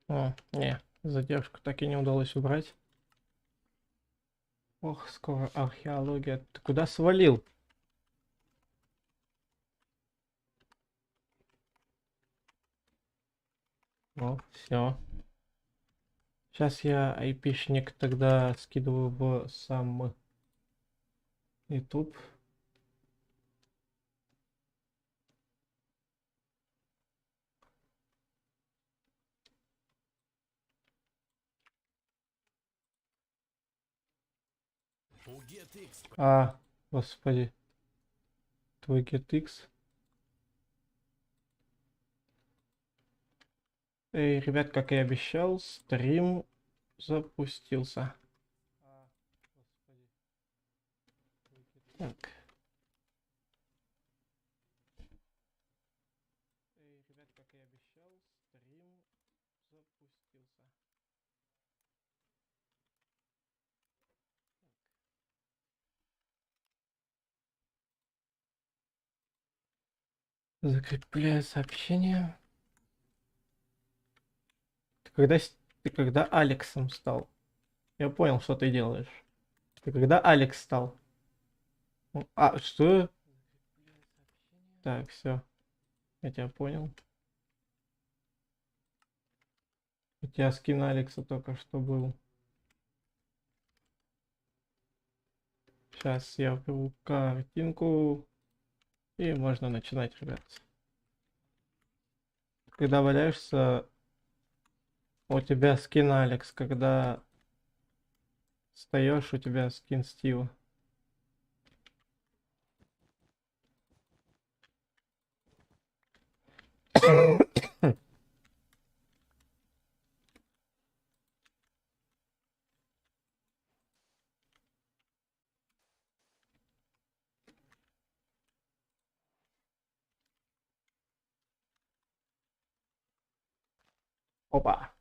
О, не, задержку так и не удалось убрать. Ох, скоро археология. Ты куда свалил? О, все. Сейчас я айпишник тогда скидываю в сам YouTube. А, господи, твой GetX. Эй, ребят, как и обещал, стрим запустился. Так. Эй, ребят, как и обещал, стрим запустился. Закрепляю сообщение. Ты когда, ты когда Алексом стал? Я понял, что ты делаешь. Ты когда Алекс стал? А, что? Так, все, я тебя понял. У тебя скин Алекса только что был. Сейчас я введу картинку. И можно начинать, ребят. Когда валяешься, у тебя скин Алекс. Когда встаешь, у тебя скин Стива. Опа.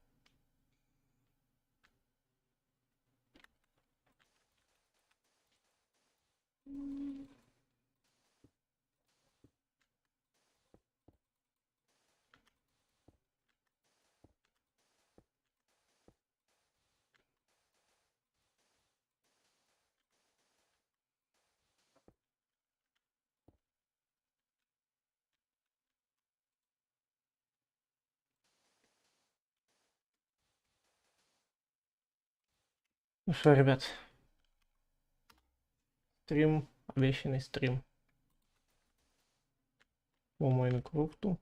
Ну что, ребят, стрим, обещанный стрим по Майнкрафту.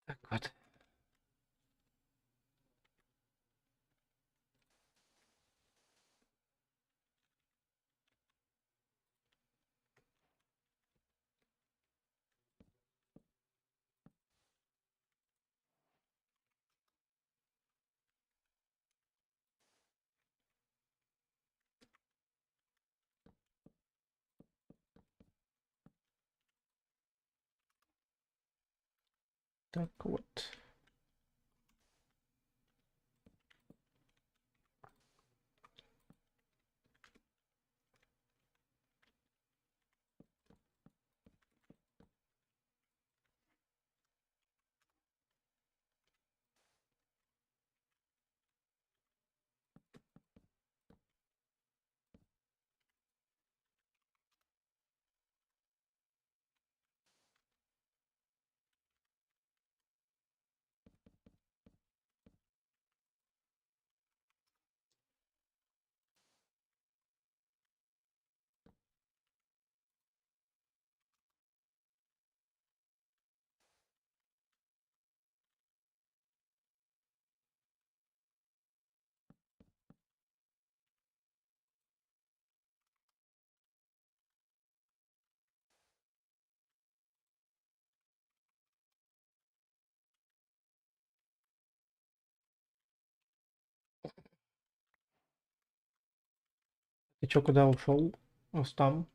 Так вот. Так вот. Ты чё, куда ушел? Рустам?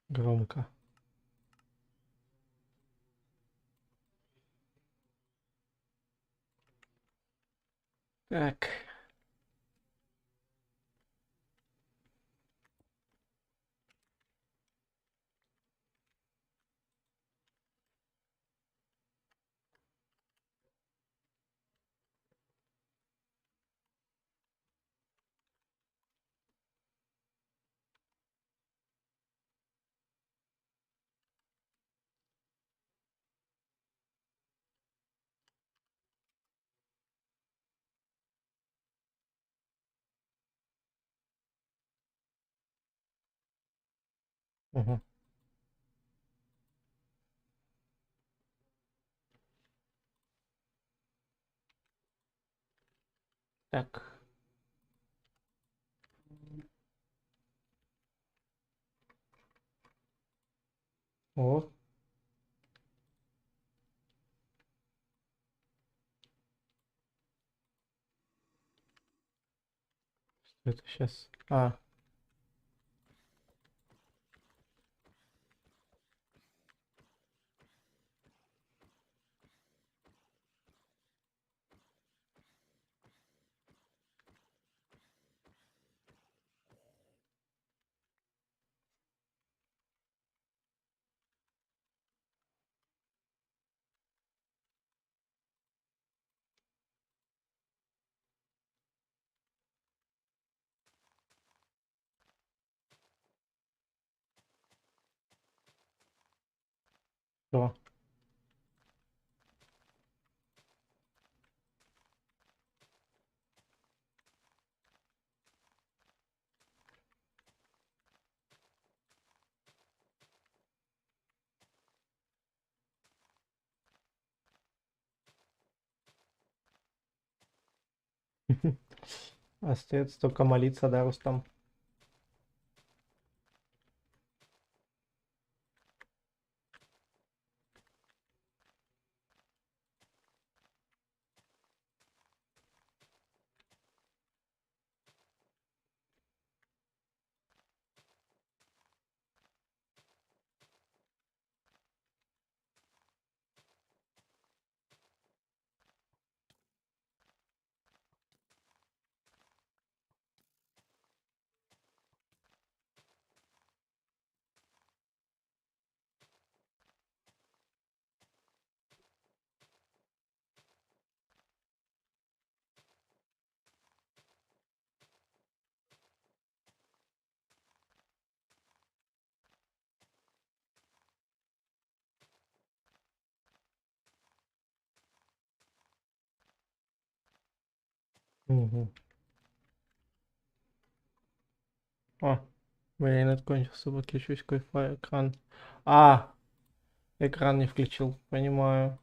Громко. Так. Мгм. Так. О, что это сейчас? А, что? Остается только молиться, да, Рустам? Угу. О, блин, это кончился, выключусь, Wi-Fi, экран. А, экран не включил, понимаю.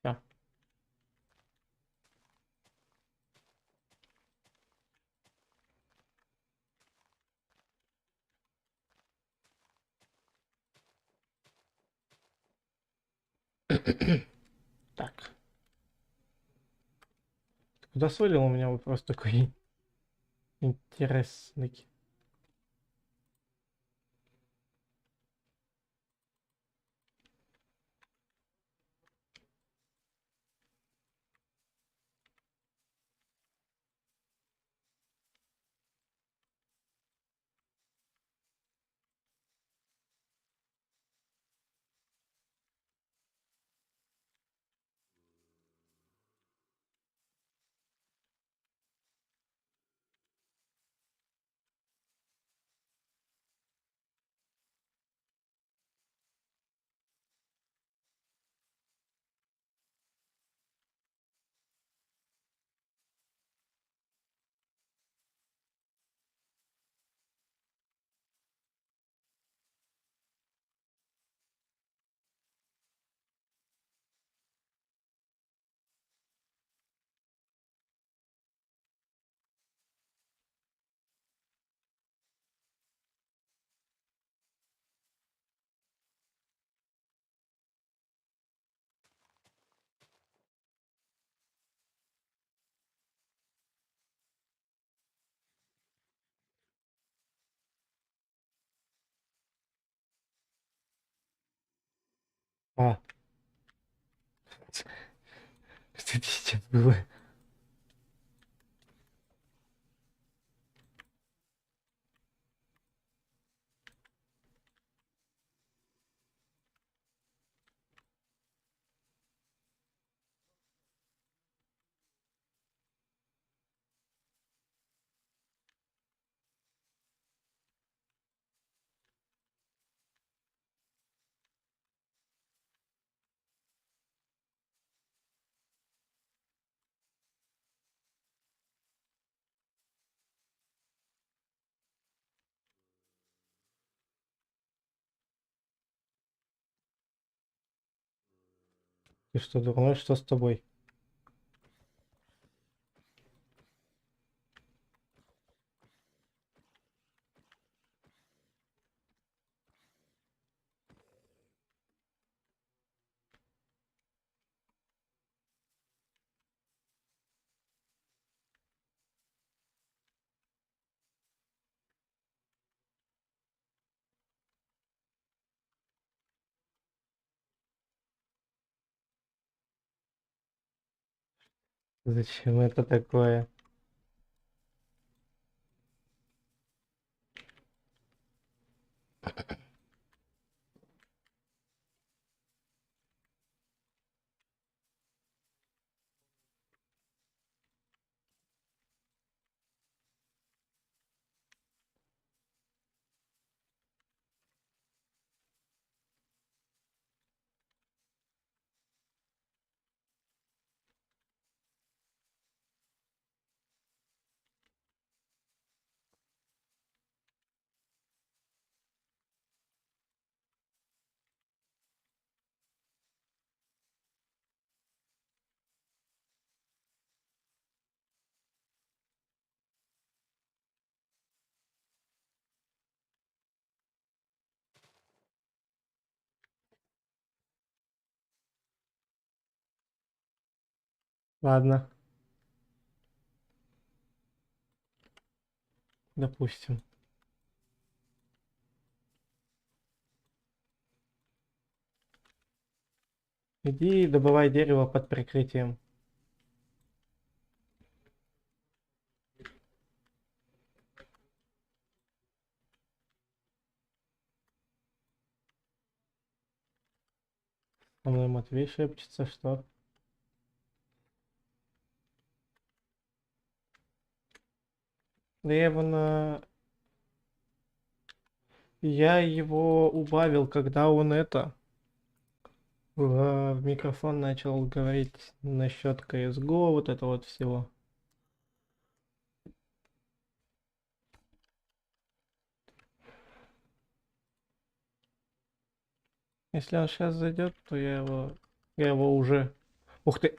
Всё. Так, куда свалил у меня вопрос такой интересный. А, что это сейчас было? Ты что, дурной? Что с тобой? Зачем это такое? Ладно, допустим. Иди добывай дерево под прикрытием. Со мной Матвей шепчется, что... Да я его на... Я его убавил, когда он это... в микрофон начал говорить насчет CSGO, вот это вот всего. Если он сейчас зайдет, то я его уже... Ух ты!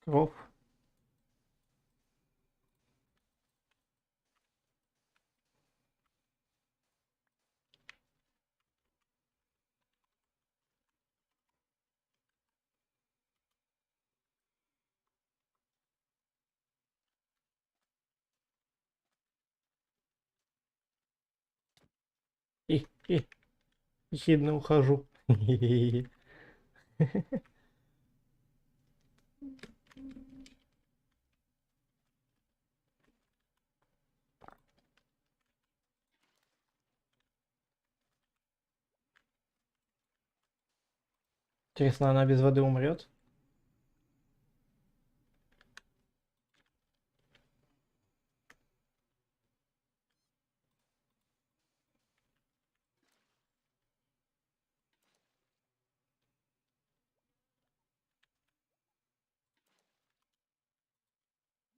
Кров. И, ехидно ухожу. Интересно, она без воды умрет?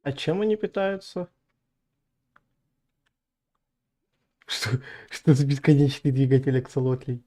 А чем они питаются? Что, что за бесконечный двигатель аксолотлей?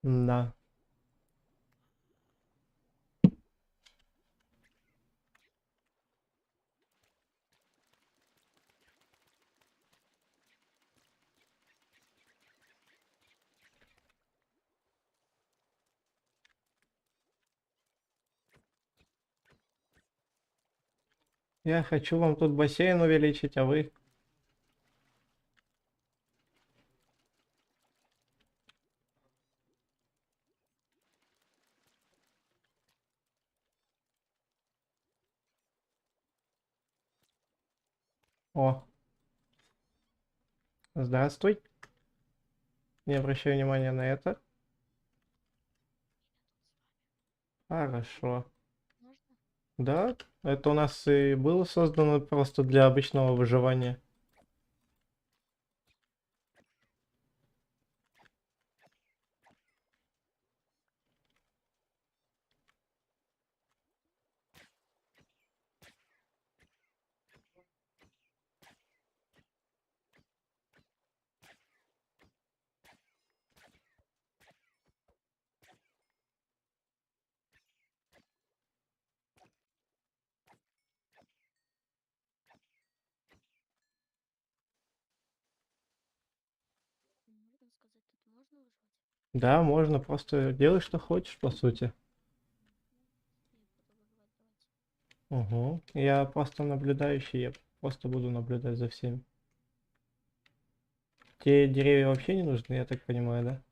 Да. Я хочу вам тут бассейн увеличить, а вы... О, здравствуй. Не обращай внимания на это. Хорошо. Можно? Да, это у нас и было создано просто для обычного выживания. Можно сказать, тут можно выживать? Да, можно, просто делай, что хочешь, по сути. Я буду выживать, давайте. Угу. Я просто наблюдающий, я просто буду наблюдать за всеми. Те деревья вообще не нужны, я так понимаю, да?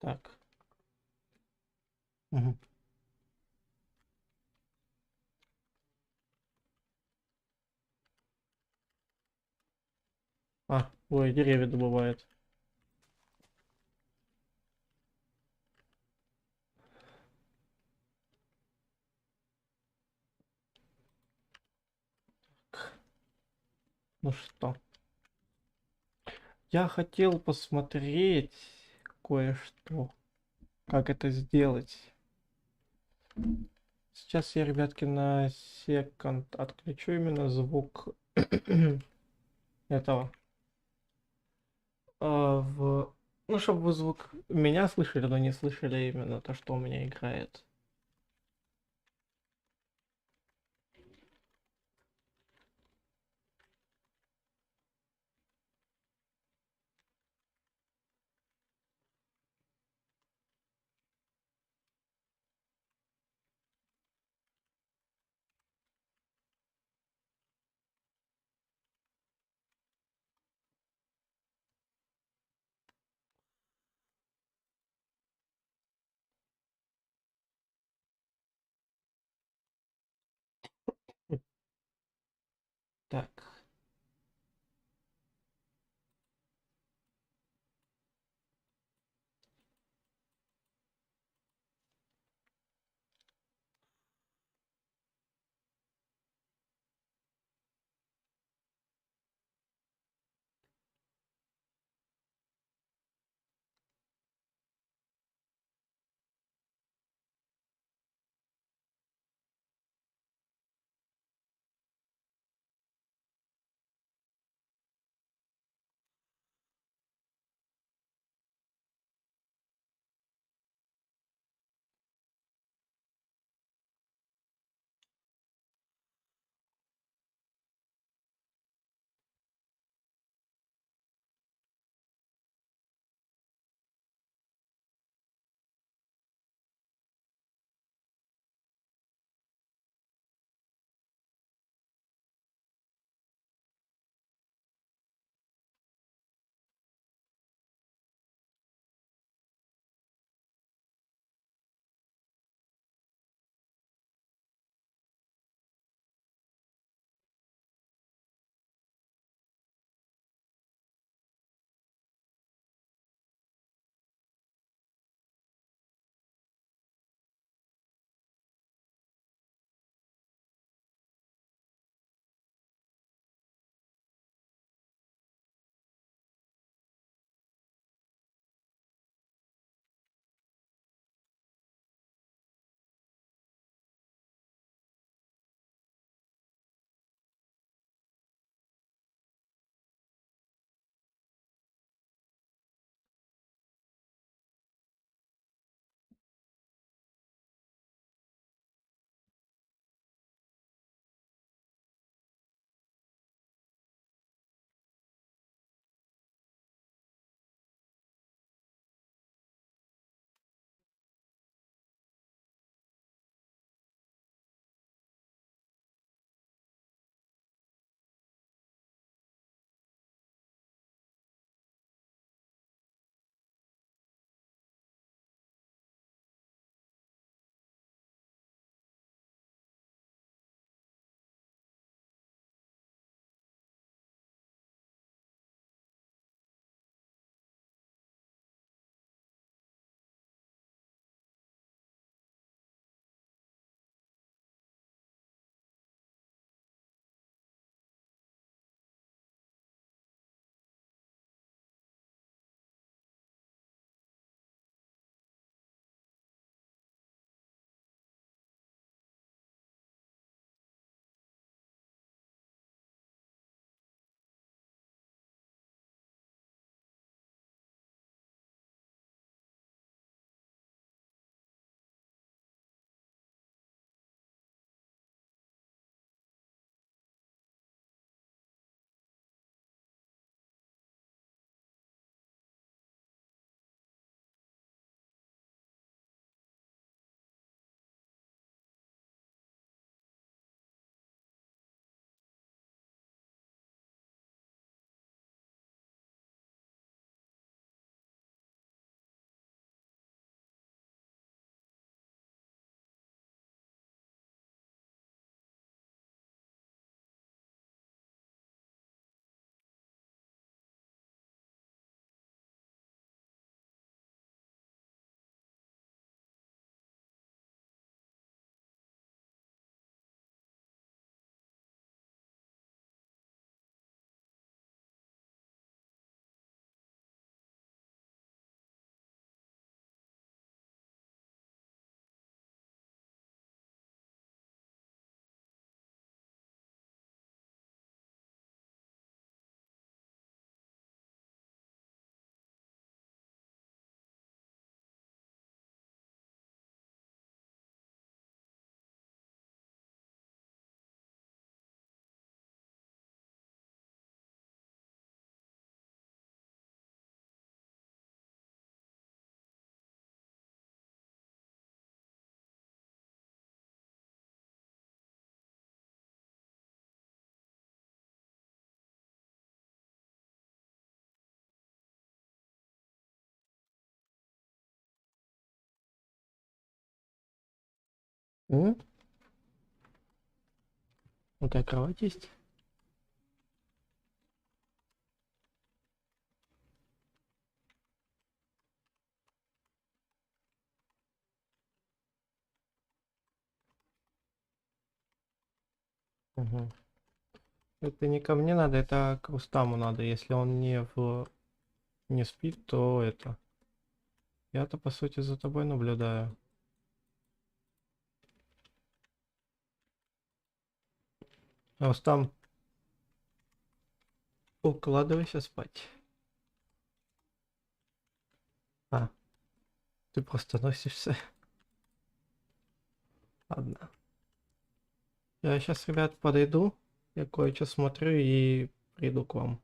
Так. Мгм. А, ой, деревья добывают. Ну что, я хотел посмотреть кое-что, как это сделать. Сейчас я, ребятки, на секунд отключу именно звук этого. Ну, чтобы вы звук меня слышали, но не слышали именно то, что у меня играет. Так. М? У тебя кровать есть? Мгм. Это не ко мне надо, это к Рустаму надо. Если он не спит, то это. Я-то по сути за тобой наблюдаю. Рустам, укладывайся спать. А, ты просто носишься. Ладно. Я сейчас, ребят, подойду. Я кое-что смотрю и приду к вам.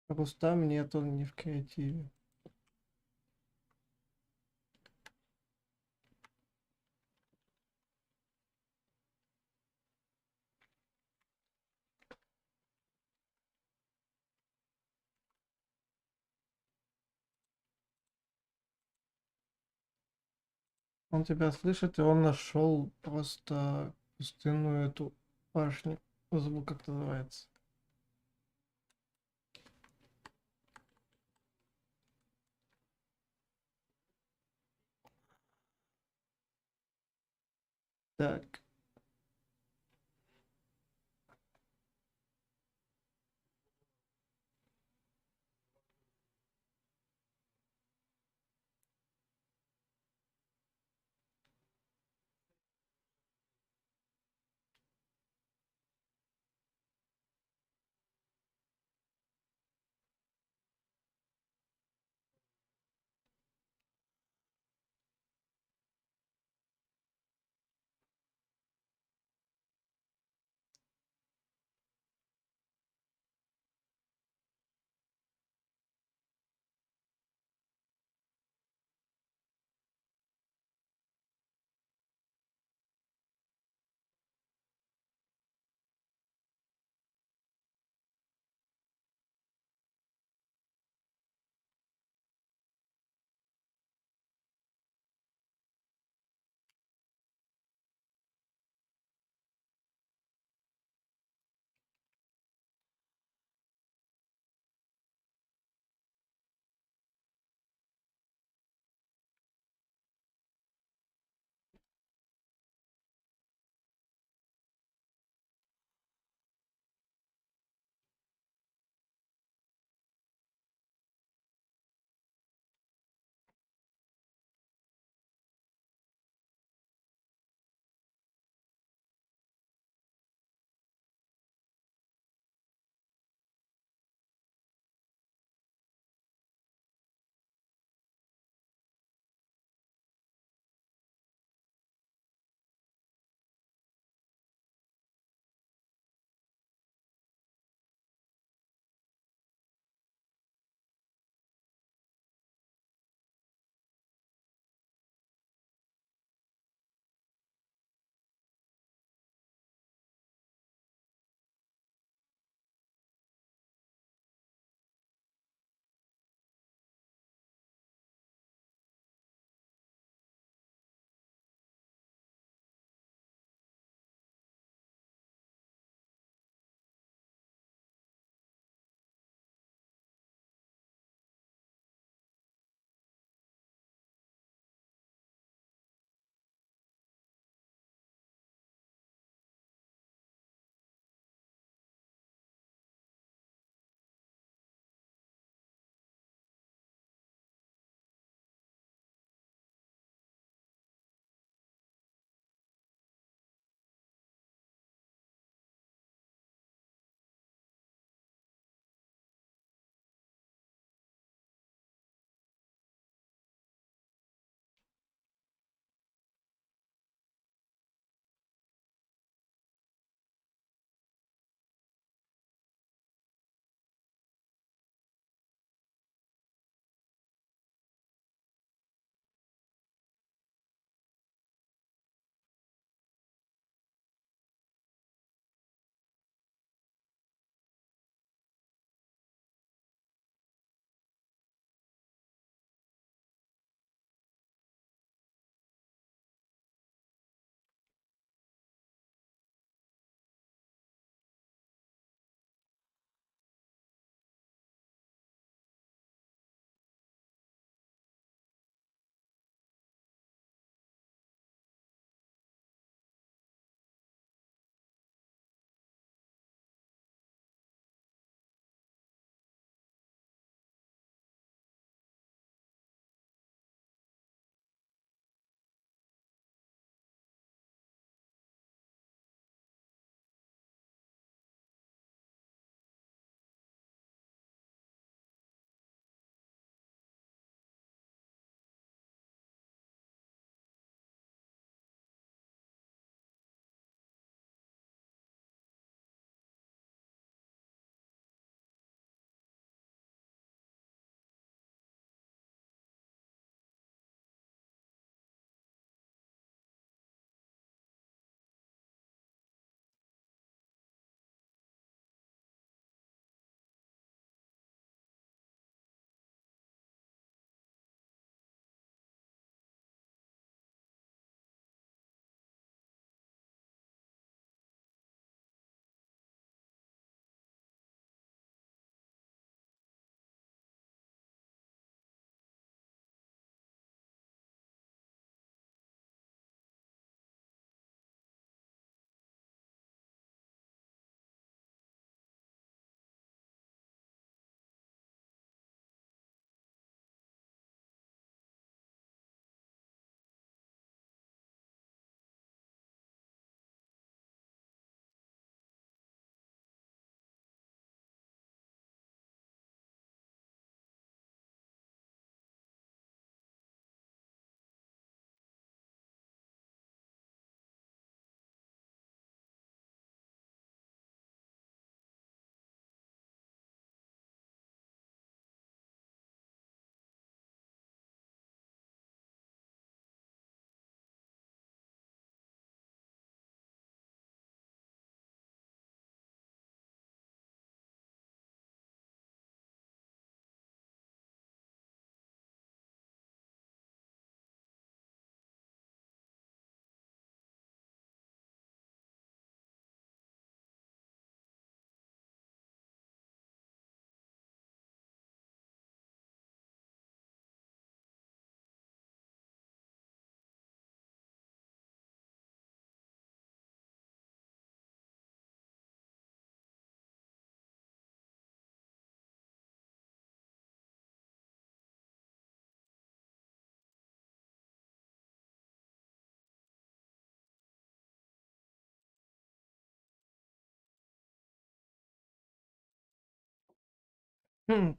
Рустам нет, он не в креативе. Он тебя слышит, и он нашел просто пустынную эту башню. Забыл, как это называется. Так,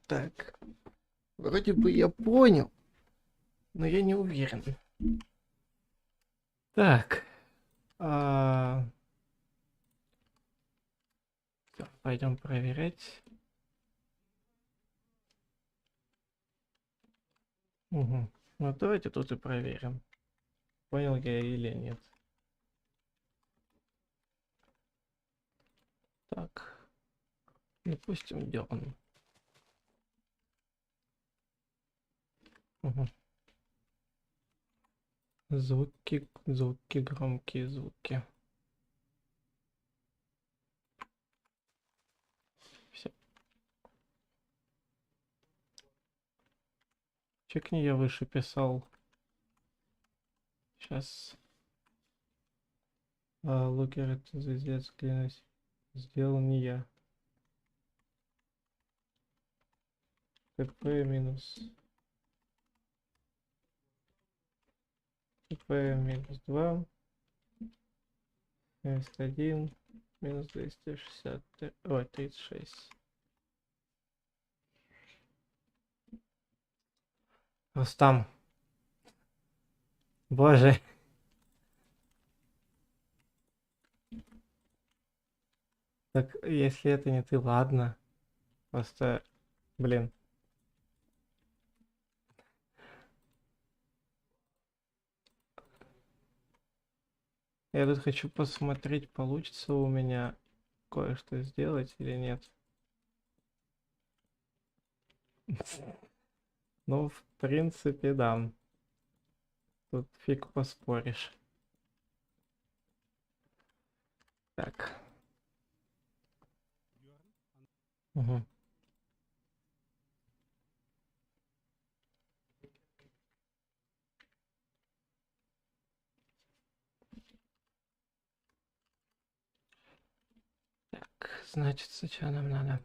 Так, вроде бы я понял, но я не уверен. Так, пойдем проверять. Угу. Ну давайте тут и проверим, понял я или нет. Так, допустим, дерн. Угу. Звуки, громкие звуки. Все. Чекни, я выше писал. Сейчас. Лукер, это звездец, клянусь. Сделал не я. ТП минус. ТП минус 2. 71. Минус 260. Ой, 36. Рустам. Боже. Так, если это не ты, ладно. Просто, блин. Я тут хочу посмотреть, получится у меня кое-что сделать или нет. Ну, в принципе, да. Тут фиг поспоришь. Так. Угу. Так, значит, что нам надо?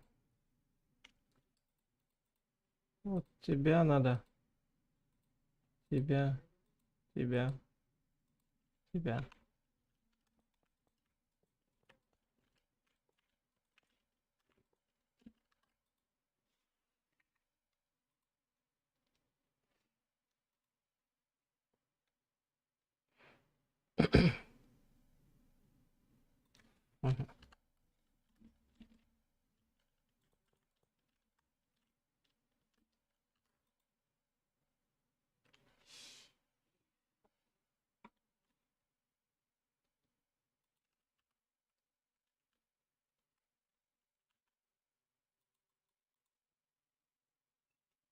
Вот тебя надо. Тебя, тебя, тебя. Мгм.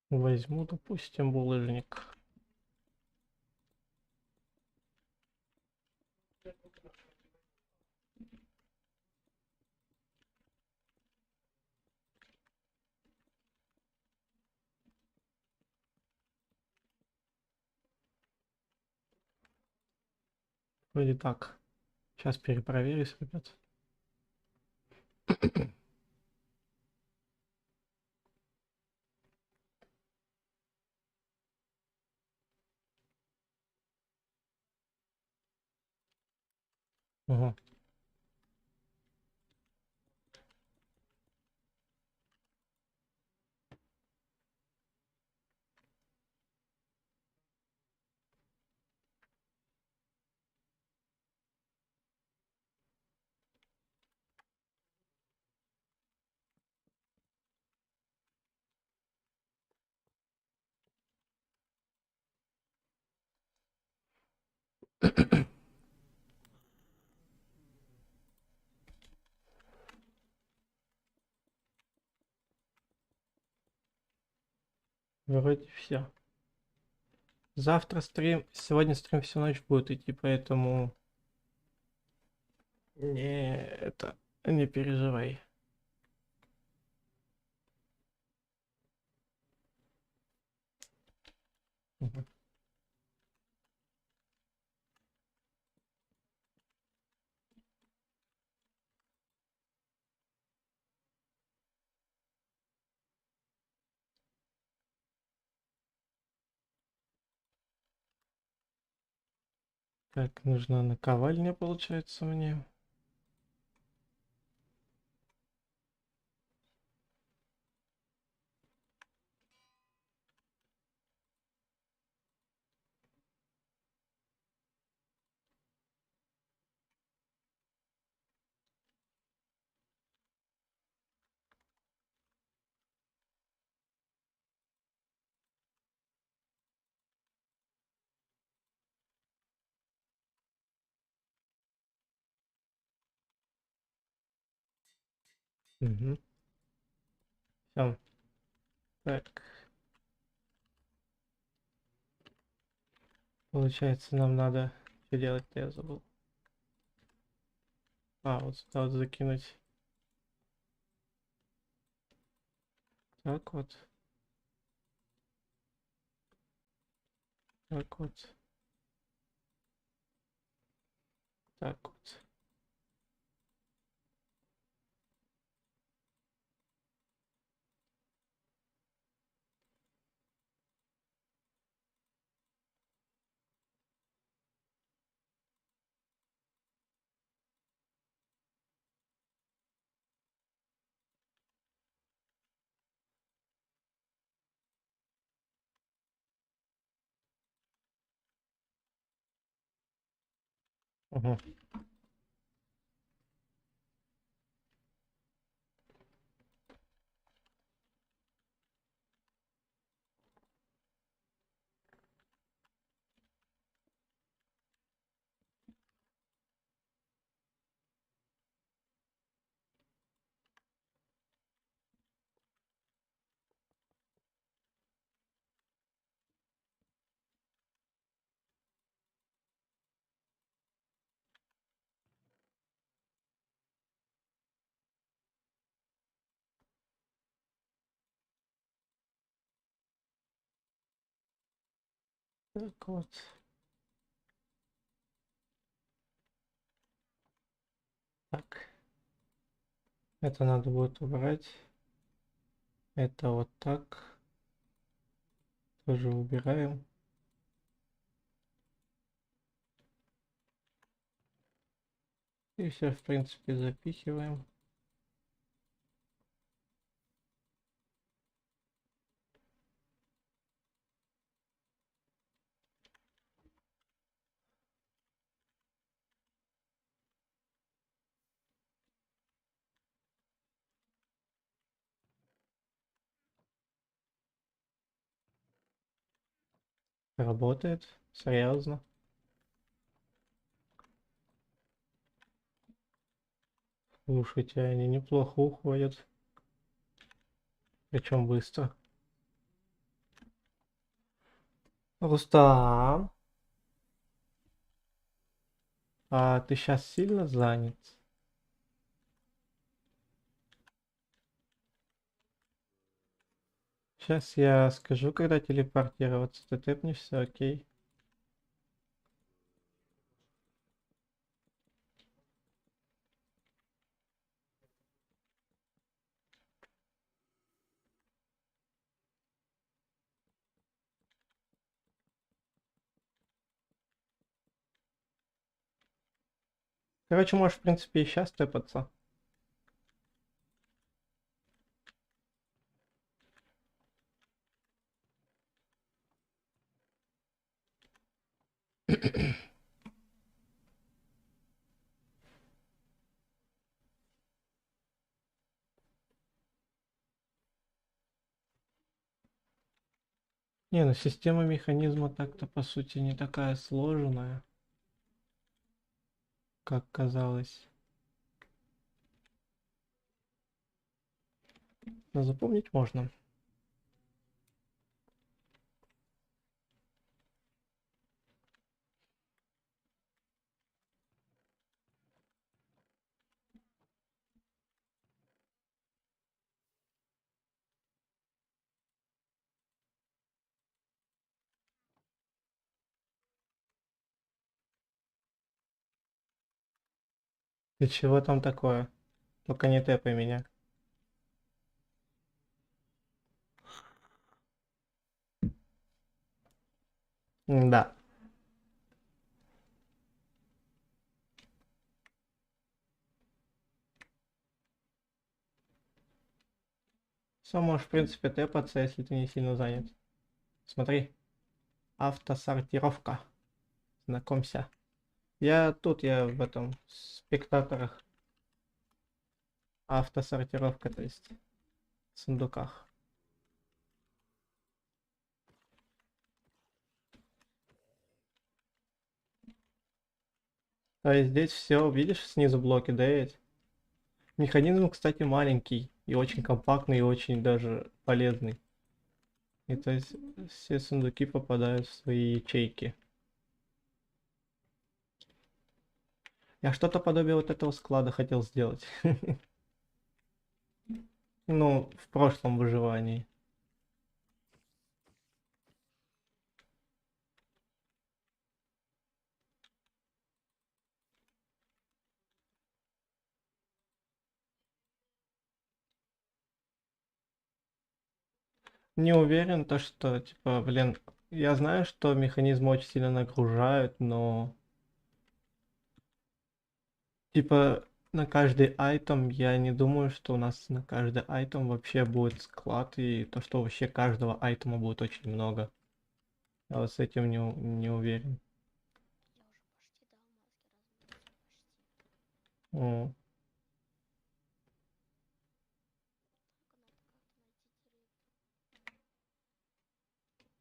Возьму, допустим, булыжник. Вроде так. Сейчас перепроверюсь, ребят. Угу. Вроде все. Завтра стрим, сегодня стрим всю ночь будет идти, поэтому не переживай. Мгм. Так, нужна наковальня, получается, мне. Угу. Все. Так. Получается, нам надо... Что делать-то я забыл. А, вот сюда вот закинуть. Так вот. Так вот. Так вот. Угу. Так вот. Так. Это надо будет убрать. Это вот так. Тоже убираем. И все, в принципе, запихиваем. Работает. Серьезно. Слушайте, они неплохо уходят. Причем быстро. Рустам, а ты сейчас сильно занят? Сейчас я скажу, когда телепортироваться. Ты тэпнешься, окей. Короче, можешь, в принципе, и сейчас тэпаться. Не, ну система механизма так-то, по сути, не такая сложная, как казалось. Но запомнить можно. Ты чего там такое? Только не тэпай меня. Да. Все, можешь, в принципе, тэпаться, если ты не сильно занят. Смотри. Автосортировка. Знакомься. Я тут, я в этом спектаторах. Автосортировка, то есть в сундуках. То есть здесь все, видишь, снизу блоки 9. Механизм, кстати, маленький и очень компактный, и очень даже полезный. И то есть все сундуки попадают в свои ячейки. Я что-то подобие вот этого склада хотел сделать. Ну, в прошлом выживании. Не уверен, то что, типа, блин, я знаю, что механизмы очень сильно нагружают, но, типа, на каждый айтем я не думаю, что у нас на каждый айтем вообще будет склад, и то, что вообще каждого айтема будет очень много. Я вот с этим не уверен. Я уже почти до алмазки размылся, почти. М. Только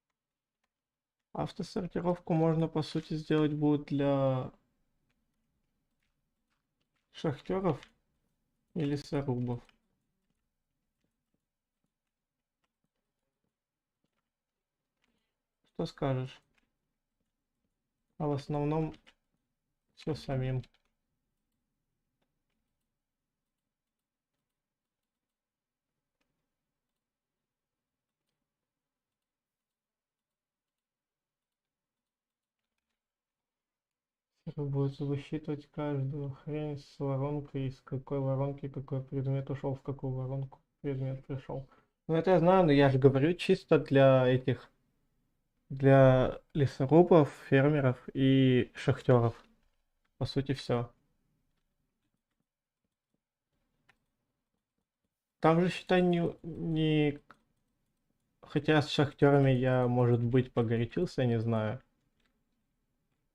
надо как-то найти деревья. Автосортировку можно, по сути, сделать будет для шахтеров или лесорубов. Что скажешь? А в основном все самим. Будет высчитывать каждую хрень с воронкой, из какой воронки какой предмет ушел, в какую воронку предмет пришел. Ну это я знаю, но я же говорю чисто для этих, для лесорубов, фермеров и шахтеров. По сути все. Там же, считай, хотя с шахтерами я, может быть, погорячился, не знаю.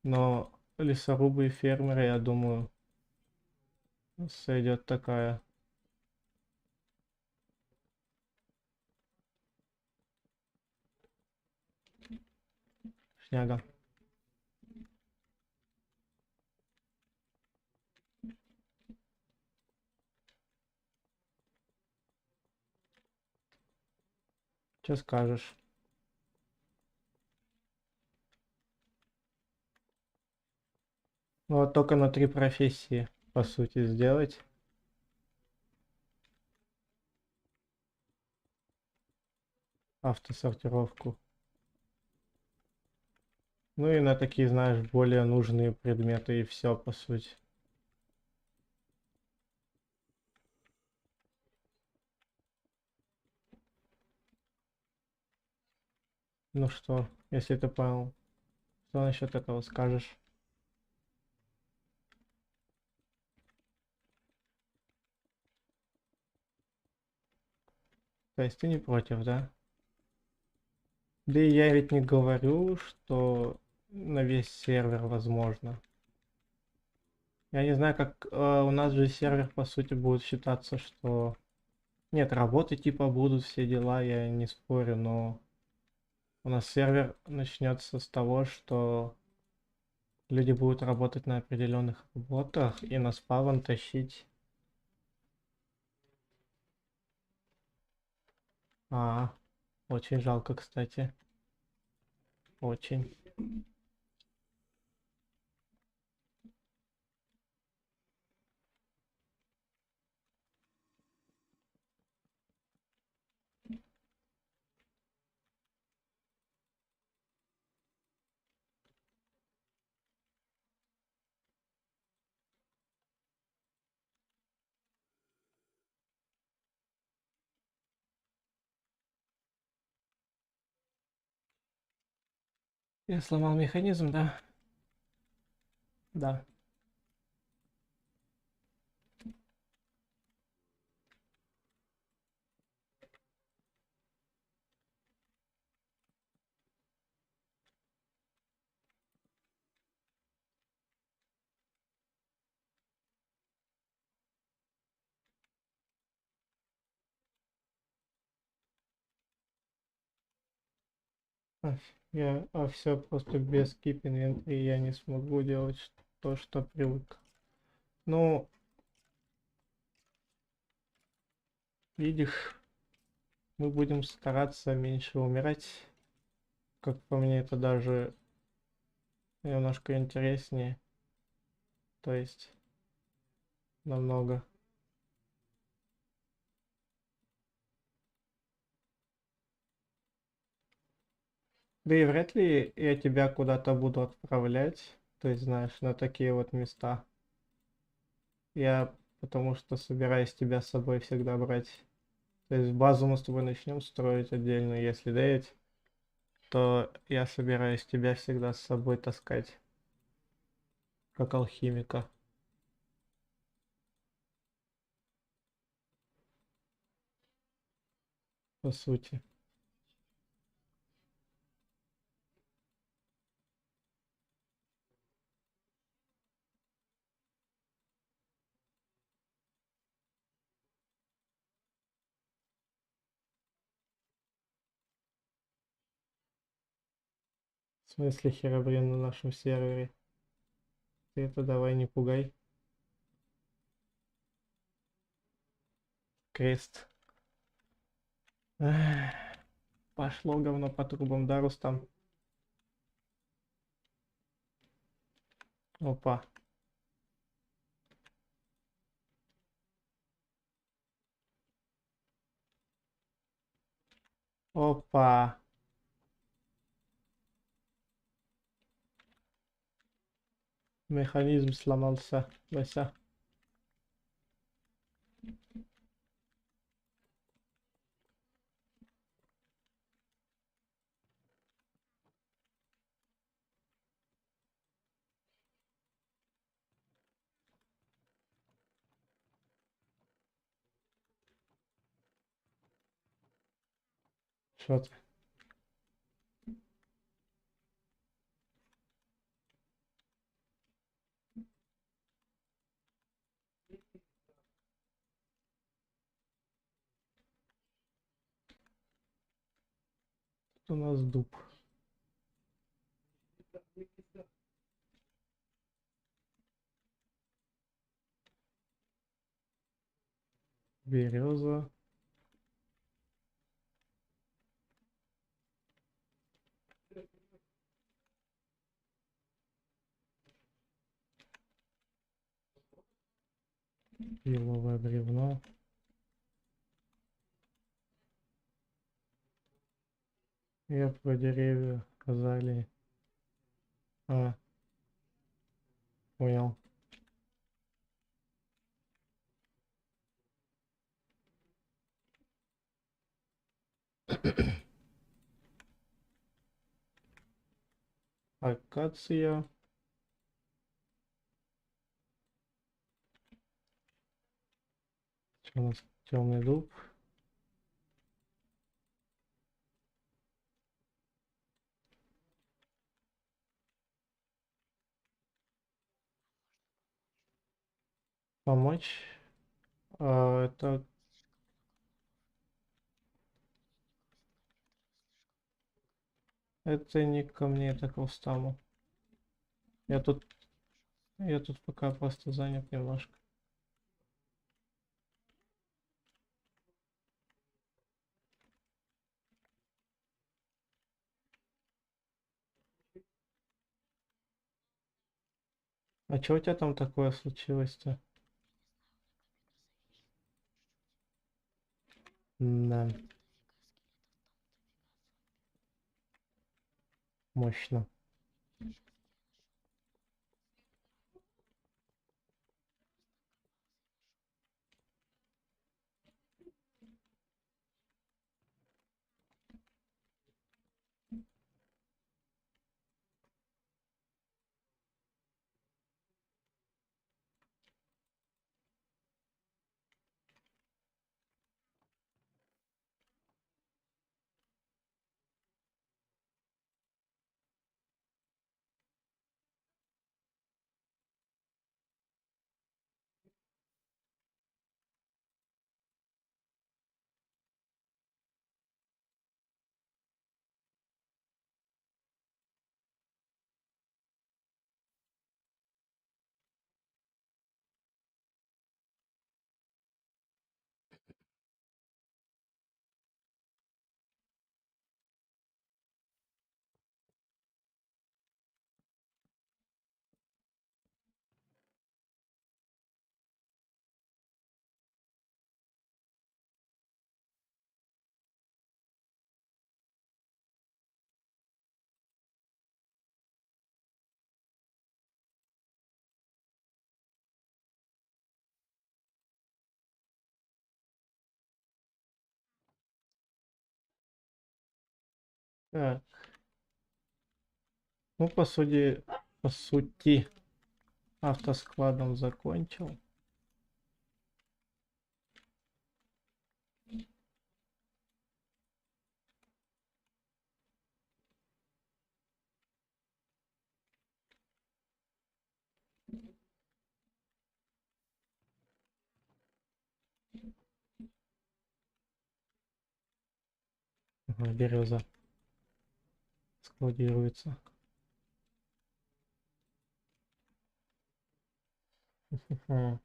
Но лесорубы и фермеры, я думаю, сойдет такая шняга. Что скажешь? Ну, вот только на 3 профессии, по сути, сделать автосортировку. Ну и на такие, знаешь, более нужные предметы и все, по сути. Ну что, если ты понял, что насчет этого скажешь? То есть ты не против, да? Да и я ведь не говорю, что на весь сервер возможно. Я не знаю, как у нас же сервер, по сути, будет считаться, что... Нет, работы типа будут, все дела, я не спорю, но у нас сервер начнется с того, что люди будут работать на определенных работах и на спавн тащить. А, очень жалко, кстати. Очень. Я сломал механизм, да? Да. А, все, просто без keep inventory я не смогу делать то, что привык. Ну, видишь, мы будем стараться меньше умирать. Как по мне, это даже немножко интереснее. То есть, намного. Да и вряд ли я тебя куда-то буду отправлять. То есть, знаешь, на такие вот места. Я потому что собираюсь тебя с собой всегда брать. То есть базу мы с тобой начнем строить отдельно. Если дать, то я собираюсь тебя всегда с собой таскать, как алхимика, по сути. В смысле Херобрин на нашем сервере? Ты это давай не пугай. Крест. Эх, пошло говно по трубам, да, Рустам? Опа. Опа. Механизм сломался, Вася. Что ты? Тут у нас дуб. Береза. Еловое бревно. Я про деревья сказали. А, понял. Акация. Что у нас? Темный дуб. Помочь. Это не ко мне, это к Рустаму. Я тут, я тут пока просто занят немножко. А что у тебя там такое случилось-то? Да, мощно. Так. Ну, по сути, автоскладом закончил. Ага, береза складируется. Мгм.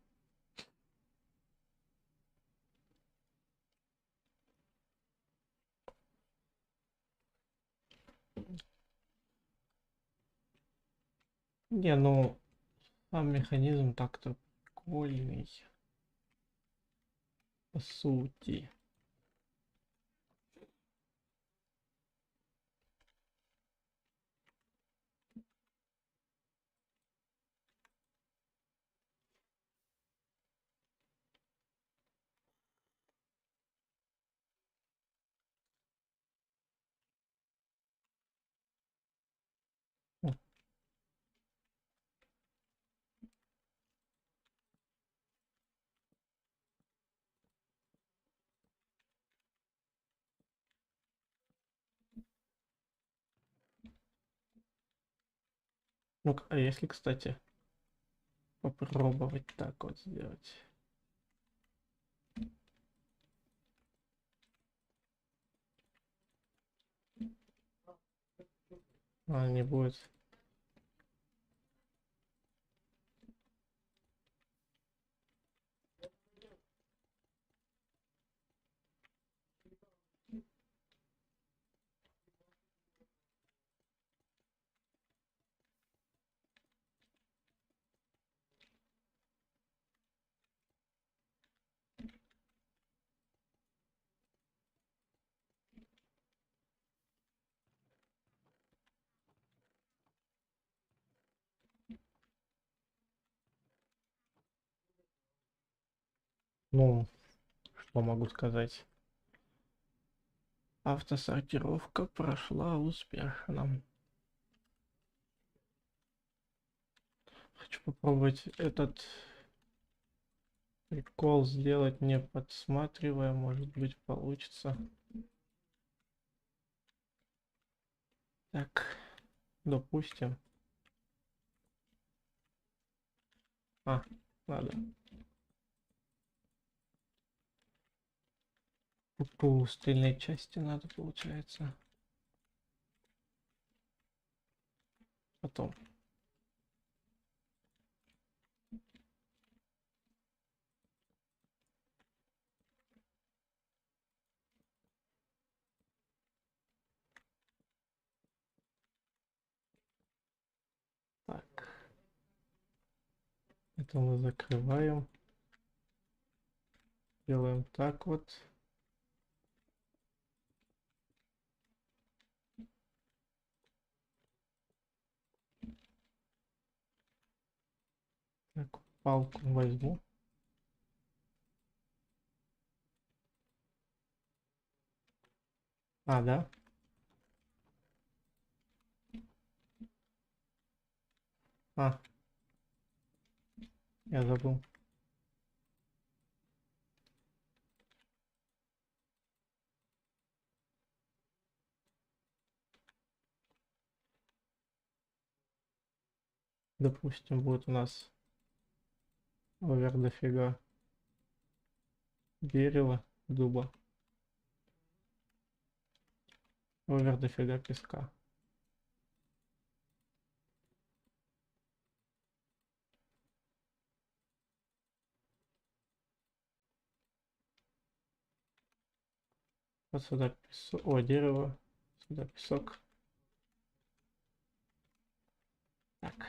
Не, ну, сам механизм так-то прикольный, по сути. М, Ну, а если, кстати, попробовать так вот сделать? А, не будет. Ну, что могу сказать? Автосортировка прошла успешно. Хочу попробовать этот прикол сделать, не подсматривая, может быть, получится. Так, допустим. А, надо. По стильной части надо, получается. Потом. Так, это мы закрываем. Делаем так вот. Так, палку возьму. А, да? А, я забыл. Допустим, будет у нас овер дофига дерева, дуба. Овер дофига песка. Вот сюда песок. О, дерево. Сюда песок. Так,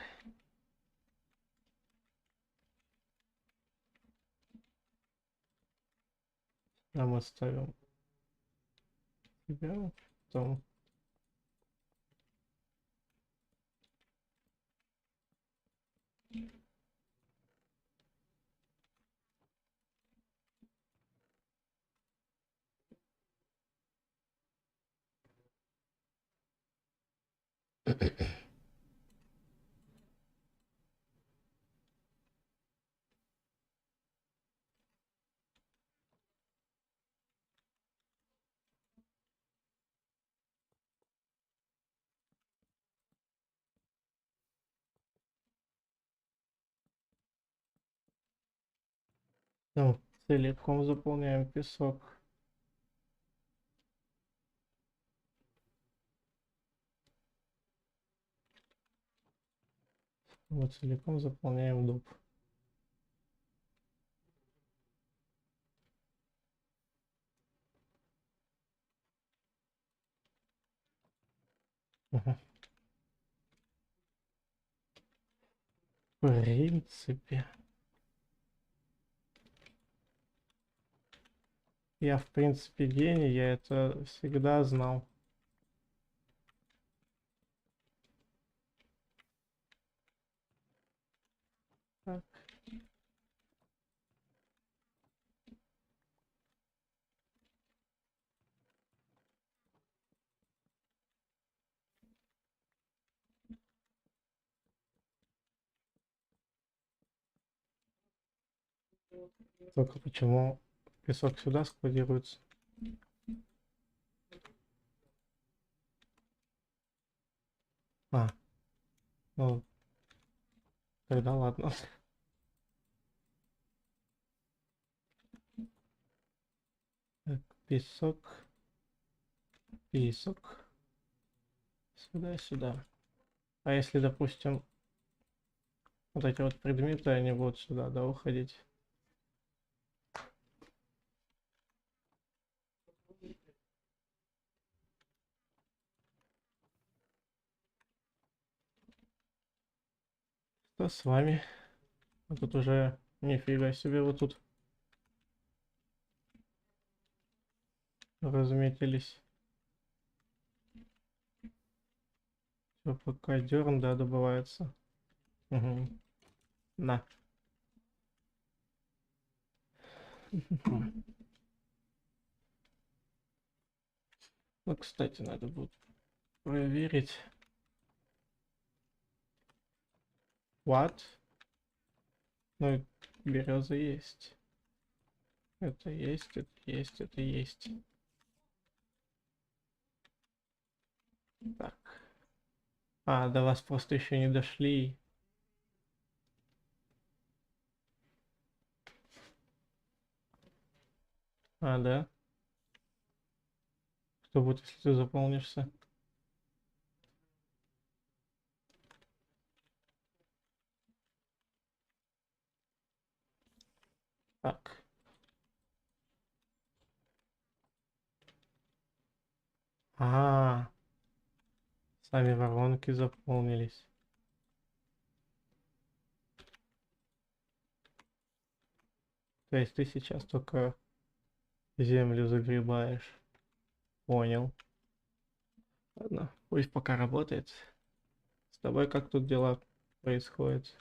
а мы ставим себя. Потом Ну, целиком заполняем песок. Вот целиком заполняем дуб. Мгм. В принципе. Я, в принципе, гений, я это всегда знал. Так. Только почему песок сюда складируется? А, ну, тогда ладно. Так, песок, песок. Сюда, сюда. А если, допустим, вот эти вот предметы, они будут сюда, да, уходить? Что с вами? А тут уже нифига себе вы тут разметились. Все, пока дерн, да, добывается. Угу. На. Ну, кстати, надо будет проверить. What? Ну, береза есть. Это есть, это есть, это есть. Так. А, до вас просто еще не дошли. А, да? Что будет, если ты заполнишься? Так. А, сами воронки заполнились. То есть ты сейчас только землю загребаешь. Понял. Ладно, пусть пока работает. С тобой как тут дела происходят?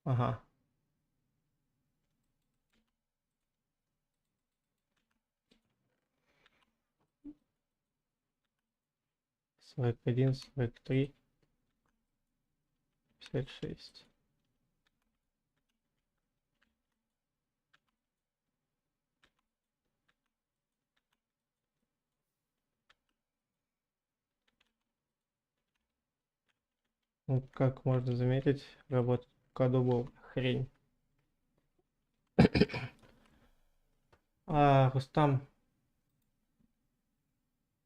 Ага. 41, 43, 56. Ну, как можно заметить, работает кадубов хрень. А, Рустам,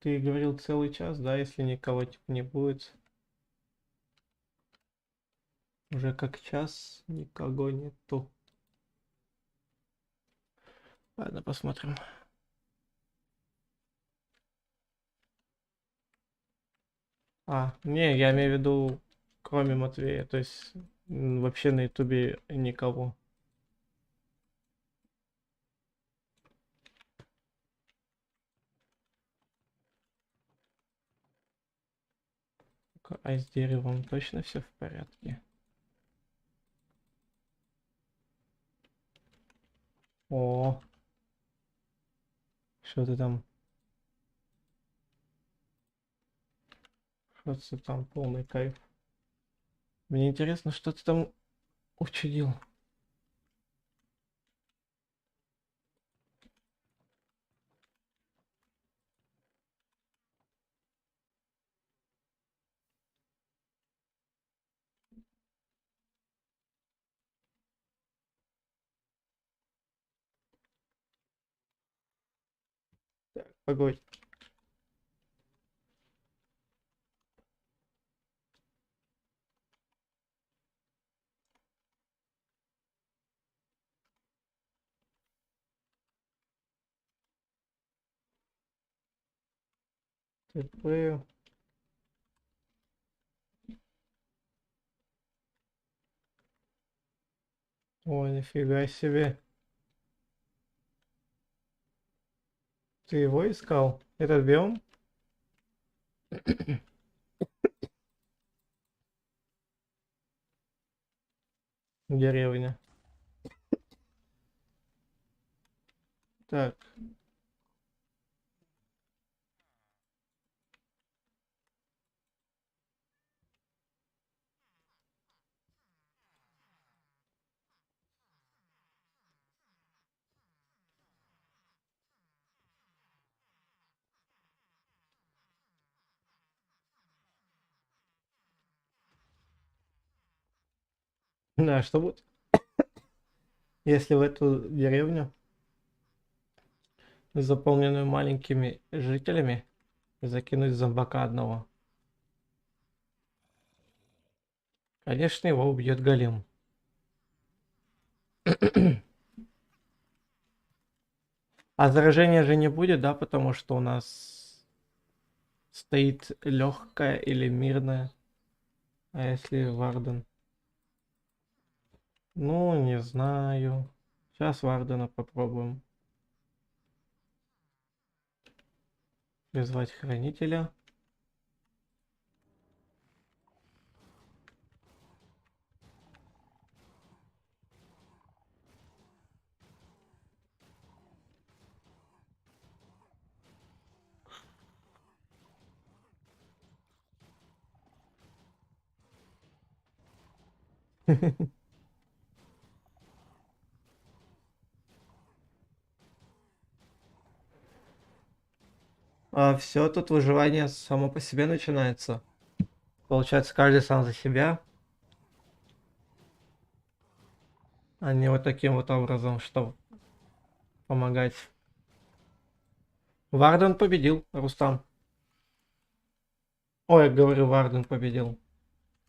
ты говорил целый час, да, если никого типа не будет? Уже как час, никого нету. Ладно, посмотрим. А, не, я имею в виду, кроме Матвея, то есть вообще на ютубе никого. А с деревом точно все в порядке? О, Что ты там? Что ты там? Полный кайф. Мне интересно, что ты там учудил. Так, погодь. ТП. Ой, нифига себе. Ты его искал? Этот биом? Деревня. Так. Да, что будет, если в эту деревню, заполненную маленькими жителями, закинуть зомбака одного? Конечно, его убьет голем. А заражения же не будет, да, потому что у нас стоит легкая или мирная. А если Варден? Ну, не знаю. Сейчас Вардена попробуем. Призвать хранителя. А все, тут выживание само по себе начинается. Получается, каждый сам за себя, а не вот таким вот образом, что помогать. Варден победил, Рустам. Ой, говорю, Варден победил.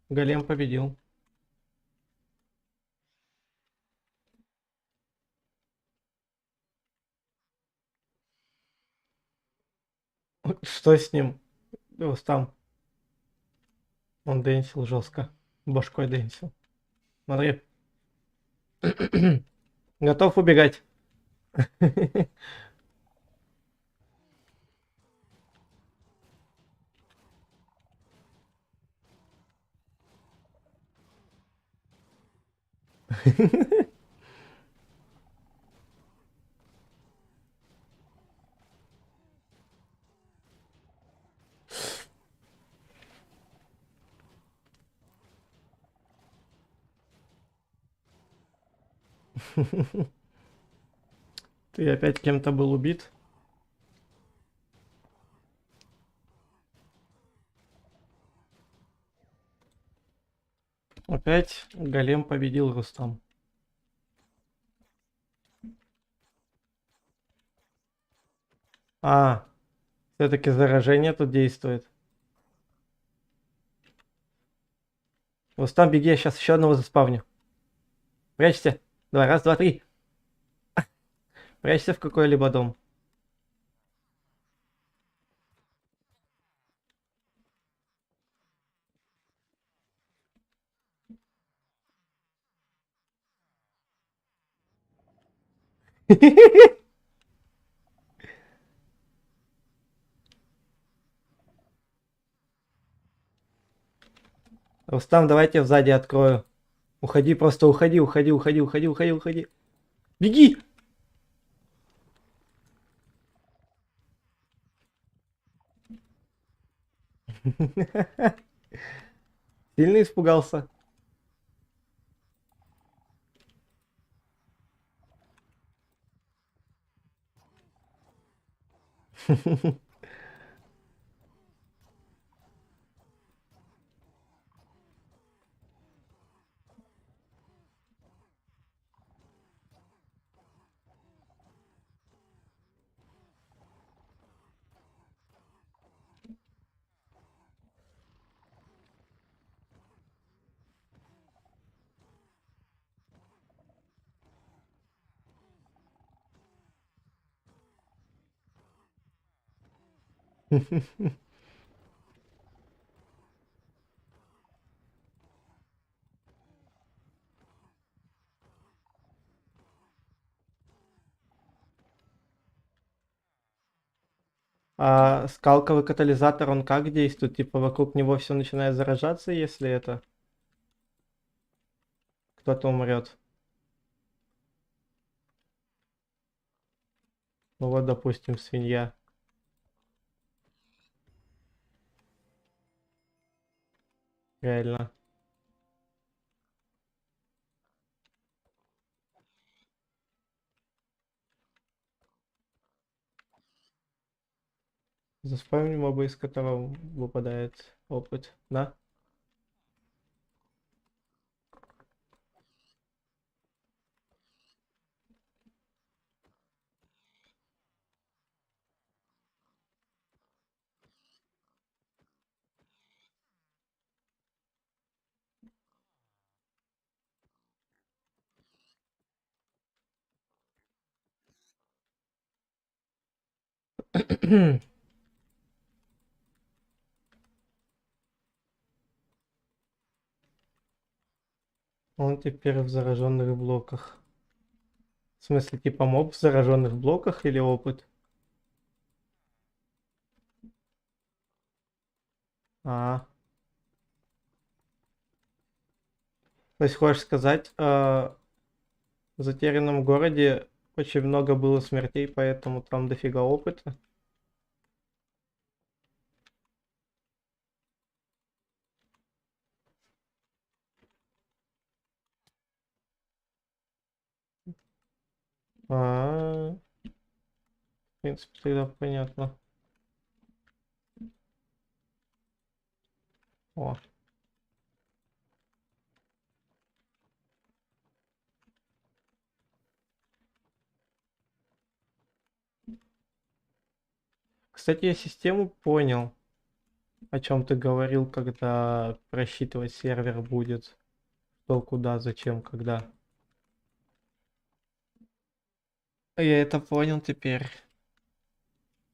Голем победил. Что с ним? Рустам. Он дэнсил жестко. Башкой дэнсил. Смотри. Готов убегать. Ты опять кем-то был убит? Опять голем победил Рустам. А, все-таки заражение тут действует. Рустам, беги, я сейчас еще одного заспавню. Прячься. Давай, раз, два, три. Прячься в какой-либо дом. Рустам, давайте сзади открою. Уходи, просто уходи, уходи, уходи, уходи, уходи, уходи. Беги! Сильно испугался? А скалковый катализатор, он как действует? Типа вокруг него все начинает заражаться, если это кто-то умрет. Ну вот, допустим, свинья. Реально. Заспавни моба, из которого выпадает опыт. Да? Он теперь в зараженных блоках. В смысле, типа моб в зараженных блоках или опыт? А, то есть хочешь сказать, в затерянном городе очень много было смертей, поэтому там дофига опыта? А, в принципе, тогда понятно. О. Кстати, я систему понял, о чем ты говорил, когда просчитывать сервер будет. Что, куда, зачем, когда. Я это понял теперь.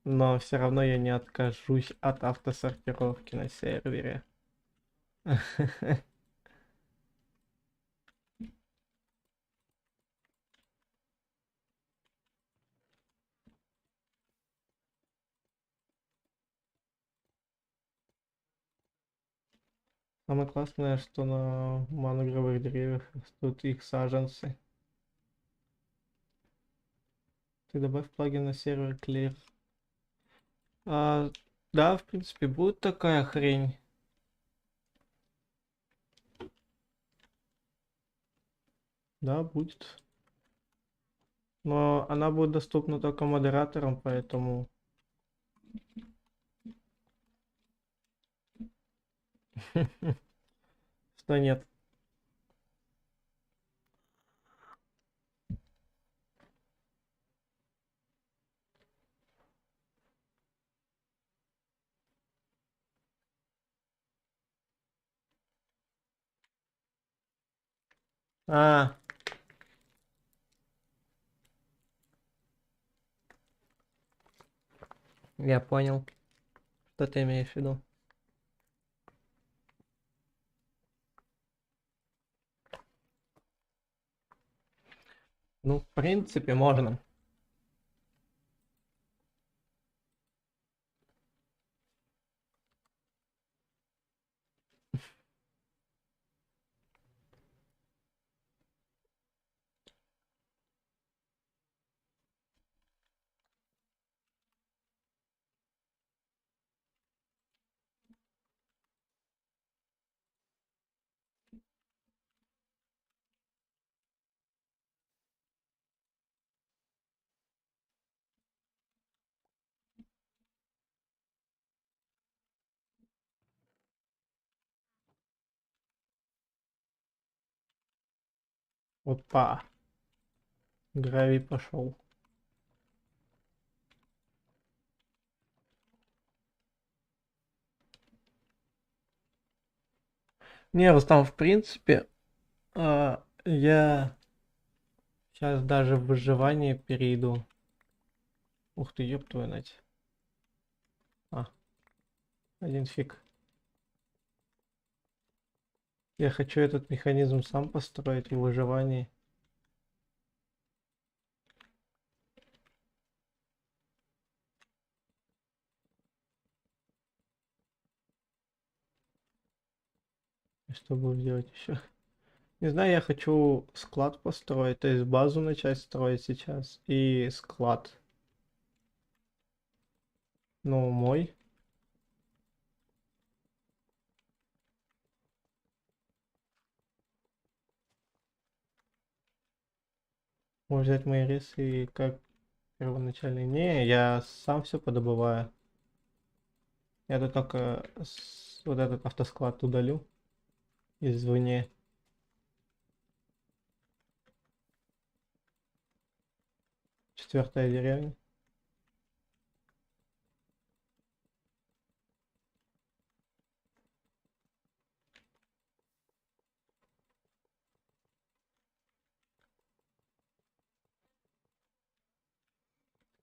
Но все равно я не откажусь от автосортировки на сервере. Самое классное, что на мангровых деревьях растут их саженцы. Ты добавь плагин на сервер Clear. Да, в принципе, будет такая хрень. Да, будет. Но она будет доступна только модераторам, поэтому... Что нет. А, я понял, что ты имеешь в виду. Ну, в принципе, можно. Опа. Гравий пошел. Не, Рустам, в принципе, я сейчас даже в выживание перейду. Ух ты, ёб твою мать. А, один фиг. Я хочу этот механизм сам построить в выживании. И что будем делать еще? Не знаю, я хочу склад построить, то есть базу начать строить сейчас и склад. Ну, мой. Можно взять мои рисы и как первоначальный. Не, я сам все подобываю. Я тут только вот этот автосклад удалю извне. Четвертая деревня.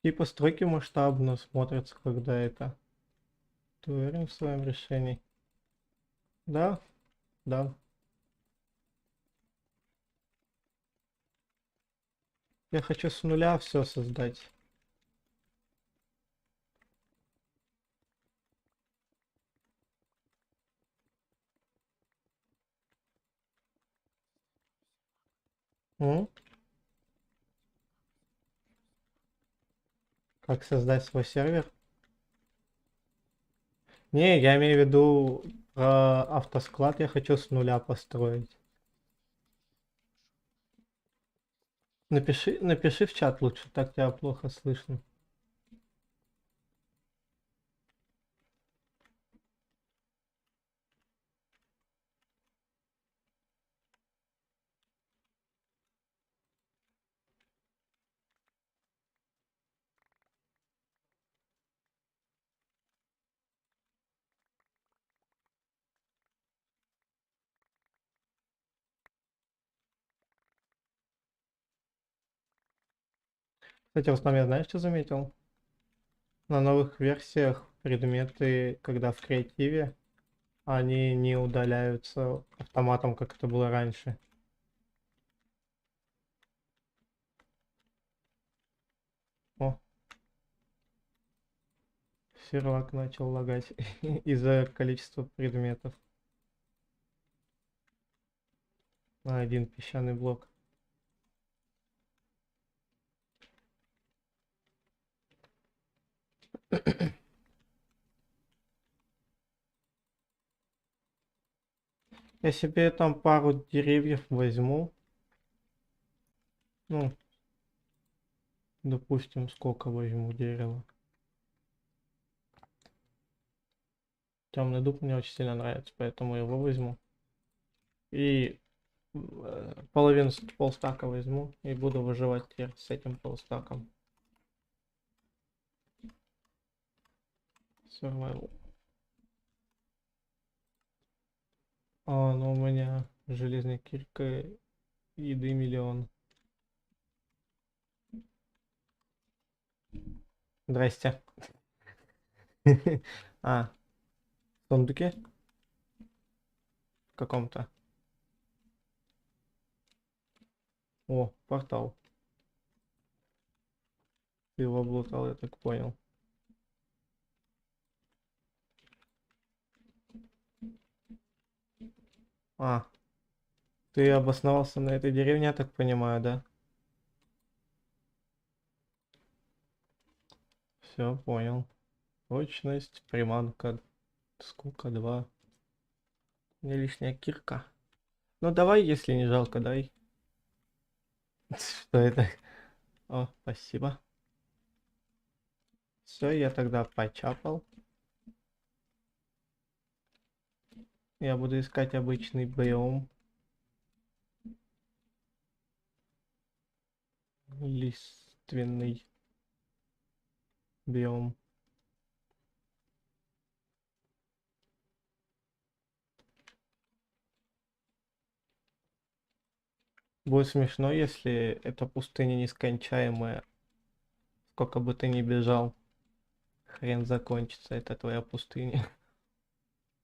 И постройки масштабно смотрятся, когда это. Ты уверен в своем решении? Да, да. Я хочу с нуля все создать. М? Как создать свой сервер? Не, я имею в виду про автосклад, я хочу с нуля построить. Напиши в чат лучше, так тебя плохо слышно. Кстати, в основном я знаешь, что заметил? На новых версиях предметы, когда в креативе, они не удаляются автоматом, как это было раньше. О, сервак начал лагать из-за количества предметов. На один песчаный блок. Я себе там пару деревьев возьму. Ну, допустим, сколько возьму дерева. Темный дуб мне очень сильно нравится, поэтому его возьму. И половину полстака возьму и буду выживать теперь с этим полстаком. Survival. Ну у меня железная кирка, еды миллион. Здрасте. А, в сундуке? В каком-то. О, портал. Ты его облутал, я так понял. А, ты обосновался на этой деревне, я так понимаю, да? Все, понял. Точность, приманка. Сколько? 2. Мне лишняя кирка. Ну давай, если не жалко, дай. Что это? О, спасибо. Все, я тогда почапал. Я буду искать обычный биом. лиственный биом. Будет смешно, если эта пустыня нескончаемая. Сколько бы ты ни бежал, хрен закончится, это твоя пустыня.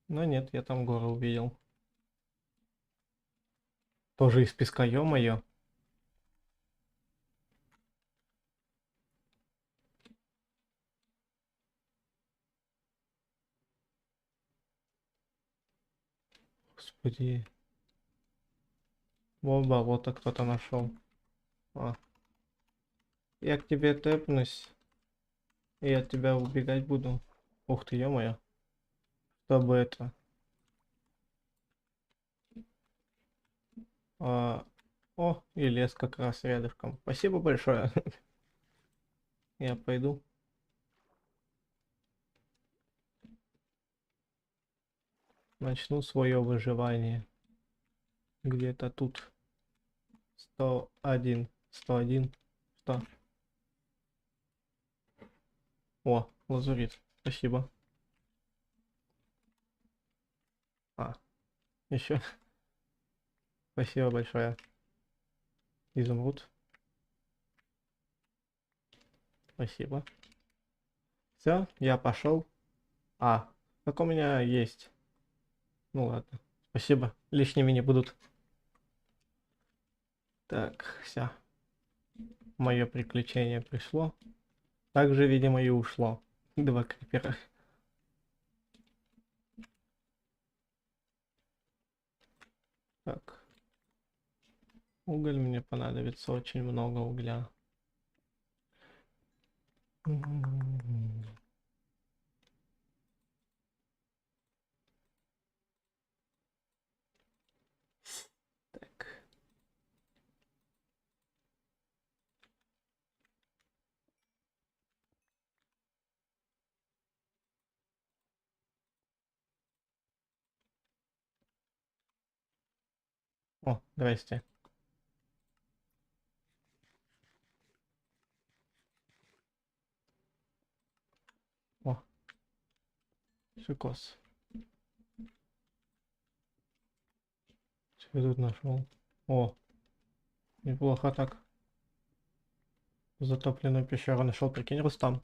Но нет, я там гору увидел. Тоже из песка, ё-моё. Господи. Во, болото кто-то нашел. А. Я к тебе тэпнусь, и от тебя убегать буду. Ух ты, ё-моё. Чтобы это... А... О, и лес как раз рядышком. Спасибо большое. Я пойду. Начну свое выживание. Где-то тут. 101. 101. Что? О, лазурит. Спасибо. А, еще. Спасибо большое. Изумруд. Спасибо. Все, я пошел. А, так у меня есть. Ну ладно. Спасибо. Лишними не будут. Так, все. Мое приключение пришло. Также, видимо, и ушло. 2 крипера. Так. Уголь мне понадобится, очень много угля. Так. О, здрасте. О, шикос. Что я тут нашел? О, неплохо так. Затопленную пещеру нашел, прикинь, Рустам.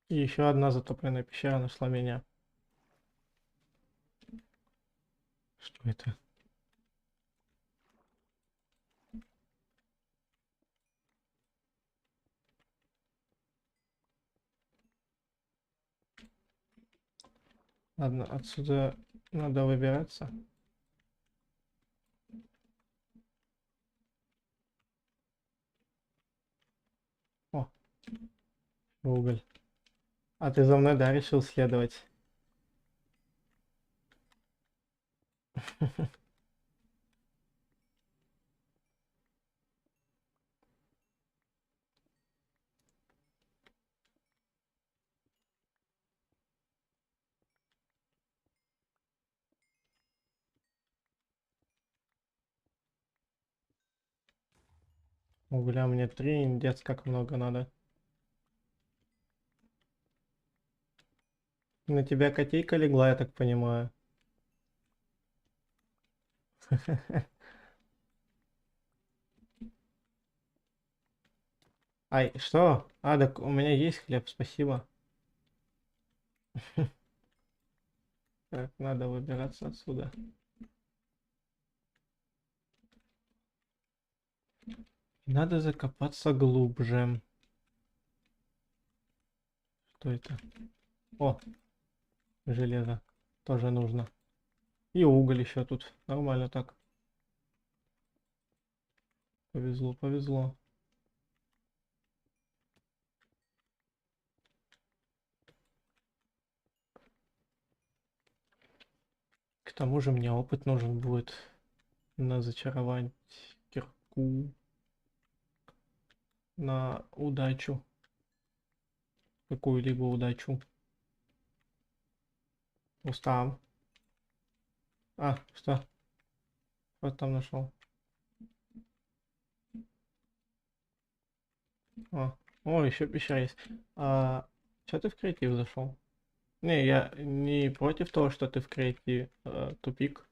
И еще одна затопленная пещера нашла меня. Что это? Ладно, отсюда надо выбираться. О, уголь. А ты за мной, да, решил следовать? Угля мне 3, индец как много надо. На тебя котейка легла, я так понимаю. Ай, что? А, так у меня есть хлеб, спасибо. Так, надо выбираться отсюда. Надо закопаться глубже. Что это? О, железо. Тоже нужно. И уголь еще тут. Нормально так. Повезло, повезло. К тому же мне опыт нужен будет на зачаровать кирку. На удачу. Какую-либо удачу. Устам. А, что? Вот там нашел. О, еще пещера есть. Что ты в креатив зашел? Не, я не против того, что ты в креативе. Тупик.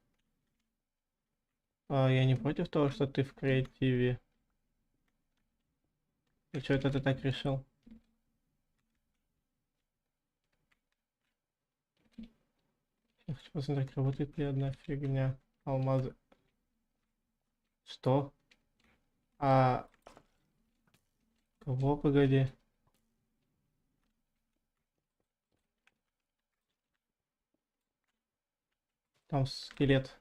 Я не против того, что ты в креативе. И что это ты так решил? Я хочу посмотреть, работает ли одна фигня. Алмазы. Что? А кого, погоди? Там скелет.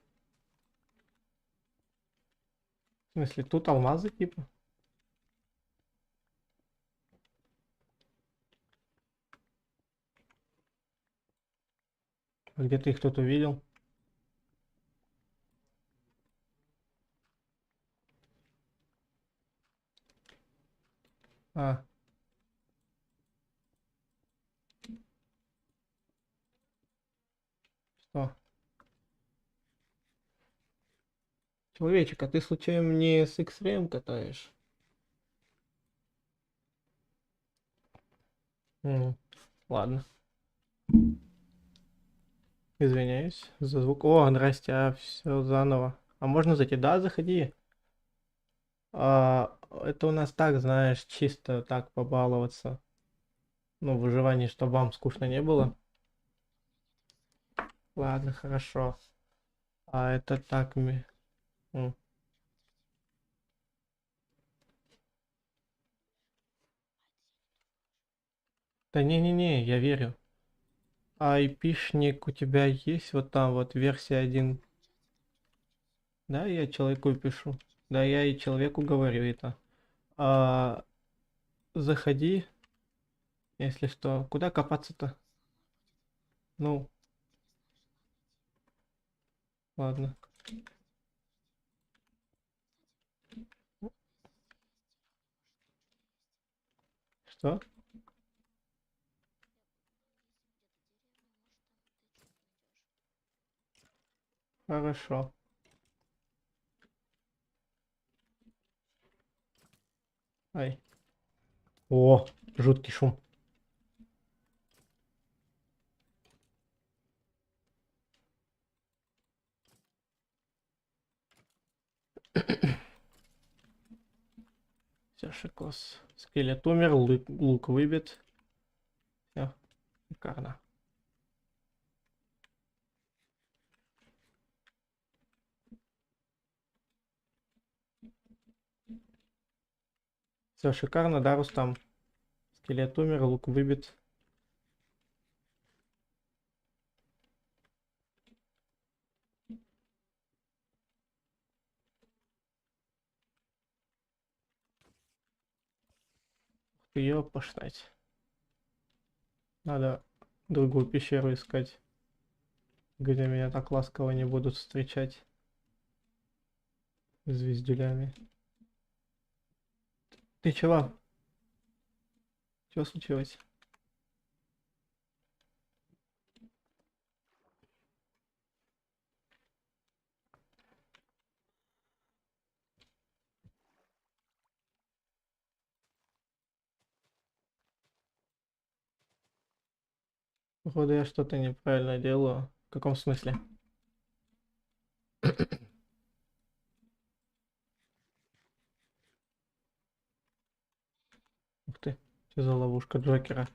В смысле, тут алмазы типа? А где ты их тут увидел? А, что? Человечек, а ты случайно не с X-Ray катаешь? Ладно. Извиняюсь за звук. О, здрасте, все заново. А можно зайти? Да, заходи. Это у нас так, знаешь, чисто так побаловаться. Ну, выживание, чтобы вам скучно не было. Ладно, хорошо. А это так. М. Да не-не-не, я верю. А айпишник у тебя есть вот там вот версия 1? Да, я человеку пишу. Да, я и человеку говорю это. А, заходи, если что. Куда копаться-то? Ну, ладно. Что? Хорошо. Ай. О, жуткий шум. Все, шикос. Скелет умер, лук выбит. Все, шикарно. Все, шикарно, да, Рустам? Скелет умер, лук выбит. Ее пошлять. Надо другую пещеру искать, где меня так ласково не будут встречать звездюлями. Ты чего? Что случилось? Походу я что-то неправильно делаю. В каком смысле? Ух ты, что за ловушка Джокера?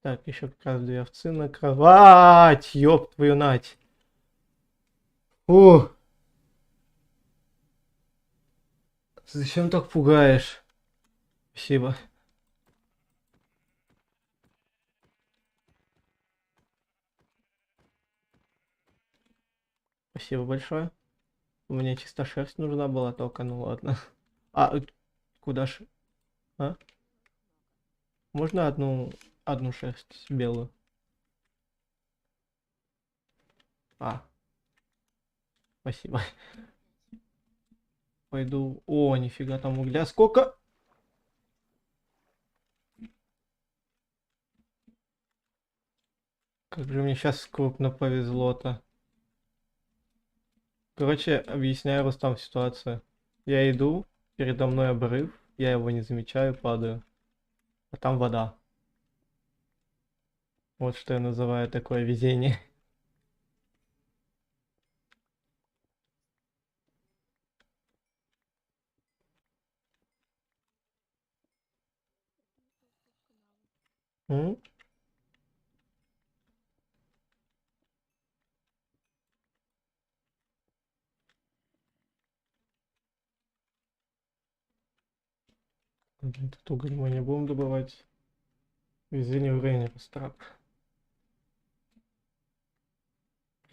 Так, еще как раз 2 овцы на кровать. Ёб твою нать. О, зачем так пугаешь? Спасибо. Спасибо большое. Мне чисто шерсть нужна была только, ну ладно. А, куда ж? А? Можно одну шерсть белую? А, спасибо. Пойду. О, нифига там угля. Сколько? Как же мне сейчас крупно повезло-то. Короче, объясняю Рустам ситуацию. Я иду, передо мной обрыв, я его не замечаю, падаю. А там вода. Вот что я называю такое везение. М? Блин, тут уголь мы не будем добывать. Везение уровня растрат.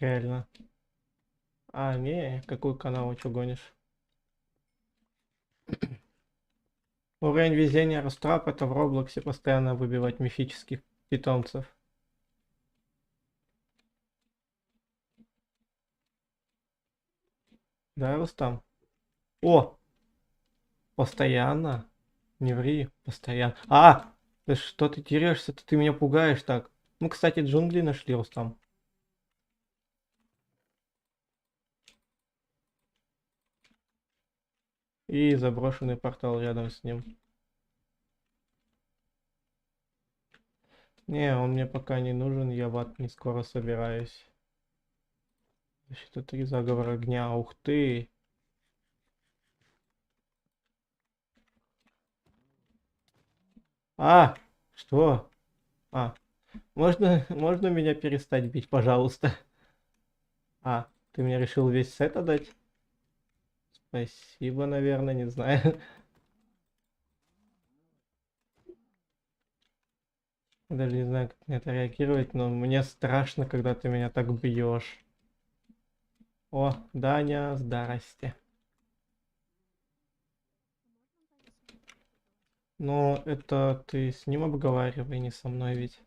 Реально. А, не, какой канал, что гонишь? Уровень везения растрап это в Роблоксе постоянно выбивать мифических питомцев. Да, Рустам? О! Постоянно? Не ври, постоянно. А! Да что ты терешься-то? Ты меня пугаешь так. Мы, кстати, джунгли нашли, Рустам. И заброшенный портал рядом с ним. Не, он мне пока не нужен, я в ад не скоро собираюсь. Защита 3, заговор огня, ух ты. А! Что? А, можно меня перестать бить, пожалуйста? А, ты мне решил весь сет отдать? Спасибо, наверное, не знаю. Даже не знаю, как на это реагировать, но мне страшно, когда ты меня так бьешь. О, Даня, здрасте. Но это ты с ним обговаривай, не со мной ведь.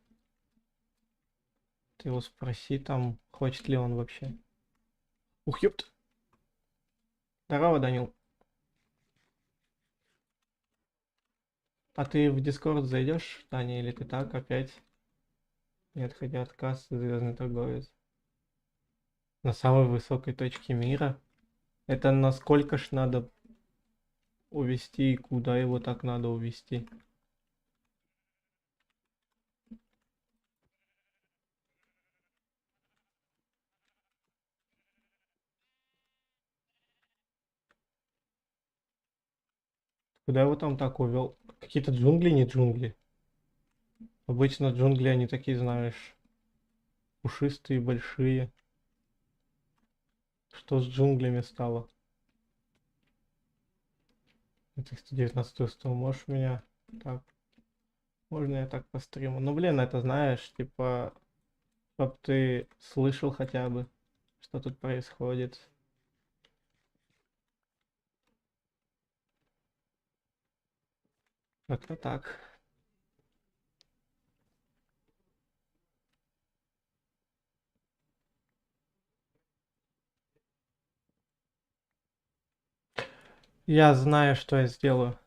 Ты его спроси там, хочет ли он вообще. Ух, ёпт. Здорово, Данил. А ты в Дискорд зайдешь, Таня, или ты так опять? Не отходя от кассы, звездный торговец. На самой высокой точке мира? Это насколько ж надо увести и куда его так надо увести? Куда его там так увел? Какие-то джунгли, не джунгли. Обычно джунгли, они такие, знаешь, пушистые, большие. Что с джунглями стало? Это 119 стол, можешь меня так? Можно я так по стриму? Ну, блин, это знаешь, типа, чтоб ты слышал хотя бы, что тут происходит. Это так. Я знаю, что я сделаю.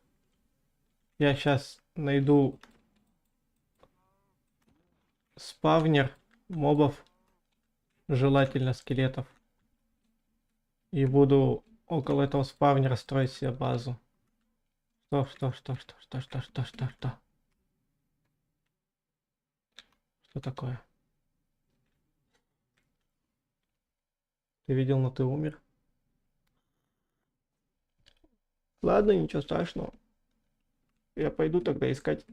Я сейчас найду спавнер мобов, желательно скелетов, и буду около этого спавнера строить себе базу. Что? Что такое? Ты видел, но ты умер? Ладно, ничего страшного. Я пойду тогда искать.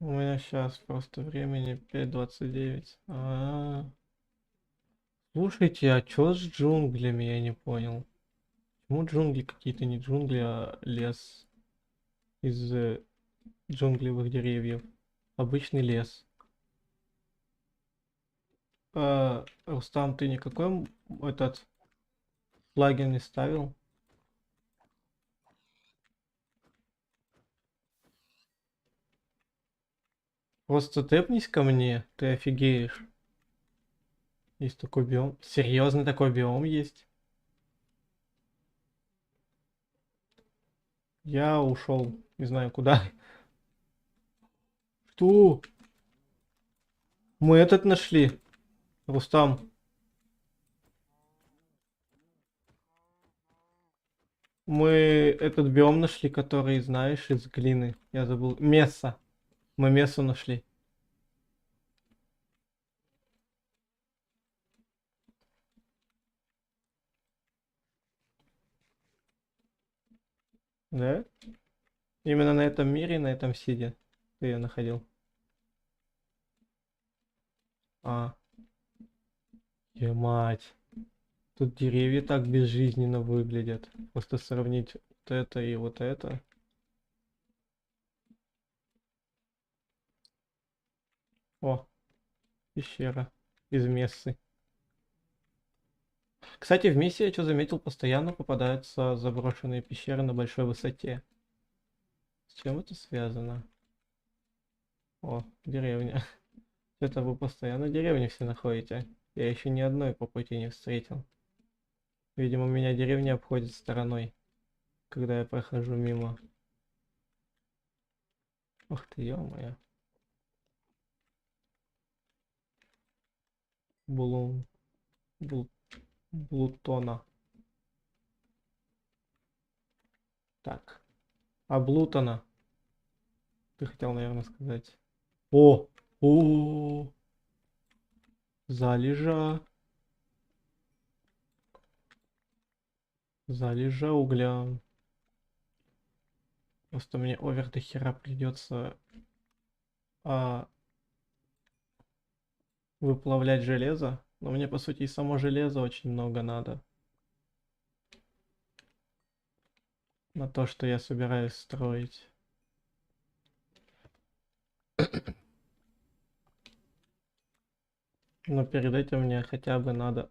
У меня сейчас просто времени 5:29. Слушайте, а чё с джунглями, я не понял. Почему джунгли какие-то не джунгли, а лес из джунглевых деревьев? Обычный лес. Рустам, ты никакой этот плагин не ставил? Просто тэпнись ко мне, ты офигеешь. Есть такой биом. Серьезно, такой биом есть? Я ушел, не знаю куда. Что? Мы этот нашли, Рустам. Мы этот биом нашли, который, знаешь, из глины. Я забыл. Месса. Мы мессу нашли. Да? Именно на этом мире, на этом сиде ты ее находил. А, мать. Тут деревья так безжизненно выглядят. Просто сравнить вот это и вот это. О, пещера из Мессы. Кстати, в Мессе я что заметил, постоянно попадаются заброшенные пещеры на большой высоте. С чем это связано? О, деревня. Это вы постоянно в деревне все находите. Я еще ни одной по пути не встретил. Видимо, меня деревня обходит стороной, когда я прохожу мимо. Ух ты, ё-моё. Блум. Бл- Блутона. Так. Облутана. Ты хотел, наверное, сказать. О! О! Залежа. Залежа угля. Просто мне овер до хера придется выплавлять железо. Но мне, по сути, и само железо очень много надо. На то, что я собираюсь строить. Но перед этим мне хотя бы надо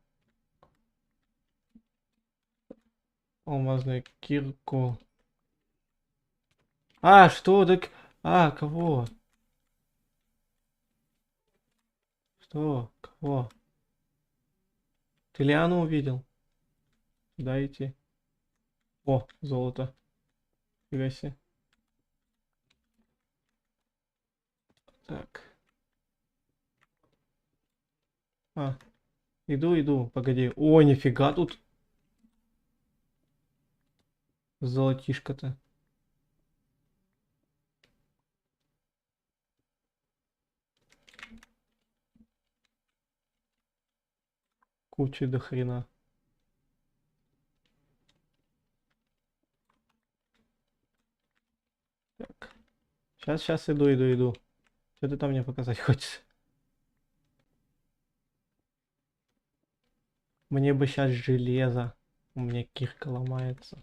алмазную кирку. А, что? Так... А, кого? Что? Кого? Ты Лиану увидел? Сюда идти. О, золото. Фига себе. Так. А, иду, погоди. О, нифига тут золотишко-то. Куча до хрена. Так. Сейчас иду. Что ты там мне показать хочешь? Мне бы сейчас железо. У меня кирка ломается.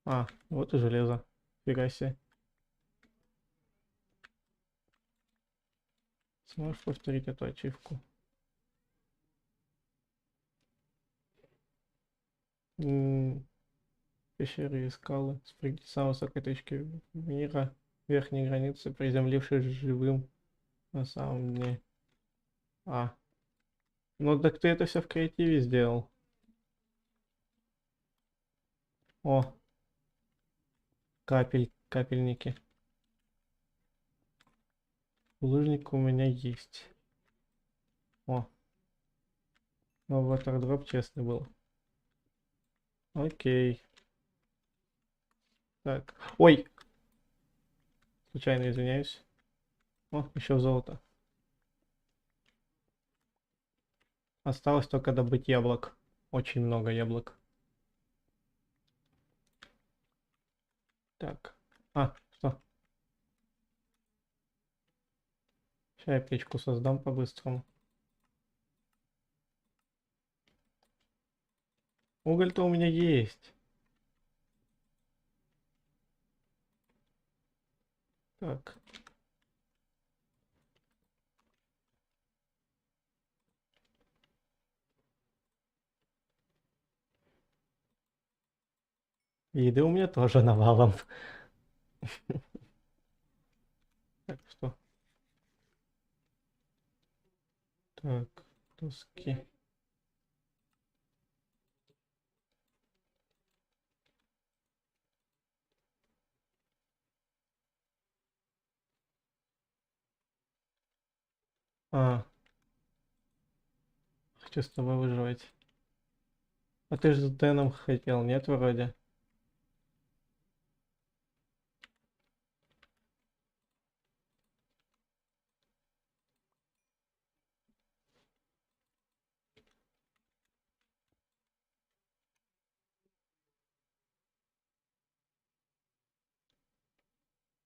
А, вот и железо. Фига себе. Сможешь повторить эту ачивку? Пещеры и скалы. Спрыгните с самой высокой точки мира. Верхней границы, приземлившись живым на самом дне. А. Ну так ты это все в креативе сделал. О, капельники. Булыжник у меня есть. О, но ватerdроп честный был. Окей. Так. Ой! Случайно извиняюсь. О, еще золото. Осталось только добыть яблок. Очень много яблок. Так. А, что? Сейчас я печку создам по-быстрому. Уголь-то у меня есть. Так. Еды у меня тоже навалом. Так, что? Так. Доски. А, хочу с тобой выживать. А ты же с Дэном хотел, нет, вроде?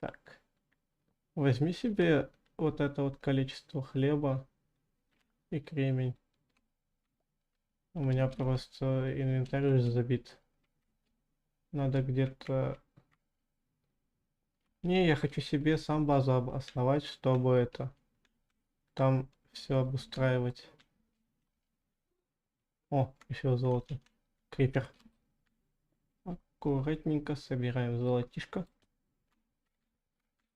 Так. Возьми себе вот это вот количество хлеба и кремень. У меня просто инвентарь уже забит. Надо где-то... Не, я хочу себе сам базу основать, чтобы это... Там все обустраивать. О, еще золото. Крипер. Аккуратненько собираем золотишко.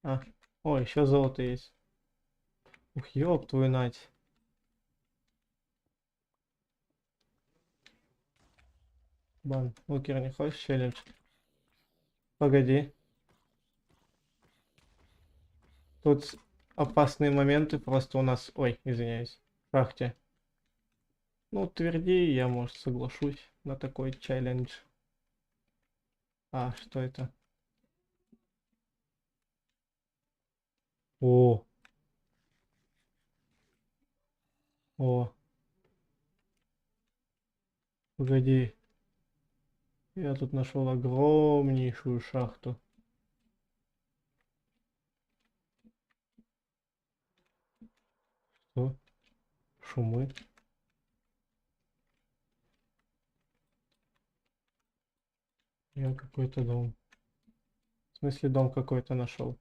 А, о, еще золото есть. Ух, ёб твою нать. Бан, Лукер, не хочешь челлендж? Погоди. Тут опасные моменты просто у нас... Ой, извиняюсь. В шахте. Ну, тверди, я, может, соглашусь на такой челлендж. А, что это? О, о, погоди. Я тут нашел огромнейшую шахту. Что? Шумы? Я какой-то дом. В смысле, дом какой-то нашел.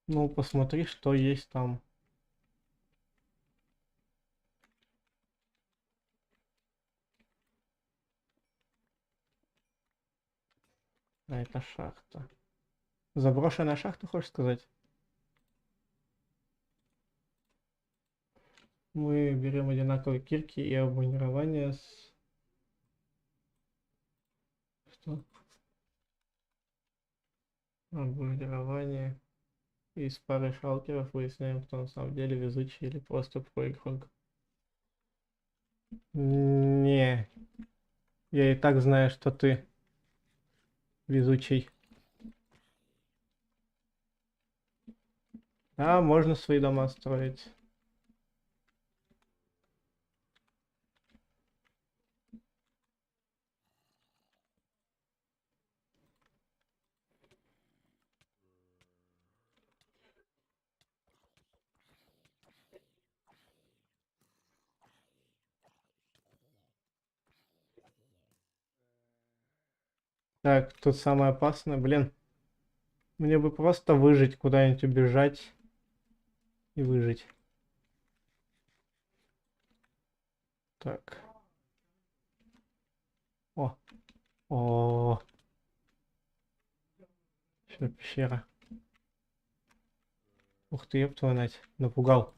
Ну, посмотри, что есть там. А это шахта. Заброшенная шахта, хочешь сказать? Мы берем одинаковые кирки и обмундирование с... Что? Обмундирование. И с парой шалкеров выясняем, кто на самом деле везучий или просто проигрок. Не, я и так знаю, что ты везучий. А, можно свои дома строить. Так, тут самое опасное, блин. Мне бы просто выжить, куда-нибудь убежать и выжить. Так. О, о, еще пещера. Ух ты, ёб твою мать, напугал.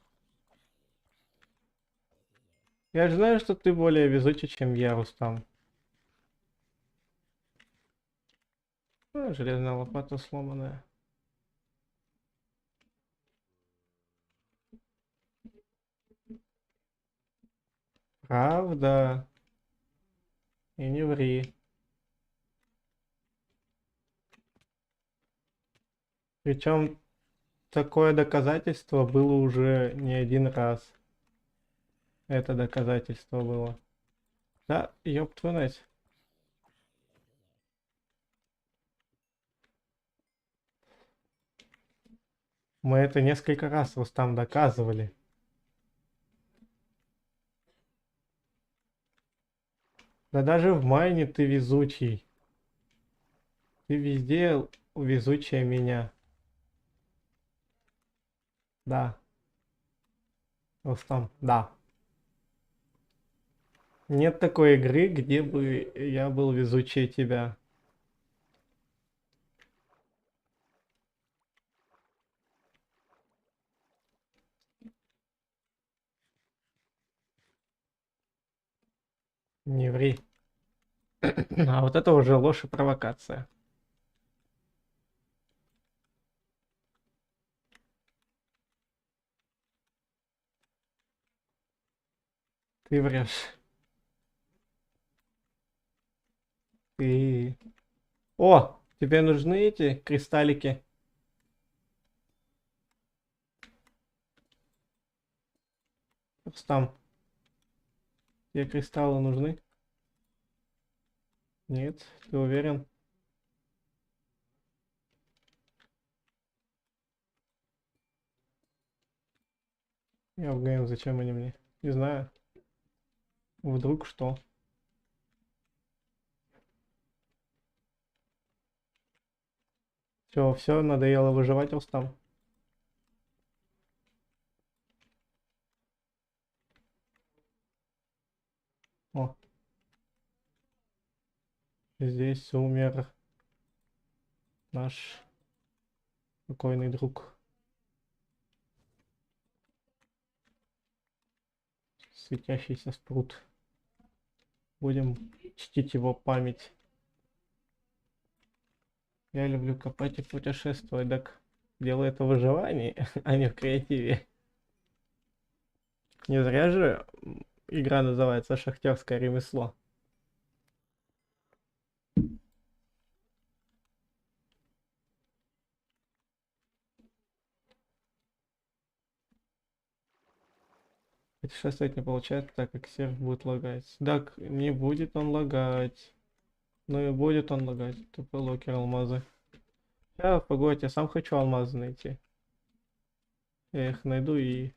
Я же знаю, что ты более везучий, чем я, Рустам. А, железная лопата сломанная. Правда. И не ври. Причем такое доказательство было уже не один раз. Это доказательство было. Да, ёб твою мать. Мы это несколько раз, Рустам, доказывали. Да даже в майне ты везучий. Ты везде везучая меня. Да, Рустам, да. Нет такой игры, где бы я был везучее тебя. Не ври. А вот это уже ложь и провокация. Ты врешь. Ты... О, тебе нужны эти кристаллики? Рустам, тебе кристаллы нужны? Нет, ты уверен? Я угадаю, зачем они мне? Не знаю. Вдруг что? Все, надоело выживать, Рустам. О, здесь умер наш покойный друг. Светящийся спрут. Будем чтить его память. Я люблю копать и путешествовать, так дело это в выживании, а не в креативе. Не зря же игра называется «Шахтерское ремесло». Путешествовать не получается, так как сервер будет лагать. Так, не будет он лагать. Ну и будет он лагать. Тупой локер алмазы. Я, погодь, я сам хочу алмазы найти. Я их найду и к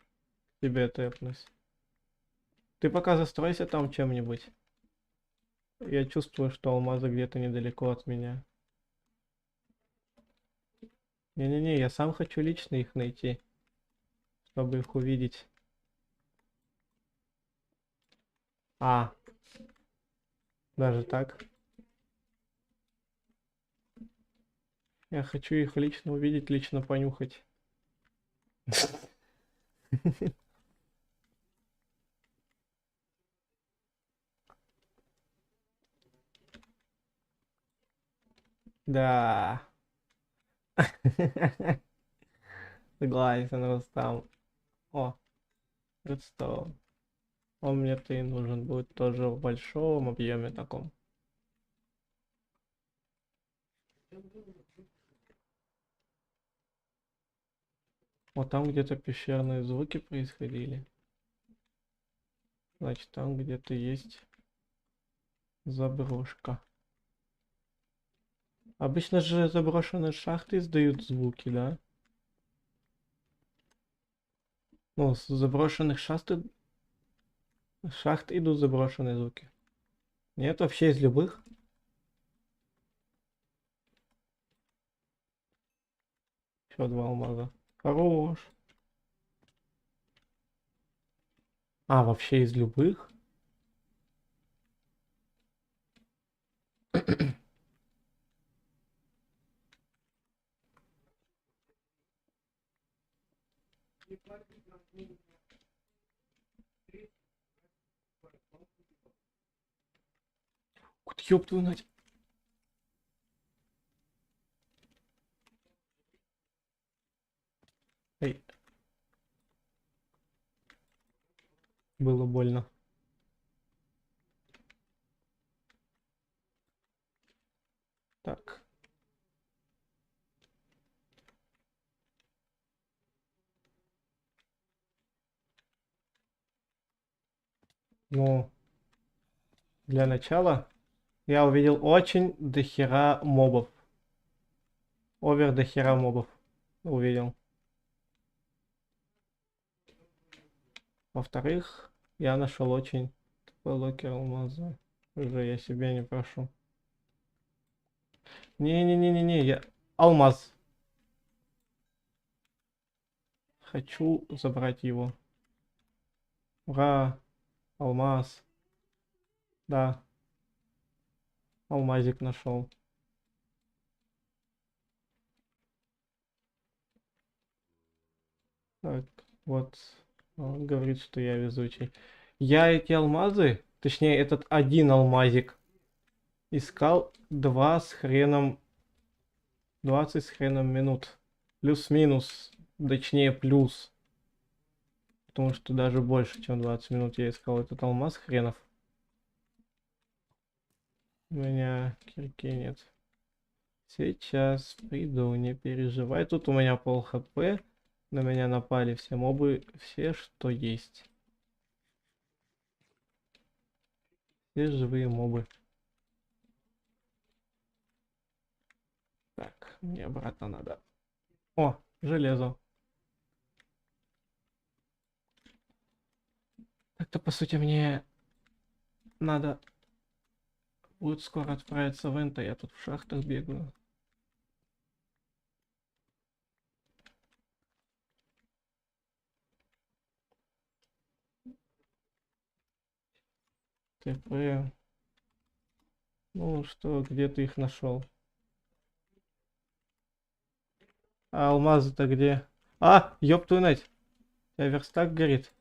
тебе тэпнусь. Ты пока застройся там чем-нибудь. Я чувствую, что алмазы где-то недалеко от меня. Не-не-не, я сам хочу лично их найти, чтобы их увидеть. А, даже так. Я хочу их лично увидеть, лично понюхать. Да. Согласен, Рустам. О, Редстоун. Он мне-то и нужен будет тоже в большом объеме таком. Вот там где-то пещерные звуки происходили. Значит, там где-то есть заброшка. Обычно же заброшенные шахты издают звуки, да? Ну, с заброшенных шахт идут заброшенные звуки. Нет, вообще из любых. Еще два алмаза. Хорош. А, вообще из любых? Вот ёб твою мать. Эй, было больно. Так. Ну, для начала я увидел очень дохера мобов. Овер дохера мобов. Увидел. Во-вторых, я нашел очень такой локер алмаза. Уже я себе не прошу. Не-не-не-не-не, я... Алмаз. Хочу забрать его. Ура! Алмаз. Да, алмазик нашел. Так, вот. Он говорит, что я везучий. Я эти алмазы Точнее, этот один алмазик. Искал 2 с хреном... 20 с хреном минут. Плюс-минус. Точнее, плюс. Потому что даже больше, чем 20 минут я искал этот алмаз хренов. У меня кирки нет. Сейчас приду, не переживай. Тут у меня пол хп. На меня напали все мобы, все, что есть. Все живые мобы. Так, мне обратно надо. О, железо. Так-то, по сути, мне надо будет скоро отправиться в Энто. Я тут в шахтах бегаю. ТП. Ну что, где ты их нашел? А алмазы-то где? А, ёб твою мать. У тебя верстак горит.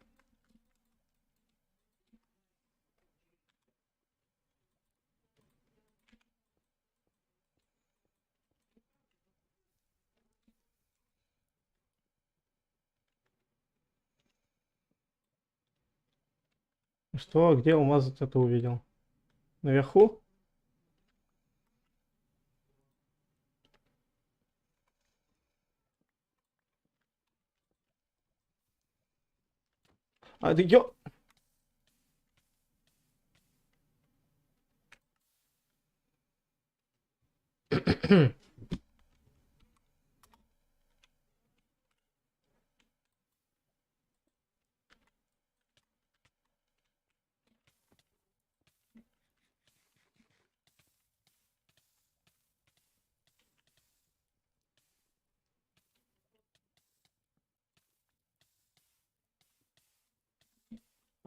Что? Где алмазы-то ты увидел? Наверху? А ты ё...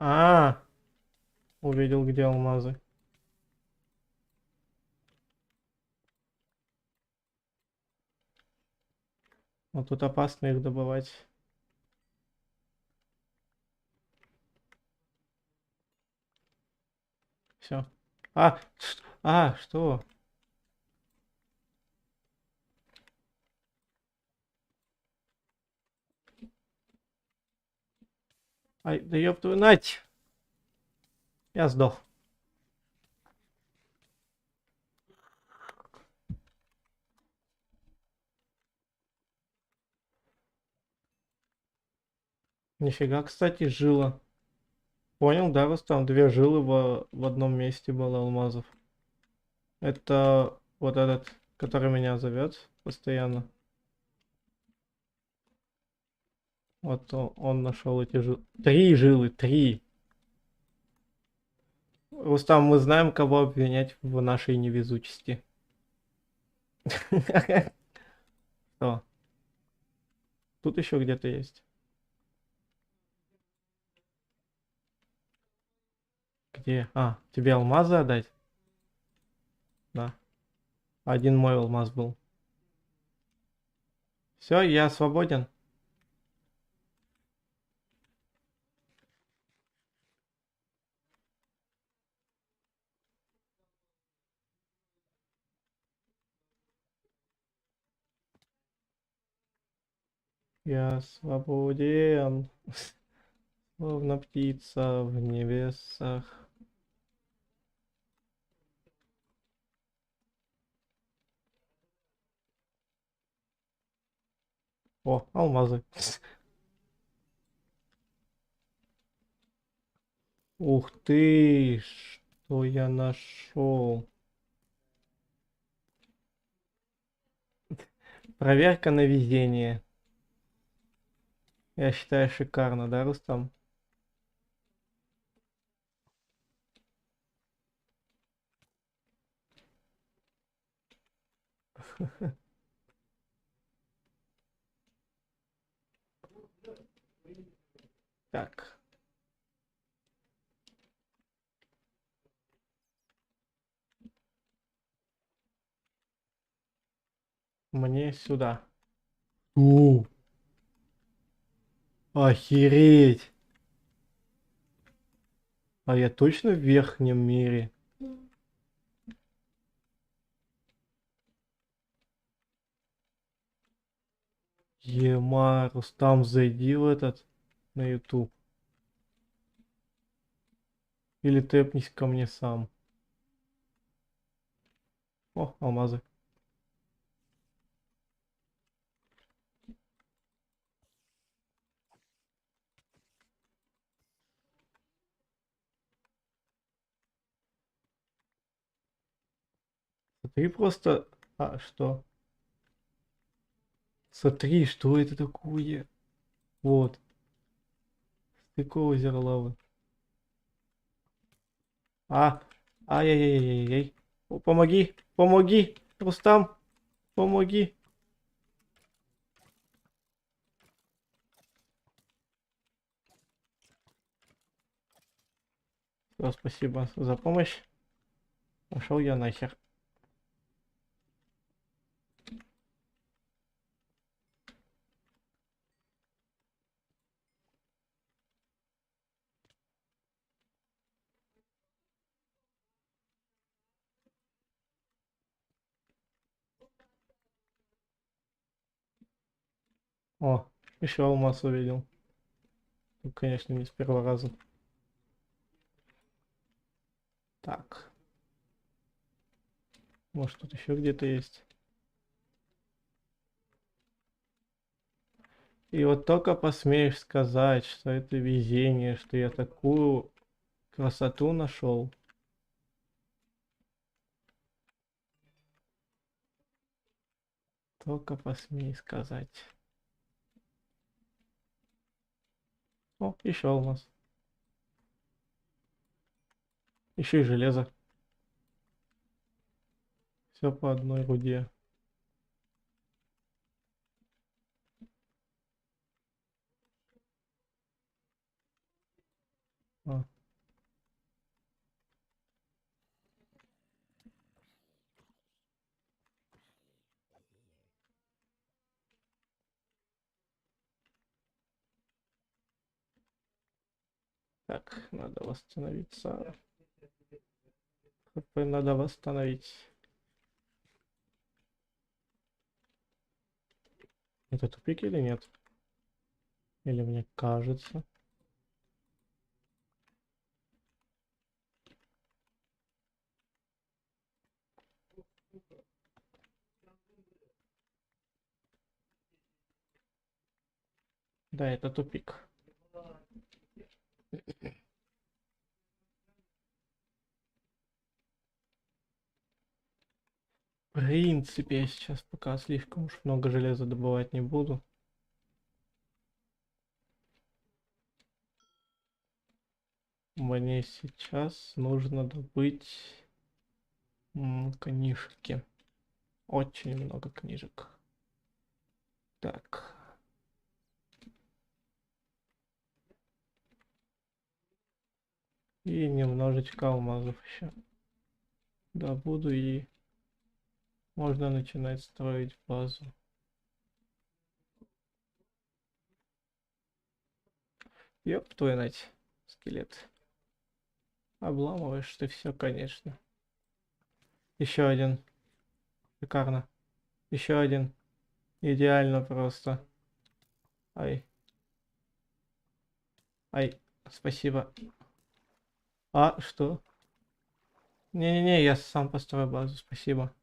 А, увидел, где алмазы. Вот тут опасно их добывать. Все. Что? Ай, да ёб твою мать! Я сдох. Нифига, кстати, жила. Понял, да, там 2 жилы в одном месте было алмазов. Это вот этот, который меня зовет постоянно. Вот он нашел эти жилы. 3 жилы, 3. Рустам, мы знаем, кого обвинять в нашей невезучести. Что? Тут еще где-то есть. Где? А, тебе алмазы отдать? Да. Один мой алмаз был. Все, я свободен. Я свободен, словно птица в небесах. О, алмазы. Ух ты, что я нашел. Проверка на везение. Я считаю, шикарно, да, Рустам? Так, мне сюда. У, охереть. А я точно в верхнем мире? Ема, Рустам, зайди в этот, на YouTube. Или тэпнись ко мне сам. О, алмазы. Смотри просто... А, что? Смотри, что это такое? Вот. Стыковое озеро лавы. А, ай-яй-яй-яй-яй. О, помоги, помоги, Рустам, помоги. Всё, спасибо за помощь. Пошел я нахер. О, еще алмаз увидел. Ну, конечно, не с первого раза. Так, может тут еще где-то есть. И вот только посмеешь сказать, что это везение, что я такую красоту нашел. Только посмей сказать. О, еще алмаз. Еще и железо. Все по одной руде. А. Так, надо восстановиться. ХП надо восстановить. Это тупик или нет? Или мне кажется? Да, это тупик. В принципе, я сейчас пока слишком уж много железа добывать не буду. Мне сейчас нужно добыть книжки. Очень много книжек. Так. И немножечко алмазов еще добуду, и можно начинать строить базу. Ёб твою нать, скелет. Обламываешь ты все, конечно. Еще один. Шикарно. Еще один. Идеально просто. Ай. Ай. Спасибо. А, что? Не-не-не, я сам построю базу, спасибо.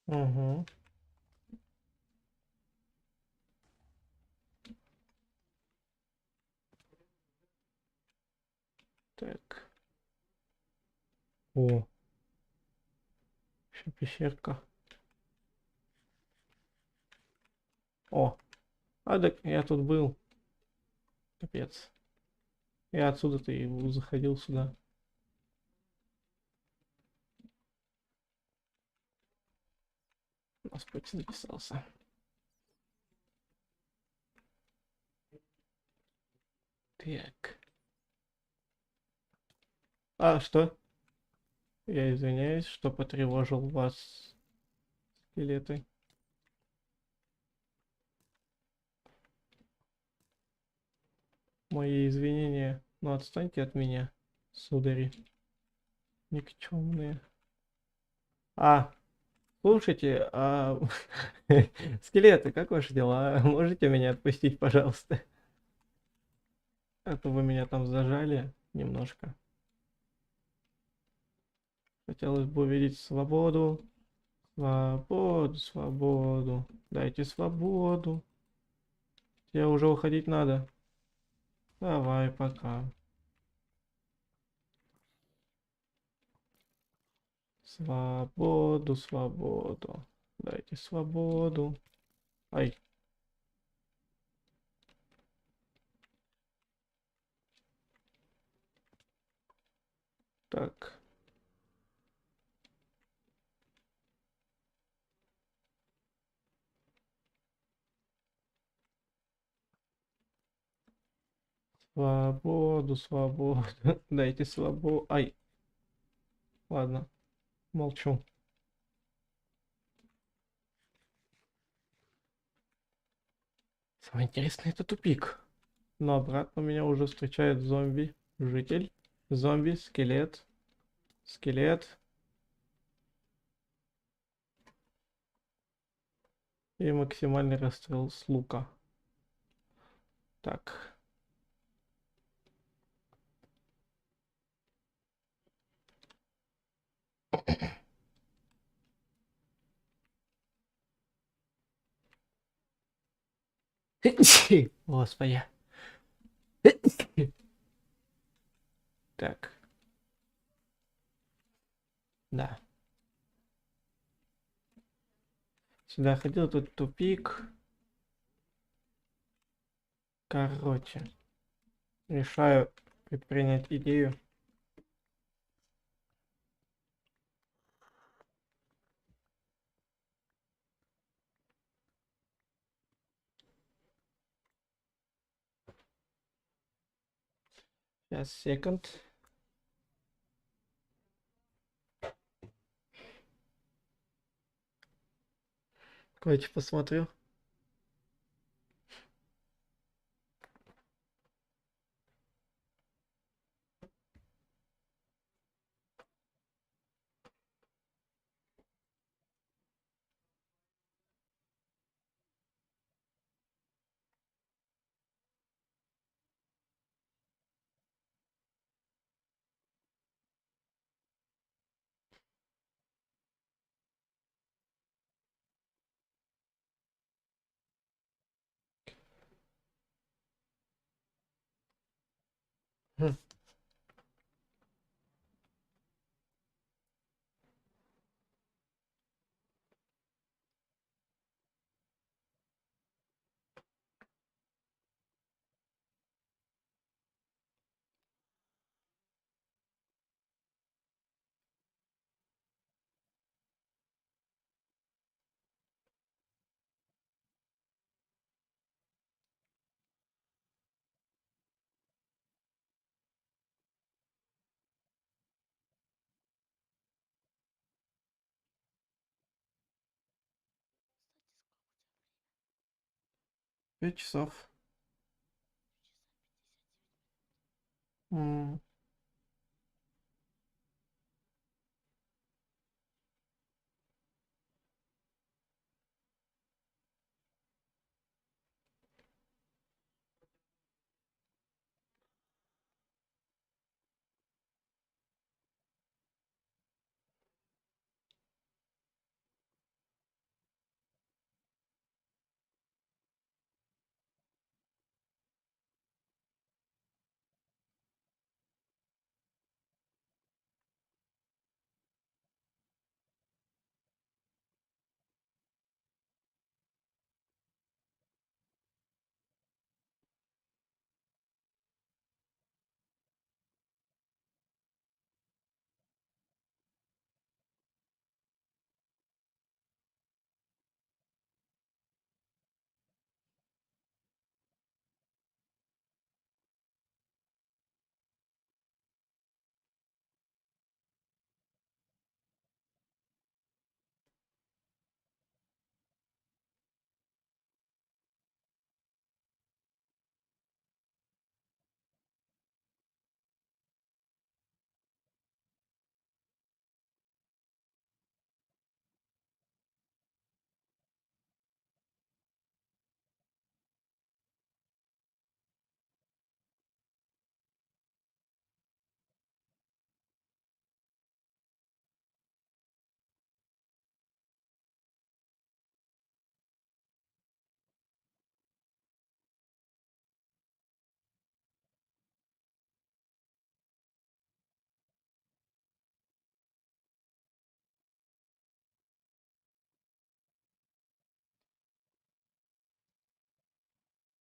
Угу. Так. О. Еще пещерка. О. А, так я тут был. Капец. Я отсюда-то и заходил сюда. Господь записался. Так. А, что? Я извиняюсь, что потревожил вас, скелеты. Мои извинения, но отстаньте от меня, судари. Никчемные. А, слушайте, скелеты, как ваши дела? Можете меня отпустить, пожалуйста? А то вы меня там зажали немножко. Хотелось бы увидеть свободу. Свободу, свободу. Дайте свободу. Тебе уже уходить надо. Давай, пока. Свободу, свободу. Дайте свободу. Ай, так. Свободу, свободу. Дайте свободу. Ай, ладно, молчу. Самое интересное это тупик. Но обратно меня уже встречает зомби. Житель. Зомби, скелет. Скелет. И максимальный расстрел с лука. Так. Господи. Так, да. Сюда ходил, тут тупик. Короче, решаю предпринять идею. Сейчас, секунд. Короче, посмотрю. Хм. Кстати, 5 часов. сколько у тебя времени? М,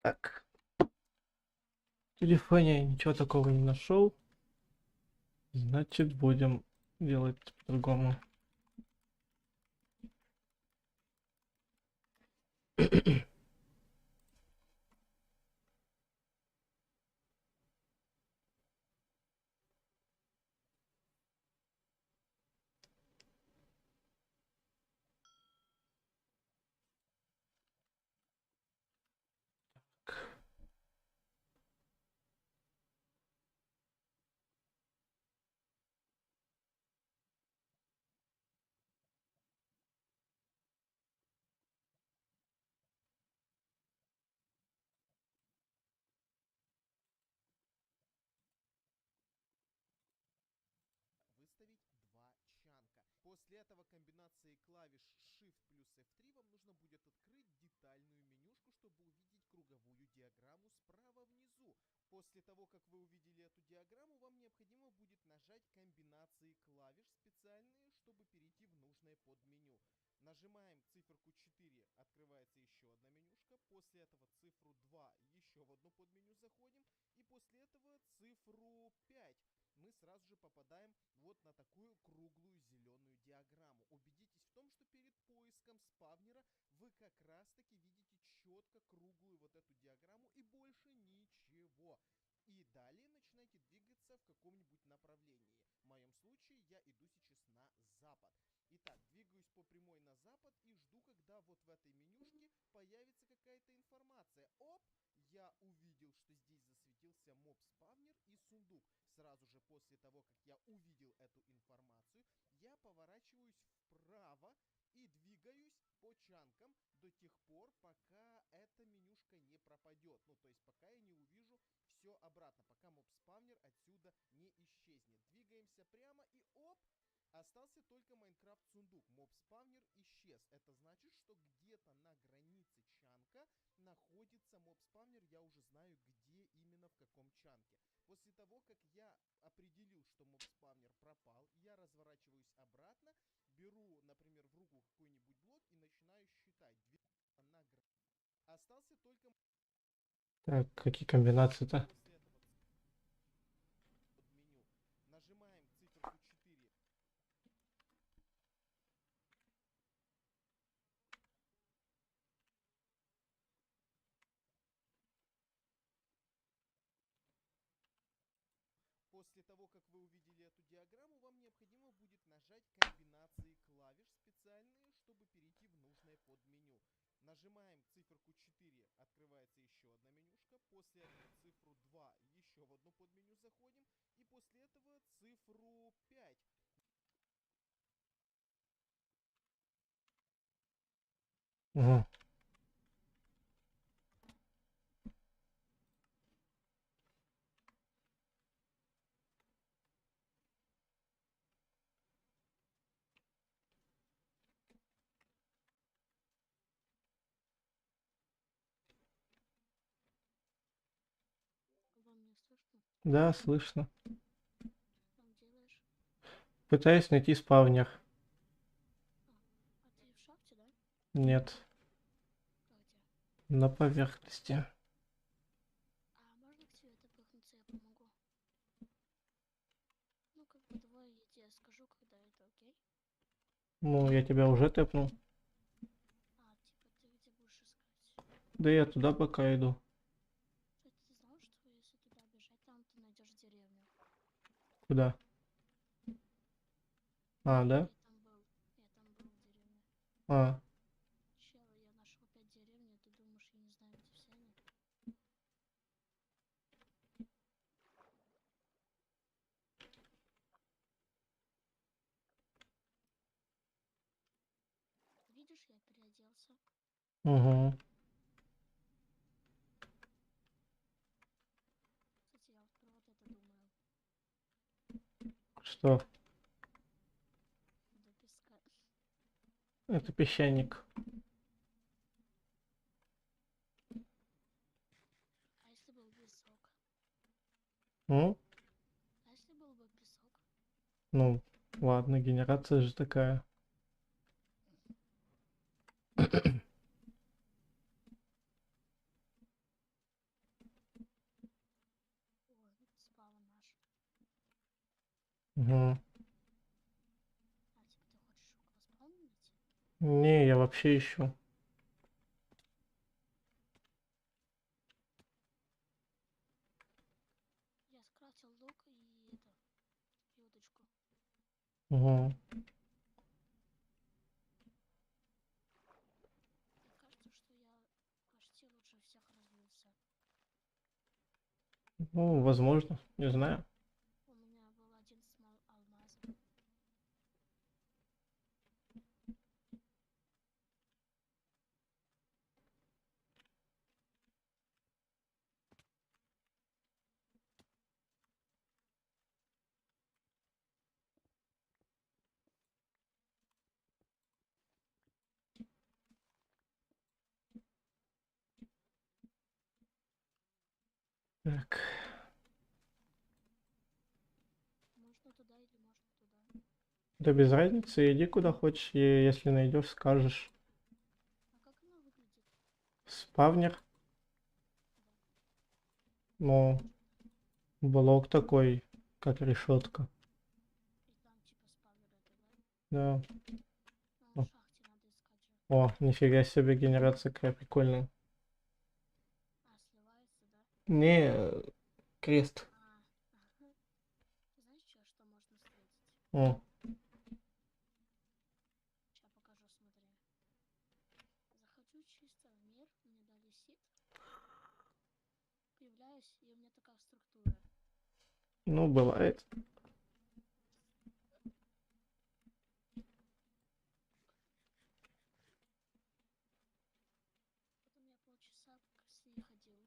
Так. В телефоне я ничего такого не нашел. Значит, будем делать по-другому. выставить два чанка. После этого комбинацией клавиш Shift плюс F3 вам нужно будет открыть детальную менюшку, чтобы увидеть круговую диаграмму справа внизу. После того, как вы увидели эту диаграмму, вам необходимо будет нажать комбинации клавиш специальные, чтобы перейти в нужное подменю. Нажимаем циферку 4, открывается еще одна менюшка. После этого цифру 2, еще в одно подменю заходим. И после этого цифру 5. Мы сразу же попадаем вот на такую круглую зеленую диаграмму. Убедитесь в том, что перед поиском спавнера вы как раз таки видите четко круглую вот эту диаграмму и больше ничего. И далее начинайте двигаться в каком-нибудь направлении. В моем случае я иду сейчас на запад. Итак, двигаюсь по прямой на запад и жду, когда вот в этой менюшке появится какая-то информация. Оп! Я увидел, что здесь засветился моб-спавнер и сундук. Сразу же после того, как я увидел эту информацию, я поворачиваюсь вправо и двигаюсь по чанкам до тех пор, пока эта менюшка не пропадет. Ну, то есть, пока я не увижу все обратно, пока моб-спавнер отсюда не исчезнет. Двигаемся прямо и оп! Остался только Майнкрафт сундук. Моб-спавнер исчез. Это значит, что где-то на границе чанка находится моб-спавнер. Я уже знаю, где именно, в каком чанке. После того, как я определил, что моб-спавнер пропал, я разворачиваюсь обратно, беру, например, в руку какой-нибудь блок и начинаю считать. На остался только Так, какие комбинации-то? после этого под меню. Нажимаем циферку 4. После того, как вы увидели эту диаграмму, вам необходимо будет нажать комбинации клавиш специальные, чтобы перейти в нужное подменю. Нажимаем циферку 4, открывается еще одна менюшка. После этого цифру 2, еще в одно подменю заходим. И после этого цифру 5. Угу. Вам меня слышно? Да, слышно. Что там делаешь? Пытаюсь найти спавнер. А ты в шахте, да? Нет, А где? на поверхности. А можно к тебе допыхнуться, я помогу? Ну, как бы давай я тебе скажу, когда это, окей? Ну, я тебя уже тэпнул. А, типа ты где будешь искать? Да я туда пока иду. Кстати, ты знал, что если туда бежать, там ты найдешь деревню? Куда? А, да? Я там был в деревне. А, Чел, я нашел 5 деревни, ты думаешь, я не знаю, где все они? Видишь, я переоделся. угу. Кстати, я вот про вот это думаю. Что? До песка. Это песчаник. А если был песок? Ну, А если был бы песок? ну, ладно, генерация же такая. Угу. А, типа ты хочешь около спауна найти? Не, я вообще ищу. Я скрафтил лук и это, и удочку. Угу. Мне кажется, что я почти лучше всех разбился. Ну, возможно, не знаю. У меня был один смол алмаза. Так. Можно туда или можно туда? Да без разницы, иди куда хочешь, и если найдешь, скажешь. А как она выглядит? Спавнер, ну, блок такой, как решетка. И там типа спавнер это, да? Да. Ну, О, в шахте надо искать же. о, нифига себе, генерация какая прикольная. А, сливается, да? Не, крест. А, ага. Ты знаешь, что можно встретить? О, Сейчас покажу, смотри. Захожу чисто в мир, мне дали сит. Появляюсь, и у меня такая структура. ну, бывает. Потом я полчаса с ней ходил.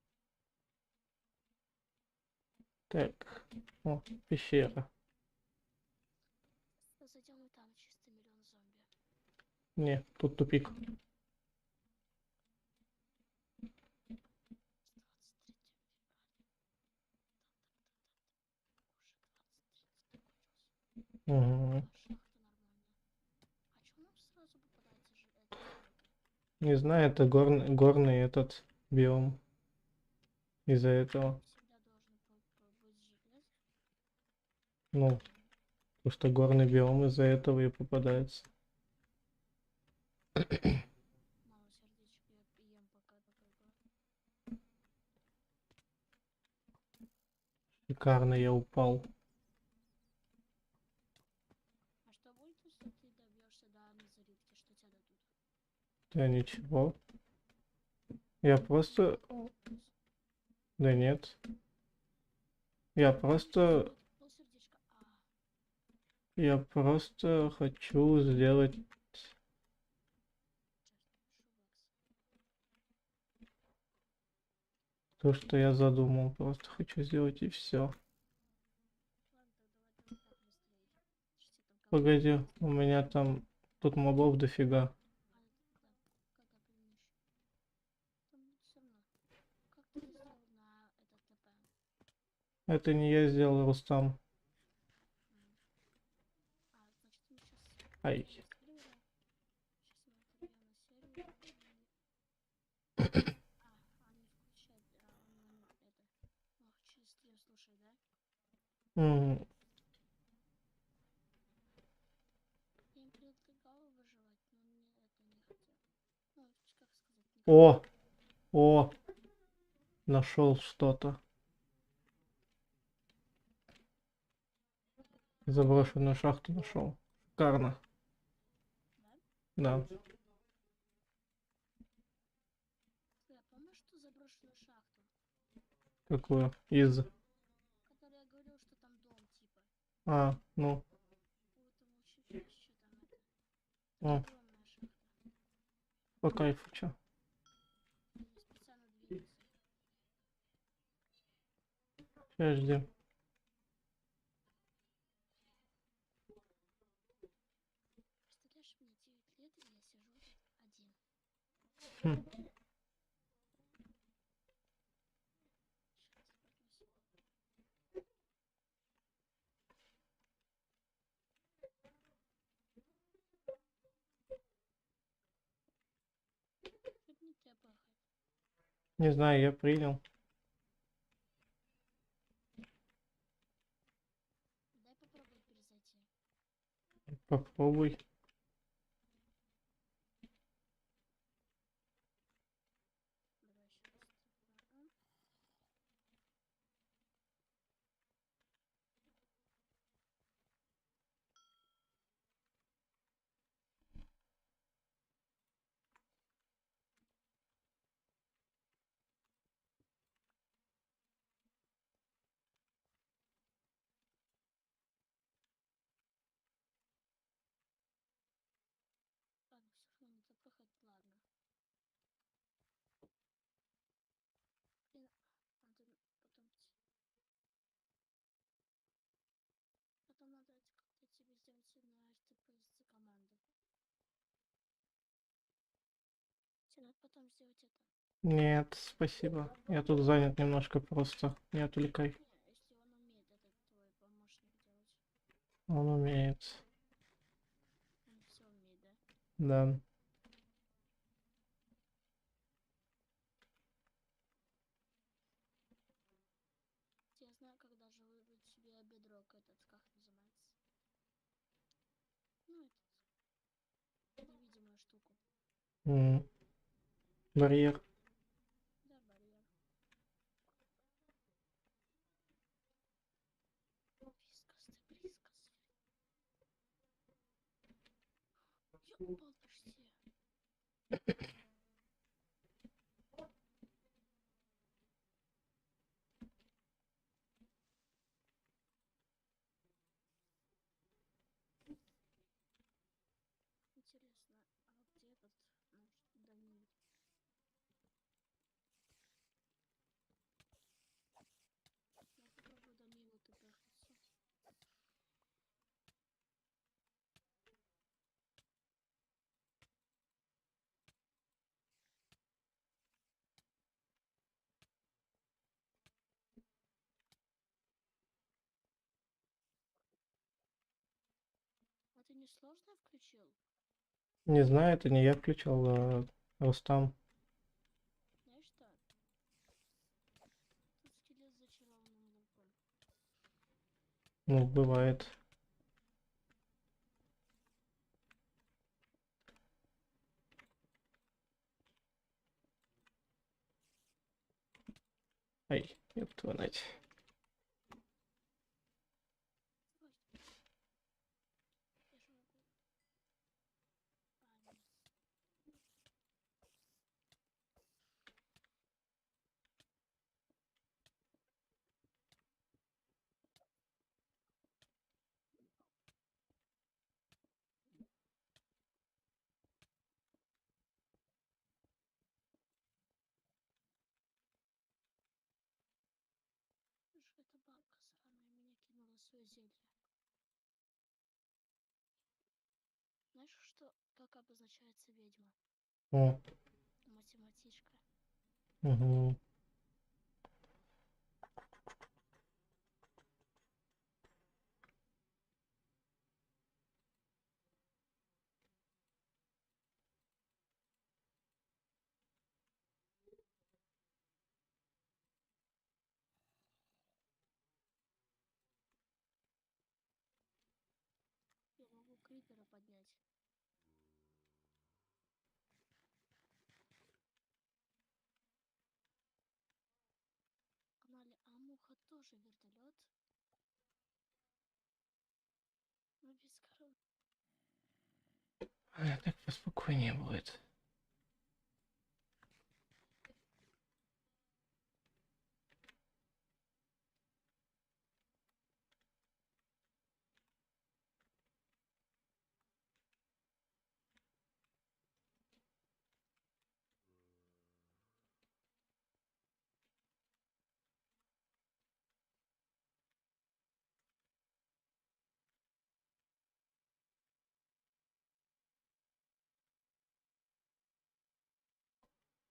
Так, о, пещера. Зайдем и там чисто миллион зомби. Не, тут тупик. 23 февраля. Угу. Уже 20-30 закончилась. А чё нам сразу попадается же это железо? Не знаю, это горный этот биом. Из-за этого. Всегда должен быть железо. Ну, потому что горный биом из-за этого и попадается. Мало сердечек я ем пока допрыгаю. Шикарно я упал. А что будет, если ты добьешься до мезоритки? Что тебя дадут? Да ничего. Я просто... Да нет. Я просто... Пол сердечка. А, Я просто хочу сделать... шувакс. То, что я задумал. Просто хочу сделать и все. Ладно, так давай так быстрее. Что там как Погоди, у меня там... Тут мобов дофига. когда примешь? Там все равно. Как ты сделал на этот ТП? Это не я сделал, Рустам. А, значит, мы сейчас Ай. сервера. Сейчас мы отобьем на сервер. Он не включает, он это. Ну, через стрим слушай, да? М, Я им предлагала выживать, но мне это не хотел. Ну, как сказать, не О! хотел. О! Нашел что-то. Заброшенную шахту нашел. Шикарно. Да? Да. Я помню, что заброшенную шахту, Какую? Из... которая я говорил, что там дом, типа. А, ну. Вот там очень еще там это. О, Огромная шахта. по кайфу, чё. Я не специально двигался. Сейчас жди. Представляешь, мне 9 лет, и я сижу тут один. Хм. Сейчас вернусь. Прыгни ты опахать. Не знаю, я принял. Дай попробовать Попробуй. Давай еще раз. Ага. Ладно, все равно не запрыгать, ладно. Блин, надо потом надо как-то тебе сделать на RTPS команду. Тебе надо потом сделать это. Нет, спасибо. Я тут занят немножко просто. Не отвлекай. Не, если он умеет этот твой помощник делать. Он умеет. Он все умеет, да? Да. Я знаю, когда же выбрать себе бедрок этот, как называется. Ну, этот, невидимую штуку. М. Барьер. Да, барьер. Вискас, ты близко. Я упал почти. Интересно, а где этот наш Данил? Я попробую Данилу тпхнуться. А ты не сложно включил? Не знаю, это не я включал, а Рустам. Знаешь что? Тут скелет с зачарованным луком. Ну, бывает. Ай, ёб твою мать. Ой, я же могу. А, нет. Что эта бабка сраная меня кинула свое зелье. Знаешь, что, как обозначается ведьма? О, Математичка. угу. Я могу крипера поднять. А муха тоже вертолет. Но без коров. Так поспокойнее будет.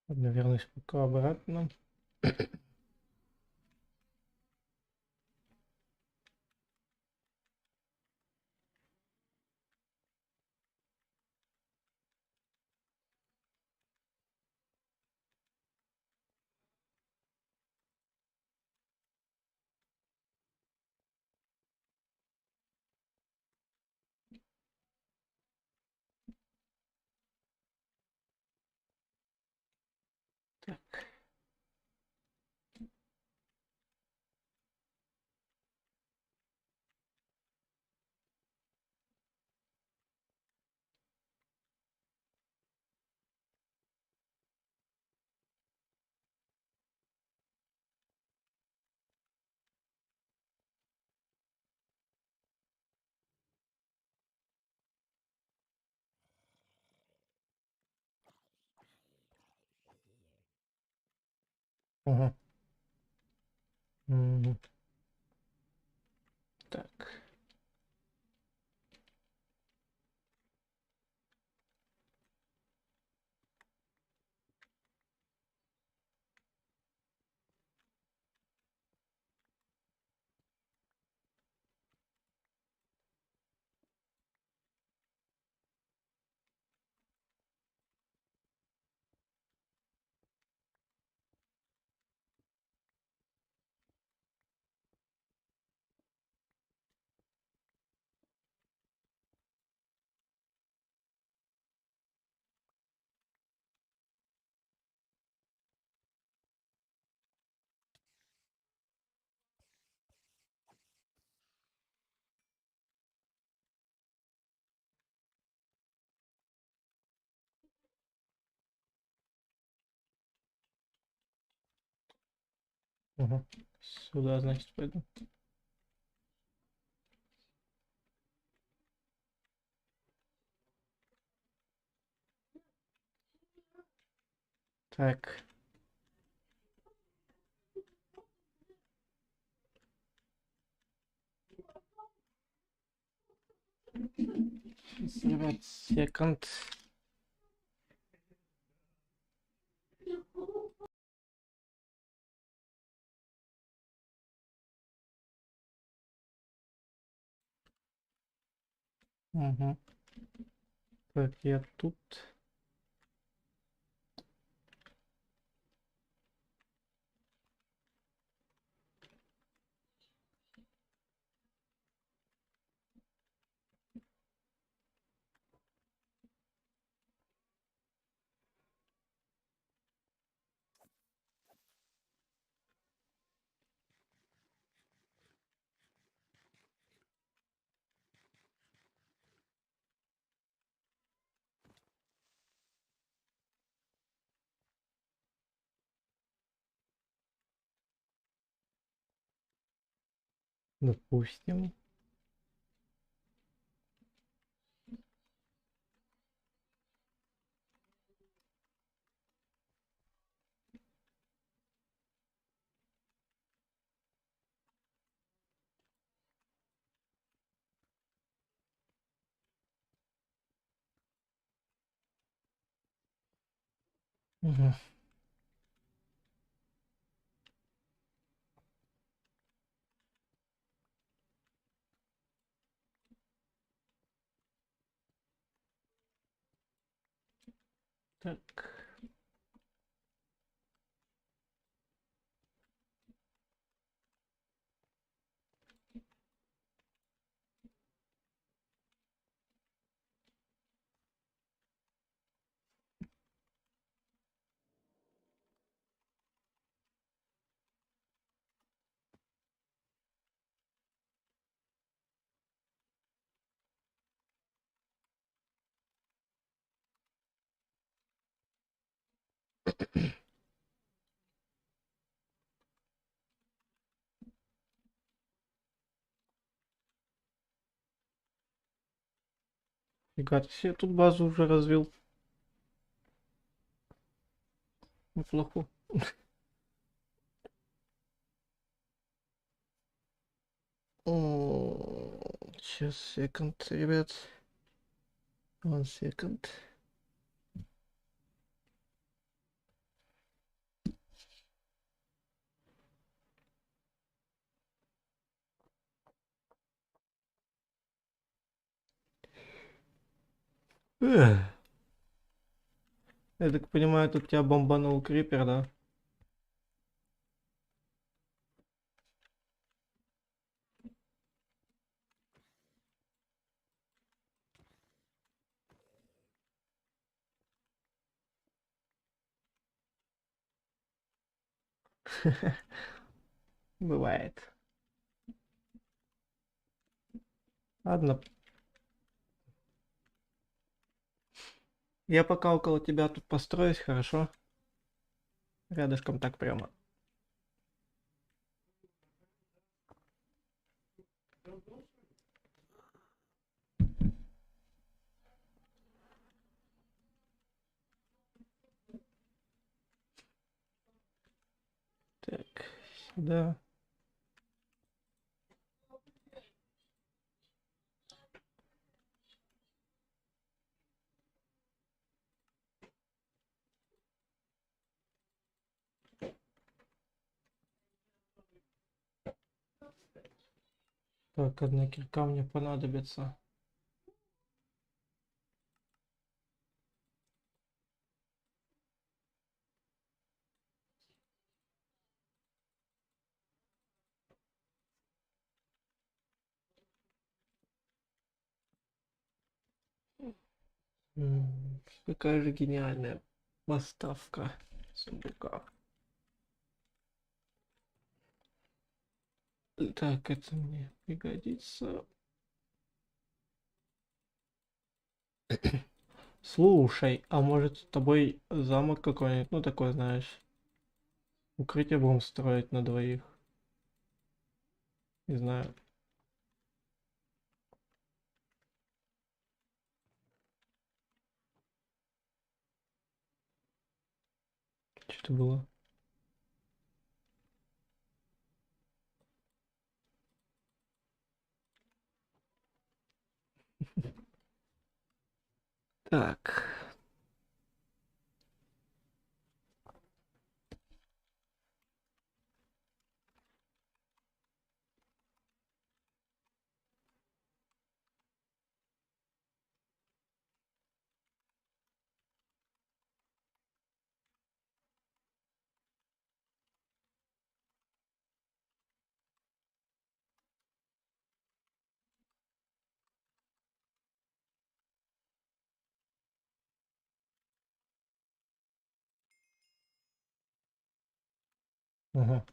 Ладно, вернусь пока обратно. Так. Ага. Мгм. Так. Ага. Сюда, значит, пойду. Так. Сейчас, ребят, секунд. Угу. Так, я тут. Допустим. Угу. Так. Фига, ты себе тут базу уже развил. Неплохо. Сейчас, секунд, ребят. One second. Эх. Я так понимаю, тут тебя бомбанул крипер, да? Бывает. Ладно, я пока около тебя тут построюсь, хорошо? Рядышком так прямо. Так, сюда. Так, одна кирка мне понадобится. Какая же гениальная поставка сундука. Так, это мне пригодится. Слушай, а может с тобой замок какой-нибудь, ну такой, знаешь, укрытие будем строить на двоих? Не знаю, что это было. Так. Ага.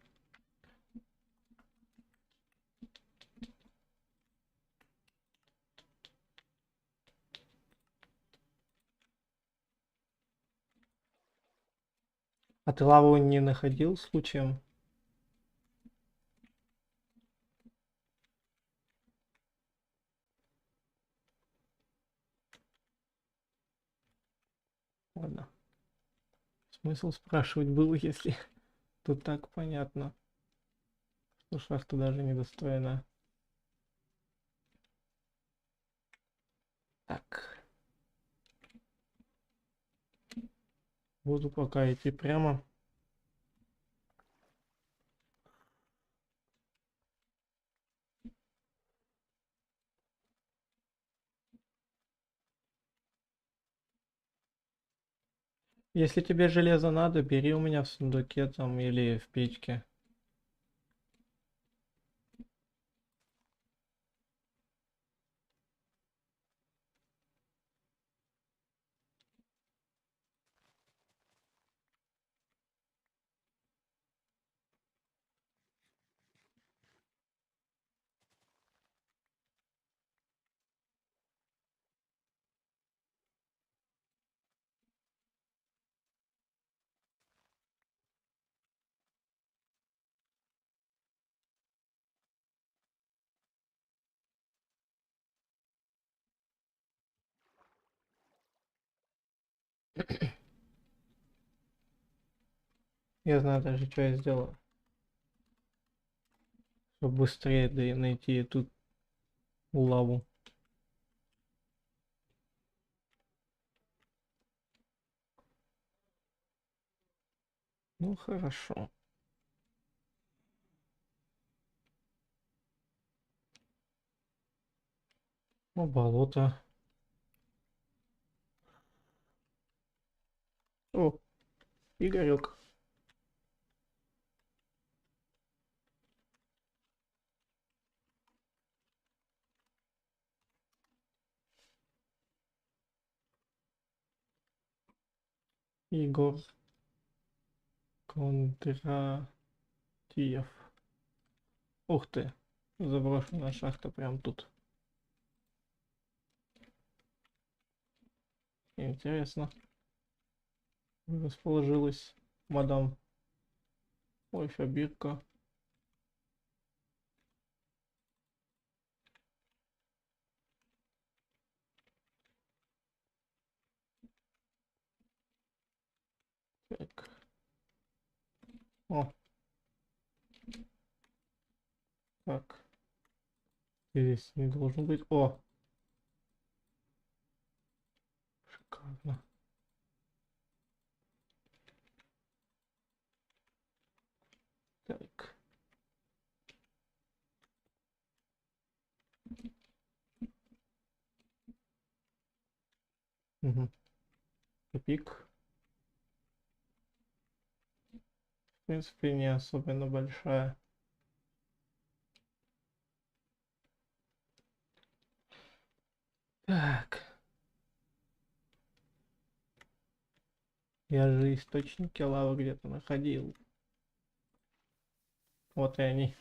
А ты лаву не находил случаем? Ладно. Смысл спрашивать был, если тут так понятно, что шахта даже не достроена. Так. Буду пока идти прямо. Если тебе железо надо, бери у меня в сундуке там или в печке. Я знаю даже, что я сделаю, чтобы быстрее найти эту лаву. Ну хорошо. Ну, болото. О, Игорек. Егор. Кондра. Киев. Ух ты. Заброшенная шахта прям тут. Интересно. Расположилась мадам. Ой, Фабирка. Так. О. Так. Здесь не должен быть. О. Шикарно. Так. Угу. Тупик. В принципе, не особенно большая. Так. Я же источники лавы где-то находил. Вот и они.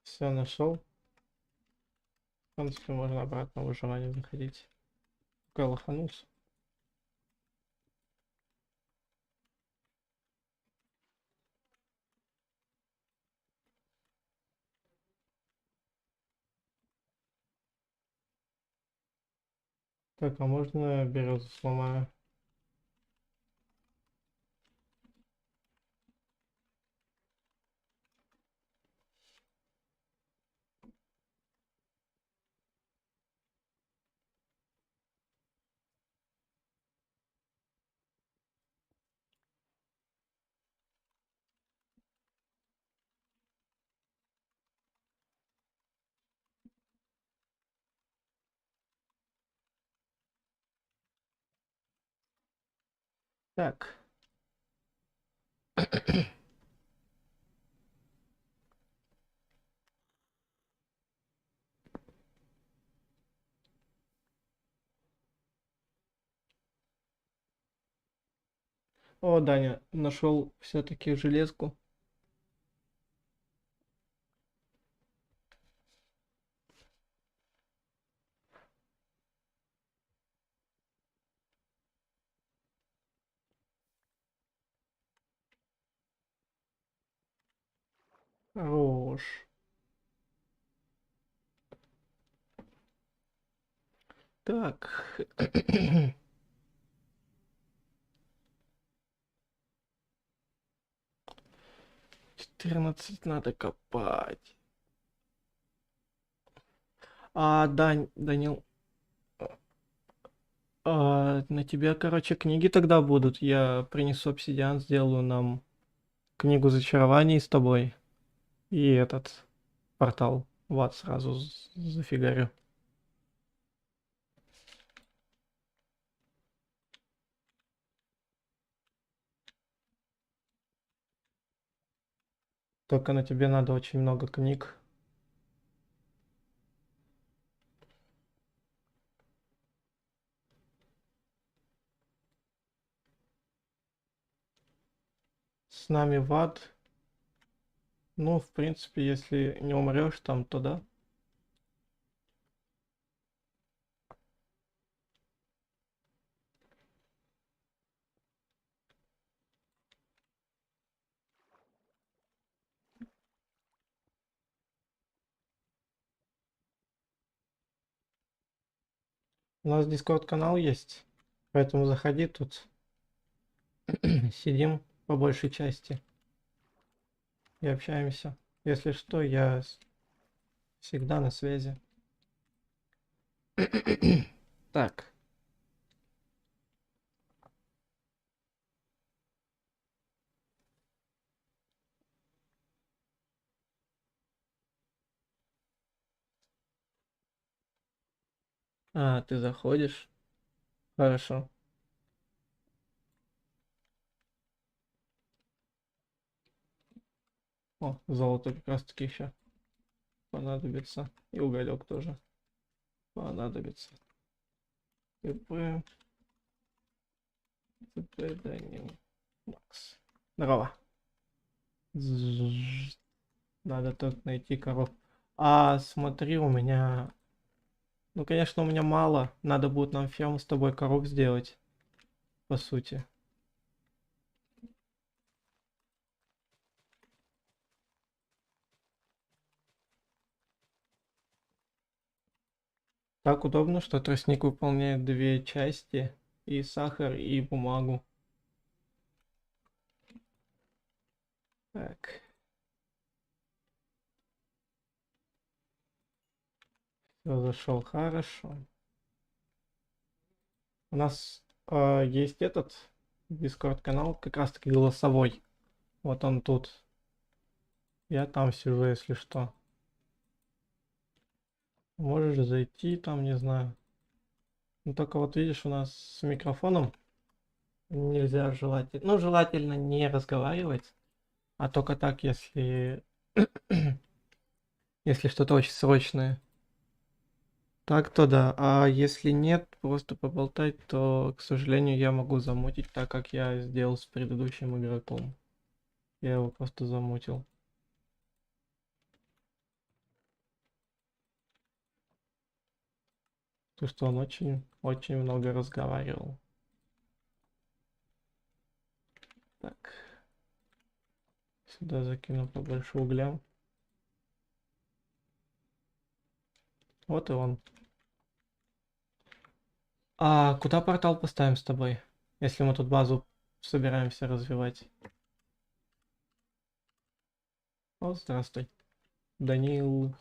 Все нашел. В принципе, можно обратно в выживание заходить. Пока лоханулся. Так, а можно березу сломаю? Так. О, Даня, нашел все-таки железку. Хорош. Так. 14 надо копать. Данил, на тебя, короче, книги тогда будут. Я принесу обсидиан, сделаю нам книгу зачарований с тобой. И этот портал в ад сразу зафигарю. Только на тебе надо очень много книг. С нами в ад. Ну, в принципе, если не умрешь там, то да. У нас Discord канал есть, поэтому заходи тут. Сидим по большей части и общаемся. Если что, я всегда на связи. Так. Ты заходишь? Хорошо. О, золото как раз таки еще понадобится. И уголек тоже понадобится. ТП. ТП Данил. Макс. Здорово. Зжж. Надо тут найти коров. А смотри, у меня... Ну, конечно, у меня мало. Надо будет нам ферму с тобой коров сделать, по сути. Так удобно, что тростник выполняет две части. И сахар, и бумагу. Так. Все, зашел хорошо. У нас есть этот Discord канал, как раз таки голосовой. Вот он тут. Я там сижу, если что. Можешь зайти там, не знаю. Ну только вот видишь, у нас с микрофоном нельзя желательно. Ну, желательно не разговаривать, а только так, если если что-то очень срочное. Так то да. А если нет, просто поболтать, то, к сожалению, я могу замутить, так как я сделал с предыдущим игроком. Я его просто замутил. То, что он очень много разговаривал. Так. Сюда закину побольше угля. Вот и он. А куда портал поставим с тобой, если мы тут базу собираемся развивать? О, здравствуй. Данил.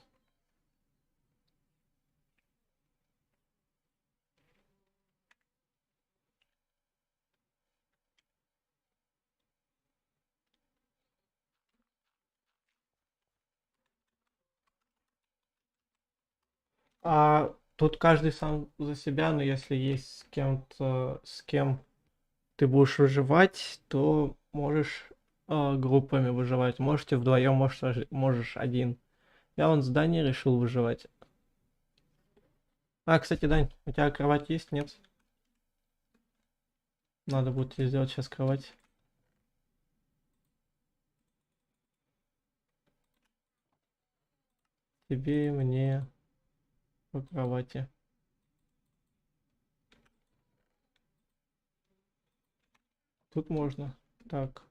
А тут каждый сам за себя, но если есть с кем-то, с кем ты будешь выживать, то можешь группами выживать. Можете вдвоем, можешь один. Я вон в здании решил выживать. А, кстати, Дань, у тебя кровать есть, нет? Надо будет тебе сделать сейчас кровать. Тебе и мне по кровати. Тут можно. Так.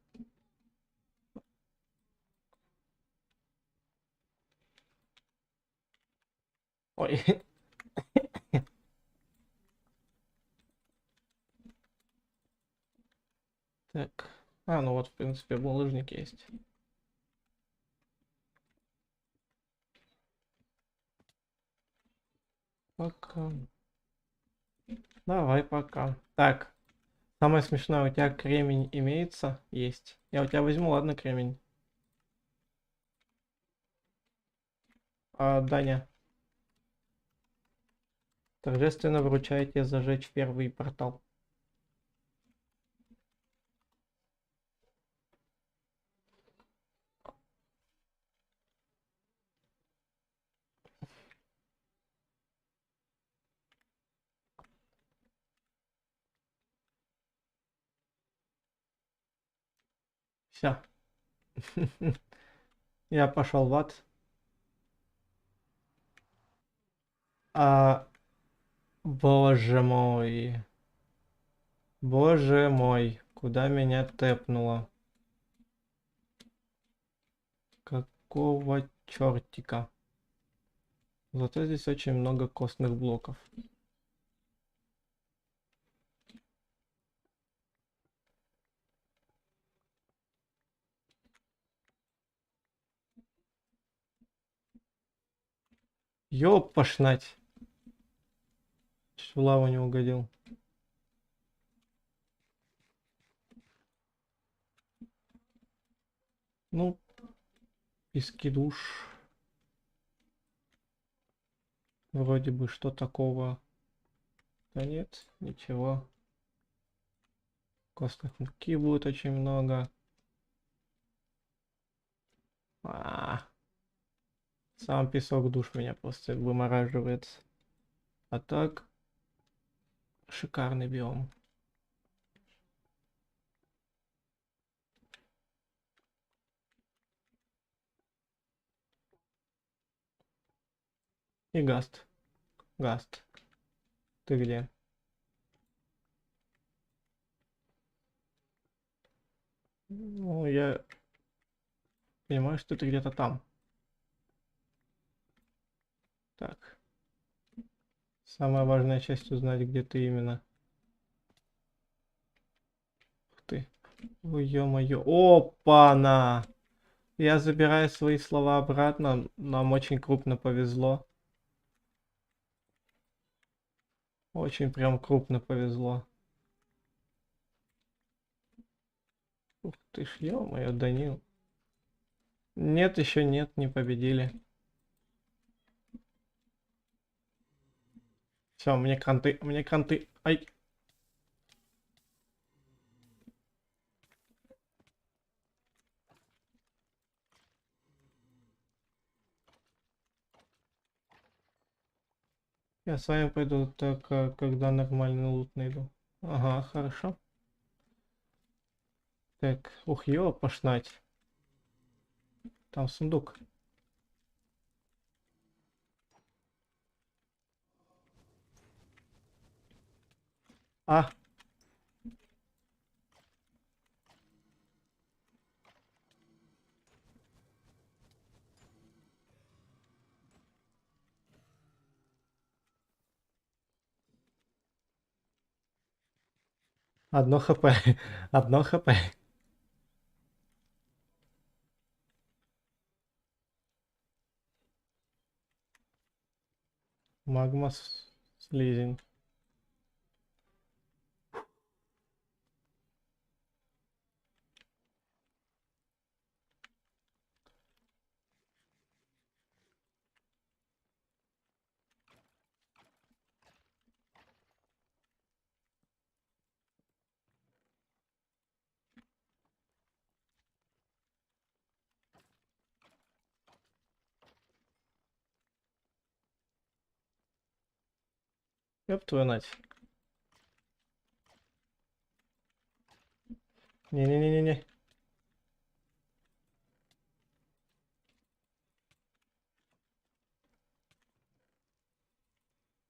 Ой. Так. А, ну вот, в принципе, булыжник есть. Пока. Давай, пока. Так. Самое смешное, у тебя кремень имеется? Есть. Я у тебя возьму, ладно, кремень. Даня, торжественно вручаю тебе зажечь первый портал. Все. Я пошел в ад. А, боже мой. Боже мой. Куда меня тэпнуло? Какого чертика? Зато здесь очень много костных блоков. Ёпошнать. Чуть в лаву не угодил. Ну, пески душ. Вроде бы что такого. Да нет, ничего. Костных муки будет очень много. Сам песок душ меня просто вымораживает. А так, шикарный биом. И Гаст. Гаст. Ты где? Ну, я понимаю, что ты где-то там. Так. Самая важная часть узнать, где ты именно. Ух ты. Ой, ё-моё. Опа-на! Я забираю свои слова обратно. Нам очень крупно повезло. Очень прям крупно повезло. Ух ты ж, ё-моё, Данил. Нет, еще нет, не победили. Все, мне кранты, мне кранты. Ай. Я с вами пойду только когда нормальный лут найду. Ага, хорошо. Так, ух, ё, пошнать. Там сундук. А, одно хп. Одно хп. Магма слизень. Ёб твою мать. Не-не-не-не-не.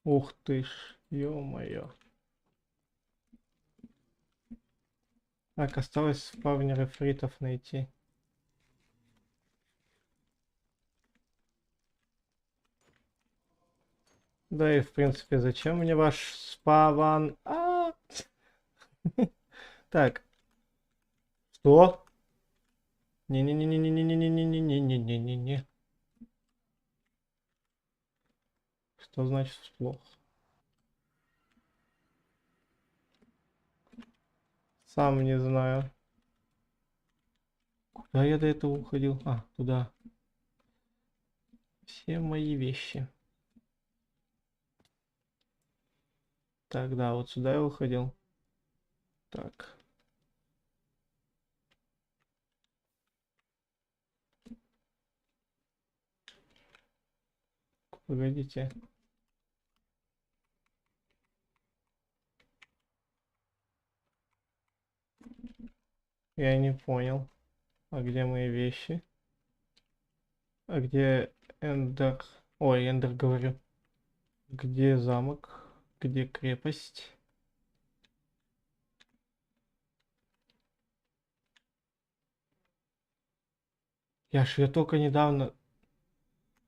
Ух ты ж, ё-моё. Так, осталось спавнеры фритов найти. Да и в принципе, зачем мне ваш спаван? Так, что? Не-не-не-не-не-не-не-не-не-не-не-не-не-не. Что значит плохо? Сам не знаю. Куда я до этого уходил? А, туда. Все мои вещи. Так, да, вот сюда я уходил. Так. Погодите. Я не понял. А где мои вещи? А где Эндер? Ой, Эндер говорю. Где замок? Где крепость? Я только недавно...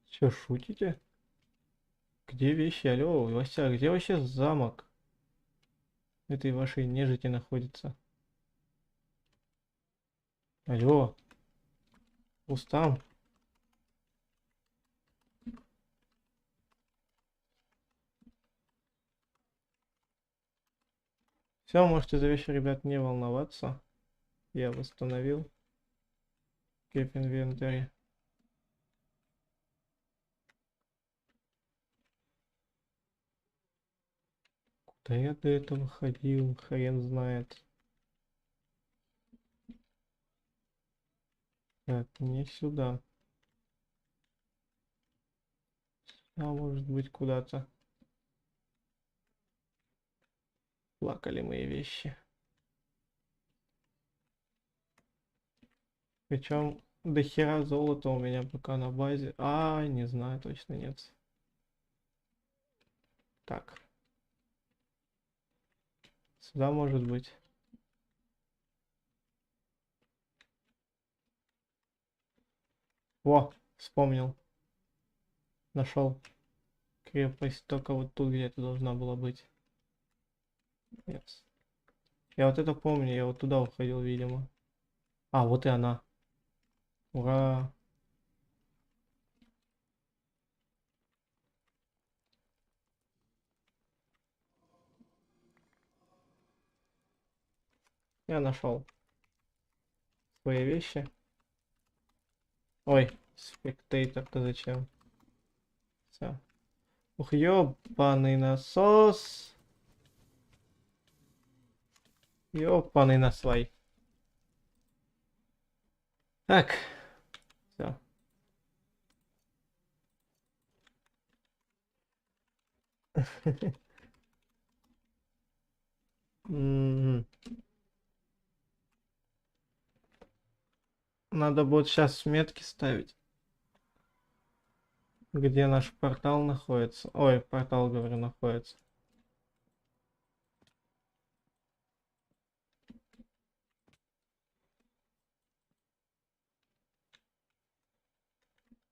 Че, шутите? Где вещи? Алло, Вася, где вообще замок этой вашей нежити находится? Алло, Устам. Все, можете за вещи, ребят, не волноваться. Я восстановил. Keep inventory. Куда я до этого ходил? Хрен знает. Так, не сюда. А может быть куда-то. Плакали мои вещи. Причем до хера золота у меня пока на базе. А, не знаю, точно нет. Так. Сюда может быть. Во, вспомнил. Нашел крепость. Только вот тут где-то должна была быть. Нет. Я вот это помню, я вот туда уходил, видимо. А, вот и она. Ура. Я нашел свои вещи. Ой, спектейтор-то зачем? Все. Ух, ёбаный насос. Ёбаный насвай. Так. Все. Надо будет сейчас метки ставить. Где наш портал находится? Ой, портал, говорю, находится.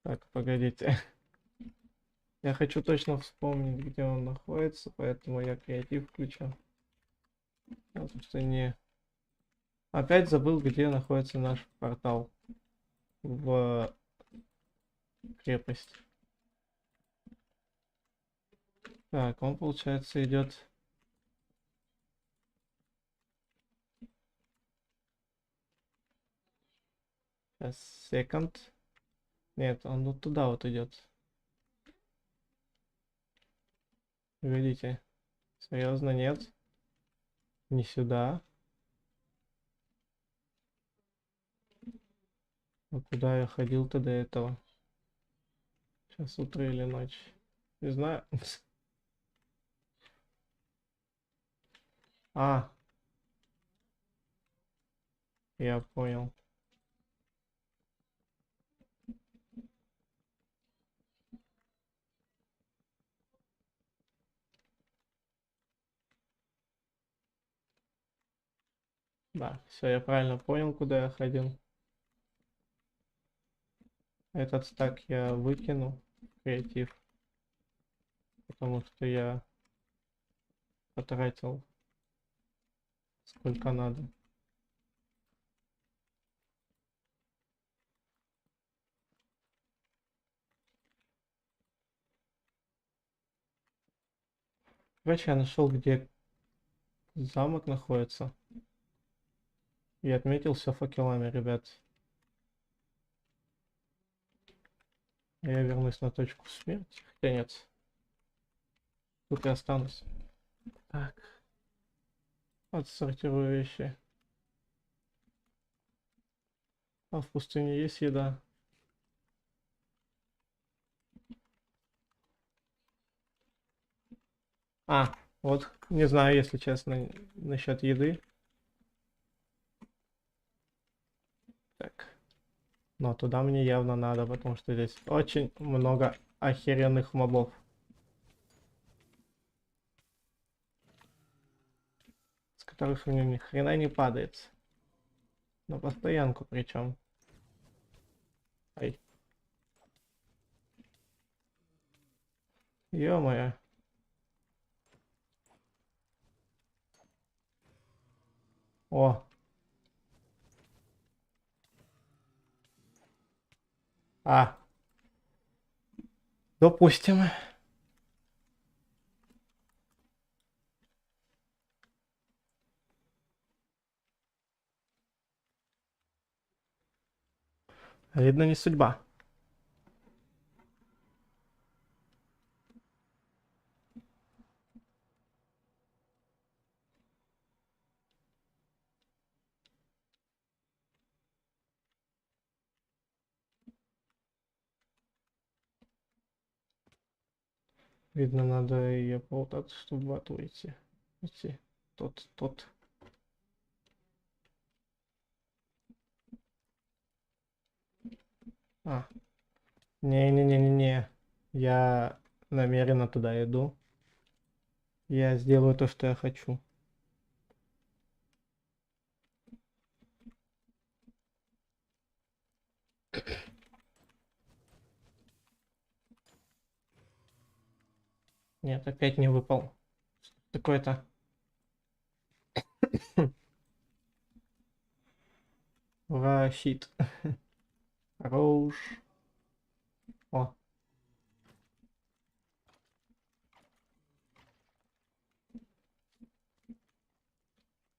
Так, погодите. Я хочу точно вспомнить, где он находится, поэтому я креатив включил. Потому что не... Опять забыл, где находится наш портал в крепость. Так, он, получается, идет... Сейчас, секунд. Нет, он вот туда вот идет. Видите? Серьезно, нет? Не сюда. А куда я ходил-то до этого? Сейчас утро или ночь? Не знаю. А, я понял. Да, все, я правильно понял, куда я ходил. Этот стак я выкину в креатив, потому что я потратил сколько надо. Короче, я нашел, где замок находится. И отметил все факелами, ребят. Я вернусь на точку смерти. Хотя нет. Тут я останусь. Так. Отсортирую вещи. А в пустыне есть еда? А, вот, не знаю, если честно, насчет еды. Так. Но туда мне явно надо, потому что здесь очень много охеренных мобов. С которых мне ни хрена не падает. На постоянку причем. Ай. Ё-моё. О. А. Допустим. Видно, не судьба. Видно, надо ее болтать, чтобы в ату идти. Идти. Тот. А. Не-не-не-не-не. Я намеренно туда иду. Я сделаю то, что я хочу. Нет, опять не выпал. Такой-то. Ура, щит. Хорош. О.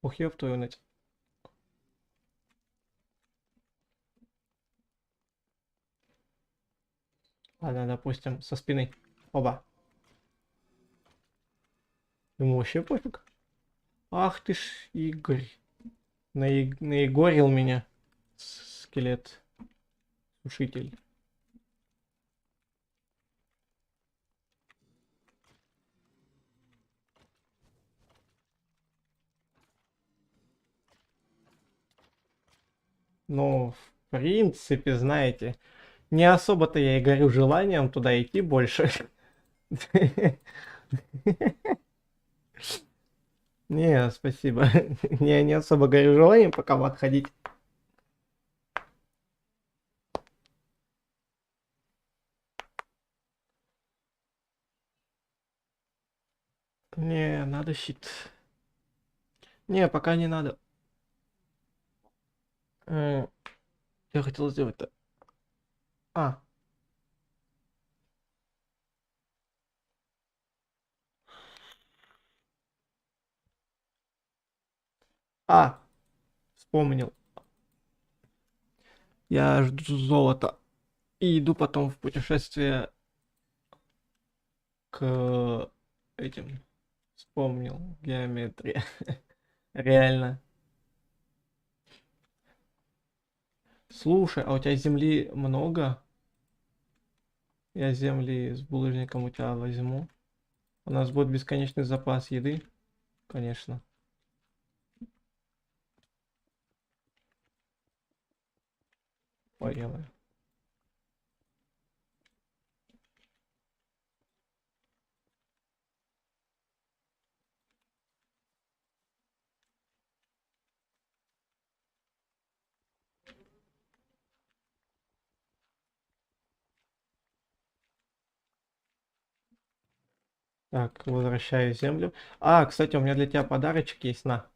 Ух, ёб твою нать. Ладно, допустим, со спины. Оба. Ему вообще пофиг. Ах ты ж, Игорь. Наигорил меня. Скелет. Сушитель. Ну, в принципе, знаете, не особо-то я и горю желанием туда идти больше. Не, спасибо. Я не особо горю желанием пока отходить. Не, надо щит. Не, пока не надо. Я хотел сделать-то. А. А. Вспомнил. Я жду золота. И иду потом в путешествие к этим. Вспомнил. Геометрия. Реально. Слушай, а у тебя земли много? Я земли с булыжником у тебя возьму. У нас будет бесконечный запас еды. Конечно. Ой, я... Так, возвращаю землю. А, кстати, у меня для тебя подарочек есть, на.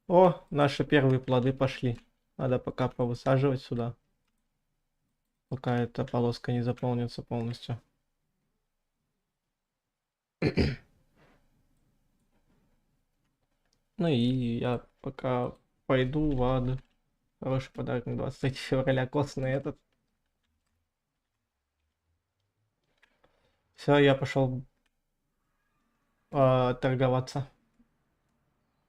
О, наши первые плоды пошли. Надо пока повысаживать сюда, пока эта полоска не заполнится полностью. Ну и я пока пойду в ад. Хороший подарок на 23 февраля, костный этот. Все, я пошел торговаться.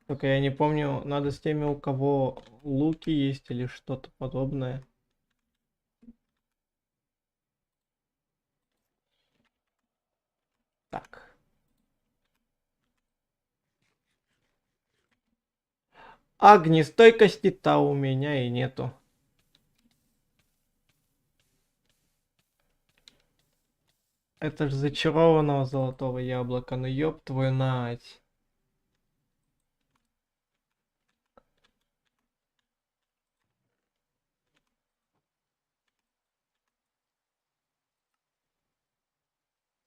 Только я не помню, надо с теми, у кого луки есть или что-то подобное. Так. Огнестойкости-то у меня и нету. Это ж зачарованного золотого яблока, ну ёб твою нать.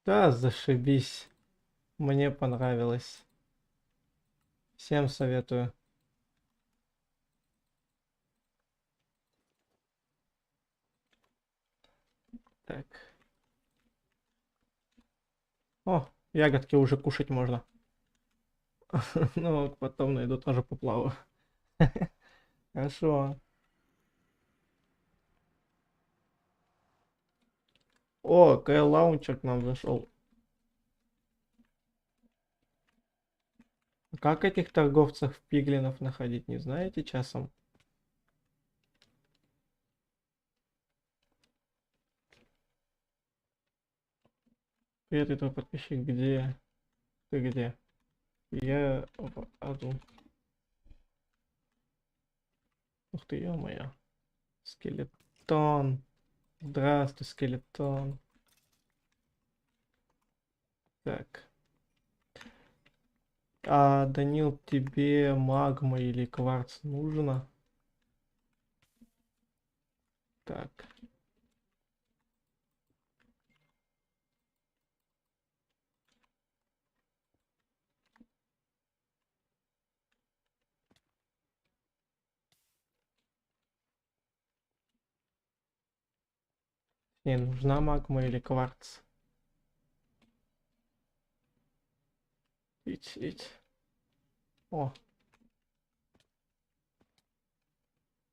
Да, зашибись. Мне понравилось. Всем советую. Так. О, ягодки уже кушать можно. Ну, потом найду тоже поплаваю. Хорошо. О, Кэл Лаунчер к нам зашел. Как этих торговцев пиглинов находить, не знаете часом? Привет, это подписчик, где? Ты где? Я в аду. Ух ты, ё-моё. Скелетон. Здравствуй, скелетон. Так. А, Данил, тебе магма или кварц нужно? Так. Не, нужна магма или кварц? Ить. О,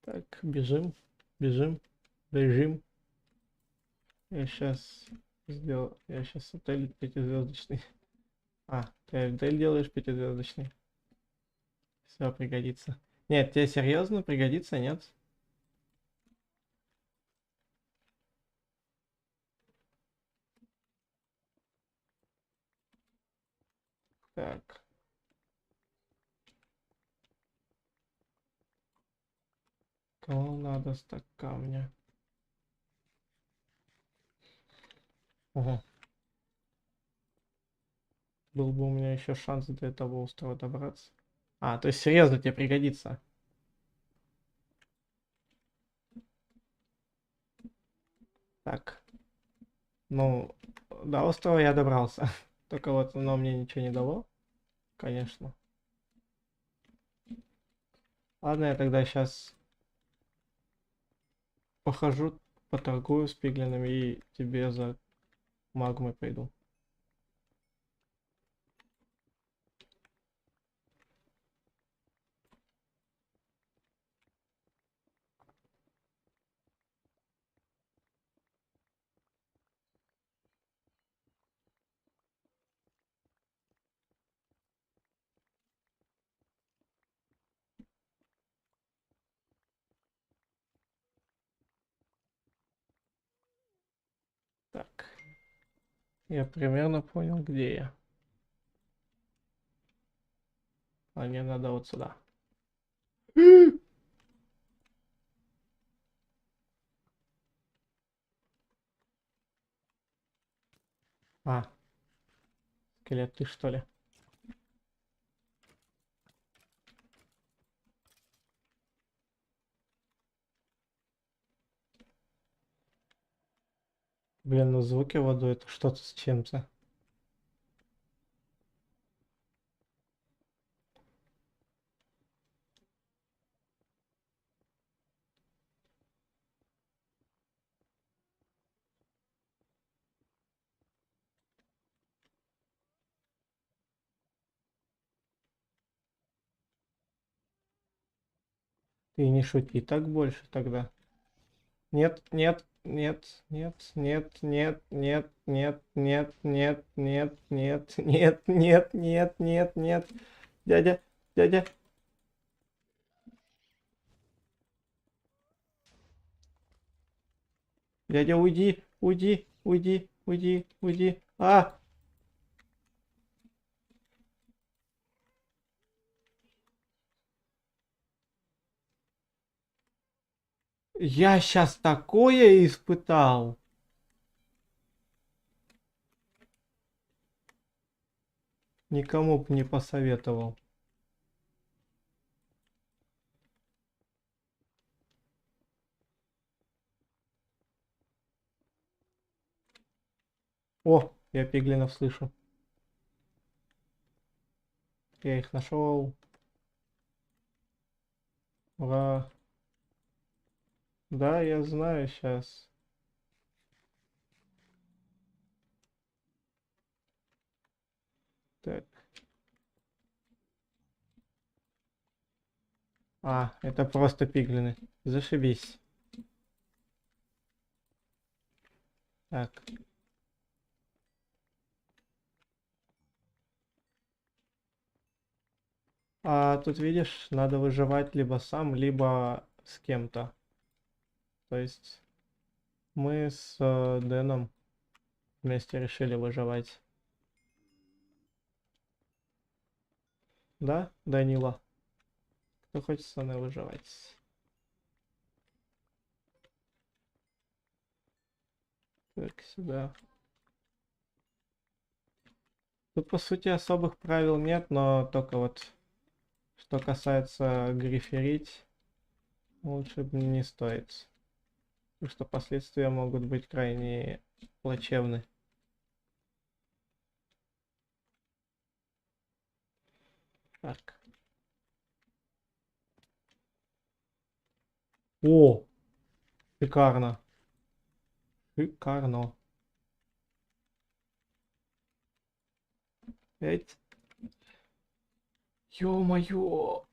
так, бежим, бежим. Я сейчас отель пятизвездочный. А, ты отель делаешь пятизвездочный. Все, пригодится. Нет, тебе серьезно пригодится, нет? Так. Кому надо стак камня? Ого. Был бы у меня еще шанс до этого острова добраться. А, то есть серьезно тебе пригодится. Так. Ну, до острова я добрался. Только вот оно мне ничего не дало. Конечно. Ладно, я тогда сейчас похожу, поторгую с пиглинами и тебе за магмой пойду. Так. Я примерно понял, где я. А мне надо вот сюда. А, скелет, ты что ли? Блин, ну звуки в аду это что-то с чем-то. Ты не шути так больше тогда. Нет, нет, нет, нет, нет, нет, нет, нет, нет, нет, нет, нет, нет, нет, нет, нет, нет. Дядя, дядя. Дядя, уйди, уйди, уйди, уйди, уйди. А! Я сейчас такое испытал. Никому бы не посоветовал. О, я пиглинов слышу. Я их нашел. Ура. Да, я знаю сейчас. Так. А, это просто пиглины. Зашибись. Так. А тут видишь, надо выживать либо сам, либо с кем-то. То есть мы с Дэном вместе решили выживать. Да, Данила? Кто хочет со мной выживать? Так, сюда. Тут, по сути, особых правил нет, но только вот, что касается гриферить, лучше бы не стоит. Потому что последствия могут быть крайне плачевны. Так. О! Шикарно. Шикарно. Эть. Ё-моё!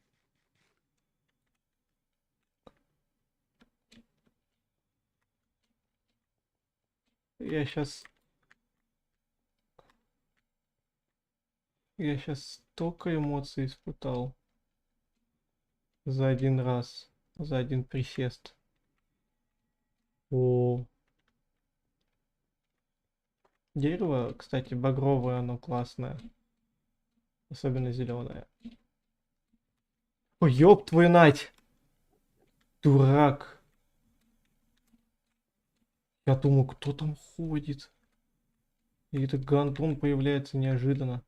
Я сейчас... Я сейчас столько эмоций испытал. За один раз. За один присест. О. Дерево, кстати, багровое, оно классное. Особенно зеленое. Ой, ёб твою нать! Дурак. Я думаю, кто там ходит? И этот гандон появляется неожиданно.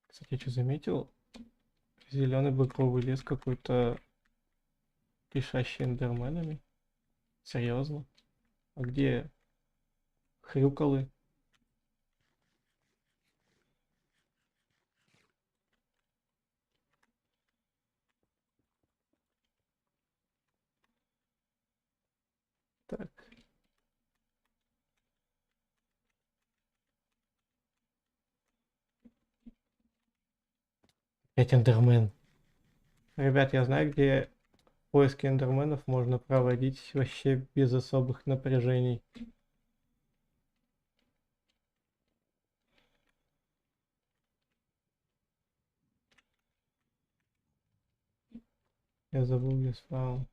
Кстати, я что заметил? Зеленый багровый лес какой-то кишащий эндерменами. Серьезно? А где хрюкалы? Так, опять эндермен. Ребят, я знаю, где поиски эндерменов можно проводить вообще без особых напряжений. Я забыл, где спал.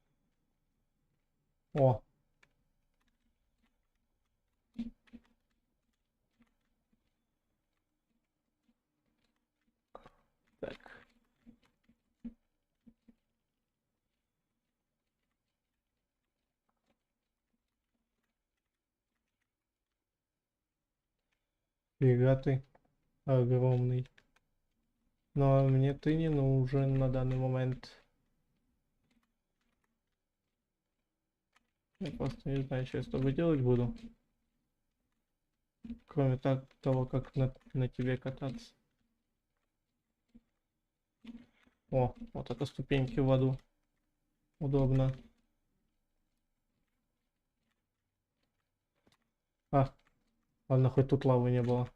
О, так. Фига ты огромный. Но мне ты не нужен на данный момент. Я просто не знаю, что я с тобой делать буду. Кроме того, как на тебе кататься. О, вот это ступеньки в воду. Удобно. А, ладно, хоть тут лавы не было.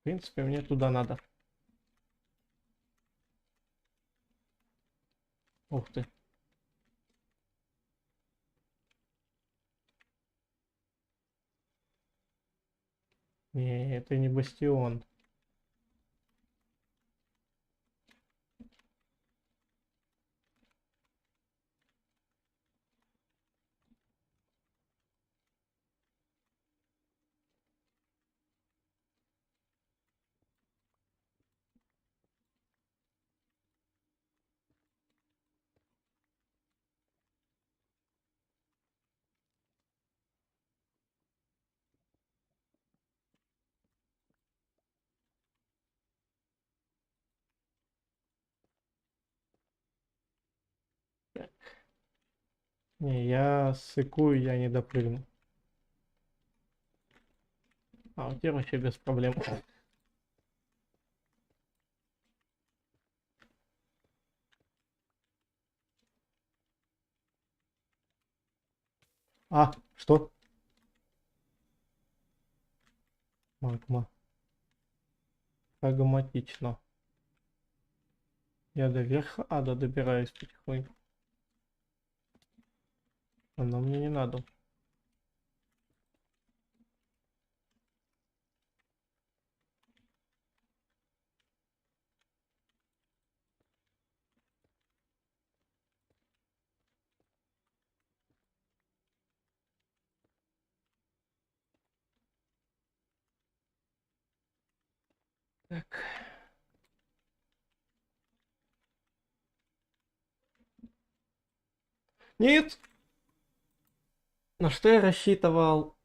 В принципе, мне туда надо. Ух ты. Не, это не бастион. Не, я сыкую, я не допрыгну. А, у тебя вообще без проблем. А, что? Магма. Прагматично. Я до верха ада добираюсь потихоньку. Оно мне не надо. Так. Нет! На что я рассчитывал?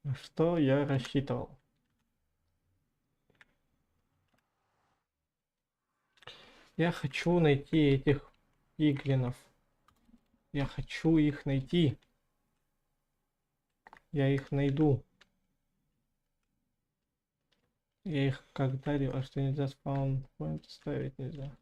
На что я рассчитывал? Я хочу найти этих пиглинов. Я хочу их найти. Я их найду. Я их когда-либо... А что нельзя спаун point ставить нельзя?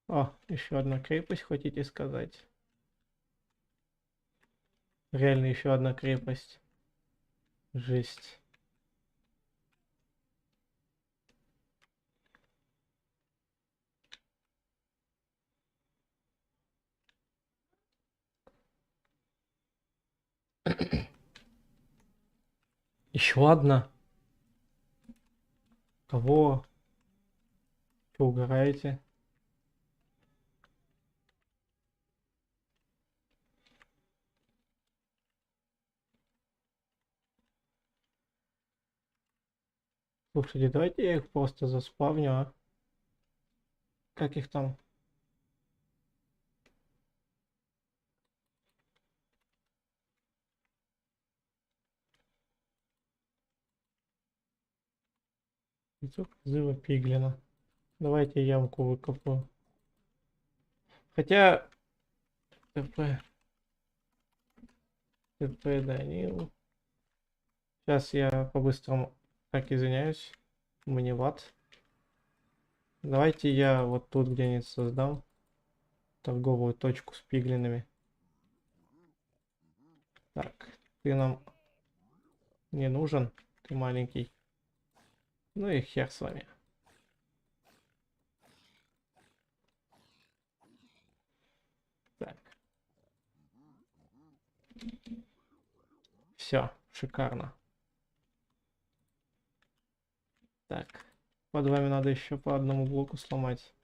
О, еще одна крепость, хотите сказать? Реально еще одна крепость. Жесть. Еще одна. Кого? Что угораете? Слушайте, давайте я их просто заспавню, а? Как их там? Яйцо призыва пиглина. Давайте ямку выкопаю. Хотя... ТП. ТП Данил. Сейчас я по-быстрому... Так, извиняюсь. Мне в ад. Давайте я вот тут где-нибудь создам торговую точку с пиглинами. Так, ты нам не нужен, ты маленький. Ну и хер с вами. Так. Все, шикарно. Так, под вами надо еще по одному блоку сломать.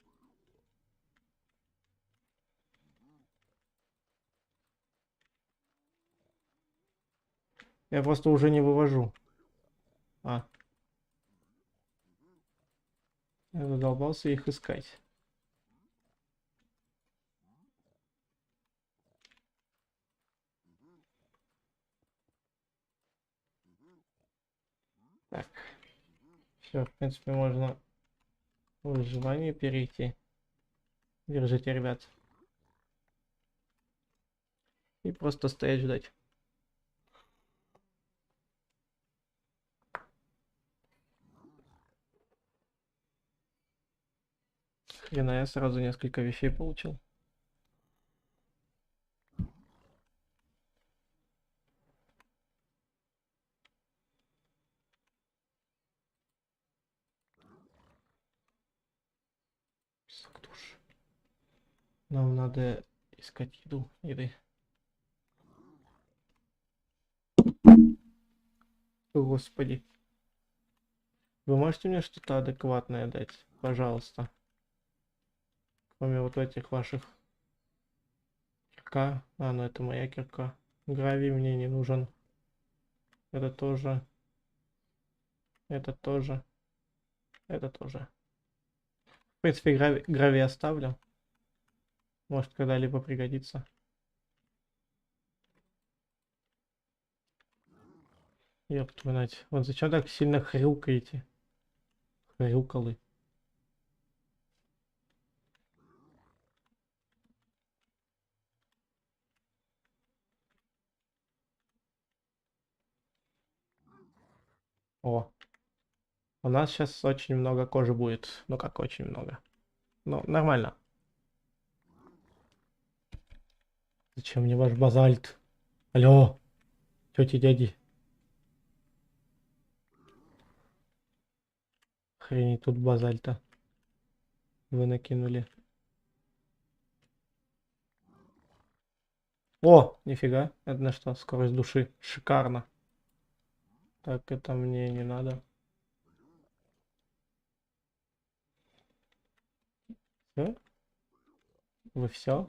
Я просто уже не вывожу. А. Я задолбался их искать. Так. Все, в принципе, можно в выживание перейти. Держите, ребят. И просто стоять ждать. Хрена, я сразу несколько вещей получил. Песок душ. Нам надо искать еды. О, Господи. Вы можете мне что-то адекватное дать? Пожалуйста. Кроме вот этих ваших кирка. А, ну это моя кирка. Гравий мне не нужен. Это тоже. Это тоже. Это тоже. В принципе, гравий оставлю. Может, когда-либо пригодится. Ёб твою мать. Вот зачем так сильно хрюкаете? Хрюкалы. О. У нас сейчас очень много кожи будет. Ну как очень много. Ну, нормально. Зачем мне ваш базальт? Алло. Тети, дяди. Хрени тут базальта. Вы накинули. О, нифига. Это на что? Скорость души. Шикарно. Так, это мне не надо. Все? Вы все?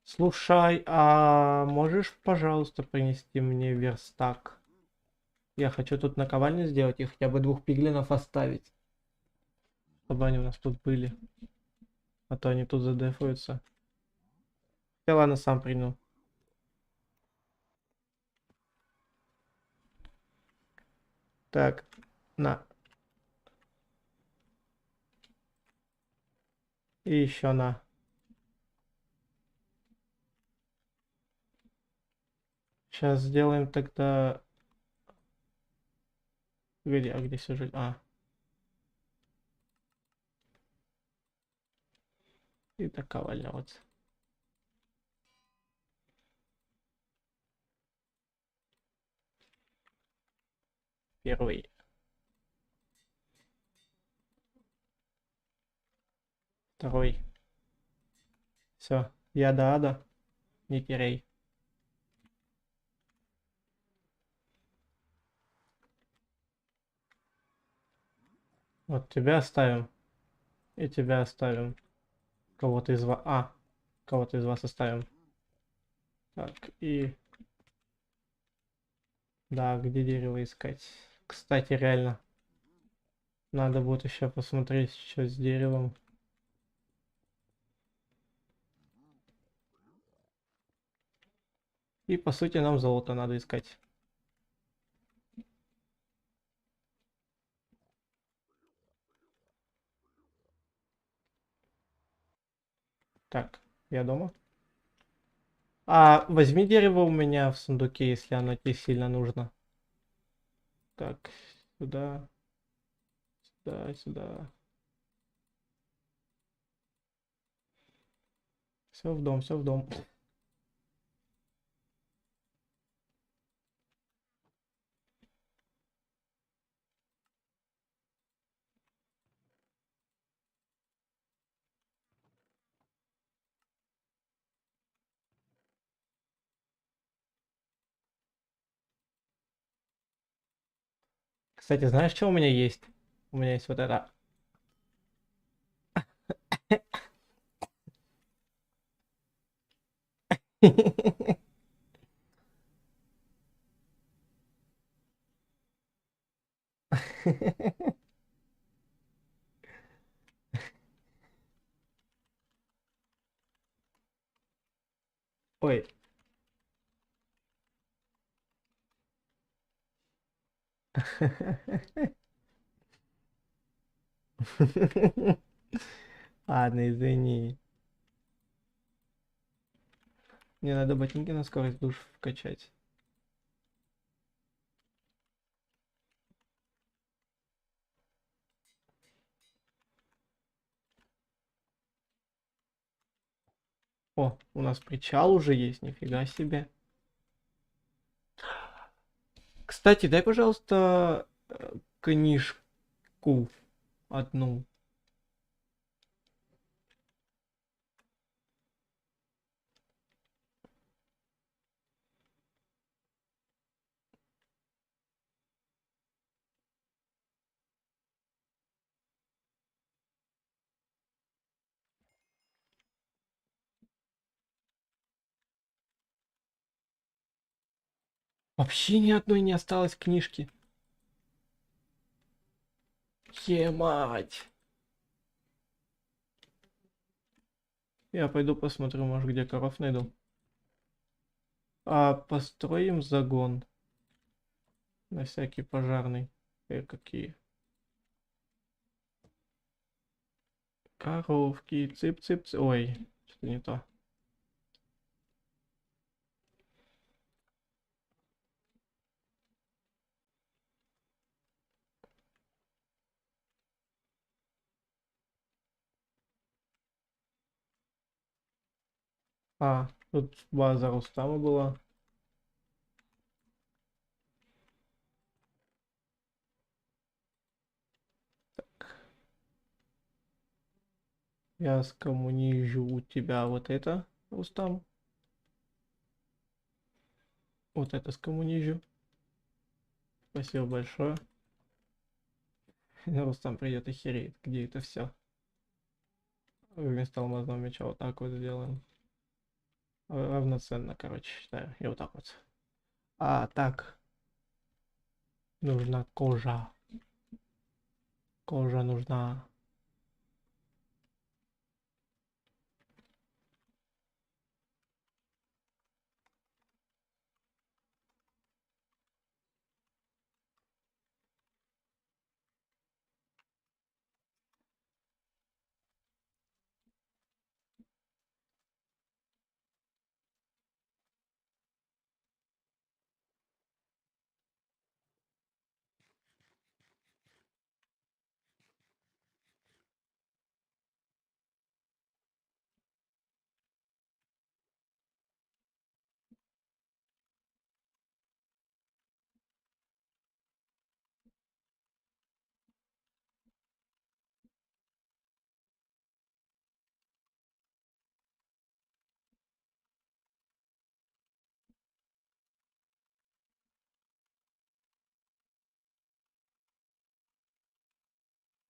Слушай, а можешь, пожалуйста, принести мне верстак? Я хочу тут наковальню сделать и хотя бы 2 пиглинов оставить. Чтобы они у нас тут были. А то они тут задефаются. Я ладно, сам приду. Так, на. И еще на. Сейчас сделаем тогда... Где, а где все жить? А. И наковальня вот. Первый. Второй. Все. Я до ада. Не теряй. Вот тебя оставим. И тебя оставим. Кого-то из вас... А. Кого-то из вас оставим. Так, и... Да, где дерево искать? Кстати, реально. Надо будет еще посмотреть, что с деревом. И по сути нам золото надо искать. Так, я дома. А возьми дерево у меня в сундуке, если оно тебе сильно нужно. Так, сюда, сюда, сюда. Все в дом, все в дом. Кстати, знаешь, что у меня есть? У меня есть вот это. Ой. Ладно, извини. Мне надо ботинки на скорость душ вкачать. О, у нас причал уже есть, нифига себе. Кстати, дай, пожалуйста, книжку одну. Вообще ни одной не осталось книжки. Мать. Я пойду посмотрю, может, где коров найду. А построим загон. На всякий пожарный. Какие? Коровки. Цып-цып-цып. Ой, что-то не то. А, тут база Рустама была. Я скоммунижу у тебя вот это, Рустам. Вот это скоммунижу. Спасибо большое. Рустам придет охереет, где это все. вместо алмазного меча вот так вот сделаем. Равноценно, короче, считаю. И вот так вот. А, так. Нужна кожа. Кожа нужна.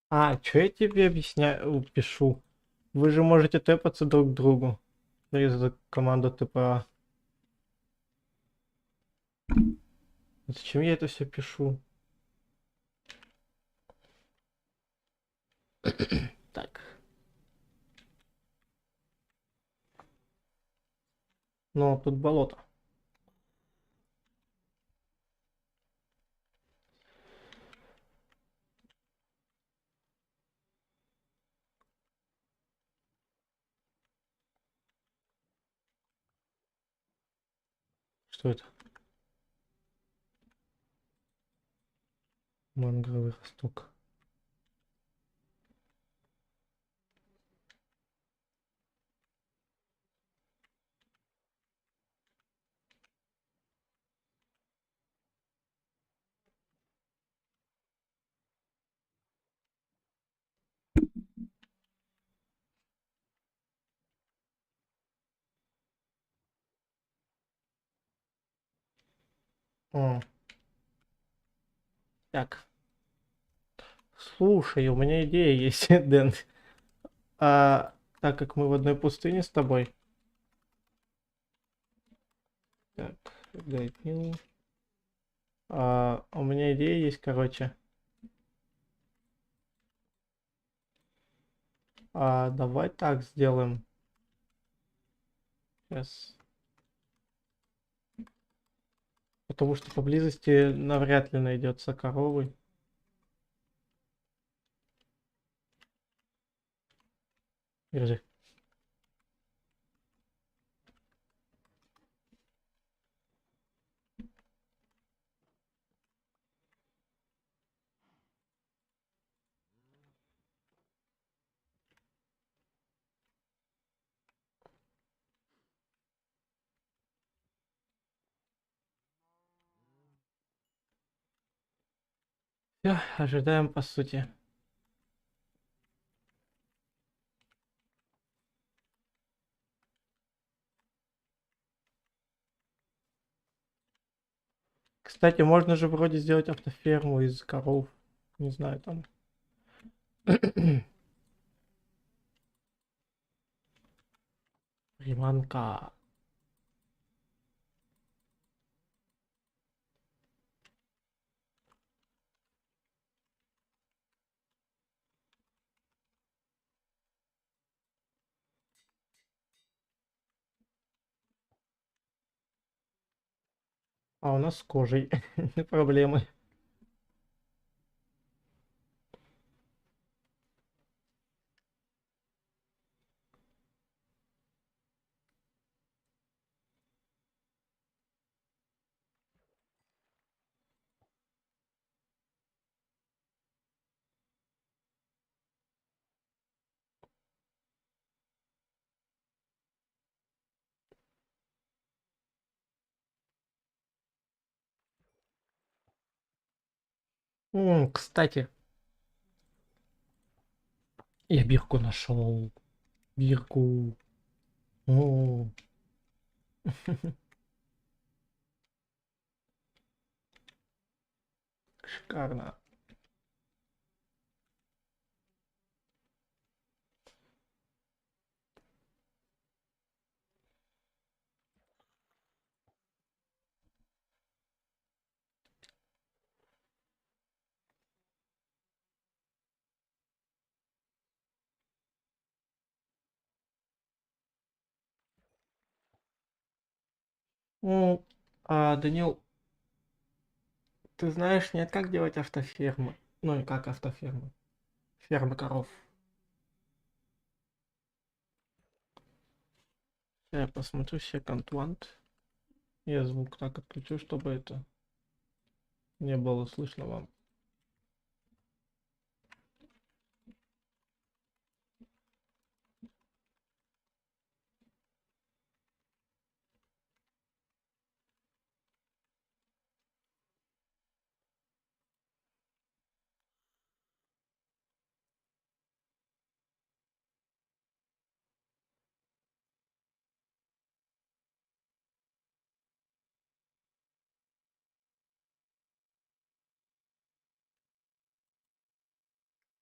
А, что я тебе объясняю, пишу? Вы же можете тэпаться друг к другу через команду ТПА. Зачем я это все пишу? Так. Ну, тут болото. Что это? Мангровый росток. О. Так. Слушай, у меня идея есть, Дэн. А, так как мы в одной пустыне с тобой. Так, гайднил. У меня идея есть, короче. Давай так сделаем. Сейчас. Потому что поблизости навряд ли найдется коровы. Держи. Все, ожидаем по сути. Кстати, можно же вроде сделать автоферму из коров. Не знаю, там. Приманка. А у нас с кожей проблемы. Кстати, я бирку нашел. Бирку. О, шикарно. Ну, Данил, ты знаешь, нет, как делать автофермы? Ну и как автофермы? Фермы коров. Я посмотрю second one. Я звук так отключу, чтобы это не было слышно вам.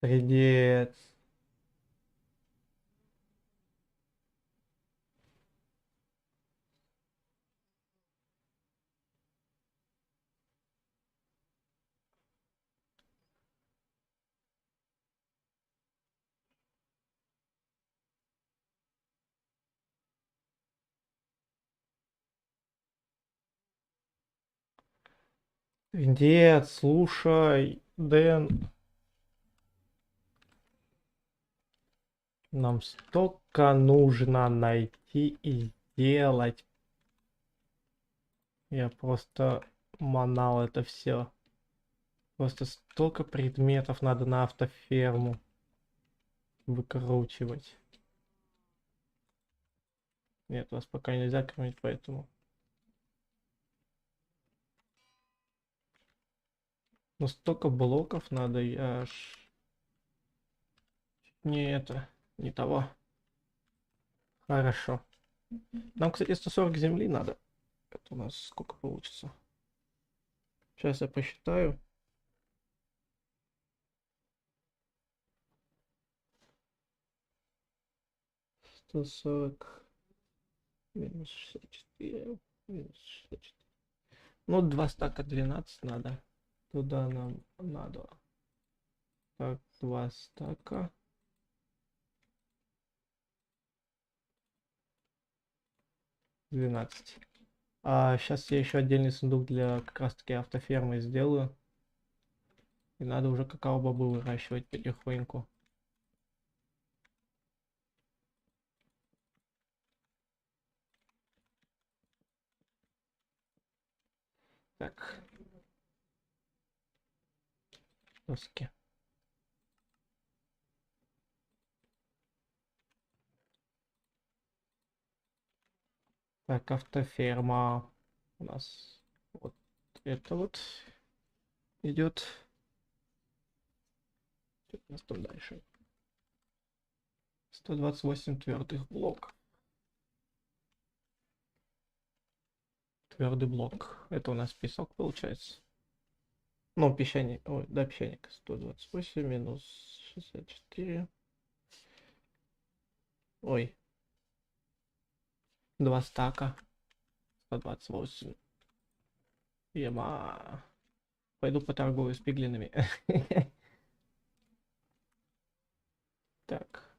Привет. Привет, слушай, Дэн, нам столько нужно найти и сделать. Я просто манал это все. Просто столько предметов надо на автоферму выкручивать. Нет, вас пока нельзя кормить, поэтому. Но столько блоков надо, я аж... Не это, не того. Хорошо. Нам, кстати, 140 земли надо. Это у нас сколько получится? Сейчас я посчитаю. 140 минус 64. Минус 64. Ну, 2 стака 12 надо. Туда нам надо. Так, 2 стака. Двенадцать. А сейчас я еще отдельный сундук для как раз таки автофермы сделаю. И надо уже какао-бобы выращивать потихоньку. Так. Доски. Так, автоферма. У нас вот это вот идет. Что у нас там дальше? 128 твердых блок. Твердый блок. Это у нас песок получается. Ну, песчаник. Ой, да, песчаник. 128 минус 64. Ой. 2 стака. 128. Ема. Пойду поторгую с пиглинами. Так.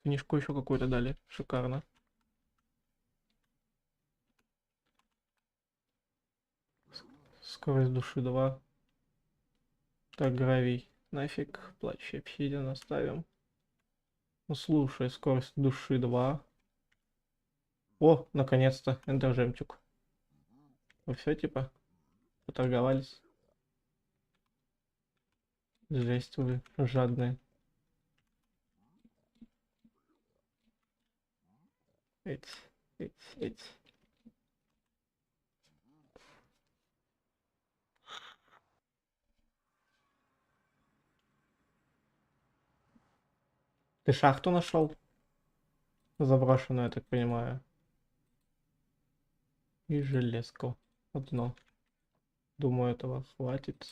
Книжку еще какую-то дали. Шикарно. Скорость души 2. Так, гравий. Нафиг. Плачь обсидиан оставим. Ну слушай, скорость души 2. О, наконец-то. Эндер жемчуг. Вы все типа поторговались? Жесть вы жадные. Эть, эть. Ты шахту нашел? Заброшенную, я так понимаю. И железку. Одно. Думаю, этого хватит.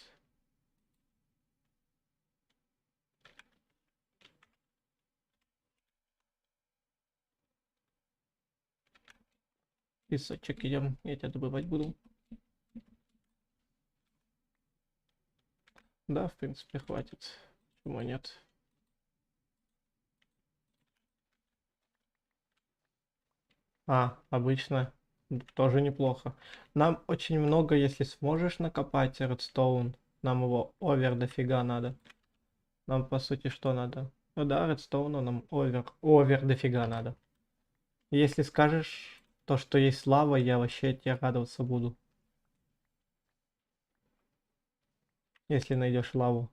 Песочек идем, я тебя добывать буду. Да, в принципе, хватит. Почему нет? Обычно. Тоже неплохо. Нам очень много, если сможешь накопать редстоун. Нам его овер дофига надо. Нам, по сути, что надо? Ну да, редстоуна нам овер дофига надо. Если скажешь то, что есть лава, я вообще тебе радоваться буду. Если найдешь лаву.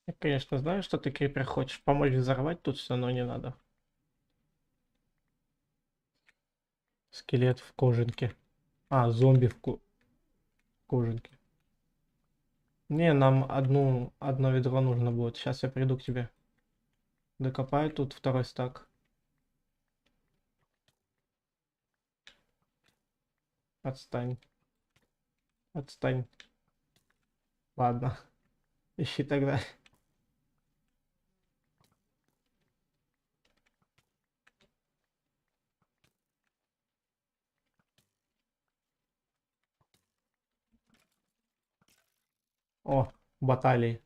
Я, конечно, знаю, что ты, крипер, хочешь помочь взорвать тут все, но не надо. Скелет в кожанке. Зомби в кожанке. Не, нам одно ведро нужно будет. Сейчас я приду к тебе. Докопаю тут второй стак. Отстань. Отстань. Ладно. Ищи тогда. О, баталии.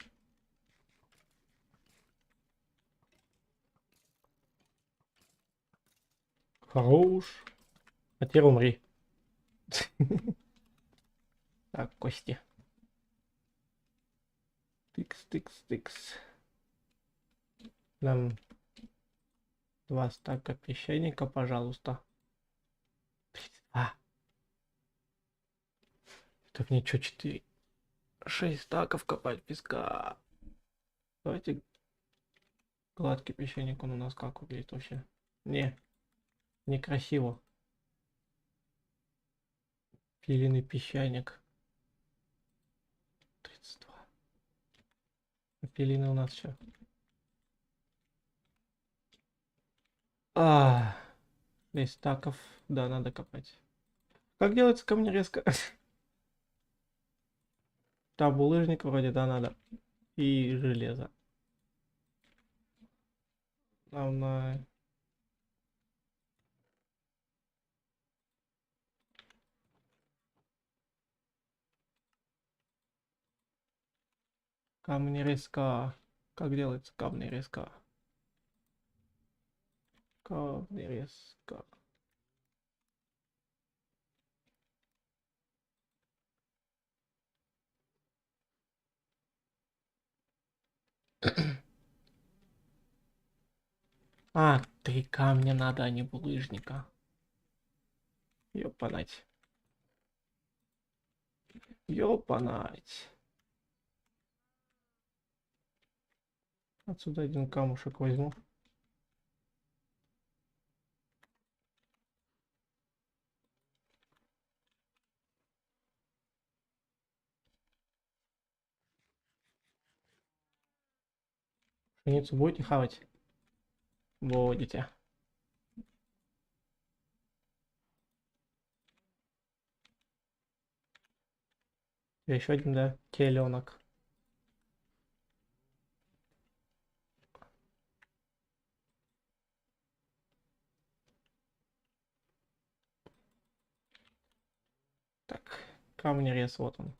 Хорош. А теперь умри. Так, кости. Тыкс, тыкс, тыкс. Нам 2 стака песчаника, пожалуйста. А, так мне что, 6 стаков копать песка. Давайте гладкий песчаник, он у нас как выглядит вообще? Некрасиво. Пиленый песчаник. 32. Пилины у нас что? 10 стаков. Да, надо копать. Как делается камнерезка? Там булыжник вроде, да, надо. И железо. Нам на... Камнерезка. Как делается камнерезка? Камнерезка. А, 3 камня надо, а не булыжника. Ёпанать. Ёпанать. Отсюда один камушек возьму. Пшеницу будете хавать? Будете. Еще один, да, теленок. Так, камнерез, вот он.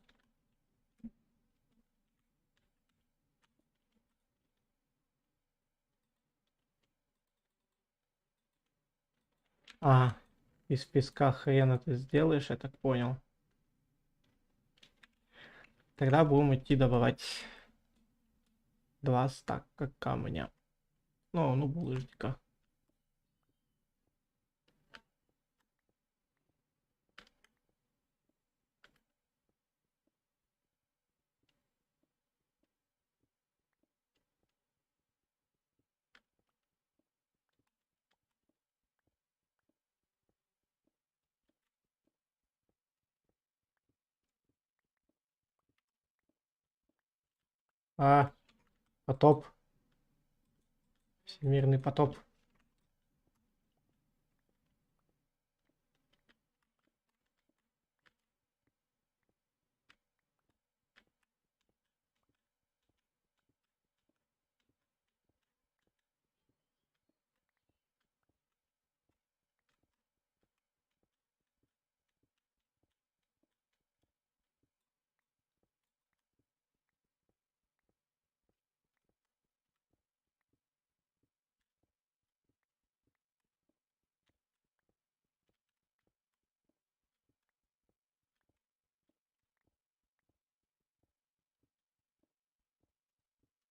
Из песка хрена ты сделаешь, я так понял. Тогда будем идти добывать 2 стака камня. Ну, булыжника. Потоп. Всемирный потоп.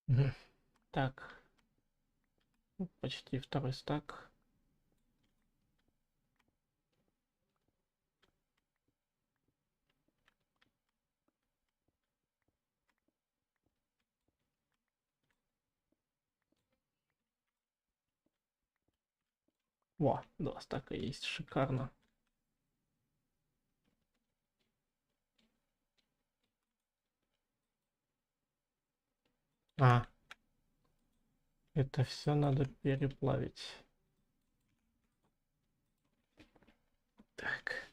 Мгм. Так, почти второй стак. Во, 2 стака есть, шикарно. А, это все надо переплавить. Так.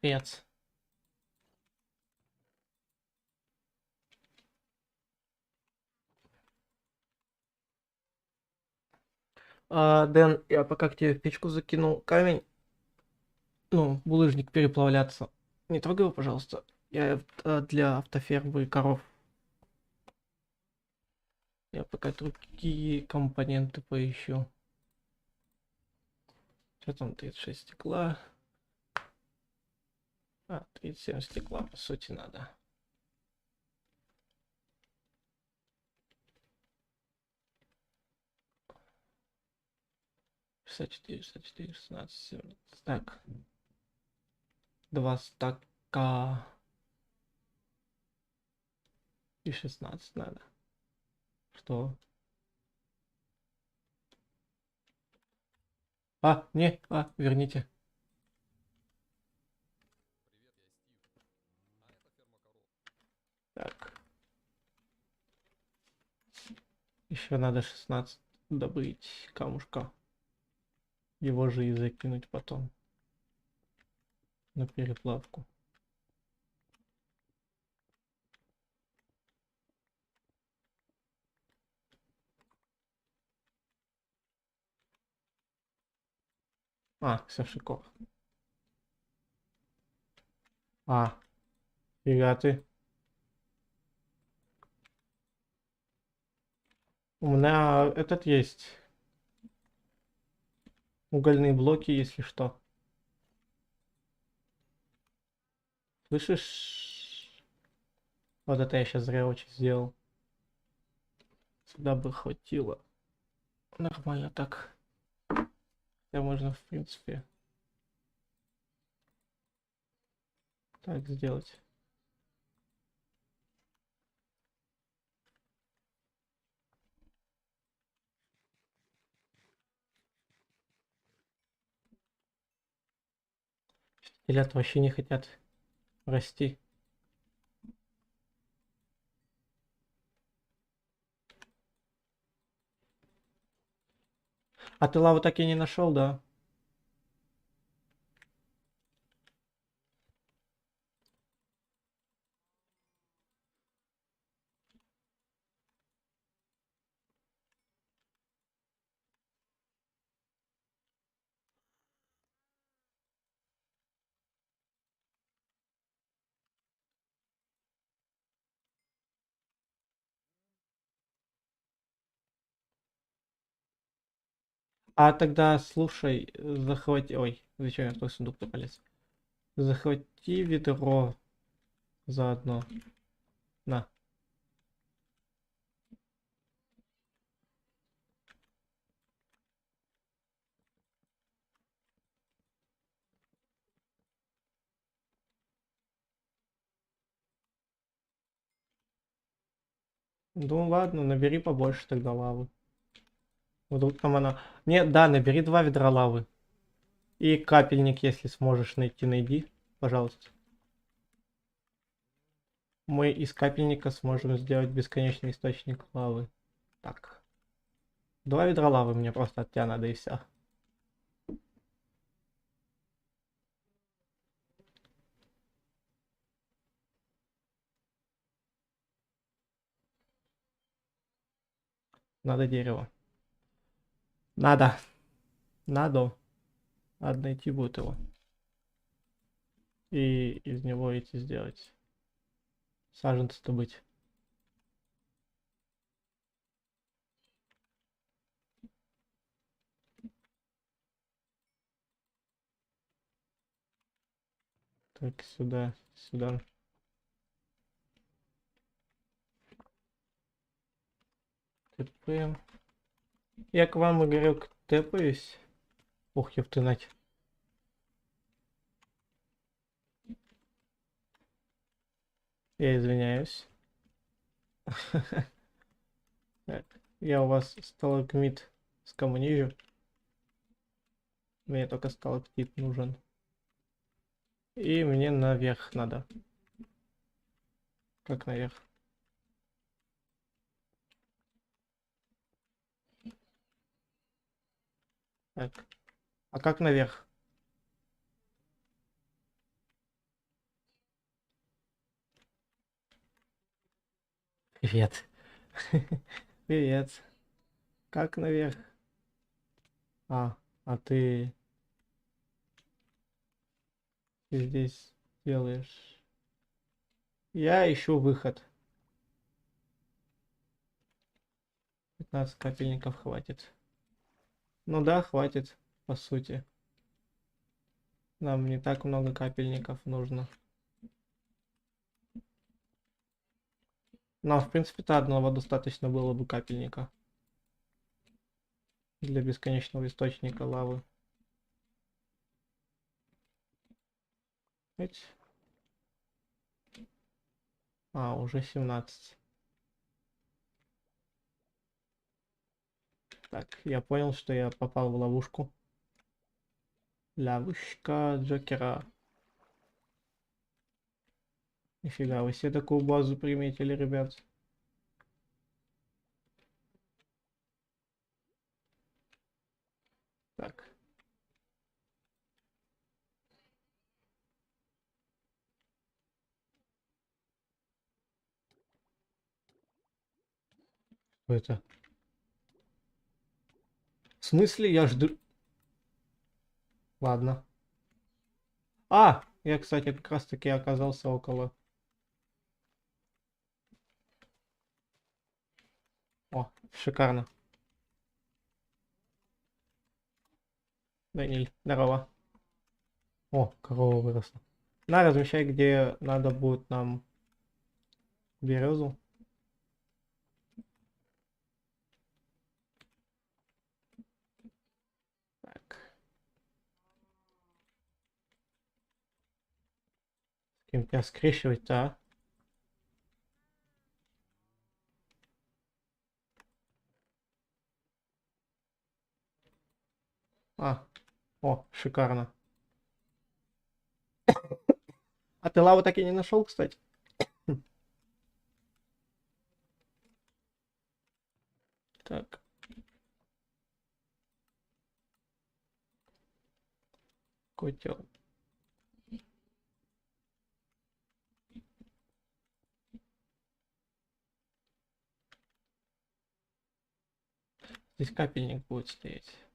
Капец. Дэн, я пока к тебе в печку закинул камень, ну, булыжник переплавляться. Не трогай его, пожалуйста. Я для автофермы коров. Я пока другие компоненты поищу. Что там, 36 стекла? 37 стекла, по сути, надо. Шестьдесят четыре, 16, 17. Так. 2 стака. И 16 надо. Что? Верните. Так. Еще надо 16 добыть камушка. Его же и закинуть потом на переплавку. Все, шиков. Фига ты. У меня этот есть. Угольные блоки, если что. Слышишь? Вот это я сейчас зря очень сделал. Сюда бы хватило. Нормально так. Хотя можно, в принципе, так сделать. Телят вообще не хотят расти. А ты лаву так и не нашел, да? А тогда, слушай, захвати... Ой, зачем я в твой сундук полез? Захвати ведро заодно. На. Ну ладно, набери побольше тогда лавы. Вдруг там она... Нет, да, набери 2 ведра лавы. И капельник, если сможешь найти, найди, пожалуйста. Мы из капельника сможем сделать бесконечный источник лавы. Так. 2 ведра лавы мне просто от тебя надо и все. Надо дерево. Надо. Надо. Надо найти будет его. И из него эти сделать. Саженцы-то быть. Так, сюда, сюда. ТП. Я к вам, Игорек, тэпаюсь. Ух, ёптынать. Я извиняюсь. Так, я у вас сталагмит скоммунижу. Мне только сталактит нужен. И мне наверх надо. Как наверх? Так. А как наверх? Привет. Привет. Как наверх? А ты здесь делаешь? Я ищу выход. 15 капельников хватит. Ну да, хватит, по сути. Нам не так много капельников нужно. Нам, в принципе-то, одного достаточно было бы капельника. Для бесконечного источника лавы. Эть. Уже 17. Так, я понял, что я попал в ловушку. Ловушка Джокера. Нифига, вы себе такую базу приметили, ребят. Так. Что это? В смысле, я жду... Ладно. Я, кстати, как раз таки оказался около... О, шикарно. Даниль, здорово. О, корова выросла. На, размещай, где надо будет нам березу. Так. С кем тебя скрещивать-то, О, шикарно. А ты лаву так и не нашел, кстати? Так. Котел. Здесь капельник будет стоять.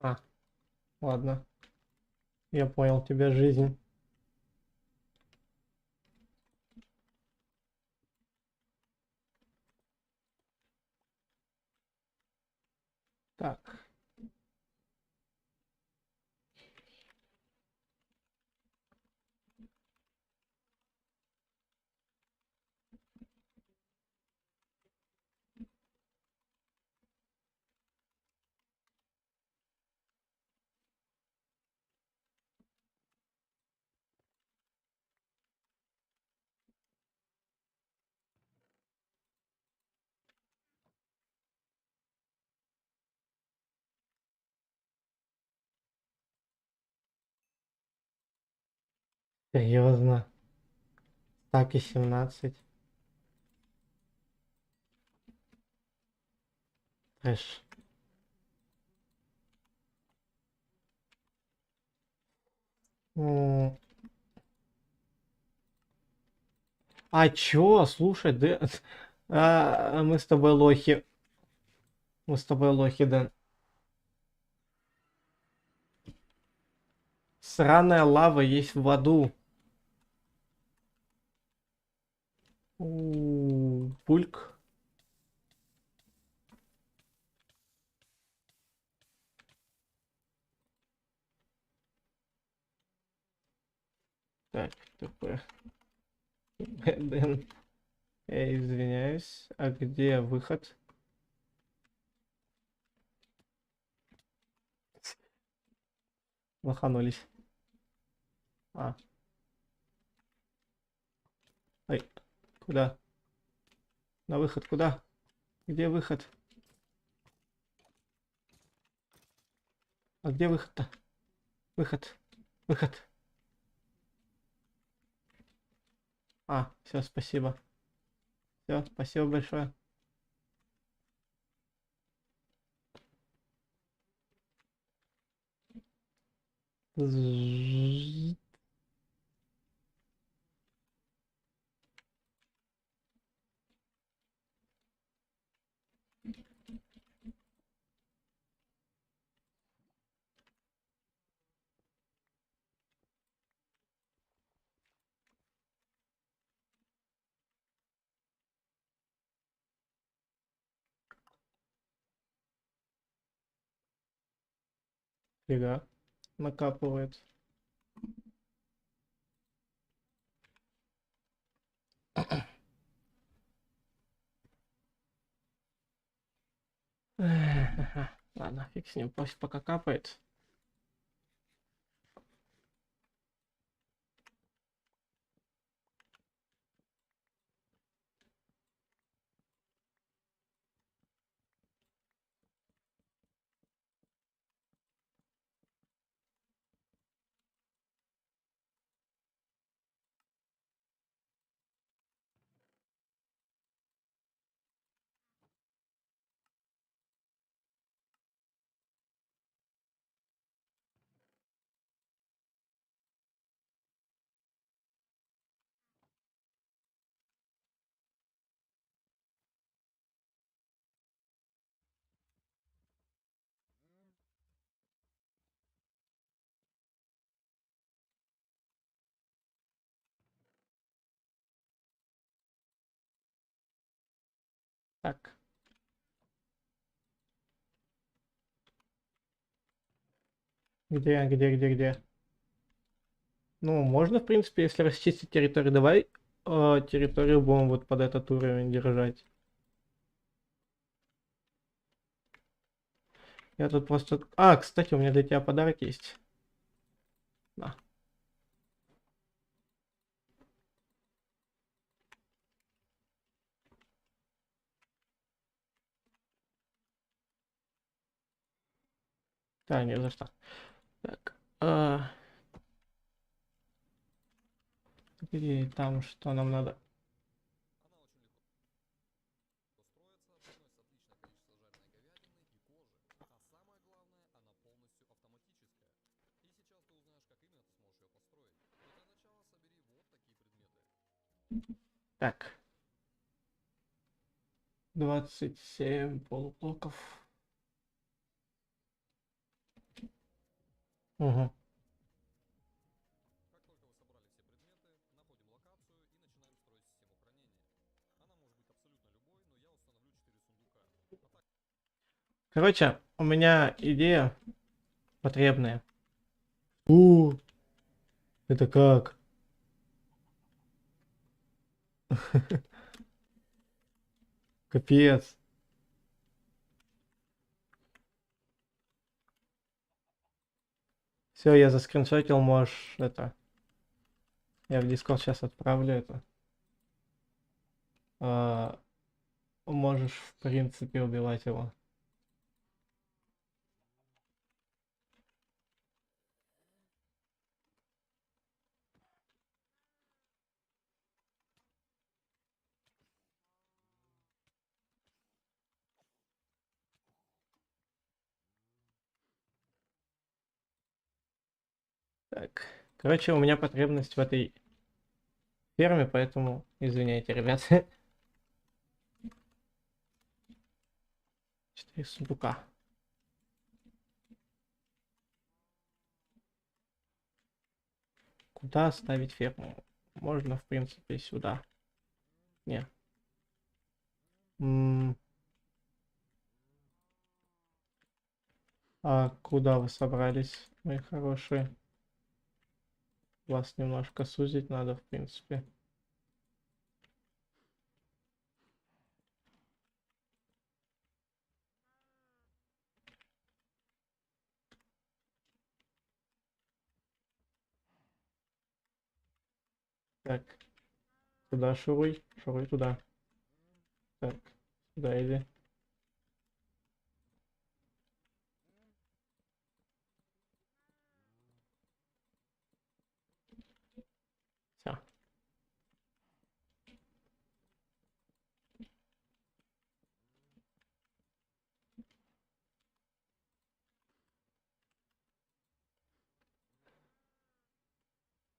А, ладно. Я понял тебя, жизнь. Так. Серьезно. Так и 17. Трэш. М. А чё? Слушай, да... мы с тобой лохи. Мы с тобой лохи, да. Сраная лава есть в аду. Пульк. Так, ТП. Дэн. Извиняюсь. А где выход? Лоханулись. А. Ай. Куда? На выход куда? Где выход? А где выход-то? Выход. Выход. А, все, спасибо. Все, спасибо большое. Зжжж. Фига. Накапывает. Ладно, фиг с ним, пусть пока капает. Так. Где? Ну, можно, в принципе, если расчистить территорию. Давай территорию будем вот под этот уровень держать. Я тут просто... А, кстати, у меня для тебя подарок есть. На. Да, не за что. Так. Где там что нам надо? Так. 27 полублоков. Угу. Короче, у меня идея потребная. Это как? Капец. Все, я заскриншотил, можешь это. Я в Discord сейчас отправлю это. А, можешь, в принципе, убивать его. Так. Короче, у меня потребность в этой ферме, поэтому извиняйте, ребят. 4 сундука. Куда ставить ферму? Можно, в принципе, сюда. Не. А куда вы собрались, мои хорошие? Вас немножко сузить надо, в принципе. Так, туда шуруй, шуруй туда. Так, сюда иди. Все.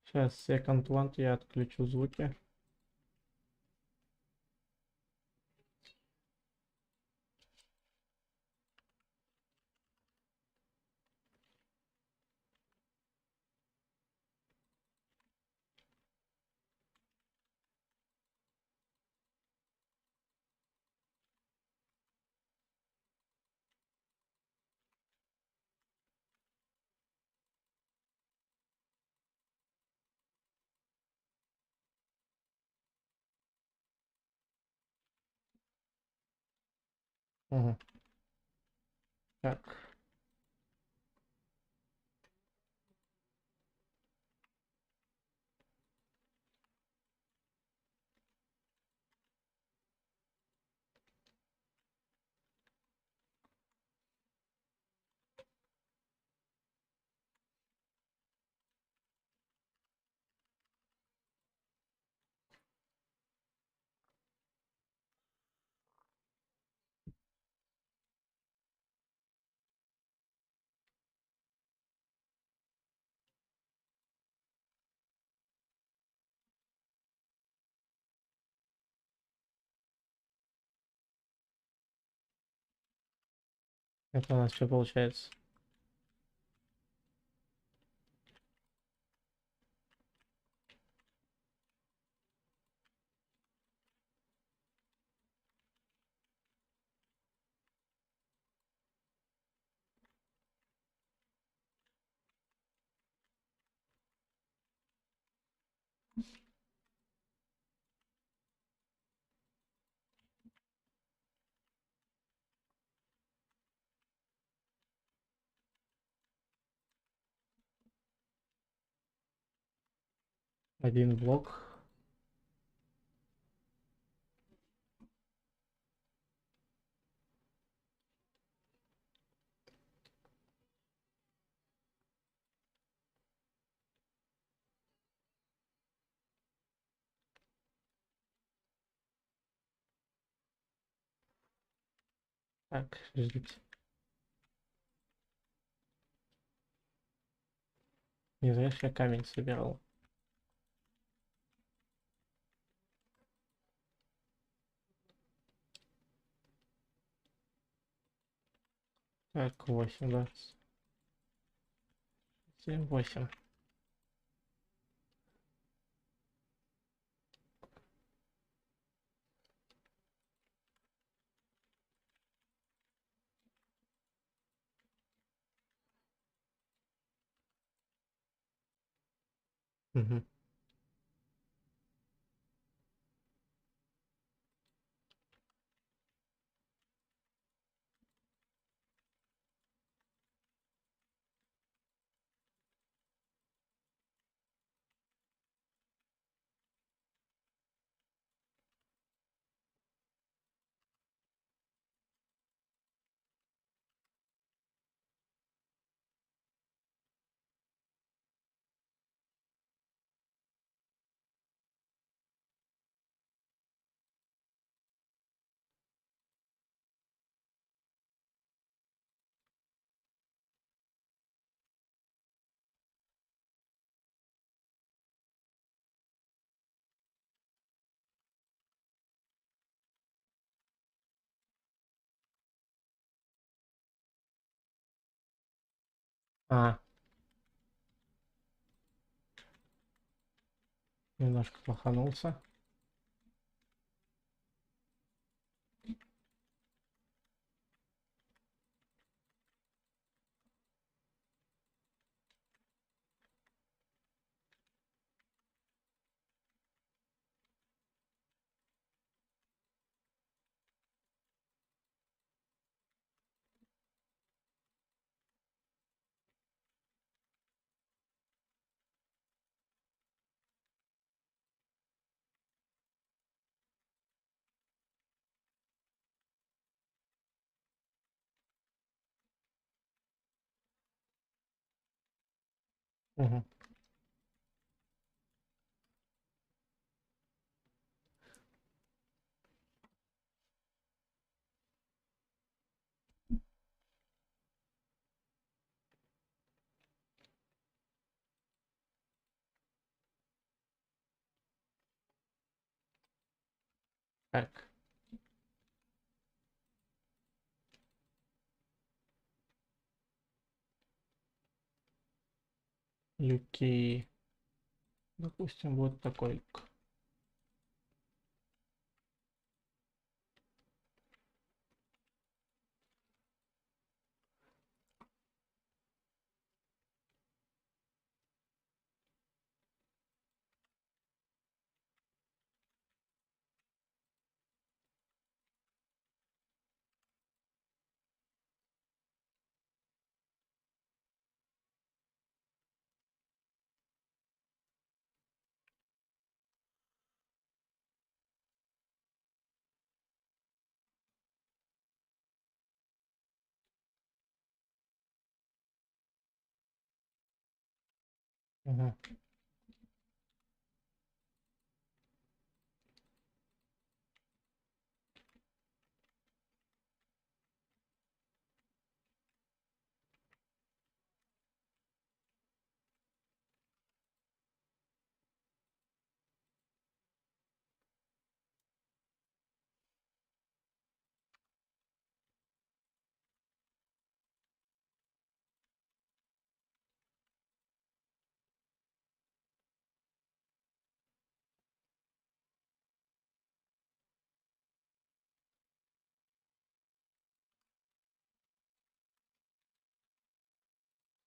Сейчас second one я отключу звуки. Угу. Так. Это у нас что получается? Один блок. Так, ждите. Не зря ж я камень собирал. Так, 8, да. 7, 8. Угу. А, немножко лоханулся. Мгм. Так, люки. Допустим, вот такой люк. Мгм.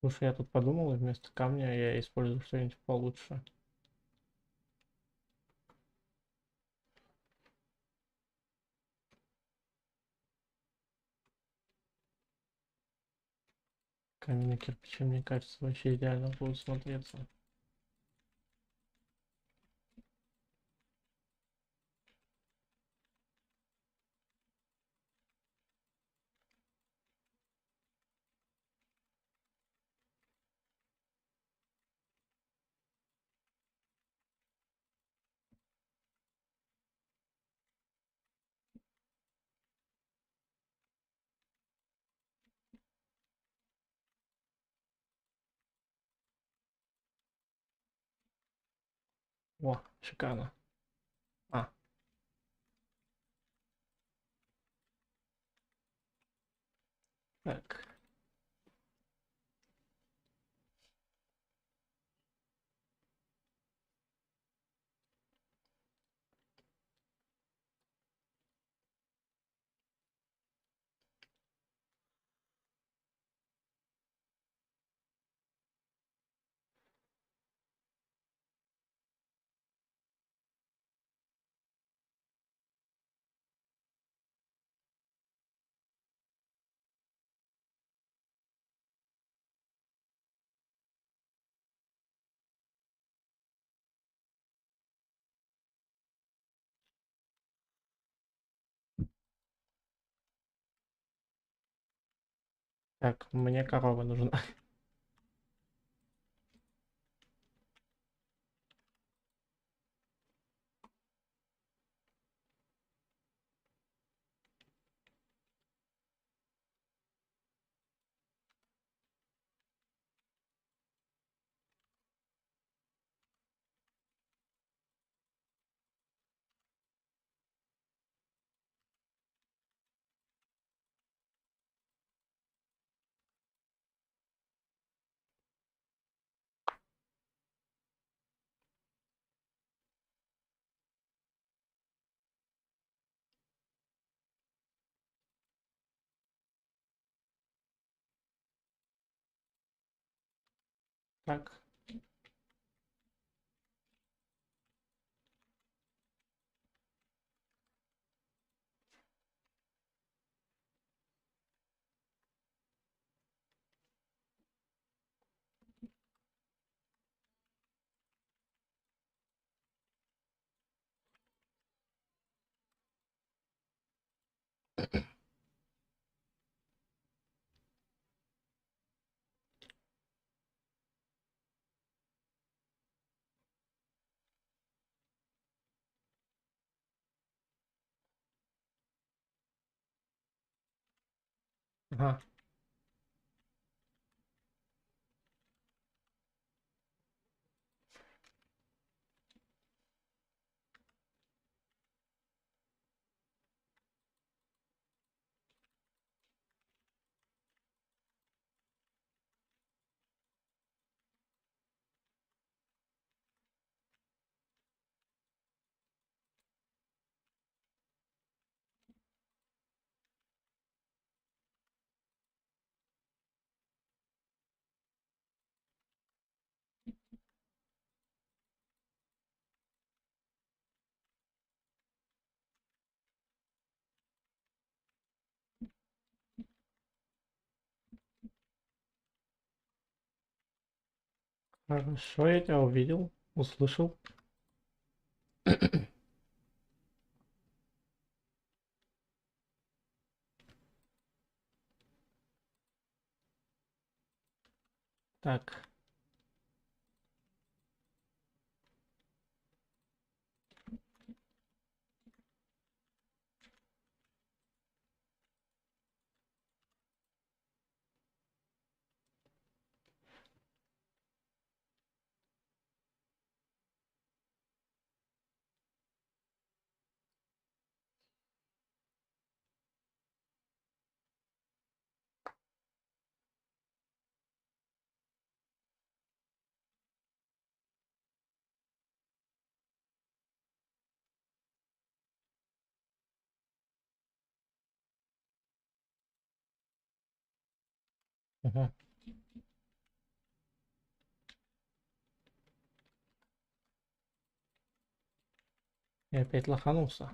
Слушай, я тут подумал, и вместо камня я использую что-нибудь получше. Каменные кирпичи, мне кажется, вообще идеально будут смотреться. О, шикарно. А, так. Так, мне корова нужна. Так. Ага. Хорошо, я тебя увидел, услышал. Так. Мгм. Я опять лоханулся.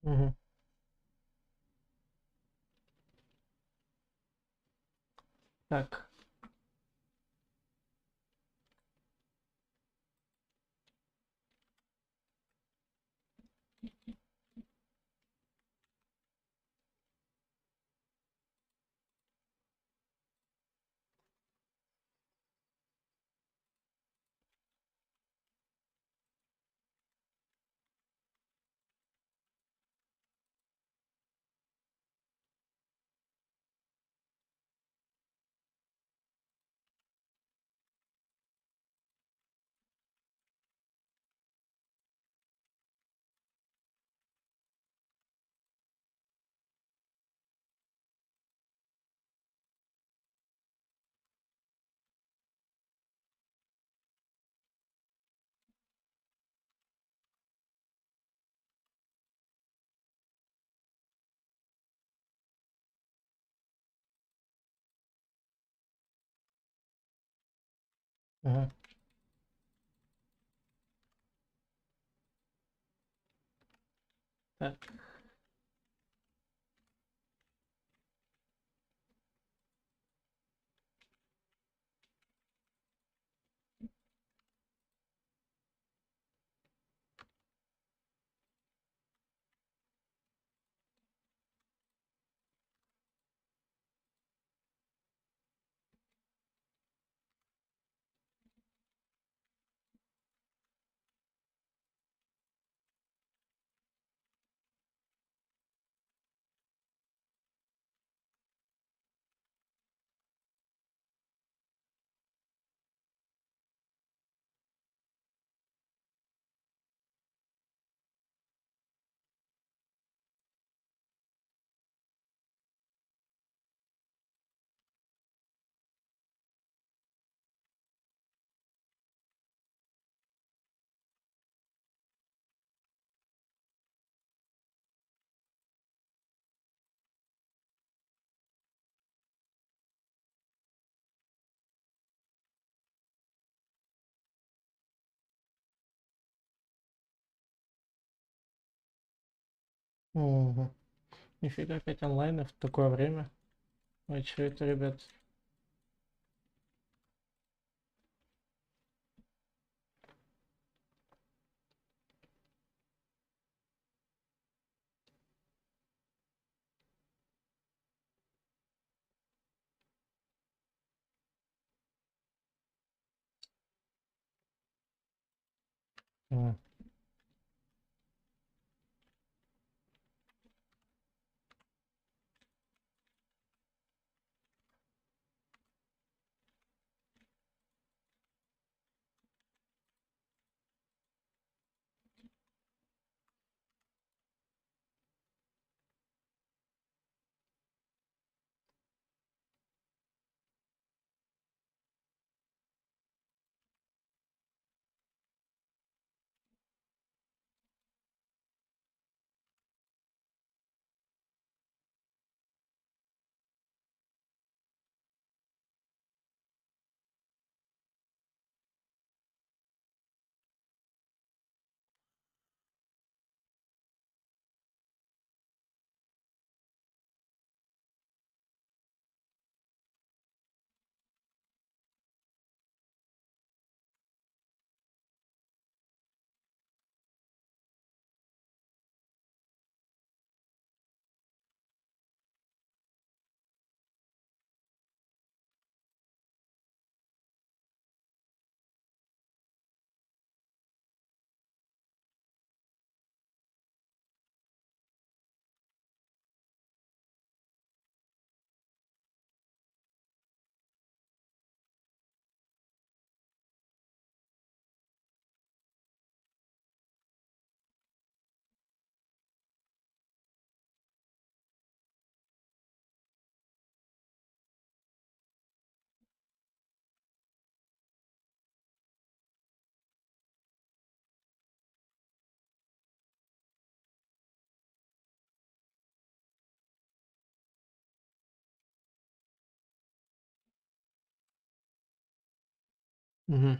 Мгм. Так. Ага. Так. Ого. Нифига, опять онлайн в такое время. Ой, что это, ребят? М. Мгм.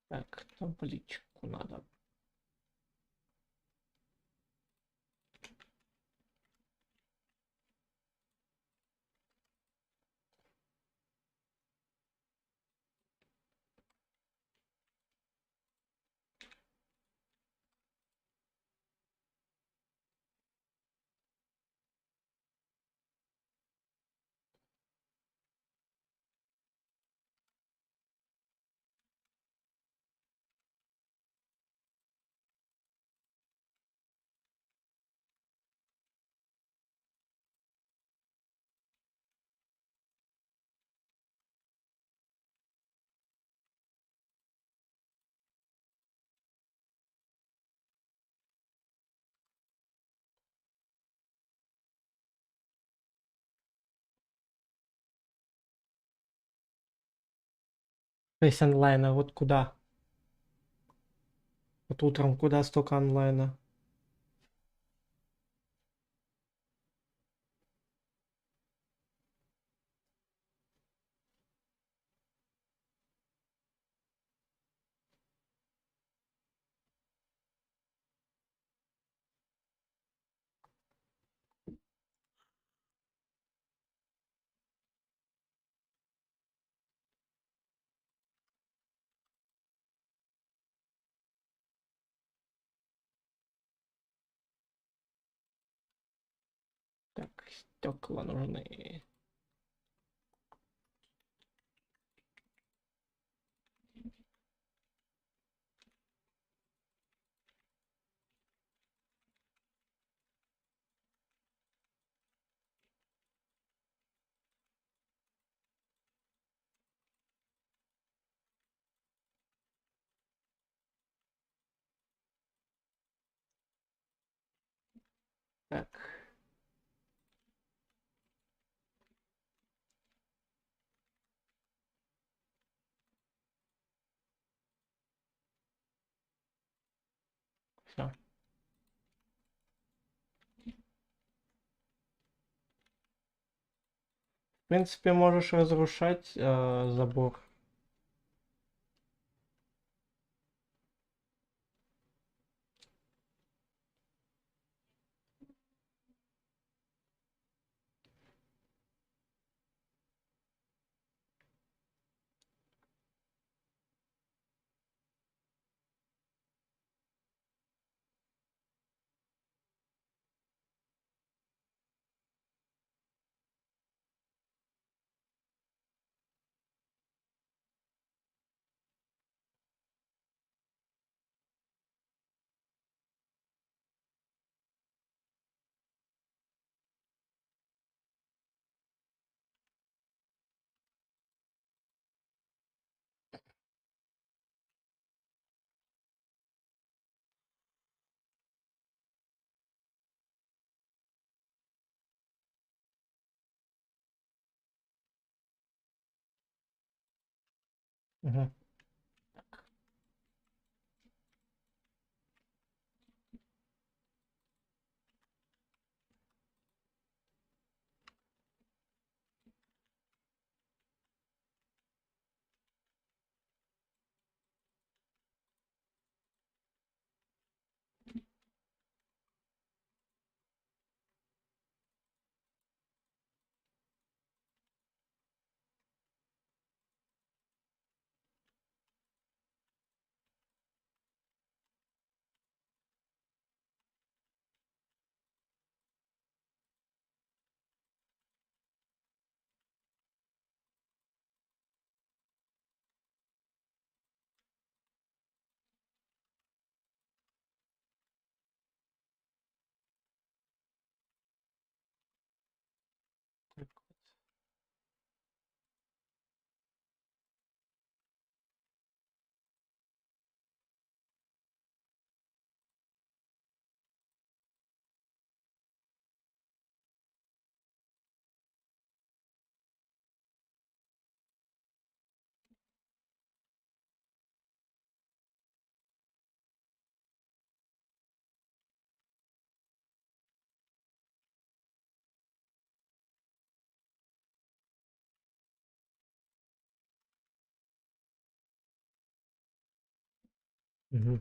Так, табличку надо. То есть онлайна вот куда? Вот утром куда столько онлайна? Так, стекла нужны. Так, все. В принципе, можешь разрушать забор. Мгм. Мгм.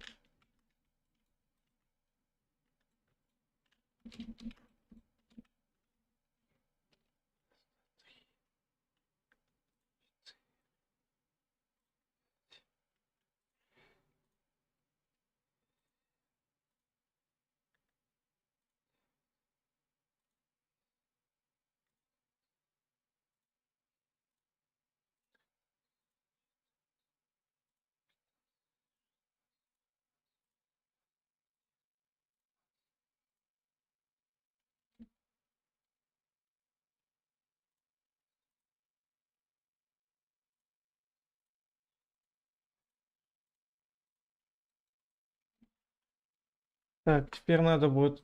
Так, теперь надо будет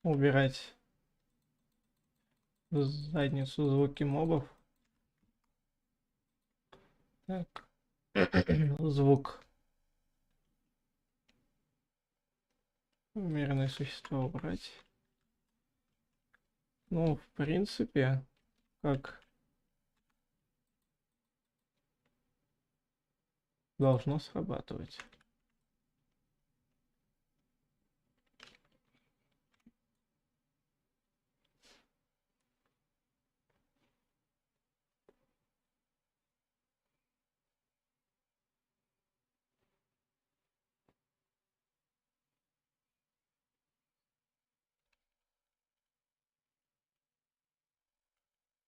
убирать в задницу звуки мобов. Так, звук. Мирные существа убрать. Ну, в принципе, как должно срабатывать.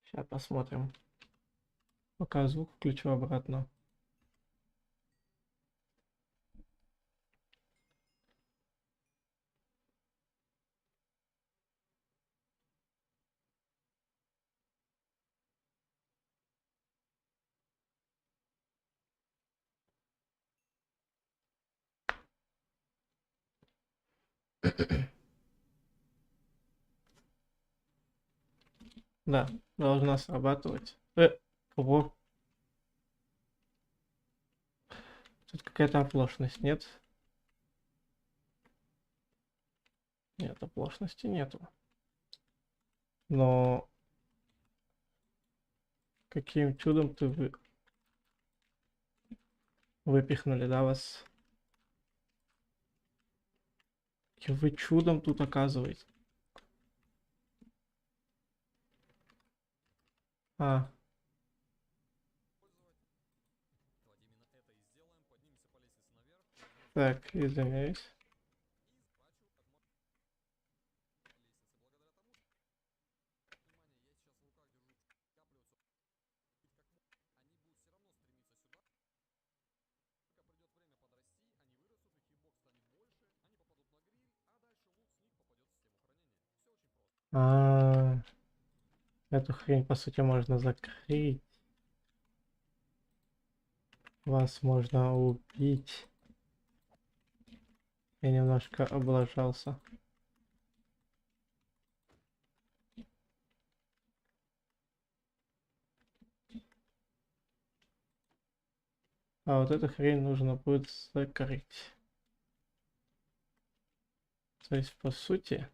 Сейчас посмотрим. Пока звук включу обратно. Да, должна срабатывать. Ого, тут какая-то оплошность, нет? Нет, оплошности нету. Но каким чудом ты выпихнули, да, вас? Каким вы чудом тут оказываетесь? А, так, извиняюсь. А, эту хрень, по сути, можно закрыть. Вас можно убить. Я немножко облажался. А вот эту хрень нужно будет закрыть. То есть, по сути...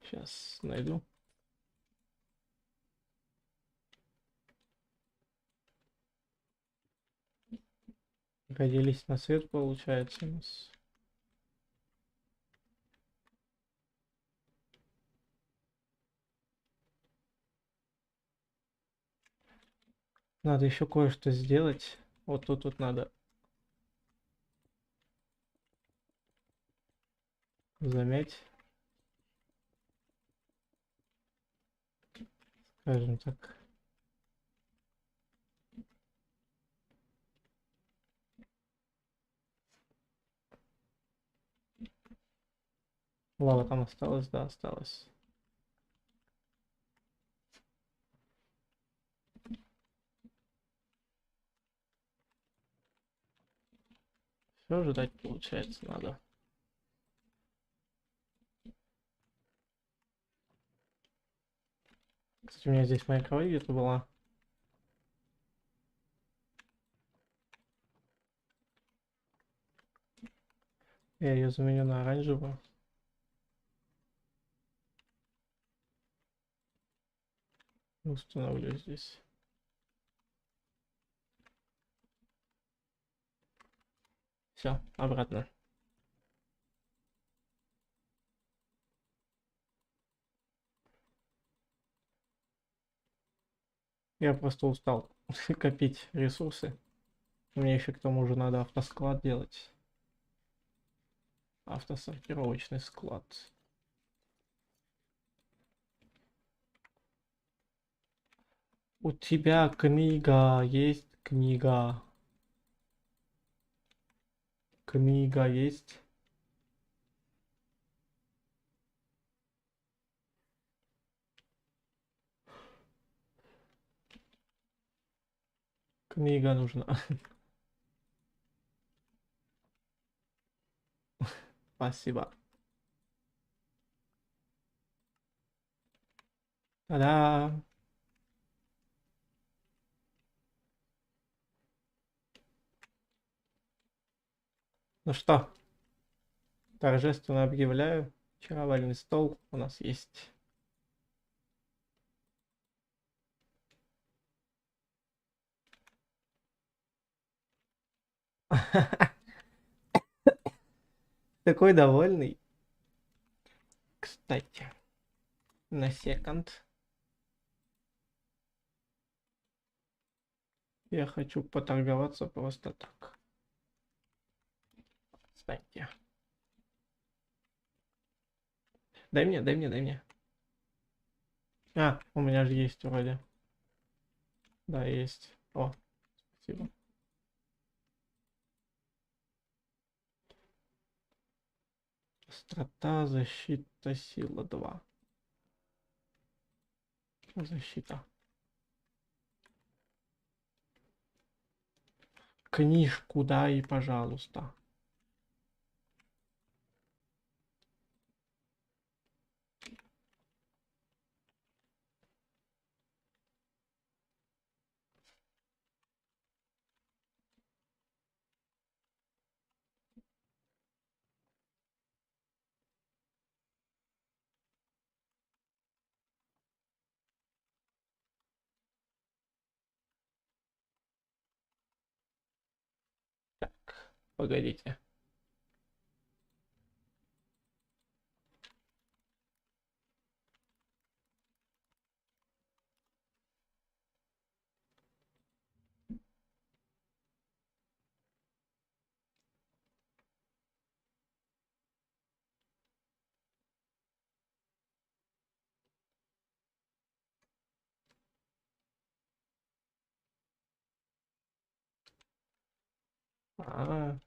Сейчас найду. Родились на свет, получается, у нас. Надо еще кое-что сделать. Вот тут вот надо замять, скажем так. Лава там осталась, да, осталась. Все ждать, получается, надо. Кстати, у меня здесь моя кровать где-то была. Я ее заменю на оранжевую. Установлю здесь. Все, обратно. Я просто устал копить ресурсы. Мне еще к тому же надо автосклад делать. Автосортировочный склад. У тебя книга есть? Книга. Книга есть? Книга нужна. Спасибо. Та-да! Ну что, торжественно объявляю, очаровательный стол у нас есть. Такой довольный. Кстати, на секунд. Я хочу поторговаться просто так. Кстати. Дай мне, дай мне, дай мне. А, у меня же есть вроде. Да, есть. О, спасибо. Острота, защита, сила 2. Защита. Книжку дай, пожалуйста. Так, погодите. А,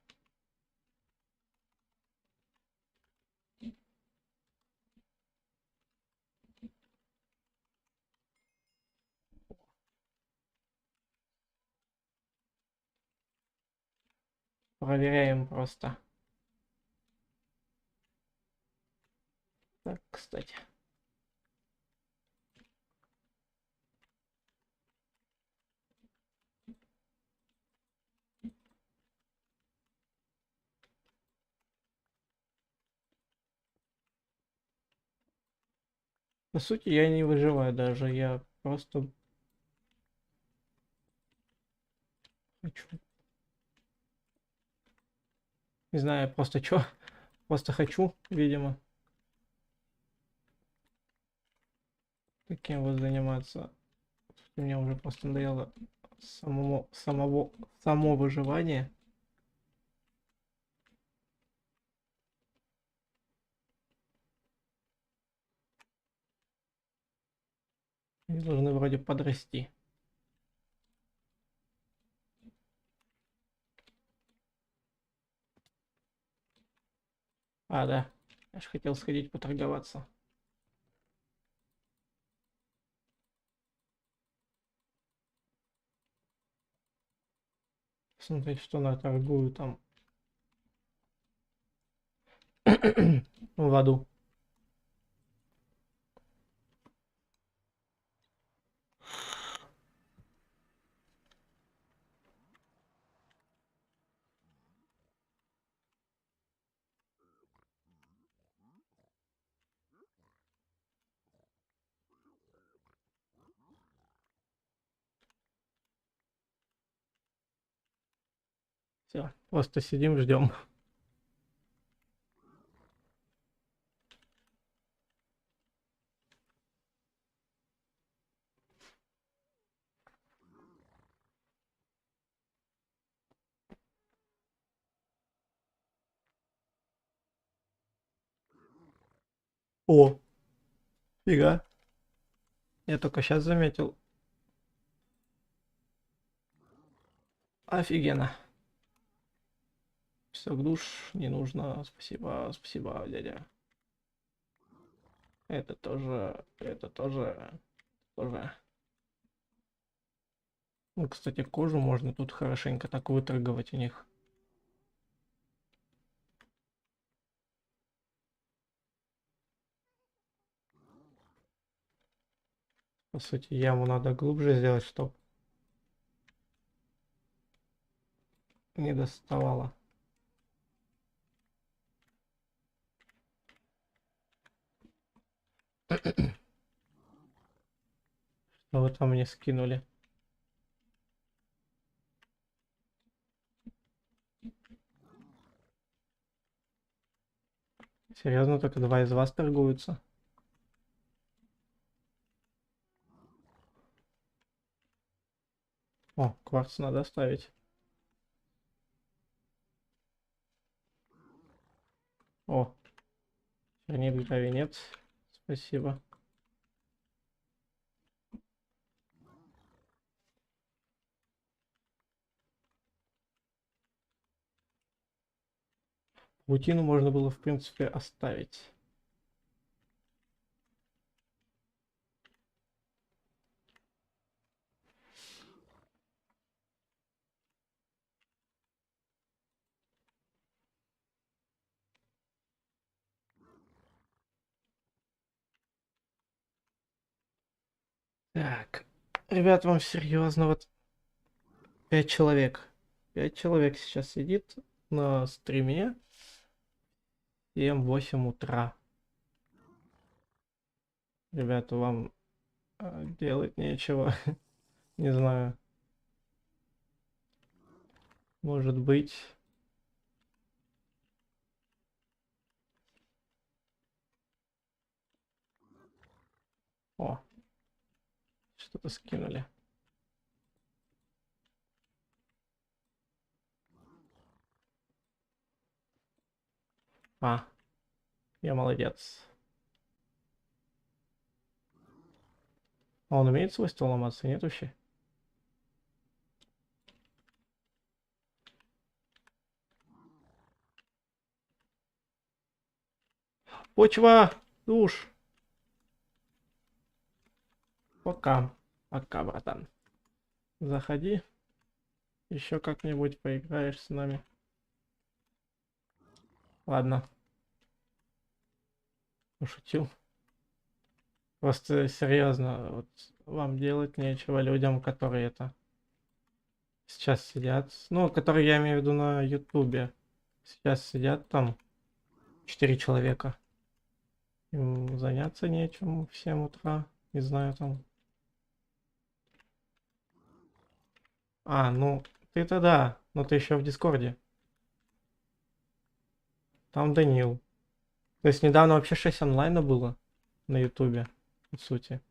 проверяем просто. Так, кстати. По сути, я не выживаю даже, я просто хочу. Не знаю, просто чё. Просто хочу, видимо, таким вот заниматься. Мне уже просто надоело само выживание. Они должны вроде подрасти. А, да. Я же хотел сходить поторговаться. Смотреть, что на торгую там в аду. Все, просто сидим, ждем. О, фига. Я только сейчас заметил. Офигенно. Песок душ не нужно. Спасибо, спасибо, дядя. Это тоже. Ну, кстати, кожу можно тут хорошенько так выторговать у них. По сути, яму надо глубже сделать, чтобы не доставало. Что вы там мне скинули? Серьезно, только два из вас торгуются? О, кварц надо ставить. О, чернит гравий Спасибо. Паутину можно было, в принципе, оставить. Так, ребят, вам серьезно, вот 5 человек. 5 человек сейчас сидит на стриме. 7-8 утра. Ребята, вам делать нечего. Не знаю. Может быть. О, что-то скинули. А, я молодец. А он умеет свойство ломаться? Нет вообще? Почва! Душ! Пока. Пока, братан. Заходи. Еще как-нибудь поиграешь с нами. Ладно. Пошутил. Просто серьезно, вот вам делать нечего людям, которые это сейчас сидят. Ну, которые я имею в виду на Ютубе. Сейчас сидят там 4 человека. Им заняться нечем в 7 утра. Не знаю там. А, ну, ты-то да. Но ты еще в Дискорде. Там Данил. То есть недавно вообще 6 онлайна было на Ютубе, по сути.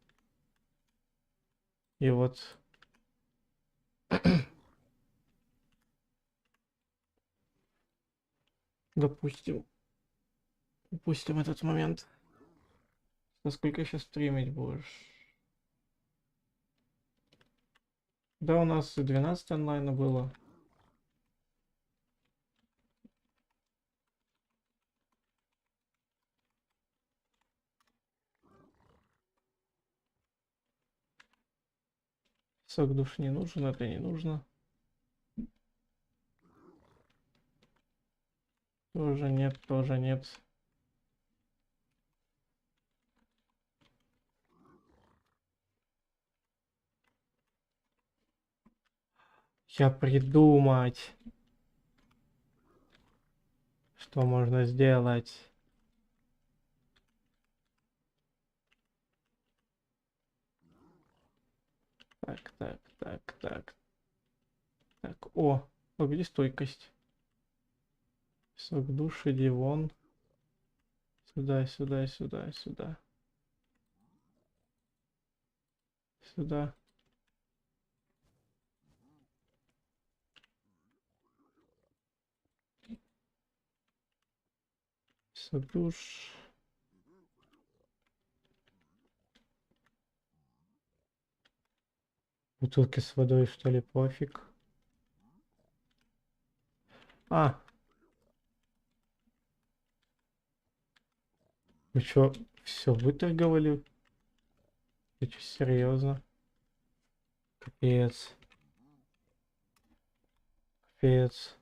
И вот... Допустим. Упустим этот момент. Насколько сейчас стримить будешь? Да, у нас 12 онлайна было. Сок душ не нужен, это не нужно. Тоже нет, тоже нет. Я придумать, что можно сделать. Так. Так, о. О, где стойкость? Сок души, Дивон. Сюда, сюда, сюда, сюда. Сюда. Сок душ. Бутылки с водой, что ли, пофиг. А, вы чё, все выторговали? Ты чё, серьезно? Капец. Капец.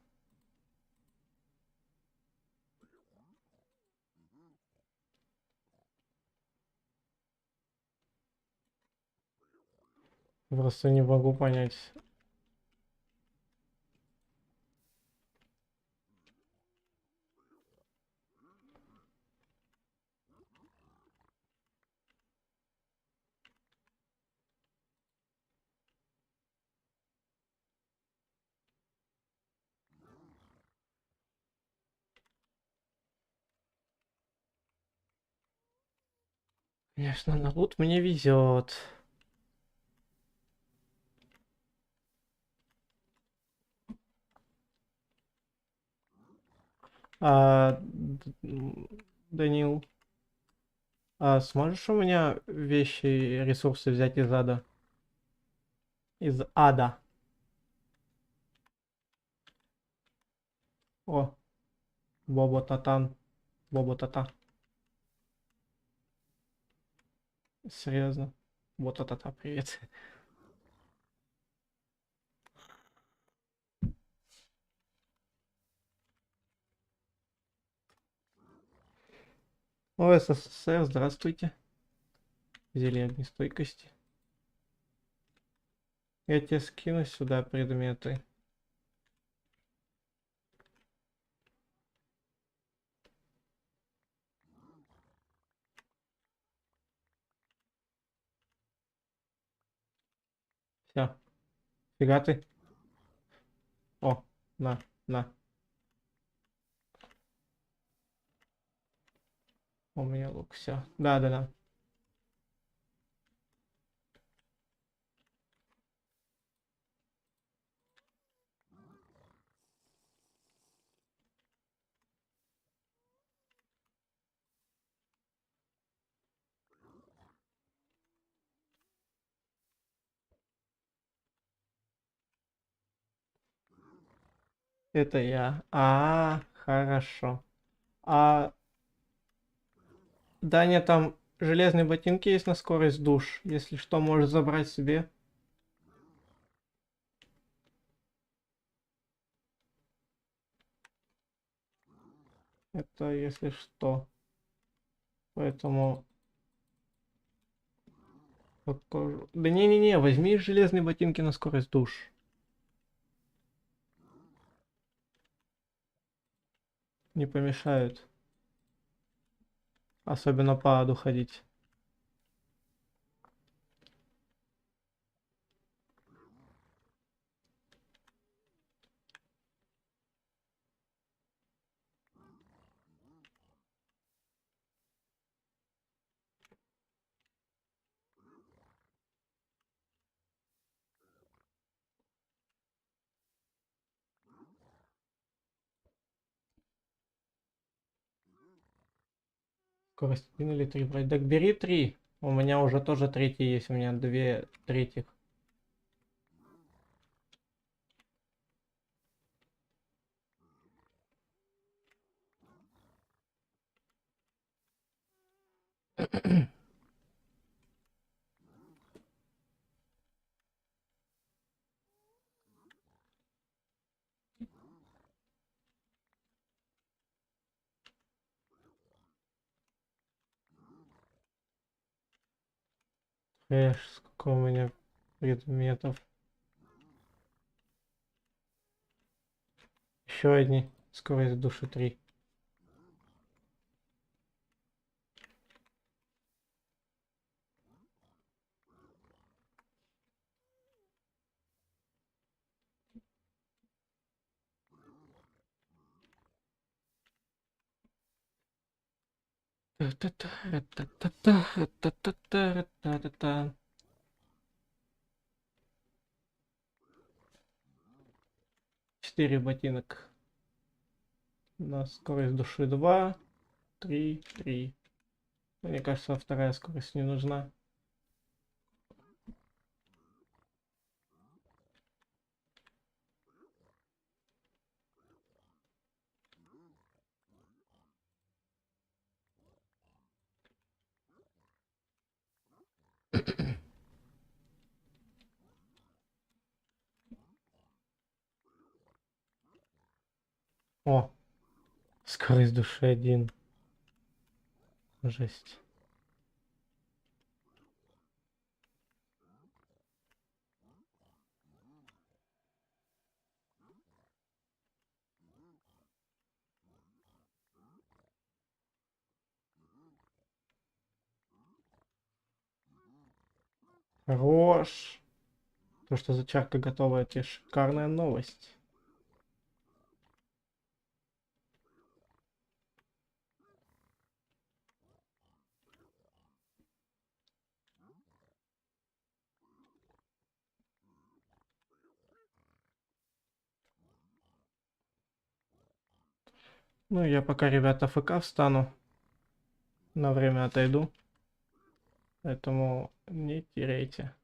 Просто не могу понять. Конечно, на лут мне везет. Данил, а сможешь у меня вещи и ресурсы взять из ада? Из ада. О, Бобо Татан. Бобо Тата. Серьезно. Вот Тата, привет. О, СССР, здравствуйте. Зелье огнестойкости. Я тебе скину сюда предметы. Все. Фига ты. О, на. У меня лук, все. Да. Это я. Хорошо. А, Даня, там железные ботинки есть на скорость душ. Если что, можешь забрать себе. Это если что. Поэтому... Да не-не-не, возьми железные ботинки на скорость душ. Не помешают. Особенно по аду ходить. Скорость 1 или 3 брать. Так бери 3. У меня уже тоже третий есть. У меня 2 третьих. Сколько у меня предметов. Еще одни. Скорость души 3. Ра-та-та-та-та-та-та-та-та-та-та-та. 4 ботинок. На скорость души 2, 3, 3. Мне кажется, вторая скорость не нужна. О, скорость души 1. Жесть. Хорош. То, что зачарка готова, это шикарная новость. Ну, я пока, ребята, ФК встану. На время отойду. Поэтому не теряйте.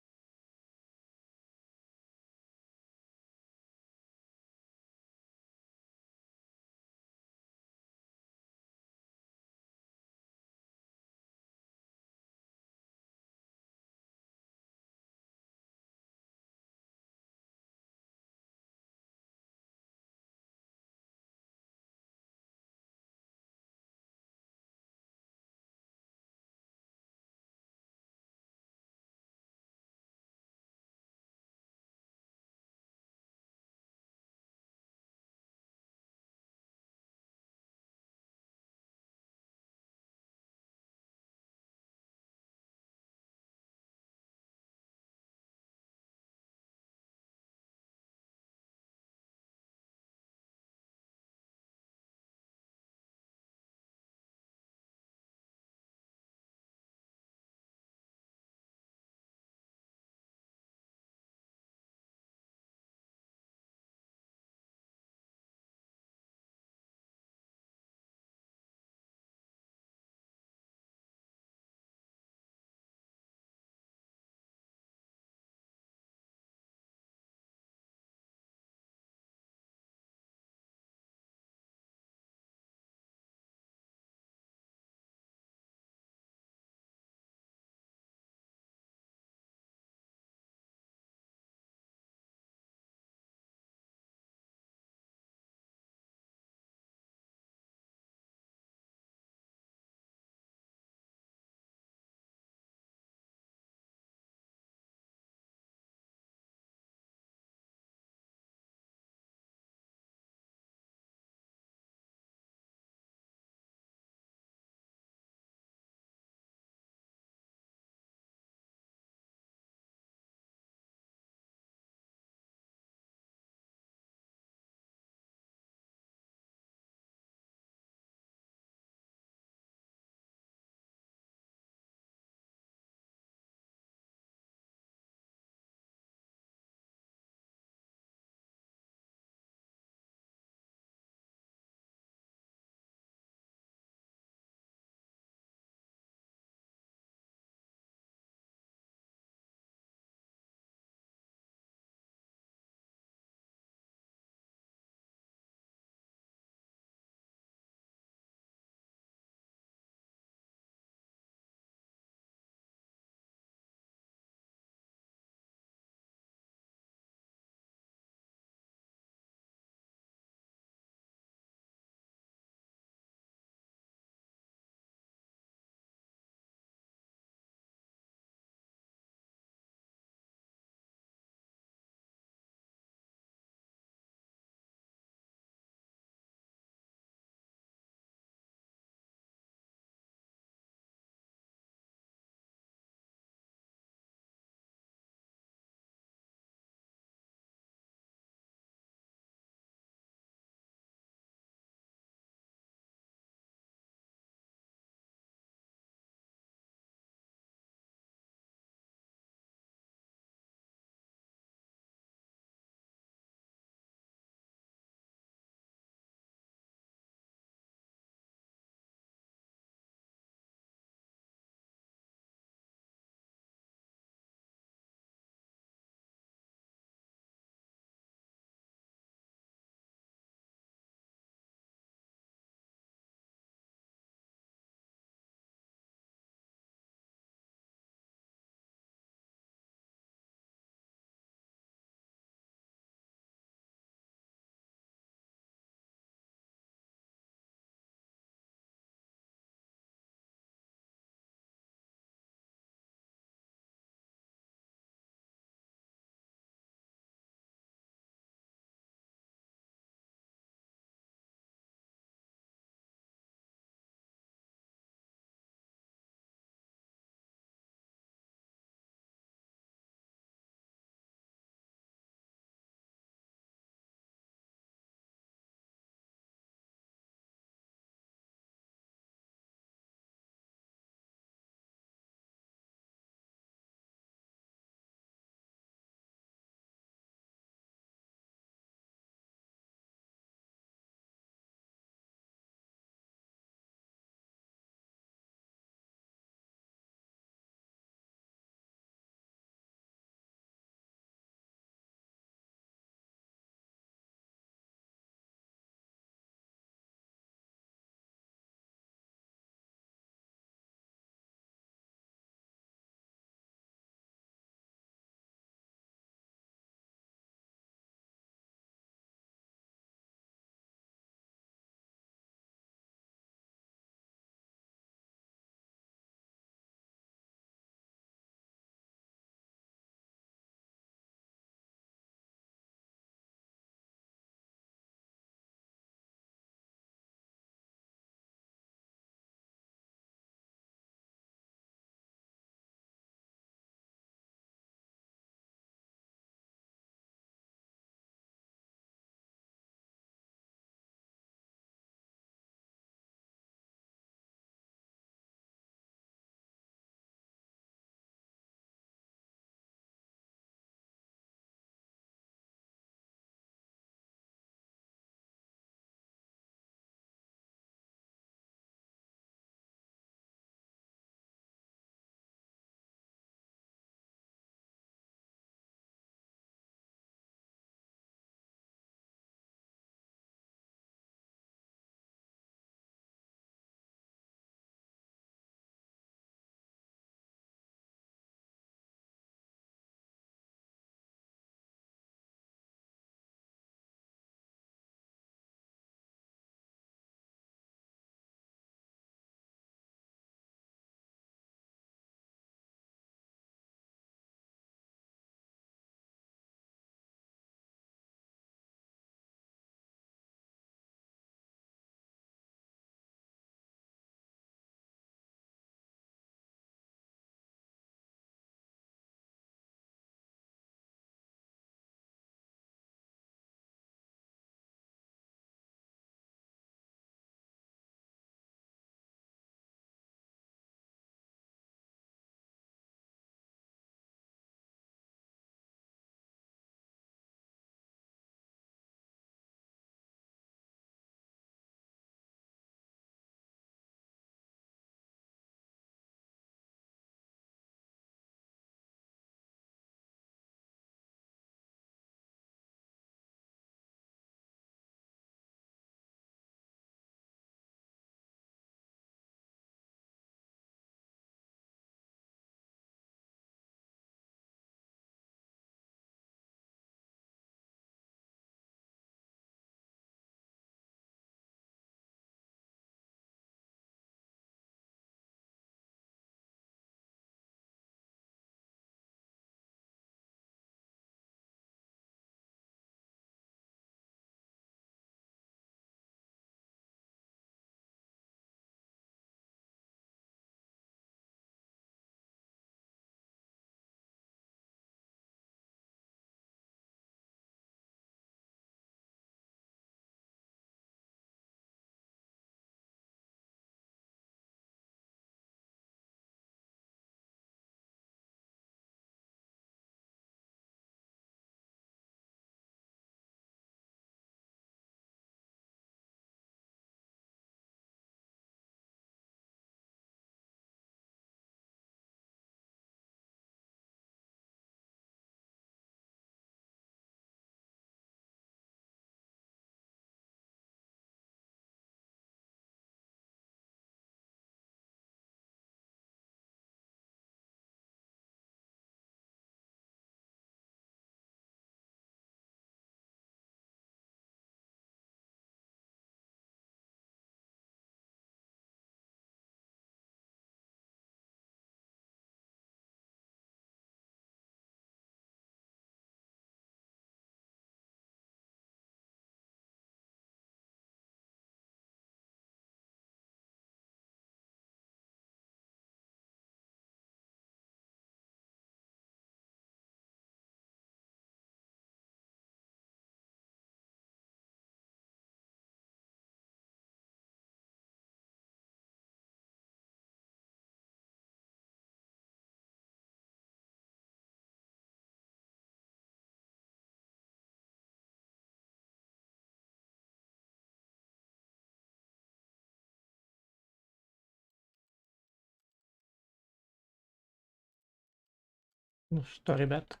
Ну что, ребят,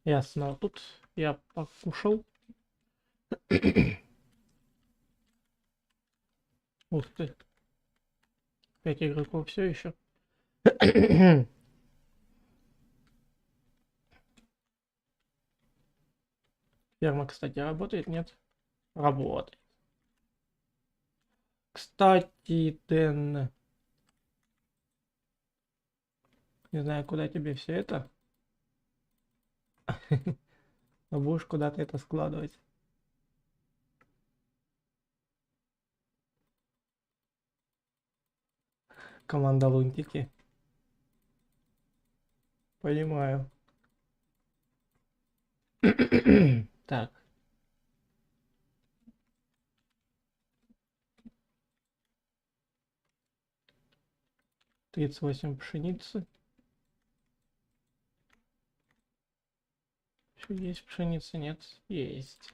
я снова тут. Я покушал. Ух ты, 5 игроков все еще. Ферма, кстати, работает, нет? Работает. Кстати, Дэн, не знаю, куда тебе все это, но будешь куда-то это складывать. Команда Лунтики. Понимаю. Так, 38 пшеницы. Еще есть пшеница? Нет? Есть.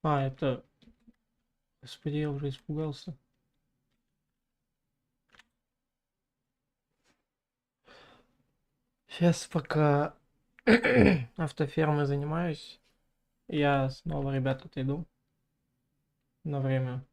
А, это... Господи, я уже испугался. Сейчас пока автофермой занимаюсь, я снова, ребят, отойду на время.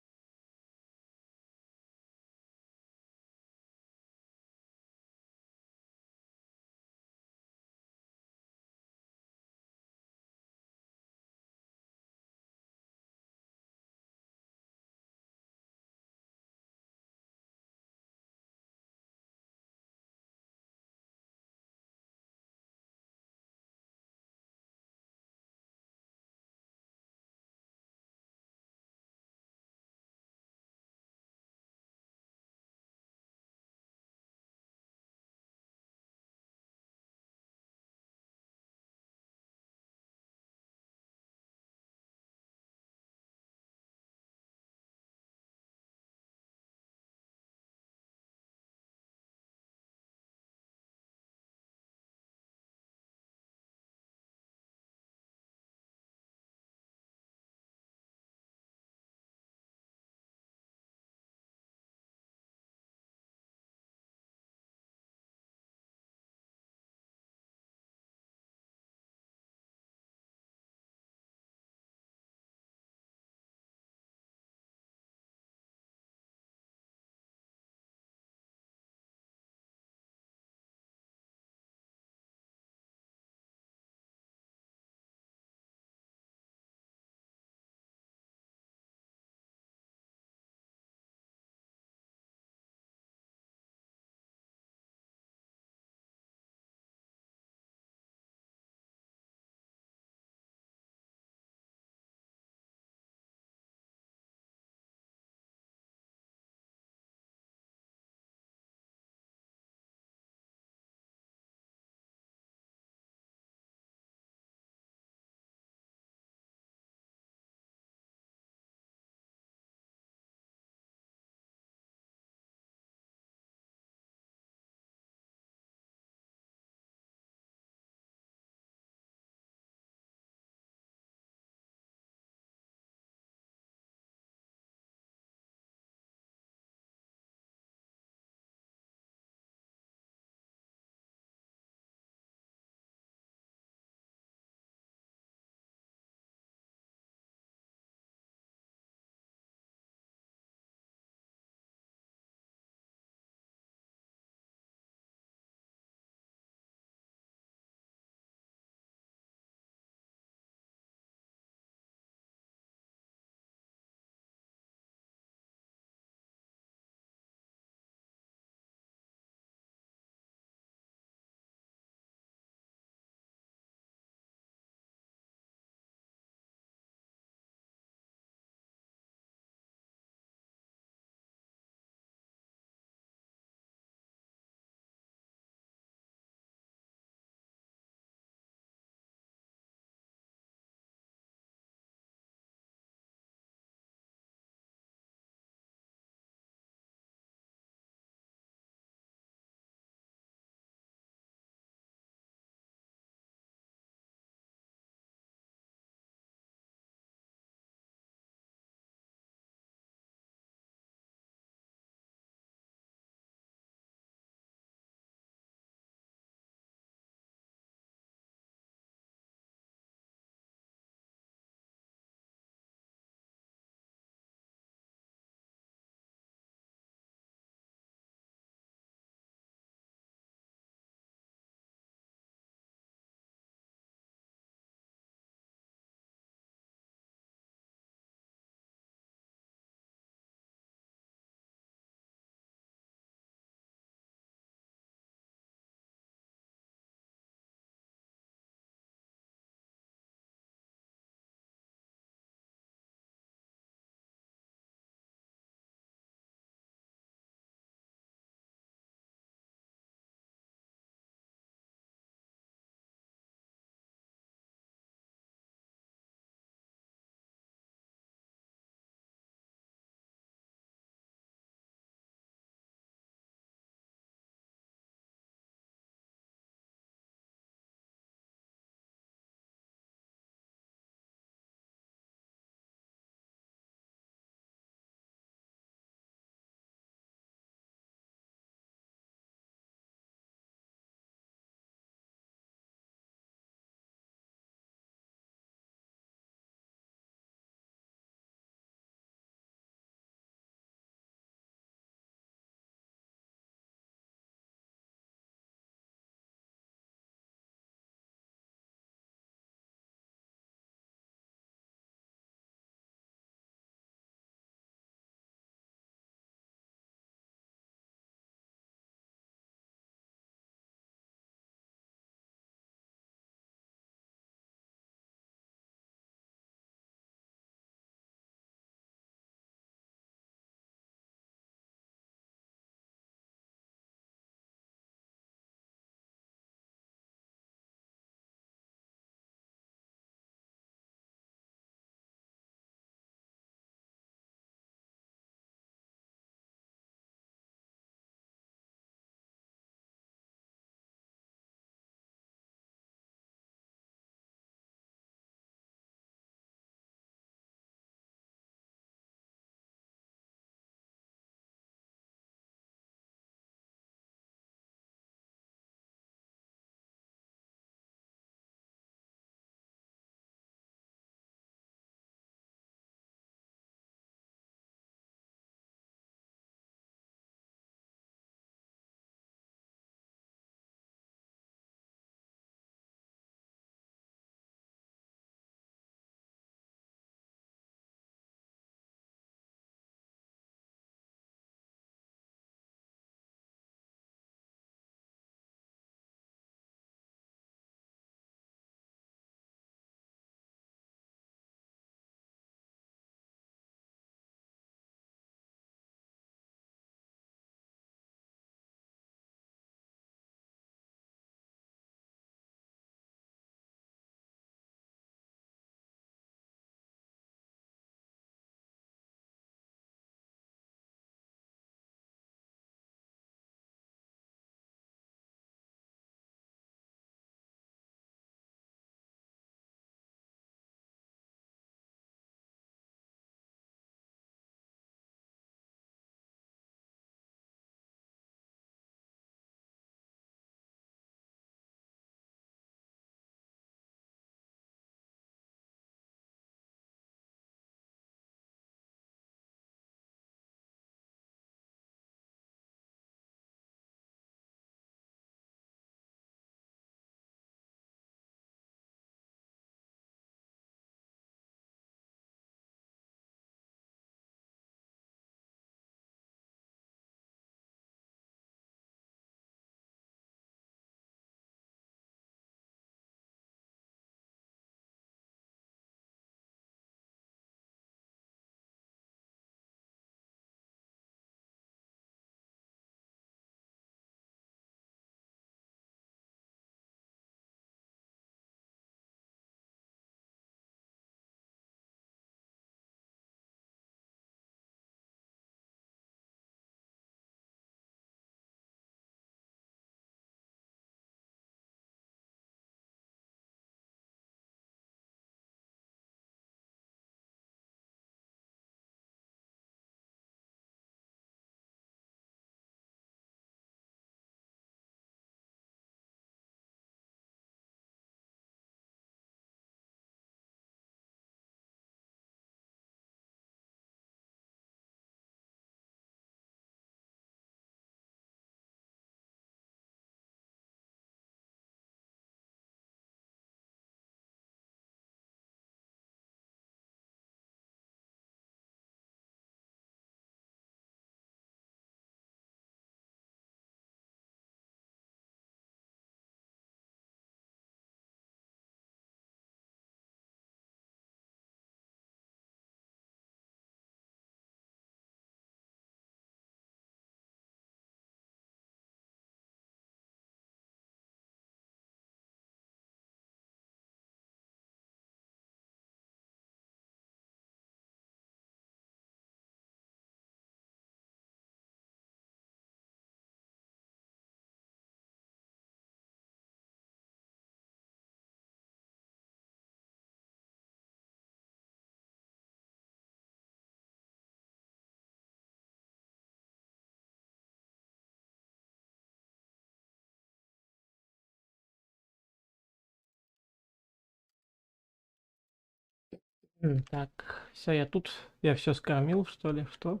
Так, все, я тут. Я все скормил, что ли? Что?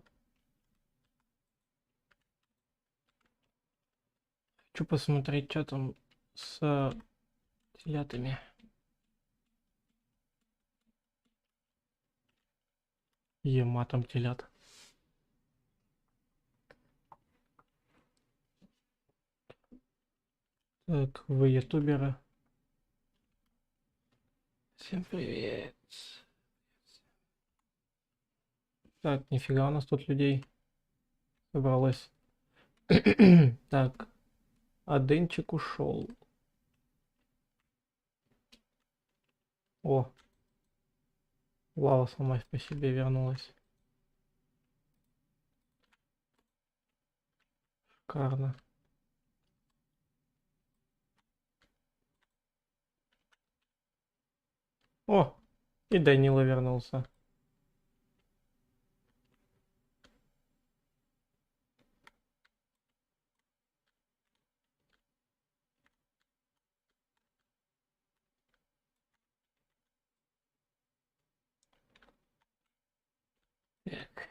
Хочу посмотреть, что там с телятами. Ема там телят. Так, вы ютуберы. Всем привет. Так, нифига у нас тут людей собралось. Так, а Денчик ушел. О, лава сама по себе вернулась. Шикарно. О, и Данила вернулся. Так.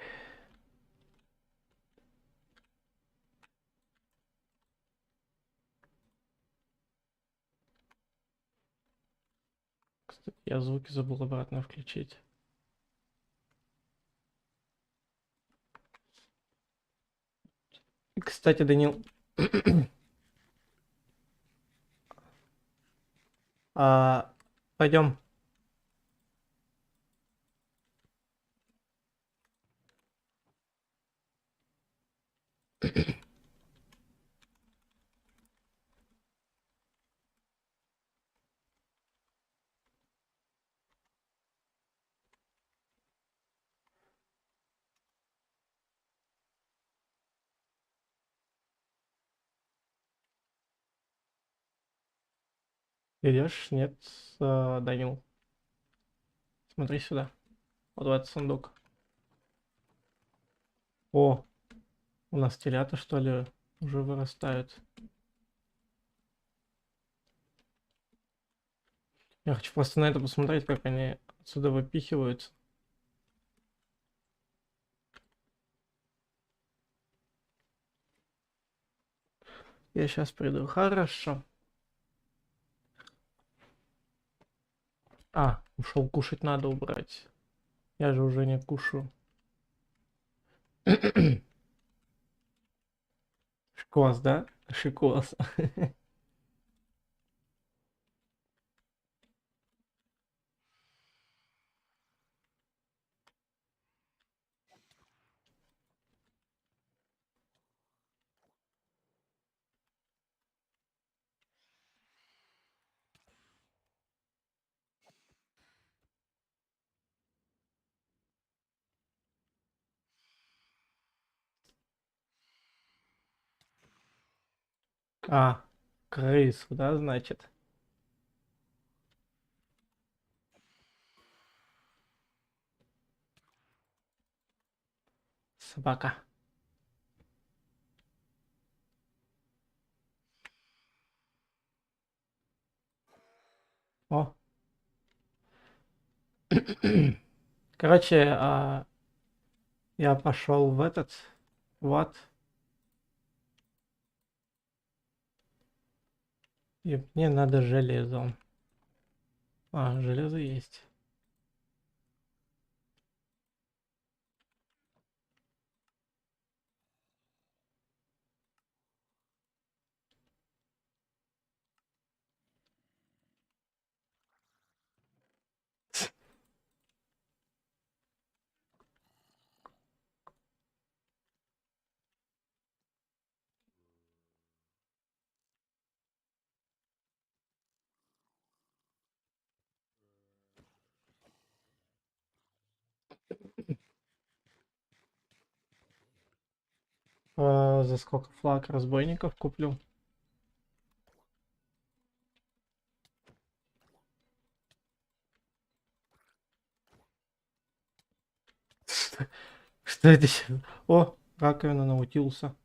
Кстати, я звуки забыл обратно включить. Кстати, Данил, пойдем. Идешь? Нет, Данил. Смотри сюда. Вот в этот сундук. О, у нас телята, что ли, уже вырастают. Я хочу просто на это посмотреть, как они отсюда выпихиваются. Я сейчас приду. Хорошо. А, ушел кушать, надо убрать. Я же уже не кушаю. Шикос, да? Шикос. А, крысу, да, значит? Собака. О. Короче, я пошел в этот. Вот. И мне надо железо. А, железо есть. За сколько флаг разбойников куплю? Что это еще? О, раковина наутился.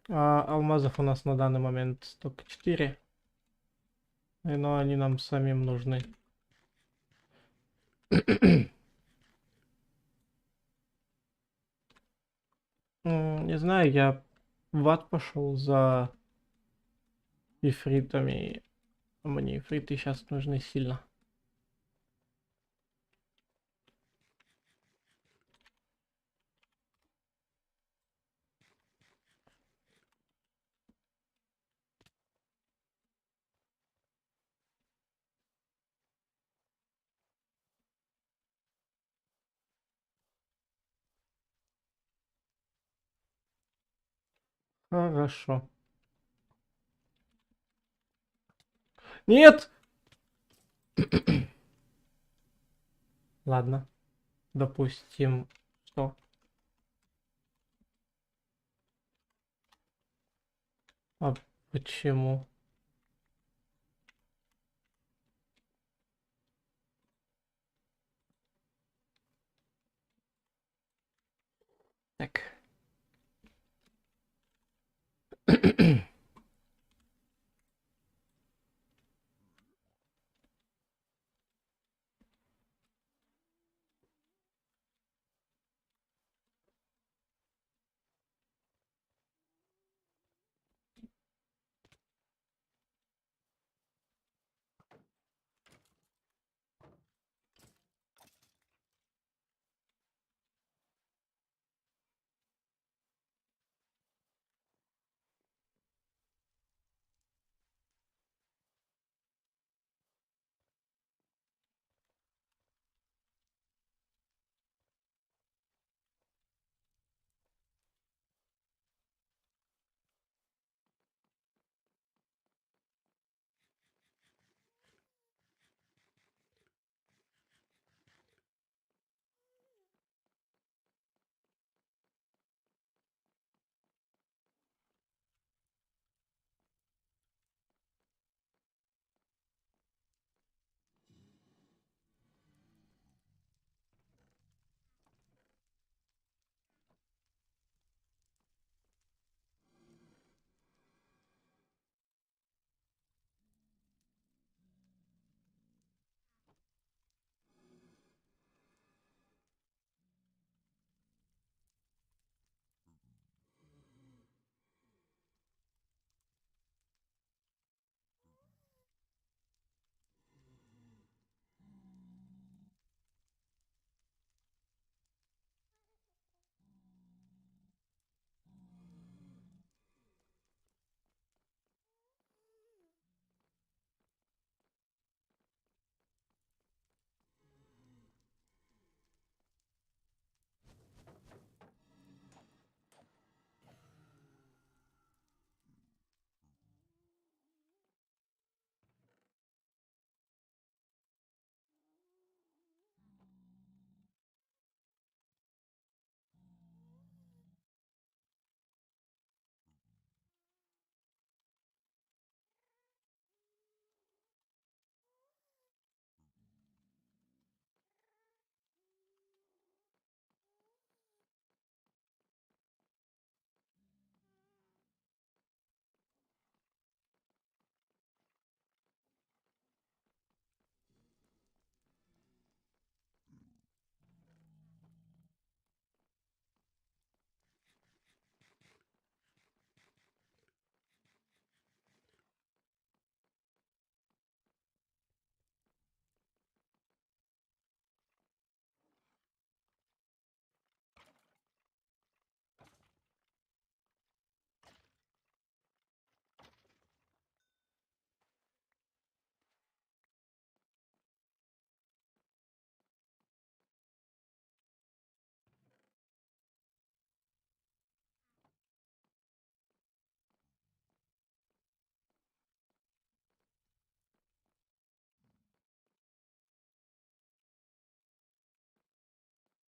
Алмазов у нас на данный момент только 4. Но они нам самим нужны. Не знаю, я в ад пошел за ифритами. Мне ифриты сейчас нужны сильно. Хорошо. Нет! Ладно. Допустим, что? А почему? Так.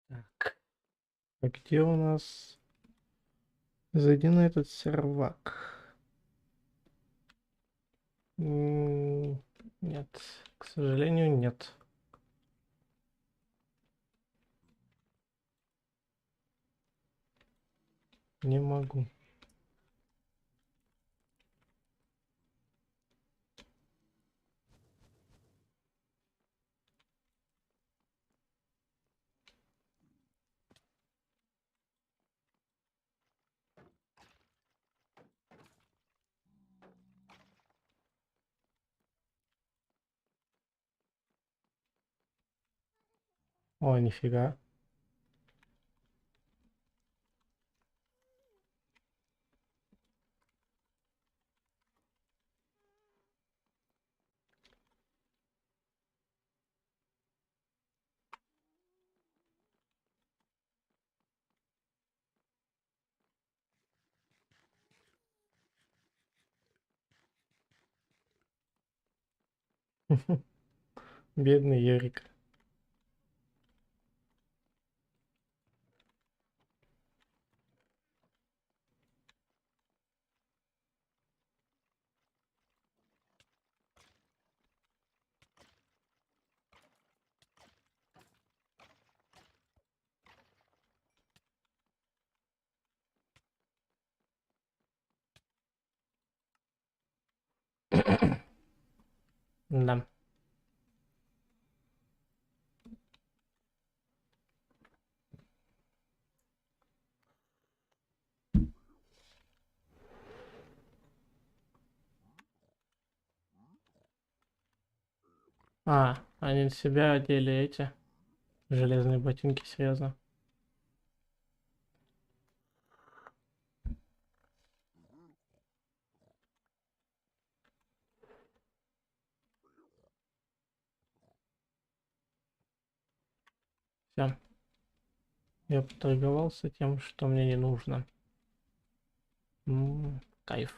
Так. А где у нас? Зайди на этот сервак. Нет, к сожалению, нет. Не могу. О, нифига. Бедный Юрик. Да. А, они на себя одели эти железные ботинки, серьезно. Все. Я поторговался тем, что мне не нужно. Кайф.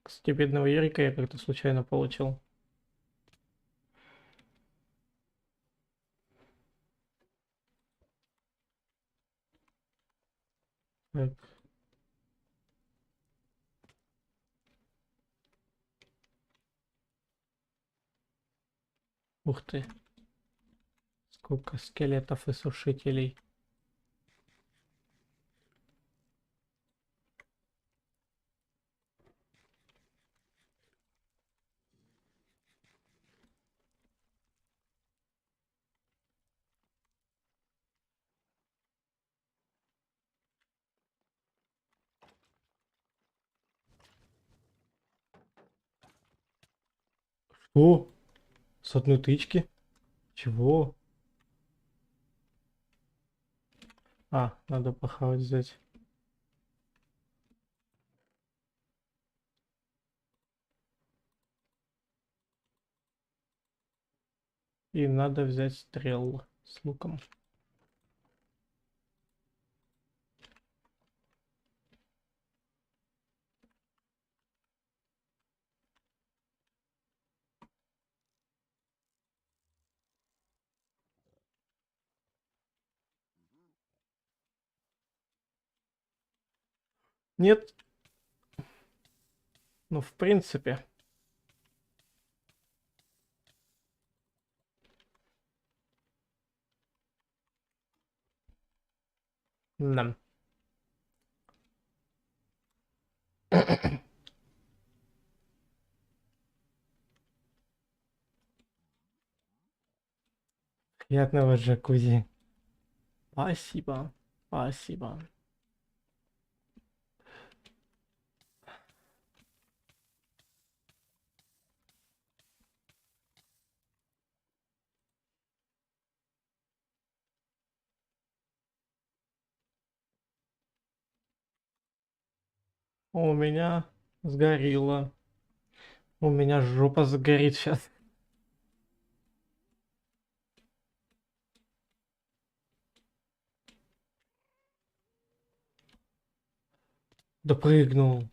Кстати, бедного Ерика я как-то случайно получил. Так. Ух ты. Сколько скелетов и сушителей. О, с одной тычки? Чего? А, надо похавать взять. И надо взять стрел с луком. Нет. Ну, в принципе. Да. Приятного джакузи. Спасибо. Спасибо. У меня сгорело. У меня жопа загорит сейчас. Допрыгнул.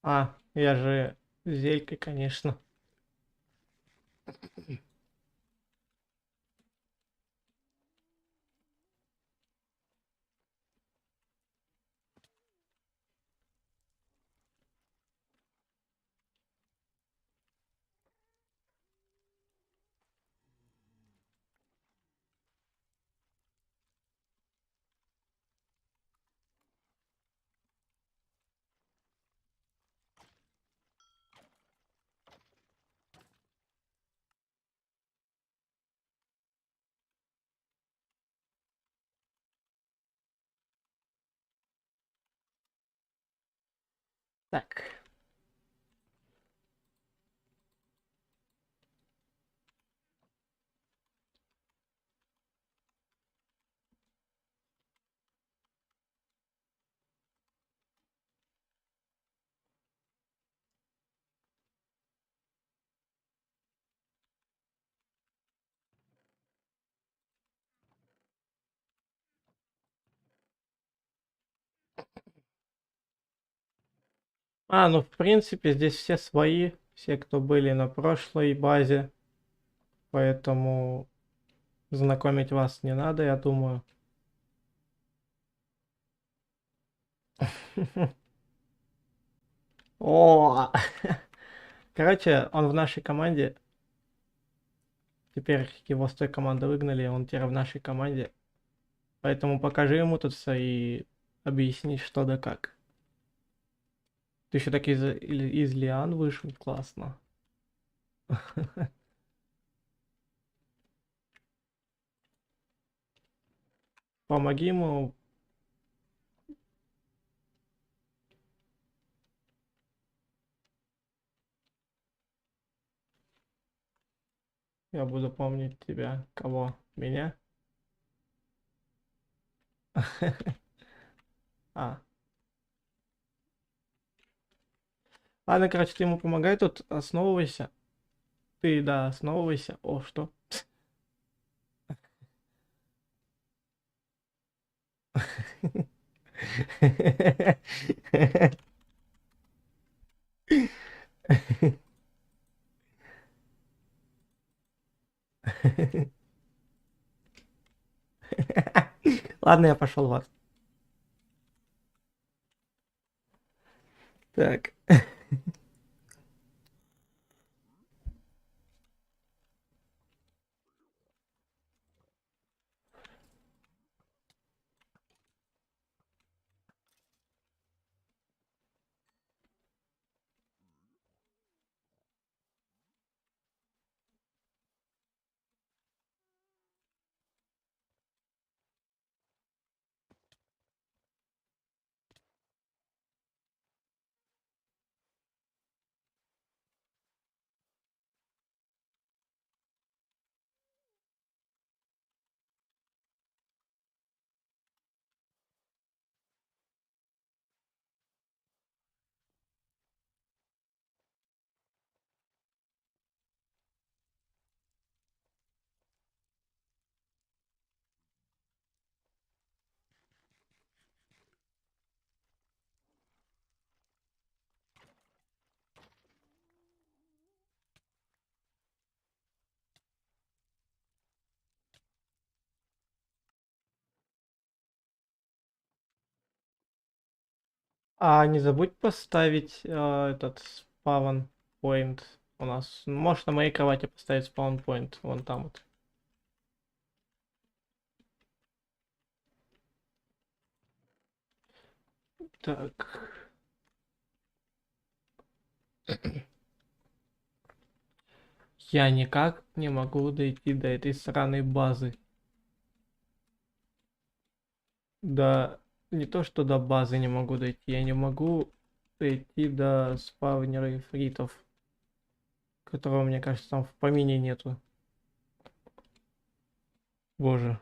А, я же зелькой, конечно. Так. Ну, в принципе, здесь все свои, все, кто были на прошлой базе, поэтому знакомить вас не надо, я думаю. О! Короче, он в нашей команде. Теперь его с той команды выгнали, он теперь в нашей команде. Поэтому покажи ему тут все и объясни, что да как. Ты еще так из Лиан вышел, классно. Помоги ему. Я буду помнить тебя. Кого? Меня? А. Ладно, короче, ты ему помогай тут, основывайся. Ты, да, основывайся. О, что? Ладно, я пошел вас. Так. Не забудь поставить этот спаун point у нас. Можешь на моей кровати поставить спаун point. Вон там вот. Так. Я никак не могу дойти до этой сраной базы. Да, не то что до базы не могу дойти, я не могу дойти до спавнера ифритов, которого, мне кажется, там в помине нету. Боже.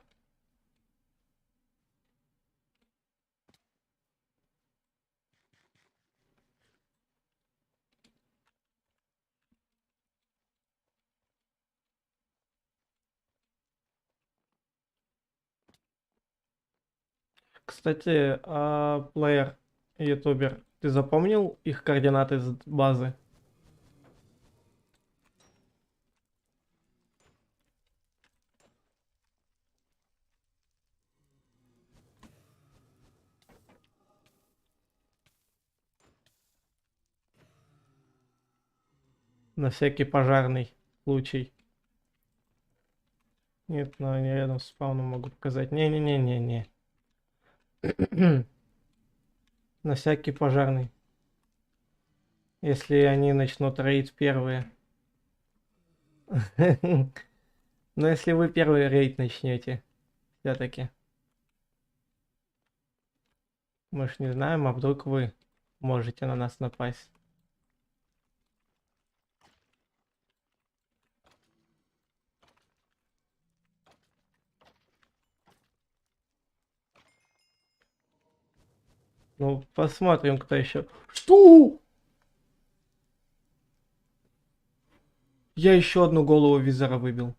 Кстати, плеер, ютубер, ты запомнил их координаты с базы? На всякий пожарный случай. Нет, но они рядом с спауном могу показать. Не-не-не-не-не. На всякий пожарный. Если они начнут рейд первые. Но если вы первый рейд начнете, все-таки. Мы ж не знаем, а вдруг вы можете на нас напасть. Ну, посмотрим, кто еще. Что? Я еще одну голову визора выбил.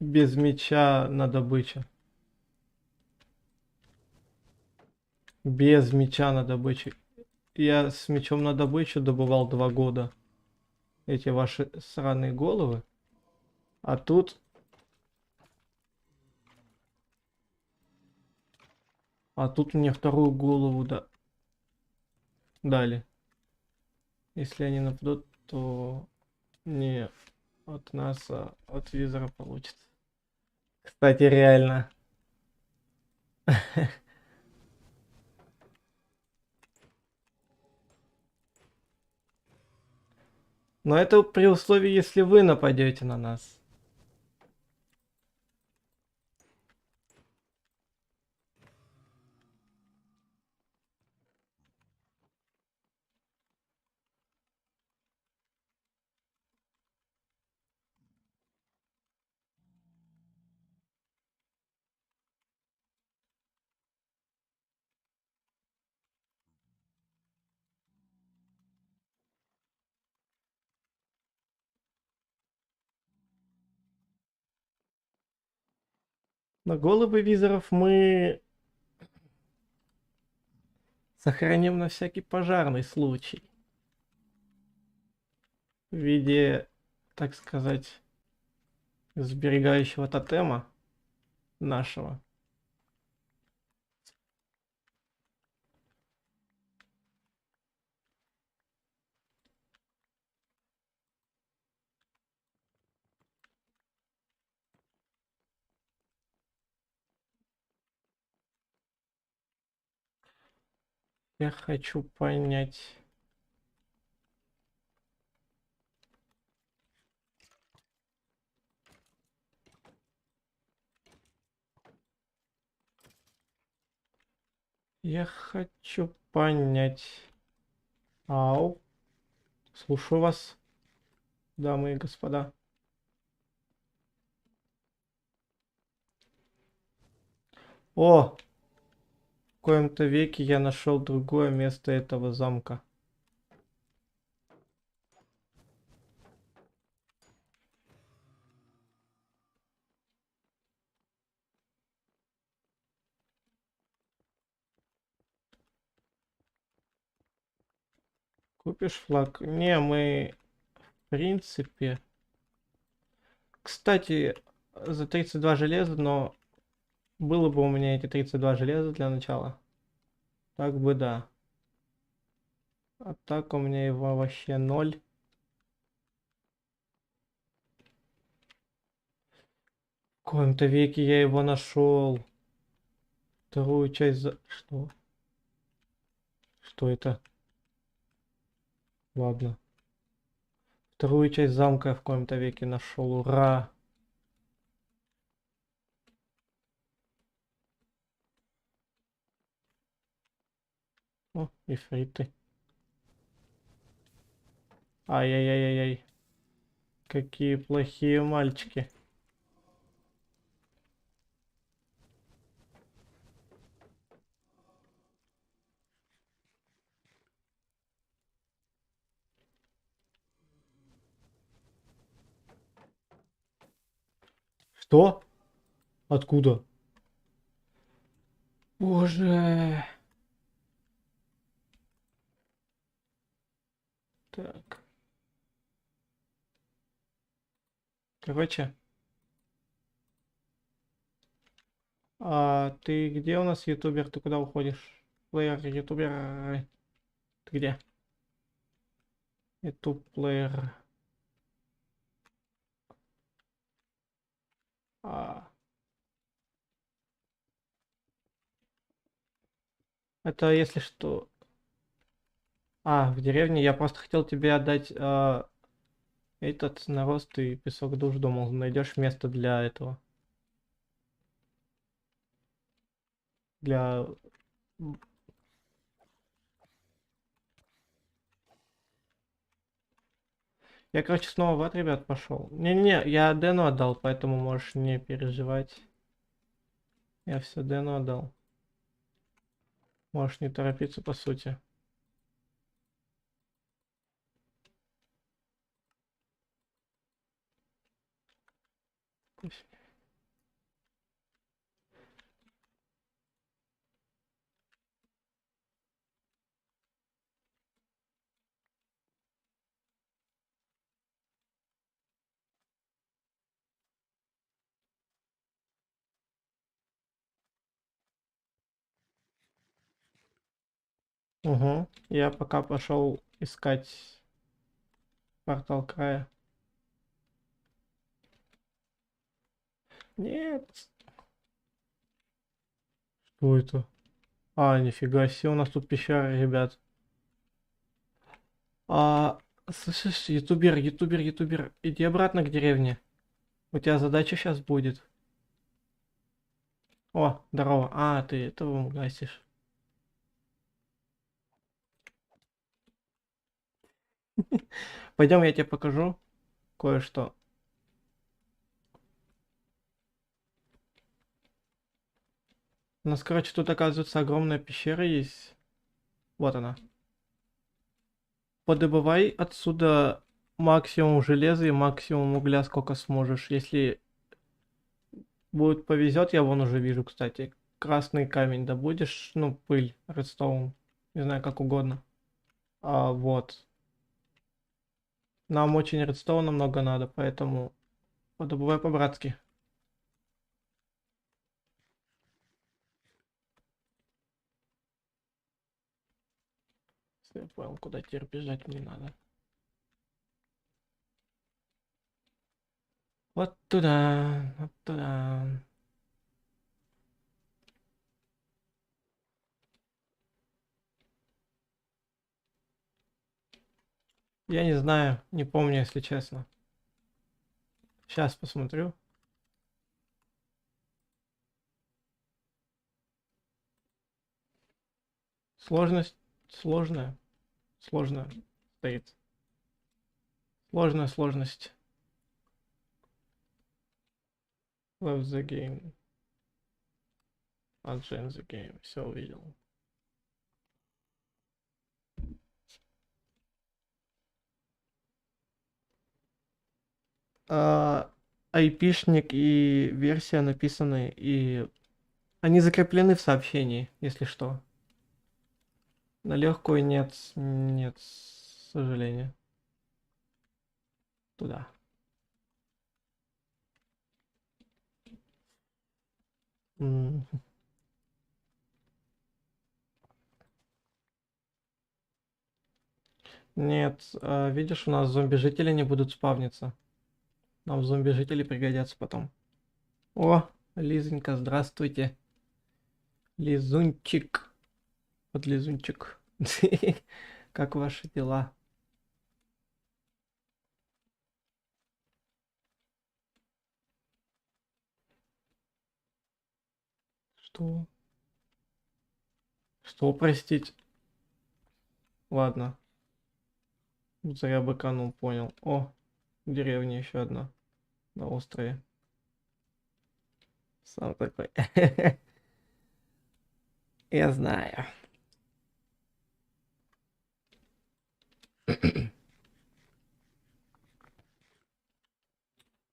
Без меча на добычу. Без меча на добычу. Я с мечом на добычу добывал 2 года. Эти ваши сраные головы. А тут... А тут мне вторую голову дали. Если они нападут, то не от нас, а от визора получится. Кстати, реально. Но это при условии, если вы нападете на нас. Но головы визоров мы сохраним на всякий пожарный случай. В виде, так сказать, сберегающего тотема нашего. Я хочу понять. Я хочу понять. Ау. Слушаю вас, дамы и господа. О! В коем-то веке я нашел другое место этого замка. Купишь флаг? Не, мы в принципе... Кстати, за 32 железа, но было бы у меня эти 32 железа для начала. Так бы да. А так у меня его вообще 0. В коем-то веке я его нашел. Вторую часть за... Что? Что это? Ладно. Вторую часть замка я в коем-то веке нашел. Ура! О, ифриты. Ай-яй-яй-яй-яй. Какие плохие мальчики. Что? Откуда? Боже. Так. Короче. А ты где у нас, ютубер? Ты куда уходишь? Плеер, ютубер. Ты где? Ютуб плеер. Это если что... в деревне я просто хотел тебе отдать этот нарост и песок душ. Думал, найдешь место для этого. для... Я, короче, снова в ад, ребят, пошел. Не-не-не, я Дэну отдал, поэтому можешь не переживать. Я все Дэну отдал. Можешь не торопиться, по сути. Угу. Я пока пошел искать портал края. Нет. Что это? А, нифига себе, у нас тут пещера, ребят. Слышишь, ютубер, иди обратно к деревне. У тебя задача сейчас будет. О, здорово. А, ты этого гасишь. Пойдем, я тебе покажу кое-что. У нас, короче, тут, оказывается, огромная пещера есть. Вот она. Подобывай отсюда максимум железа и максимум угля, сколько сможешь. Если будет повезет, я вон уже вижу, кстати. Красный камень добудешь, ну, пыль, редстоун. Не знаю, как угодно. Вот. Нам очень редстоуна много надо, поэтому подобывай по-братски. Я понял, куда теперь бежать мне надо. Вот туда, вот туда. Я не знаю, не помню, если честно. Сейчас посмотрю. Сложность сложная. Сложная стоит. Сложная сложность. Love the game. Unchain the game. Все увидел. Айпишник и версия написаны, и они закреплены в сообщении, если что. На легкую нет, нет, к сожалению. Туда. М. Нет, видишь, у нас зомби-жители не будут спавниться. Нам зомби-жители пригодятся потом. О, Лизонька, здравствуйте. Лизунчик. Вот Лизунчик. Как ваши дела? Что? Что, простить? Ладно. Зря быканул, понял. О, деревня еще одна. На острове. Сам такой. Я знаю.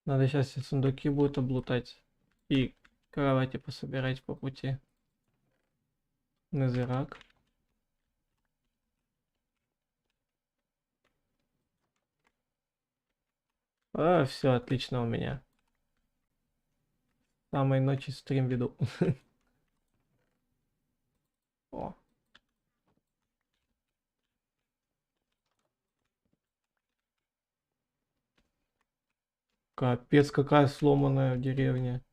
Надо сейчас все сундуки будут облутать. И кровати пособирать по пути. Незирак. Все отлично у меня. Самой ночи стрим веду. О, капец, какая сломанная деревня.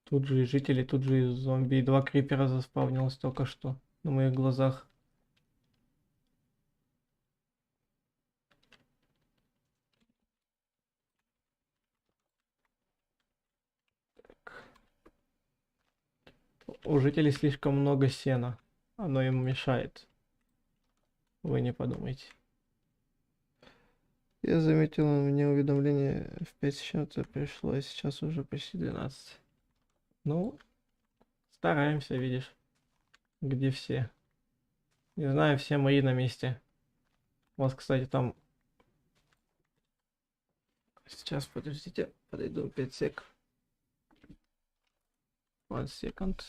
Тут же и жители, тут же и зомби. И 2 крипера заспавнилось только что на моих глазах. у жителей слишком много сена. Оно им мешает. Вы не подумайте. Я заметил, мне уведомление в 5 с чем-то пришло, а сейчас уже почти 12. Ну, стараемся, видишь. Где все? Не знаю, все мои на месте. У вас, кстати, там... Сейчас, подождите, подойду 5 сек. 1 second.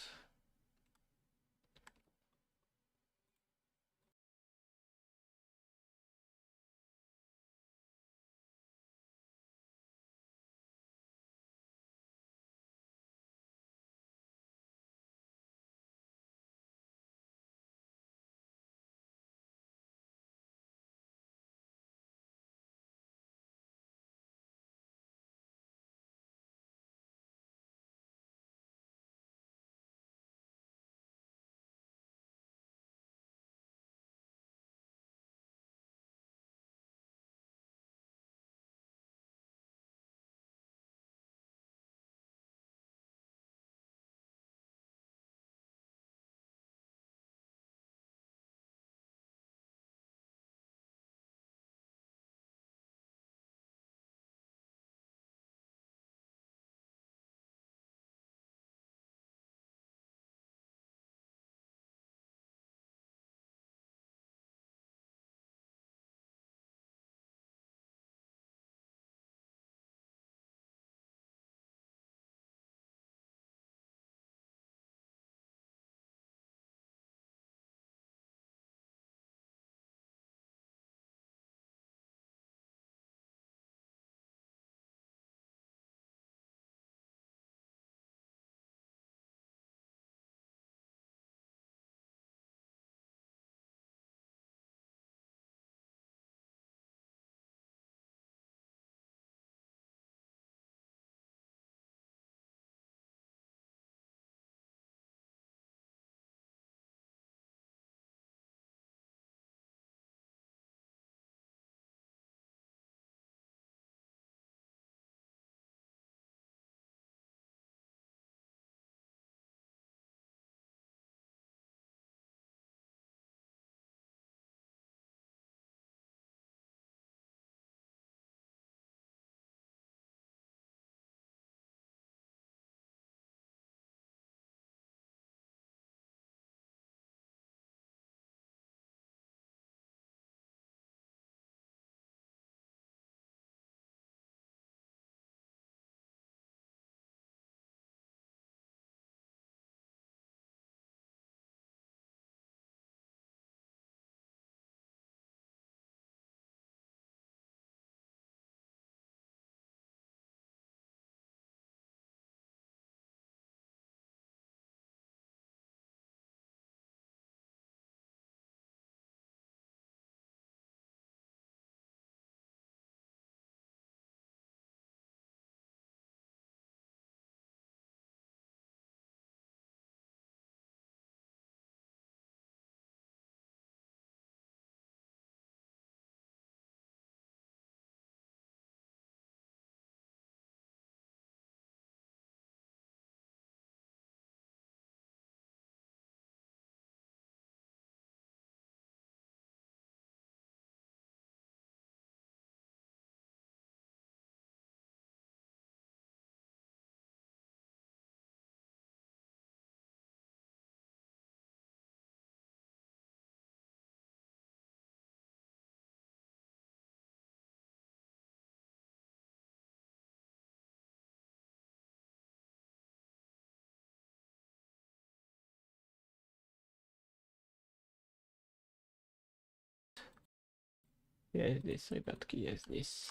Я здесь, ребятки, я здесь.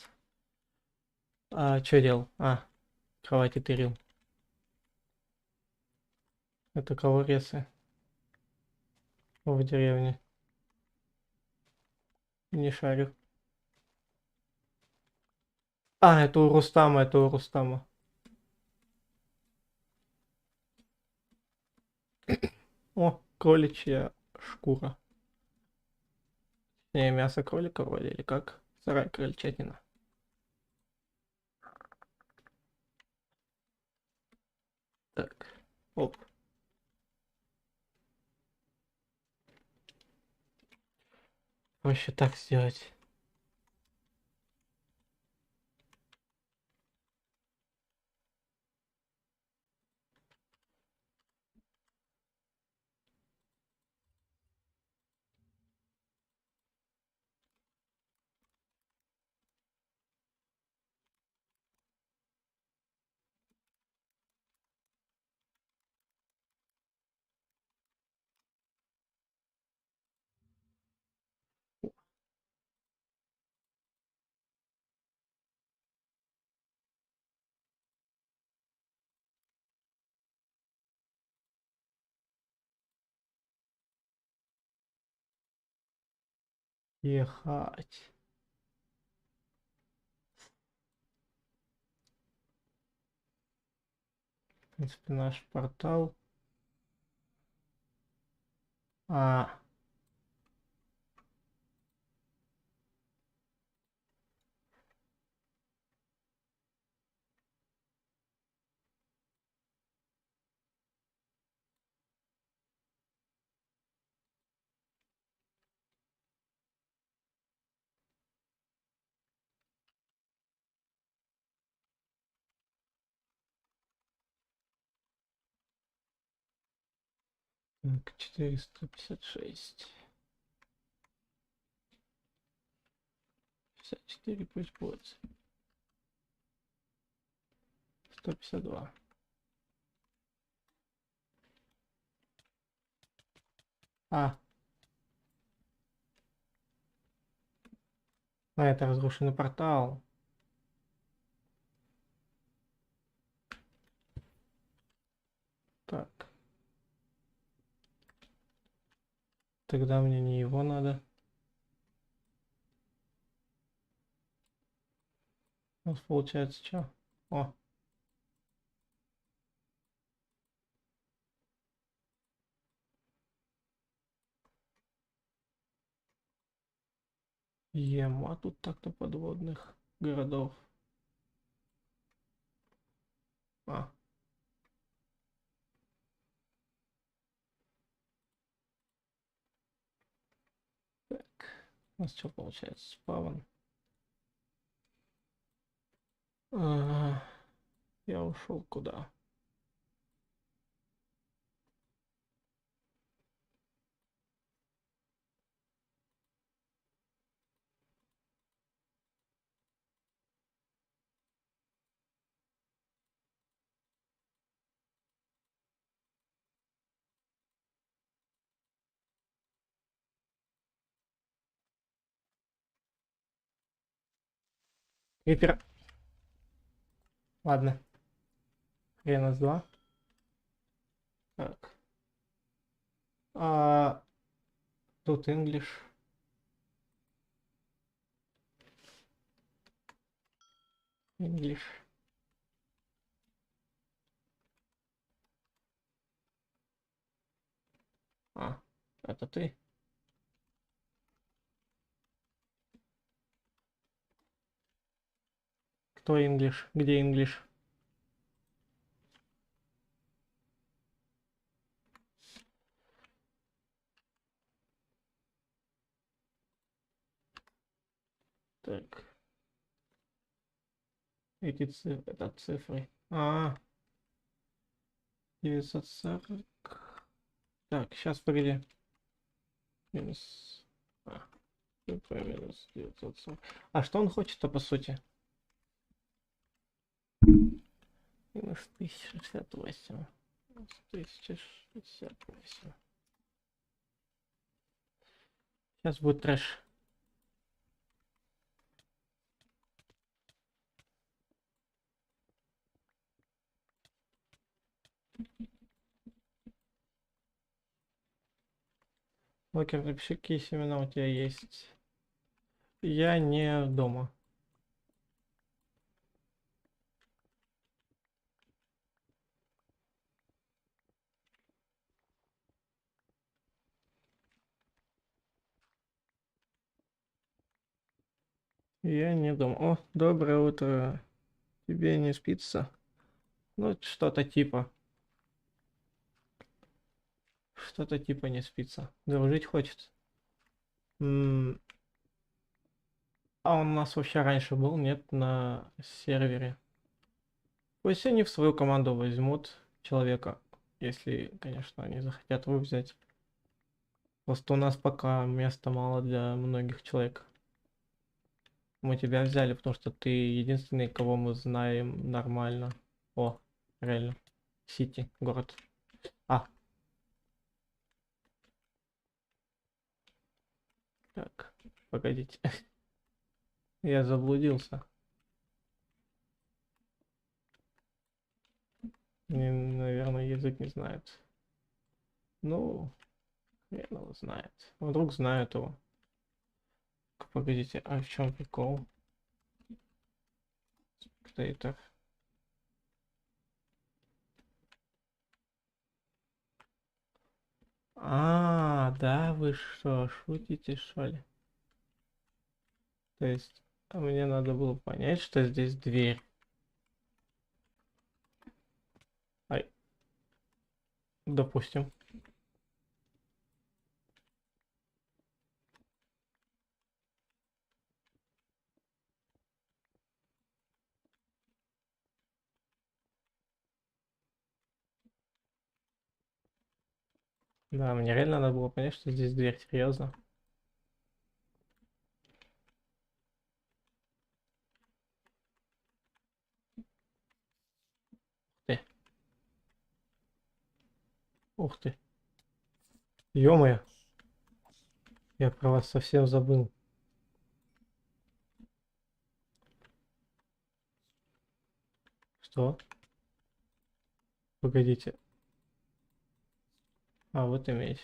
А, что делал? А, кровати тырил. Это колоресы в деревне. Не шарю. А, это у Рустама, это у Рустама. О, кроличья шкура. Не, мясо кролика вроде, или как? Сырая крольчатина. Так, оп. проще так сделать. Ехать. В принципе, наш портал. А, так, 456. 54 пусть будет. 152. А, это разрушенный портал. Так. Тогда мне не его надо. У нас получается что? О. Ема тут так-то подводных городов. А. Так. У нас что получается? Спавн. Ага. Я ушел куда? Крипер. Ладно. Хрена с два. Так. А тут English. English. А, это ты. Кто English? Где English? Так. Эти цифры, это цифры. А, 940. Так, сейчас погоди. Минус. А, минус 940. А что он хочет-то по сути? Минус 1068. Минус 1068. Сейчас будет трэш. Локер, напиши, какие семена у тебя есть. Я не дома. Я не дома. О, доброе утро. Тебе не спится? Ну, что-то типа. Что-то типа не спится. Дружить хочет. А он у нас вообще раньше был, нет, на сервере. Пусть они в свою команду возьмут человека, если, конечно, они захотят его взять. Просто у нас пока места мало для многих человек. Мы тебя взяли, потому что ты единственный, кого мы знаем нормально. О, реально. Сити, город. А, так, погодите. Я заблудился. Наверное, язык не знает. Ну, хрен его знает. Вдруг знают его. Погодите, а в чем прикол? Спектатор. А, да, вы что, шутите, что ли? То есть, мне надо было понять, что здесь дверь. Ай, допустим. Да, мне реально надо было понять, что здесь дверь, серьезно. Ты. Ух ты. Ё-моё, я про вас совсем забыл. Что? Погодите. А, вот и меч.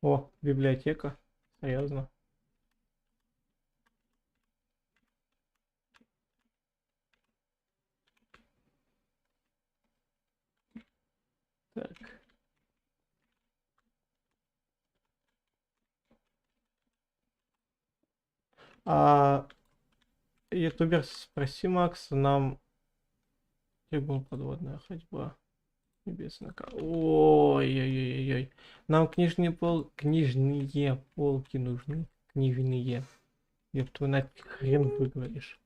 О, библиотека. Серьезно. Так. А, ютубер, спроси Макс, нам... Где была подводная ходьба? Небесная Ой-ой-ой-ой. Нам книжные полки нужны. Книжные. Ёб твою мать, хрен выговоришь.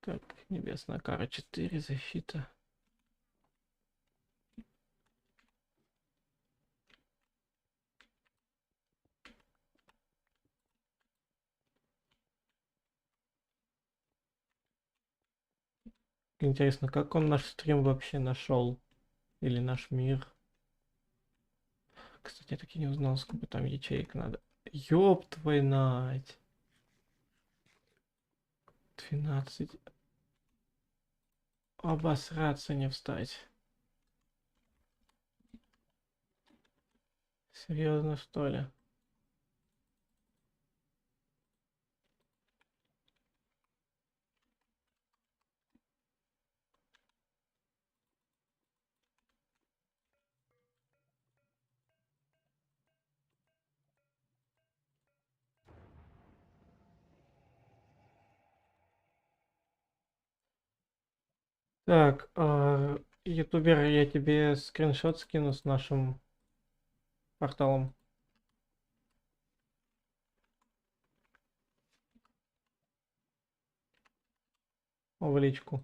Так, небесная кара 4, защита. Интересно, как он наш стрим вообще нашел? Или наш мир? Кстати, я так и не узнал, сколько там ячеек надо. Ёб твою мать. 12. Обосраться не встать. Серьезно, что ли? Так, ютубер, я тебе скриншот скину с нашим порталом в личку.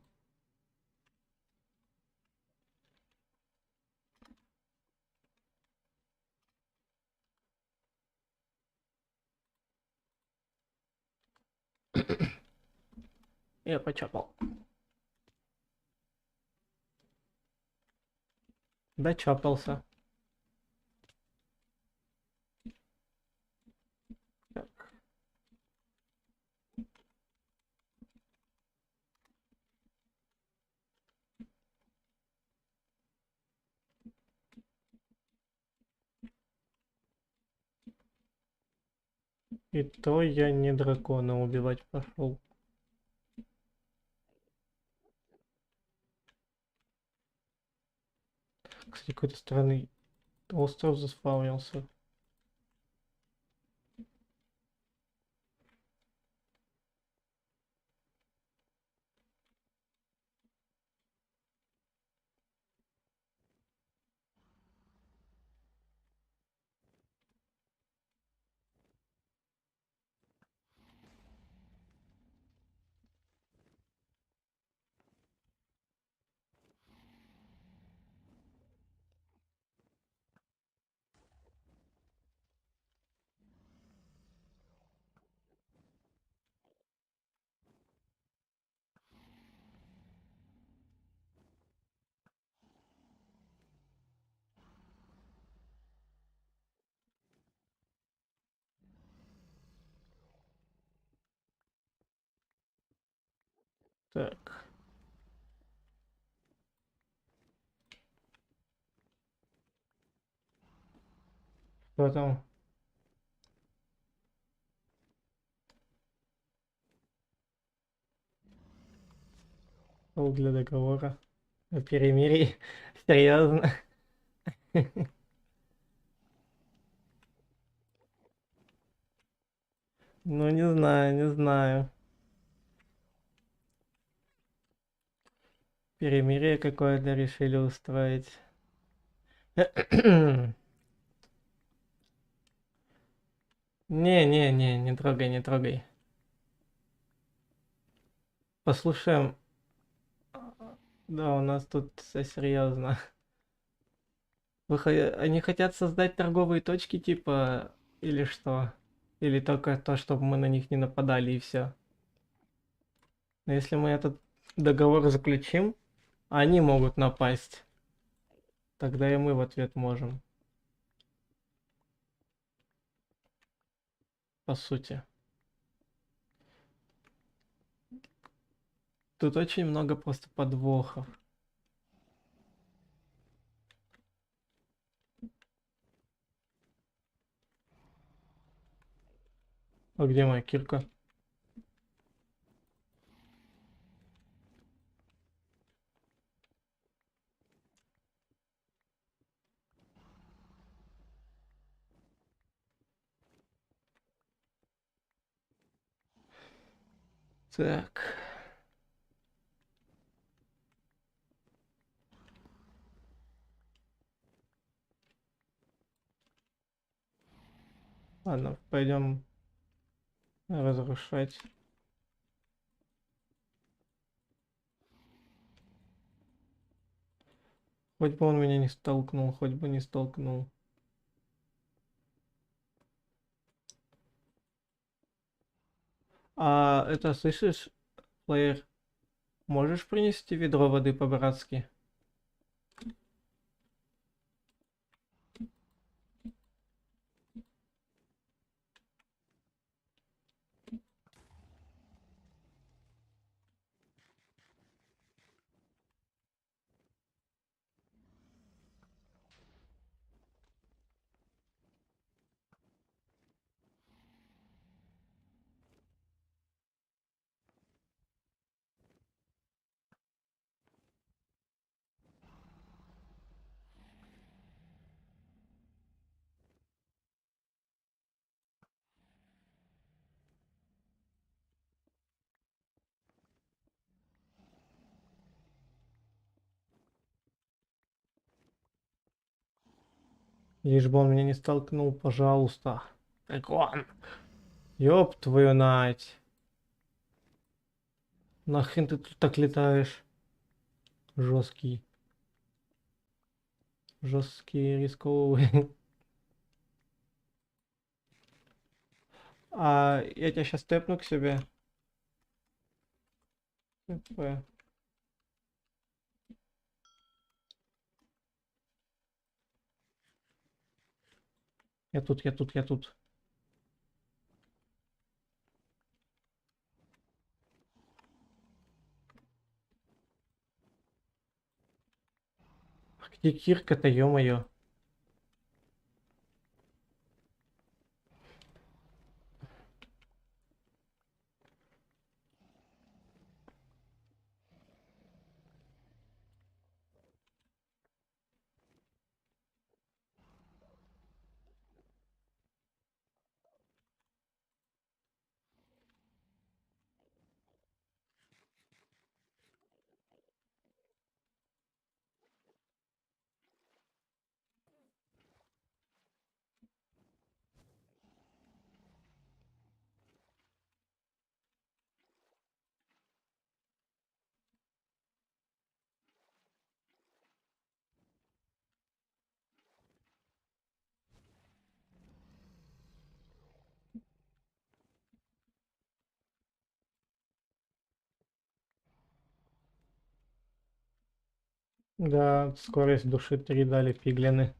Я почапал. Дочапался. Так. И то я не дракона убивать пошел. Кстати, какой-то странный остров заспавнился. Так. Что там? Стол для договора о перемирии. Серьезно? Ну, не знаю, не знаю. Перемирие какое-то решили устроить. Не-не-не, не трогай, не трогай. Послушаем. Да, у нас тут все серьезно. Они хотят создать торговые точки, типа, или что? Или только то, чтобы мы на них не нападали и все. Но если мы этот договор заключим, они могут напасть. Тогда и мы в ответ можем. По сути. Тут очень много просто подвохов. А где моя кирка? Так. Ладно, пойдем разрушать. Хоть бы он меня не столкнул, хоть бы не столкнул. А это, слышишь, плеер, можешь принести ведро воды по-братски? Лишь бы он меня не столкнул, пожалуйста. Дракон. Ёб твою мать. Нахрен ты тут так летаешь? Жесткий. Жесткий, рисковый. А я тебя сейчас тэпну к себе. ТП. Я тут, я тут, я тут. А где кирка-то, ё-моё? Да, скорость души 3 дали пиглины.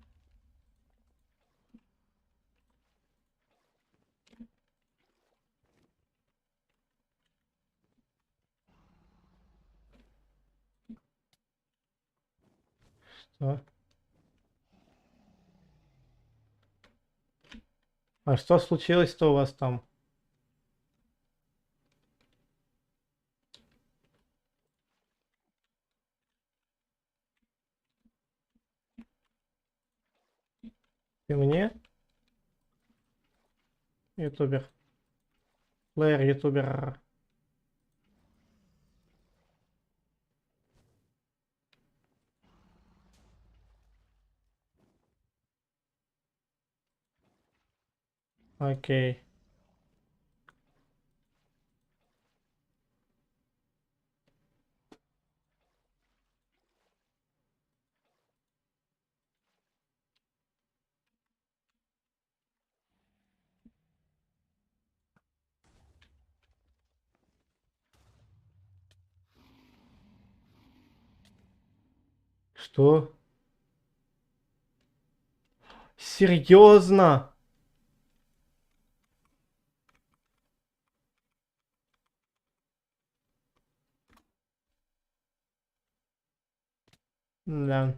Что? А что случилось-то у вас там? Ты мне? Ютубер. Плеер, ютубер. Окей. Что? Серьезно? Да.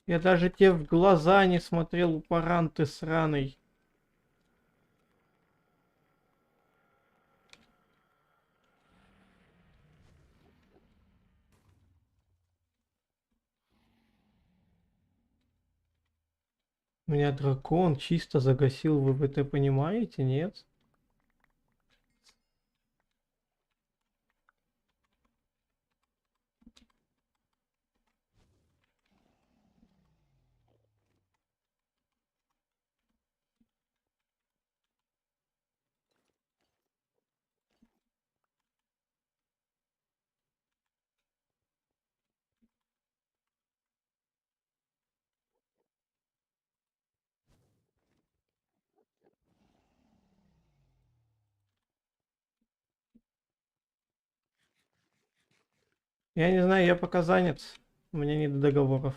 Я даже тебе в глаза не смотрел, упоран ты сраный. Меня дракон чисто загасил, вы это понимаете, нет? Я не знаю, я пока занят. Мне не до договоров.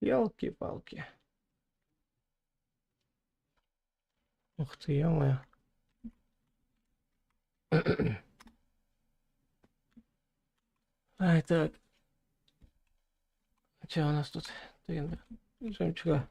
Елки-палки. Ух ты, ё-моё. Ай, так. Что у нас тут? Тренер. Жемчуга.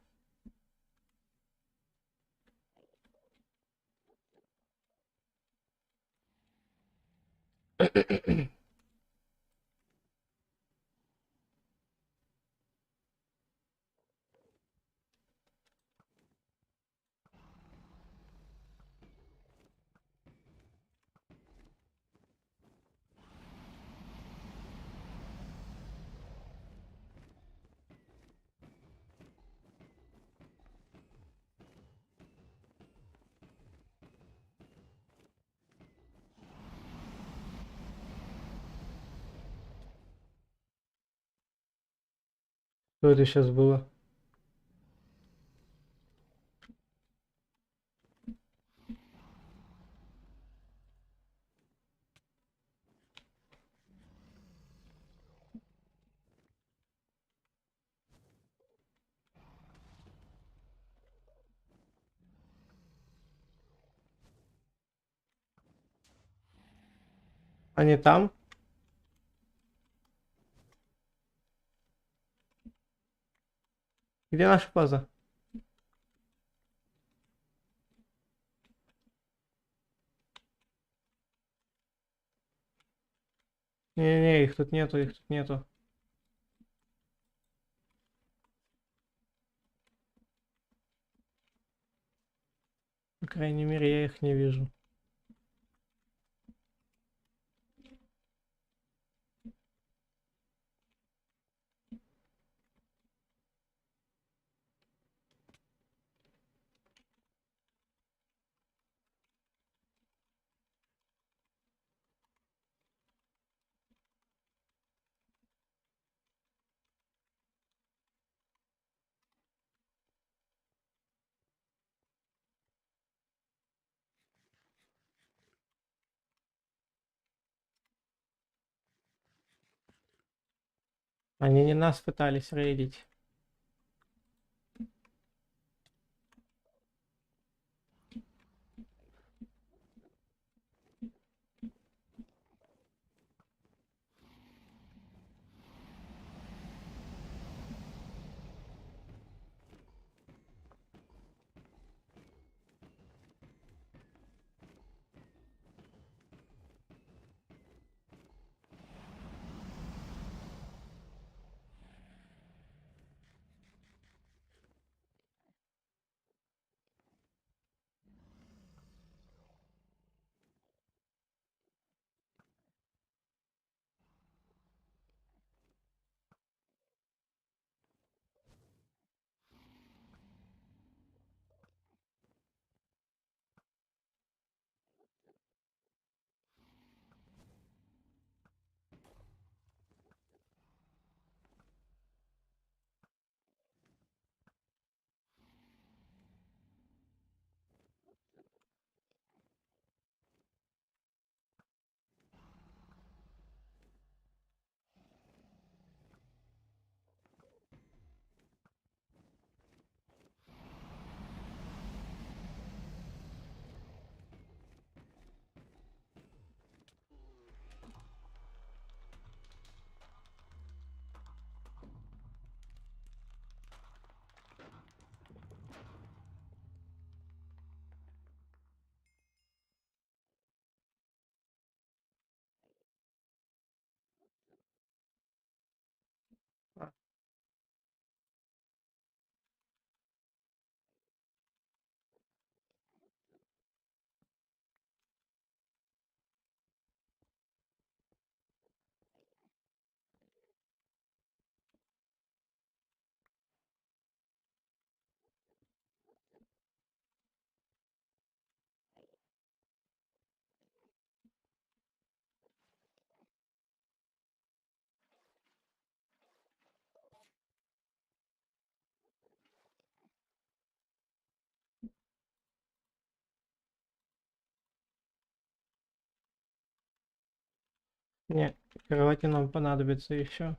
Что это сейчас было? Они там? Где наша база? Не-не-не, их тут нету, их тут нету. По крайней мере, я их не вижу. Они не нас пытались рейдить. Не, кровати нам понадобится еще.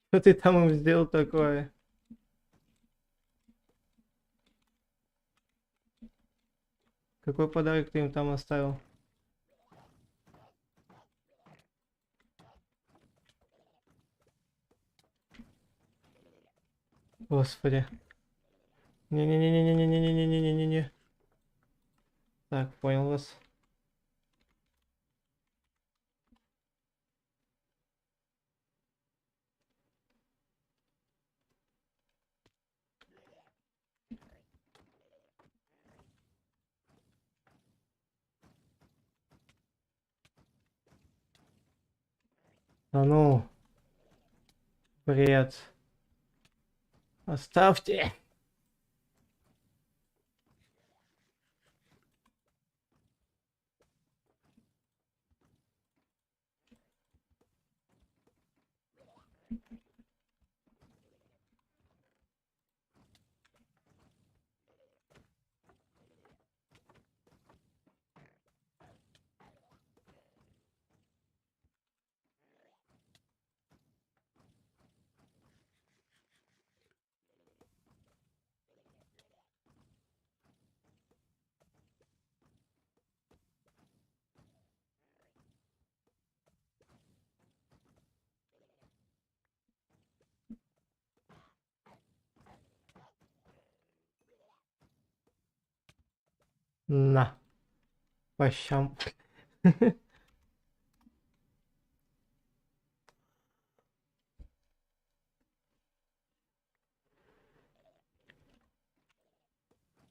Что ты там им сделал такое? Какой подарок ты им там оставил? Господи. Не-не-не-не-не-не-не-не-не-не-не-не. Так, понял вас. А ну, бред. Оставьте. На, по щам.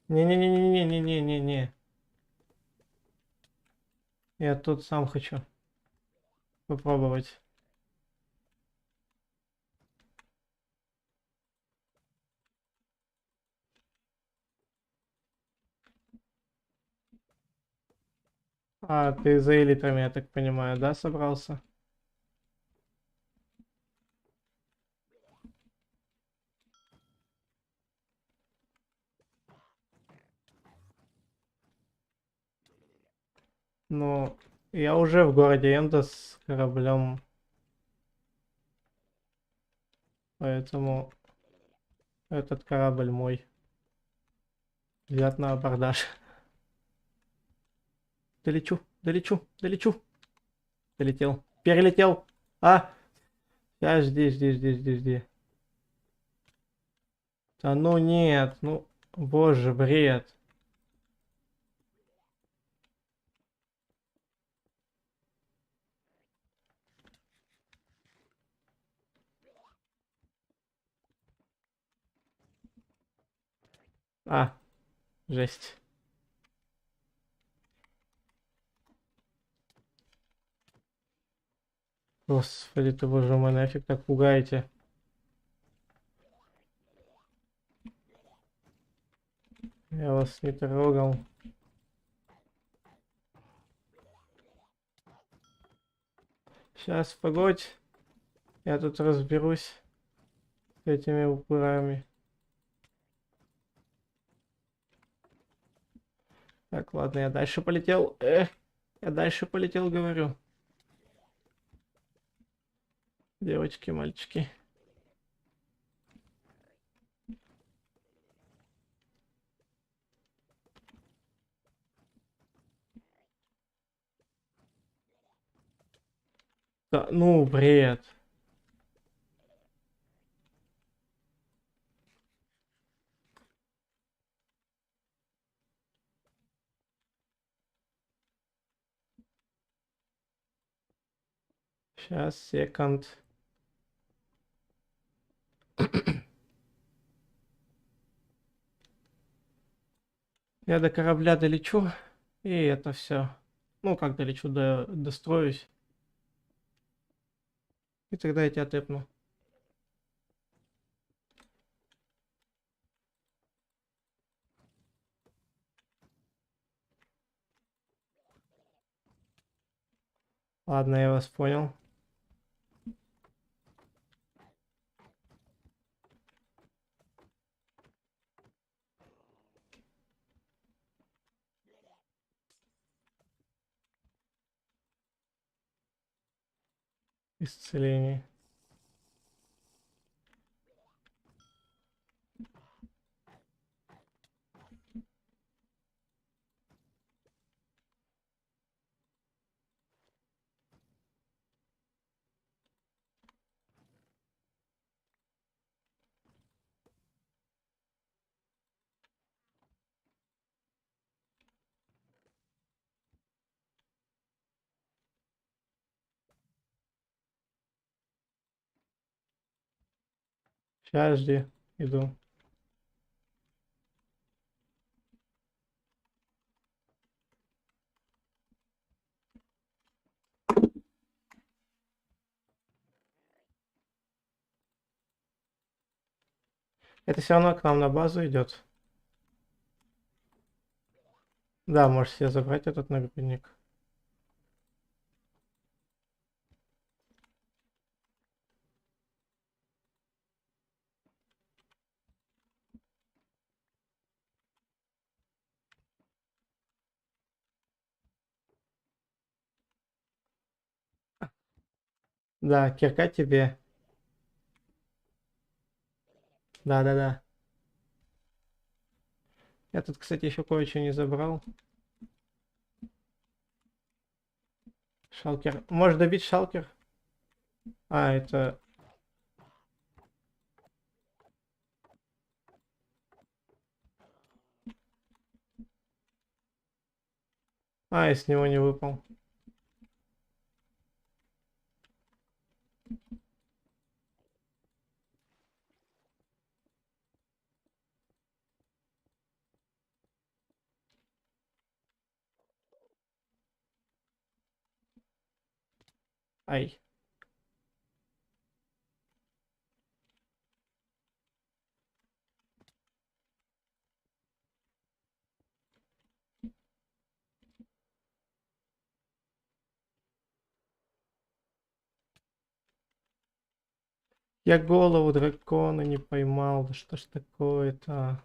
Не-не-не-не-не-не-не-не. Я тут сам хочу попробовать. А, ты за элитрами, я так понимаю, да, собрался? Ну, я уже в городе Энда с кораблем, поэтому этот корабль мой. Взят на абордаж. Долечу, долечу, долечу. Долетел. Перелетел. А, сейчас жди, жди, жди, жди, жди. Да ну нет, ну, боже, бред. А, жесть. Господи, ты, боже мой, нафиг так пугаете. Я вас не трогал. Сейчас, погодь. Я тут разберусь с этими упырами. Так, ладно, я дальше полетел. Я дальше полетел, говорю. Девочки, мальчики. Да, ну, бред. Сейчас, секунд. Я до корабля долечу, и это все. Ну, как долечу, достроюсь. И тогда я тебя тэпну. Ладно, я вас понял. исцеление. Сейчас жди, иду. Это все равно к нам на базу идет. Да, можешь себе забрать этот нагрудник. Да, кирка тебе. Да-да-да. Я тут, кстати, еще кое-что не забрал. Шалкер. Можешь добить шалкер? А, это... А, из него не выпал. Ай. Я голову дракона не поймал. Да что ж такое-то?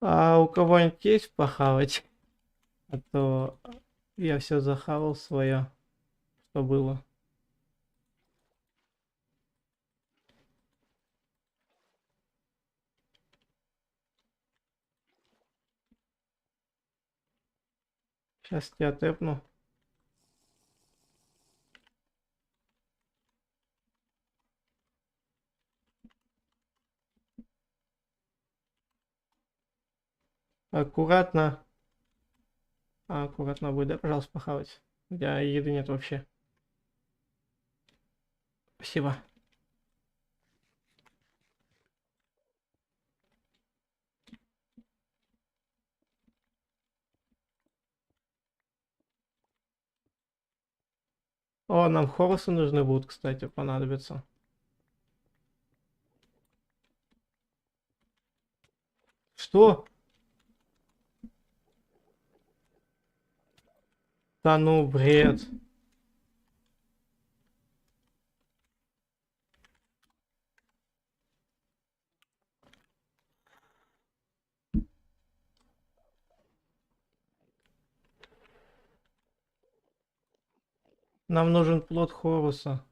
А у кого-нибудь есть похавать? А то я все захавал свое, что было. Сейчас тебя тэпну. Аккуратно. А, аккуратно будет, да, пожалуйста, похавать. У меня еды нет вообще. Спасибо. О, нам хорусы нужны будут, кстати, понадобятся. Что? Да ну, бред. Нам нужен плод хоруса.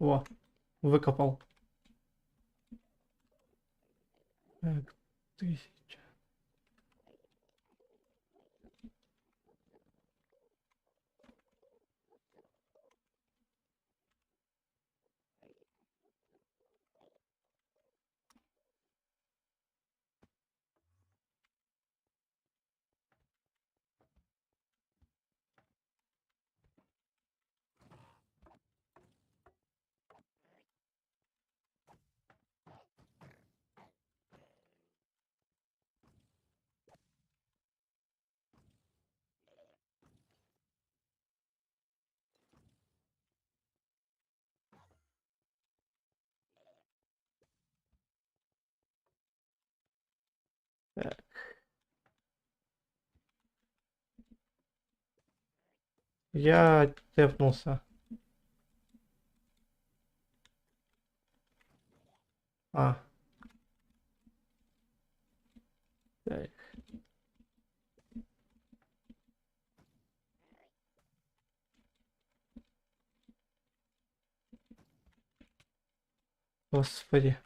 О, выкопал. Так, 1000. Так. Я тэпнулся. А. Так. Господи.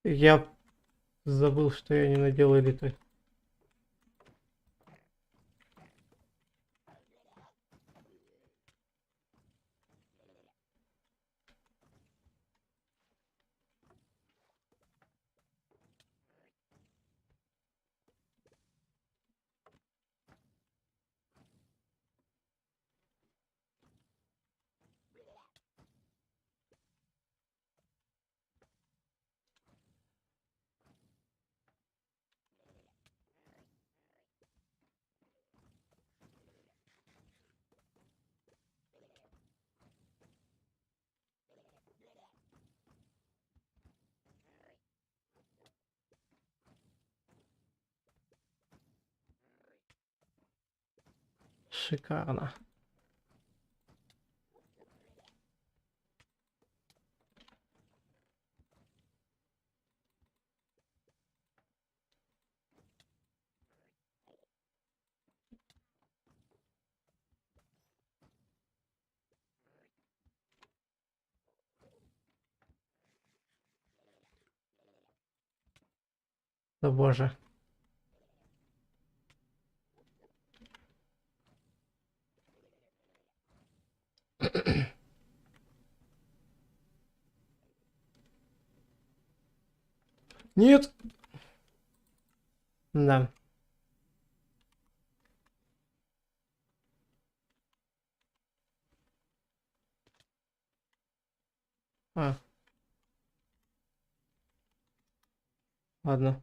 Я забыл, что я не надел элиты. Шикарно. Да боже. Нет. Да. А, ладно.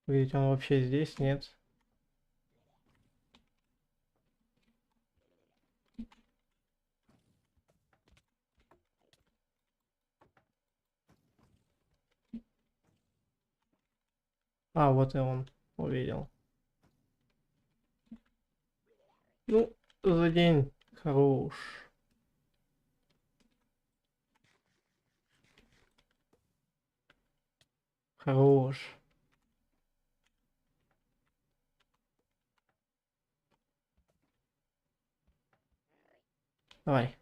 Видите, он вообще здесь? Нет. А, вот и он. Увидел. Ну, за день хорош. Хорош. Давай.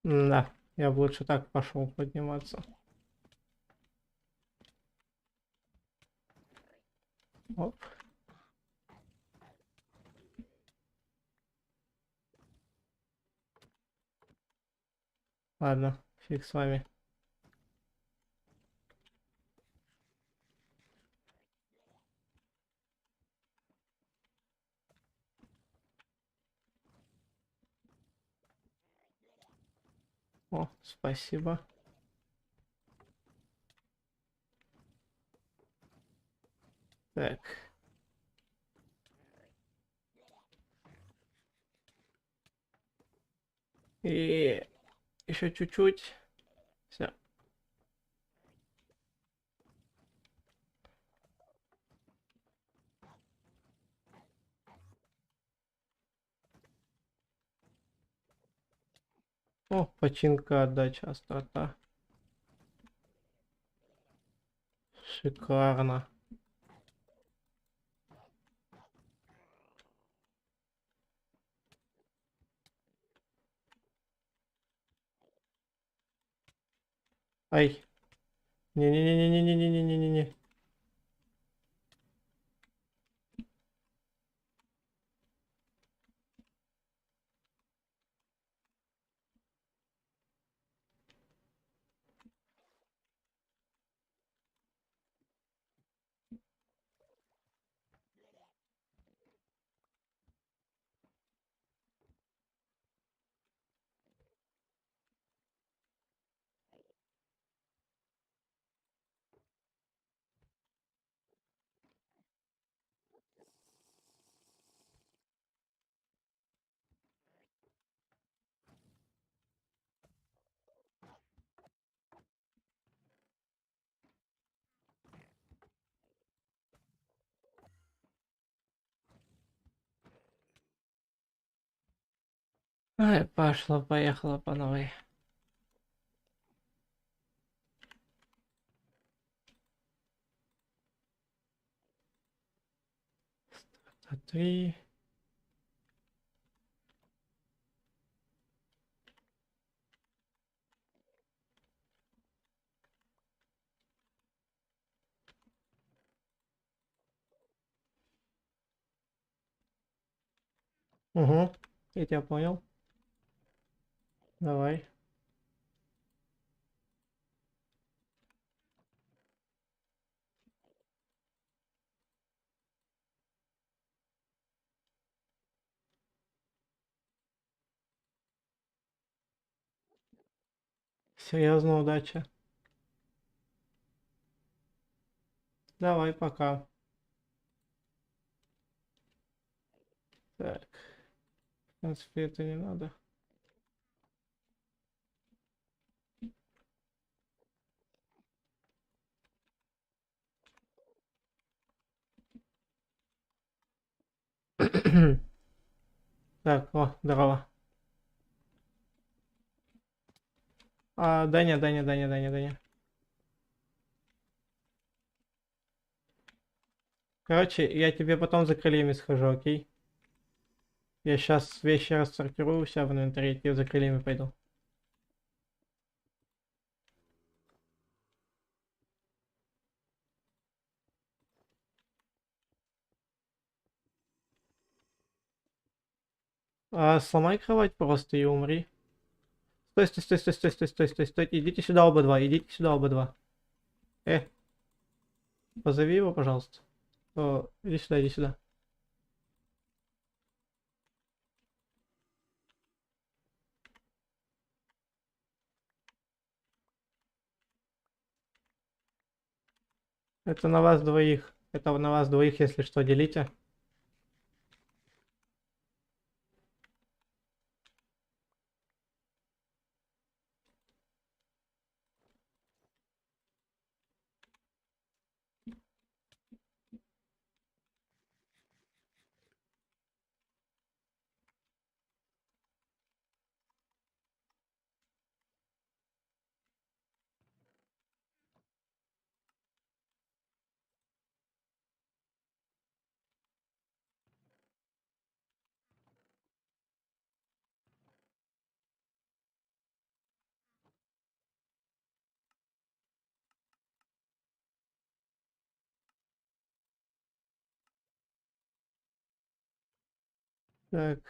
Да, я бы лучше так пошел подниматься. Оп. Ладно, фиг с вами. О, спасибо. Так. И еще чуть-чуть. Все. О, починка, отдача, острота. Шикарно. Ай. Не-не-не-не-не-не-не-не-не-не. Ай, пошло-поехало по новой. А 3. Угу. Я тебя понял. Давай. Серьезно, удачи. Давай, пока. Так. В принципе, это не надо. Так, о, здорово. Даня. Короче, я тебе потом за крыльями схожу, окей? Я сейчас вещи рассортирую у себя в инвентаре, и тебе за крыльями пойду. Сломай кровать просто и умри. Стой. Идите сюда оба два, идите сюда оба два. Позови его, пожалуйста. Иди сюда. Это на вас двоих. Это на вас двоих, если что, делите. Так.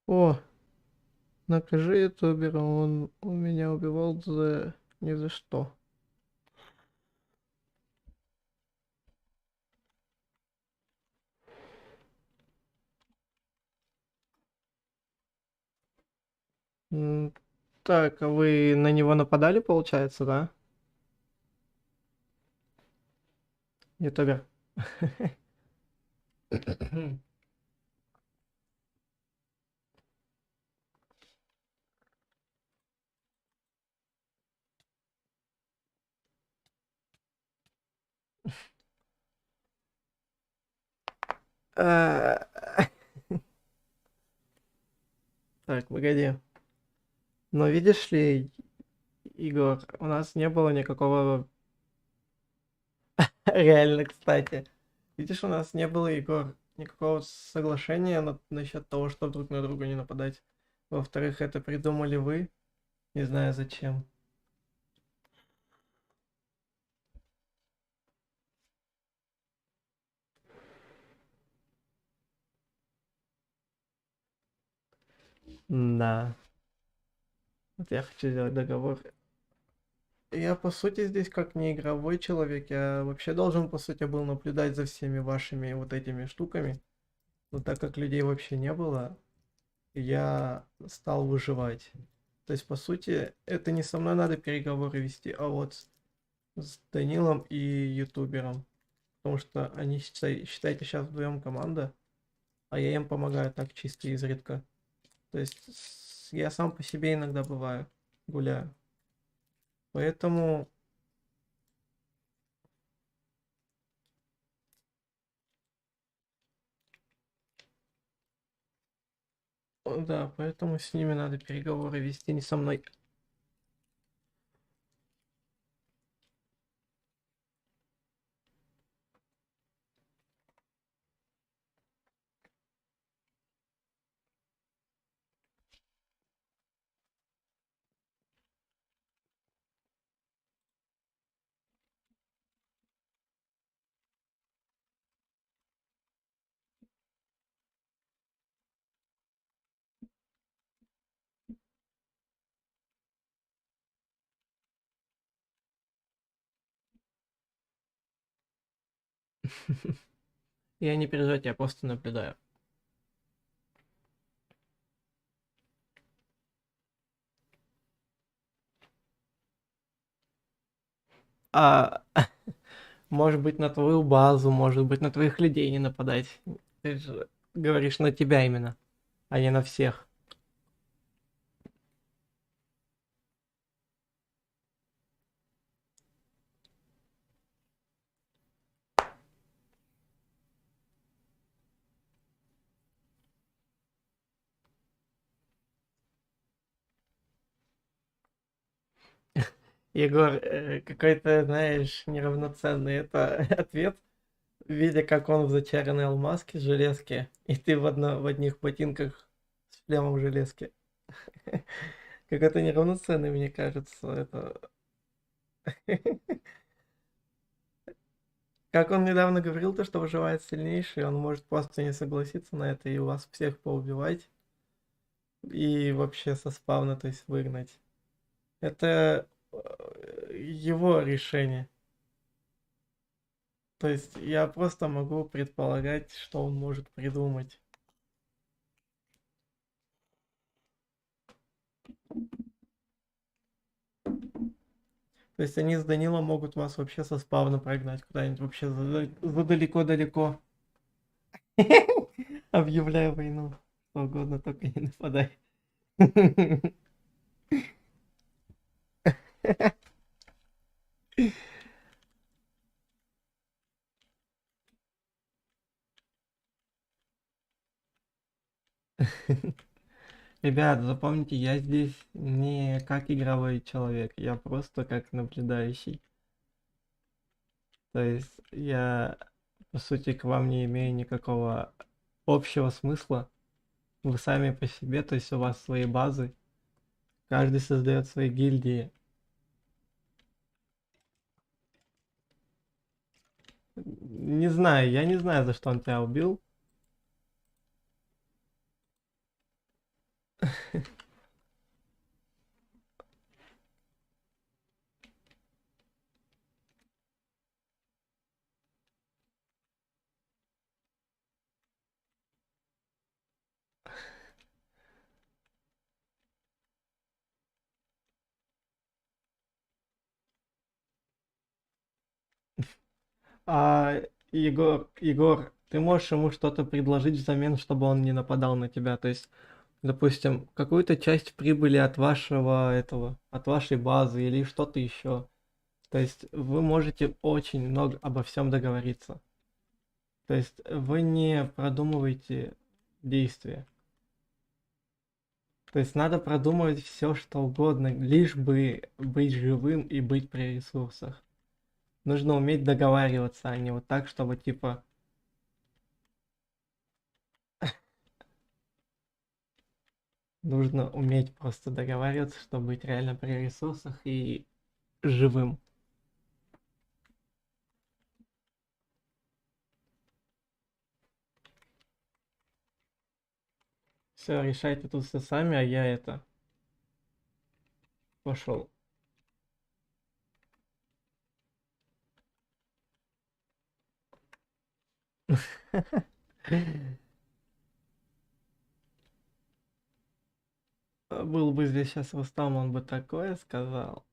О, накажи ютубера, он меня убивал за... ни за что. М, Так, а вы на него нападали, получается, да? Ютубер. А, Так, погоди. Но видишь ли, Игорь, у нас не было никакого... Реально, кстати. Видишь, у нас не было, Егор, никакого соглашения насчет того, что друг на друга не нападать. Во-вторых, это придумали вы, не знаю зачем. Да. Вот я хочу сделать договор. Я, по сути, здесь как не игровой человек, я вообще должен, по сути, был наблюдать за всеми вашими вот этими штуками. Но так как людей вообще не было, я стал выживать. То есть, по сути, это не со мной надо переговоры вести, а вот с Данилом и ютубером. Потому что они, считайте, сейчас вдвоем команда, а я им помогаю так чисто изредка. То есть я сам по себе иногда бываю, гуляю. Поэтому, да, поэтому с ними надо переговоры вести, не со мной. Я не переживайте, я просто наблюдаю. А может быть на твою базу, может быть на твоих людей не нападать. Ты же говоришь на тебя именно, а не на всех. Егор, какой-то, знаешь, неравноценный это ответ, видя, как он в зачаренной алмазке, железке, и ты в одних ботинках с шлемом железки. Какой-то неравноценный, мне кажется, это... Как он недавно говорил, то, что выживает сильнейший, он может просто не согласиться на это и вас всех поубивать и вообще со спавна, то есть выгнать. Это его решение. То есть я просто могу предполагать, что он может придумать. То есть они с Данилом могут вас вообще со спавна прогнать куда-нибудь вообще за далеко-далеко. Объявляю войну. Что угодно, только не нападай. Ребят, запомните, я здесь не как игровой человек, я просто как наблюдающий. То есть я, по сути, к вам не имею никакого общего смысла. Вы сами по себе, то есть у вас свои базы, каждый создает свои гильдии. Не знаю, я не знаю, за что он тебя убил. Егор, ты можешь ему что-то предложить взамен, чтобы он не нападал на тебя? То есть, допустим, какую-то часть прибыли от от вашей базы или что-то еще. То есть вы можете очень много обо всем договориться. То есть вы не продумываете действия. То есть надо продумывать все, что угодно, лишь бы быть живым и быть при ресурсах. Нужно уметь договариваться, а не вот так, чтобы типа... Нужно уметь просто договариваться, чтобы быть реально при ресурсах и живым. Все, решайте тут все сами, а я это... Пошел. Был бы здесь сейчас Рустам, он бы такое сказал.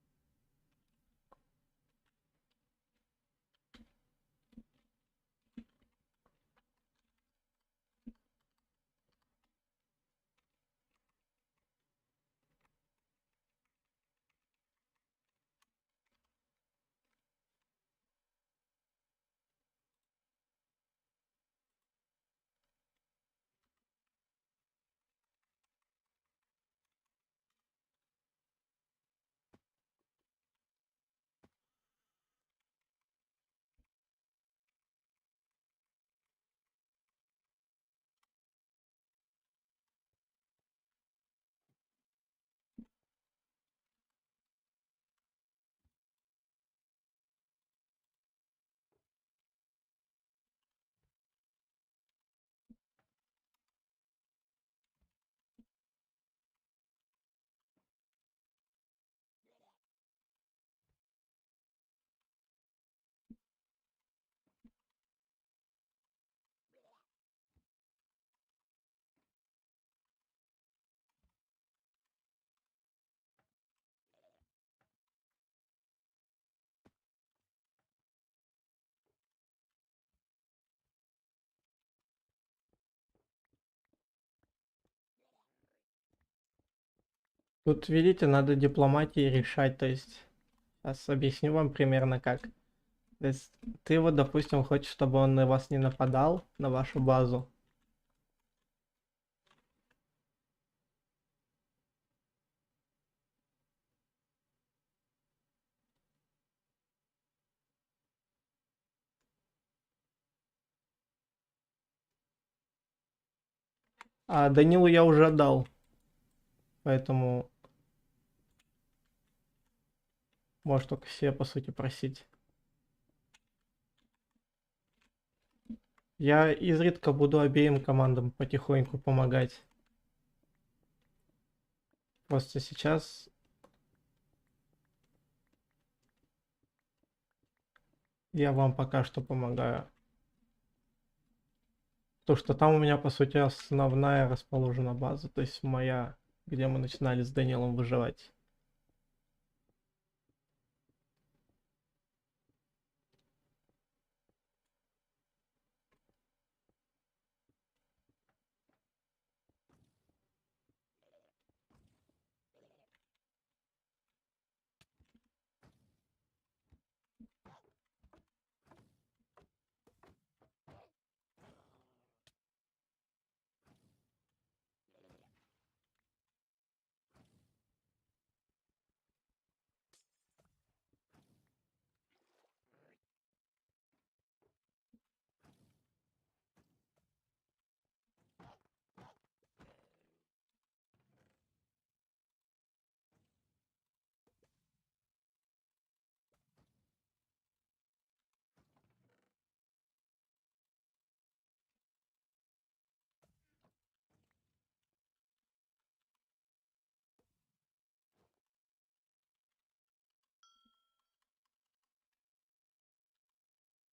Тут, видите, надо дипломатией решать, то есть... Сейчас объясню вам примерно как. То есть ты вот, допустим, хочешь, чтобы он на вас не нападал, на вашу базу. А Данилу я уже отдал, поэтому можешь только себе, по сути, просить. Я изредка буду обеим командам потихоньку помогать. Просто сейчас я вам пока что помогаю. То, что там у меня, по сути, основная расположена база, то есть моя, где мы начинали с Данилом выживать.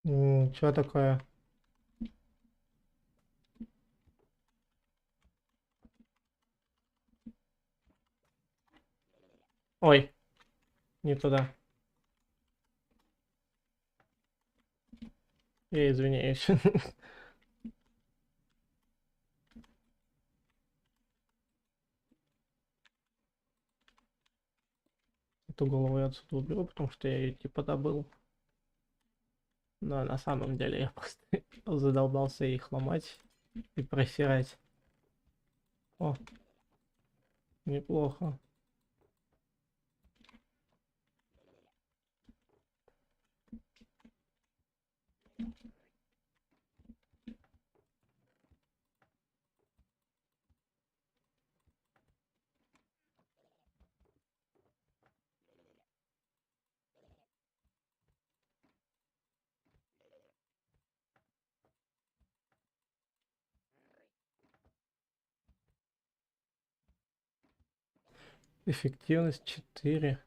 Что такое? Ой, не туда. Я извиняюсь. Эту голову я отсюда уберу, потому что я ее типа добыл. Но на самом деле я просто задолбался их ломать и просирать. О, неплохо. Эффективность 4.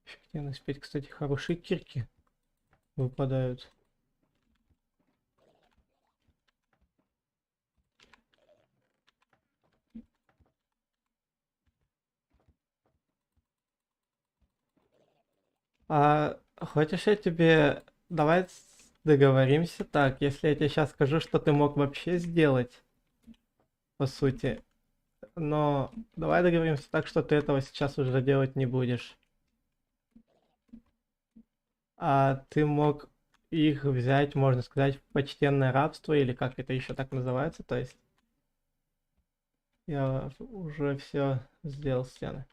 Эффективность 5. Кстати, хорошие кирки выпадают. А хочешь я тебе... Давай договоримся так. Если я тебе сейчас скажу, что ты мог вообще сделать, по сути. Но давай договоримся так, что ты этого сейчас уже делать не будешь. А ты мог их взять, можно сказать, в почтенное рабство, или как это еще так называется. То есть я уже все сделал стены.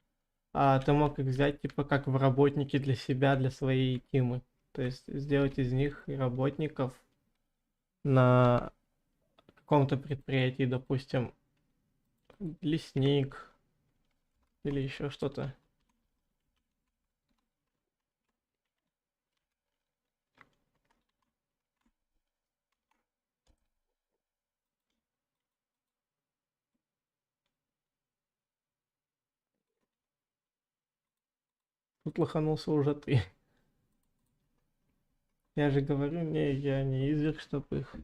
А ты мог их взять, типа, как в работники для себя, для своей тимы. То есть сделать из них работников на каком-то предприятии, допустим, лесник или еще что-то. Тут лоханулся уже ты. Я же говорю, не, я не изверг, чтобы их...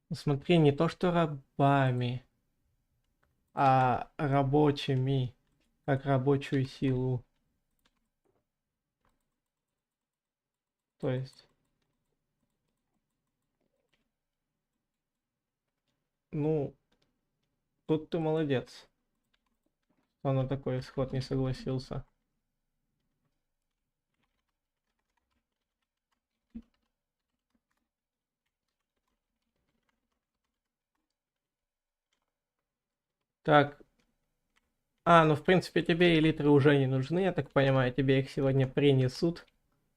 Ну, смотри, не то что рабами, а рабочими, как рабочую силу. То есть, ну, тут ты молодец, что на такой исход не согласился. Так, ну в принципе тебе элитры уже не нужны, я так понимаю, тебе их сегодня принесут,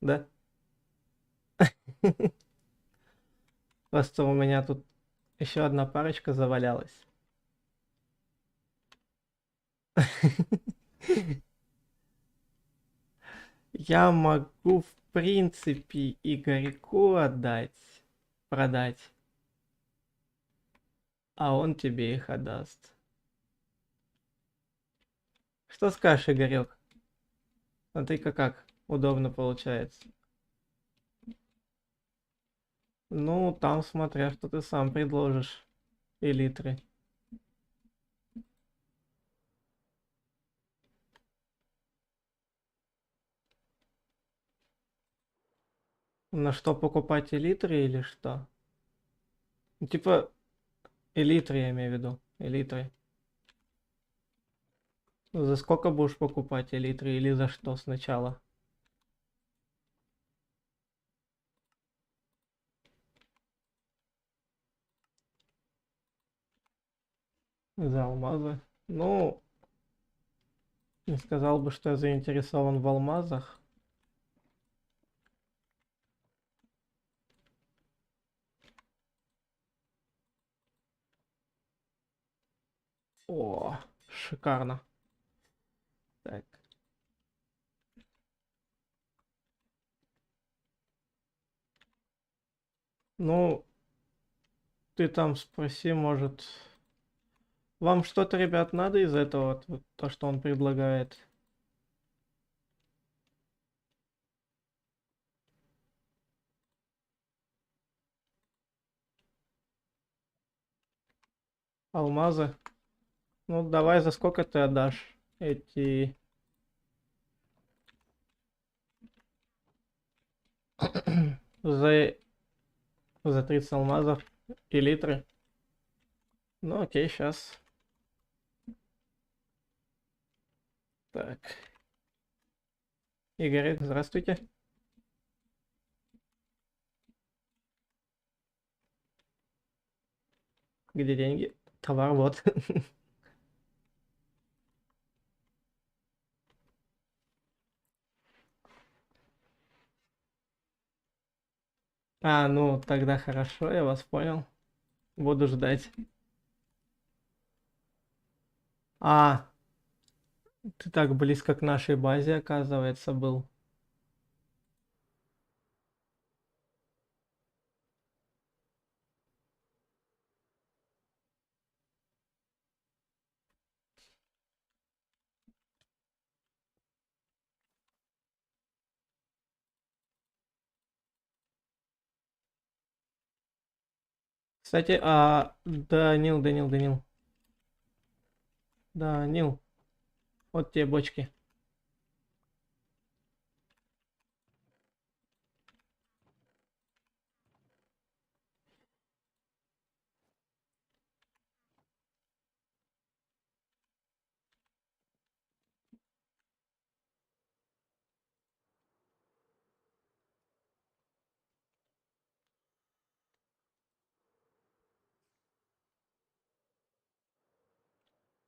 да? Просто у меня тут еще одна парочка завалялась. Я могу, в принципе, Игорьку отдать, продать, а он тебе их отдаст. Что скажешь, Игорек? А ты как? Удобно получается. Ну, там смотря, что ты сам предложишь. Элитры. На что покупать элитры или что? Ну, типа, элитры я имею в виду. Элитры. За сколько будешь покупать элитры или за что сначала? За алмазы. Ну, не сказал бы, что я заинтересован в алмазах. О, шикарно. Так. Ну, ты там спроси, может... Вам что-то, ребят, надо из этого, вот то, что он предлагает? Алмазы? Ну, давай, за сколько ты отдашь эти... За За 30 алмазов и литры. Ну окей, сейчас. Так. Игорь, здравствуйте. Где деньги? Товар вот. А, ну тогда хорошо, я вас понял. Буду ждать. А, ты так близко к нашей базе, оказывается, был. Кстати, Данил, вот те бочки.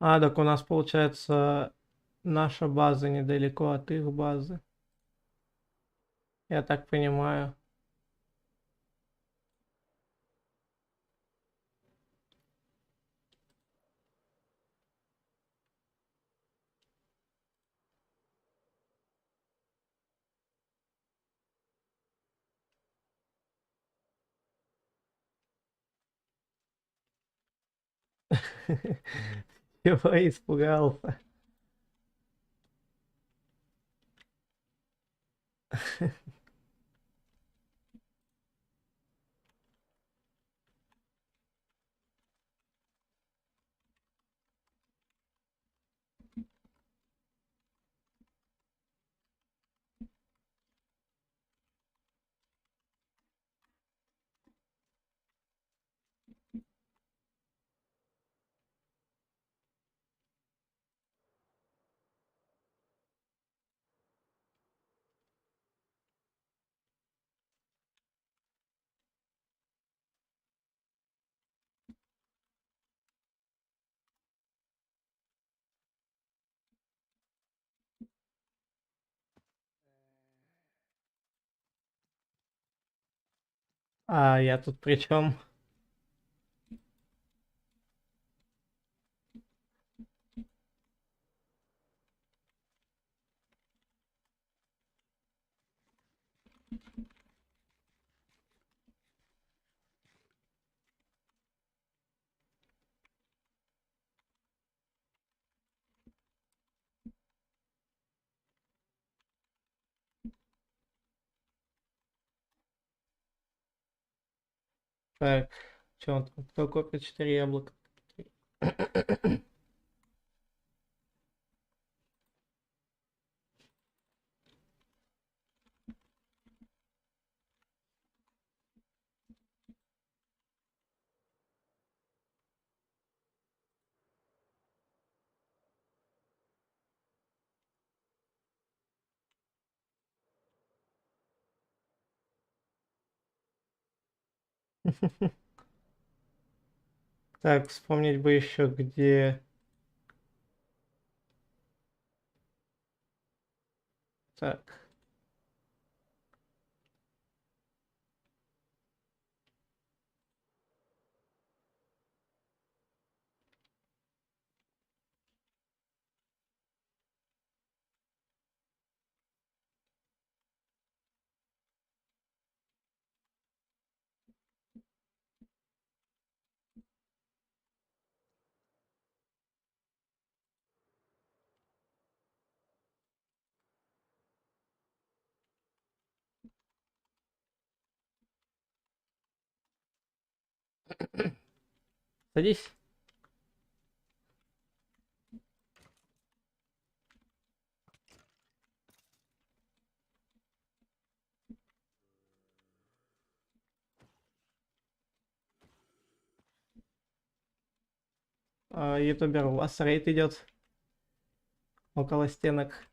А, так у нас, получается, наша база недалеко от их базы. Я так понимаю. Чего испугался? А я тут при чем? Так, что он там? Кто копит 4 яблока? Так, вспомнить бы еще, где... Так. Садись. ютубер, у вас рейд идет около стенок.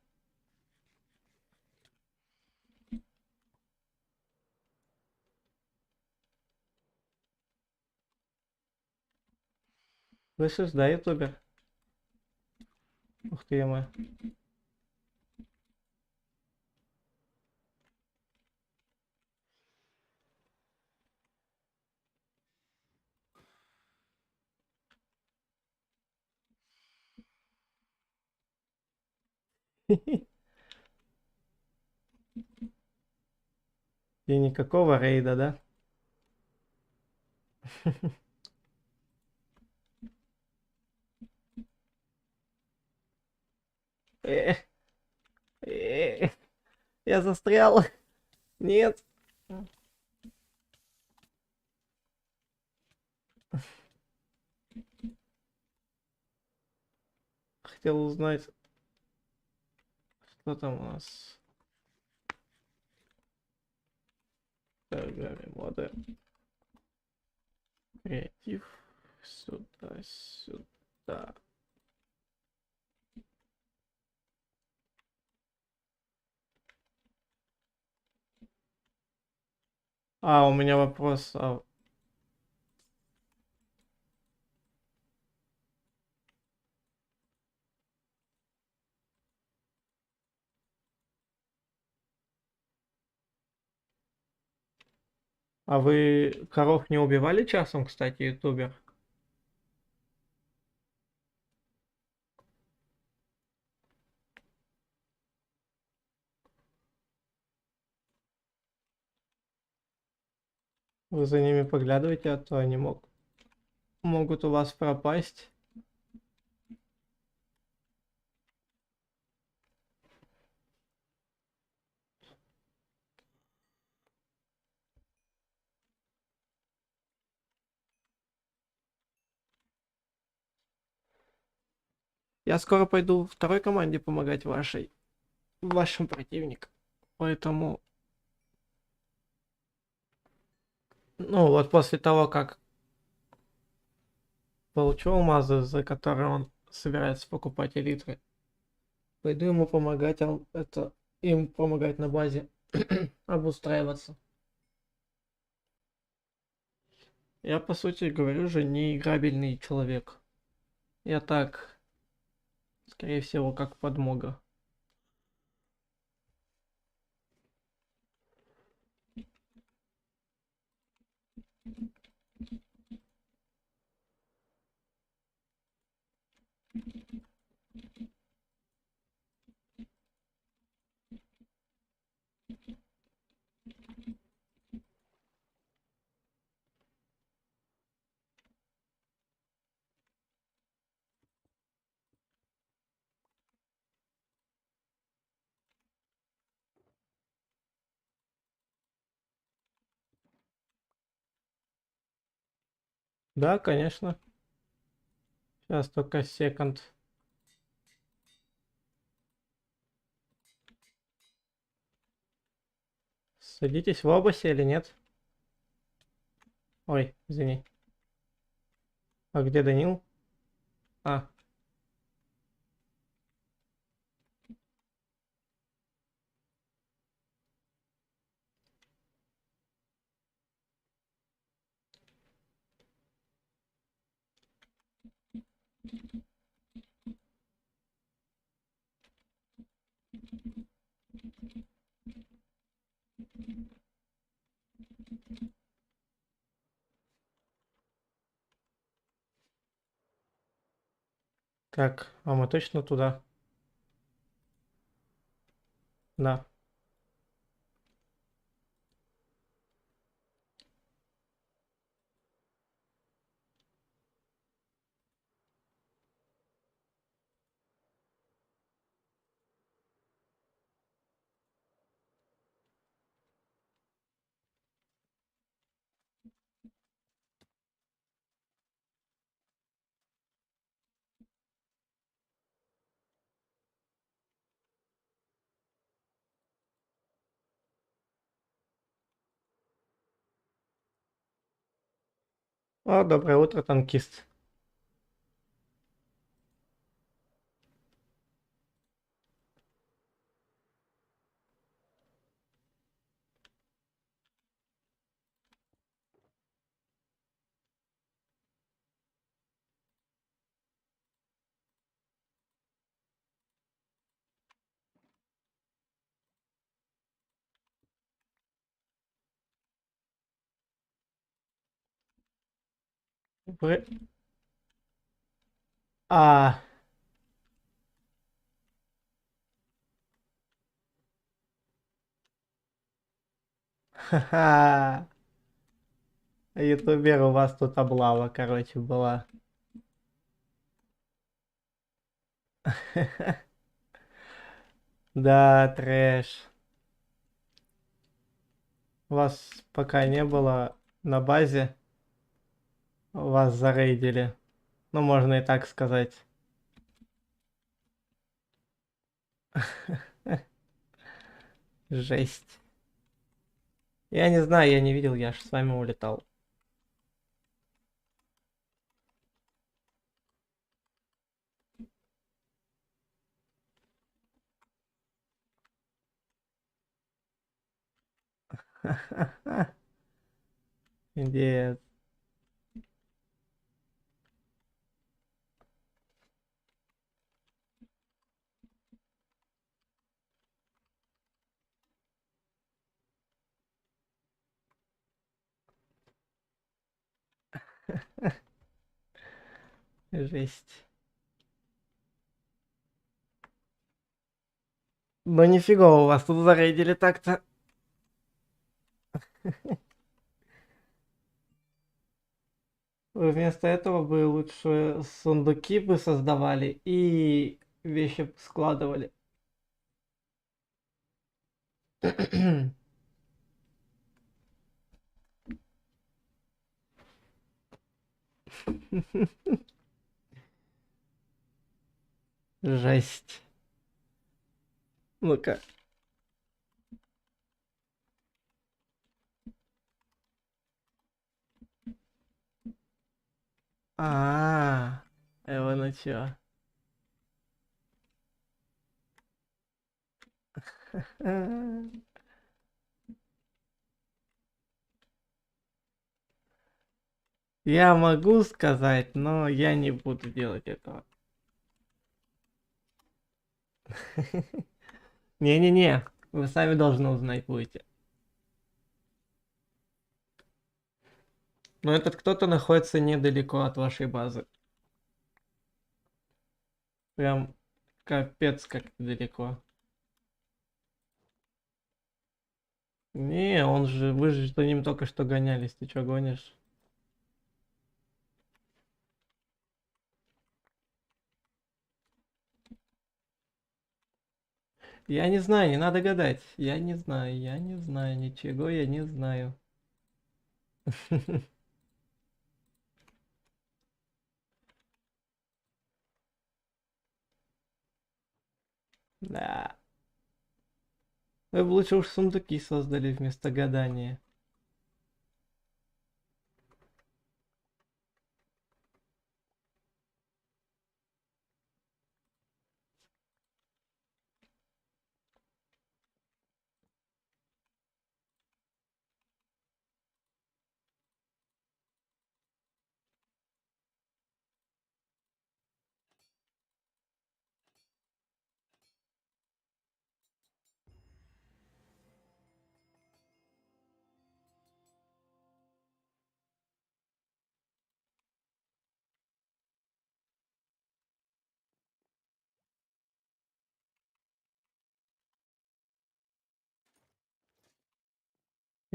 Слышишь, да, ютубер? Ух ты, ё И никакого рейда, да? Э, э, Я застрял. Нет. Хотел узнать, что там у нас. Программе моды. Креатив. Сюда, сюда. У меня вопрос. А вы коров не убивали часом, кстати, ютубер? Вы за ними поглядываете, а то они могут у вас пропасть. Я скоро пойду второй команде помогать вашим противникам. Поэтому, ну вот после того, как получу алмазы, за которые он собирается покупать элитры, пойду ему помогать, им помогать на базе обустраиваться. Я, по сути, говорю же, не играбельный человек. Я так, скорее всего, как подмога. Да, конечно. Сейчас только секунд. Садитесь в обосе или нет? Ой, извини. А где Данил? А, так, а мы точно туда? Да. Доброе утро, танкист. Вы... А, ха-ха. Ютубер, у вас тут облава, короче, была. Да, трэш. Вас пока не было на базе, вас зарейдили. Ну, можно и так сказать. Жесть. Я не знаю, я не видел, я ж с вами улетал. Идея. Жесть. Ну нифига у вас тут зарейдили так-то. Вы вместо этого бы лучше сундуки бы создавали и вещи складывали. Жесть. Ну-ка. Вы ну чё? Я могу сказать, но я не буду делать этого. Не-не-не, вы сами должны узнать будете. Но этот кто-то находится недалеко от вашей базы. Прям капец как далеко. Не, он же, вы же за ним только что гонялись, ты чё гонишь? Я не знаю, не надо гадать. Я не знаю, ничего я не знаю. Да. Вы бы лучше уж сундуки создали вместо гадания.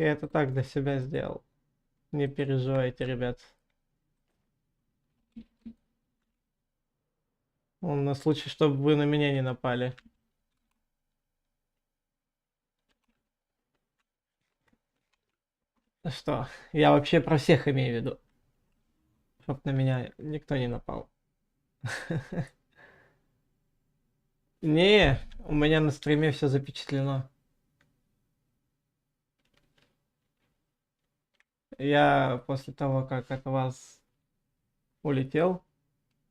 Я это так для себя сделал. Не переживайте, ребят. Он на случай, чтобы вы на меня не напали. Что? Я вообще про всех имею в виду. Чтоб на меня никто не напал. Не, у меня на стриме все запечатлено. Я после того, как от вас улетел,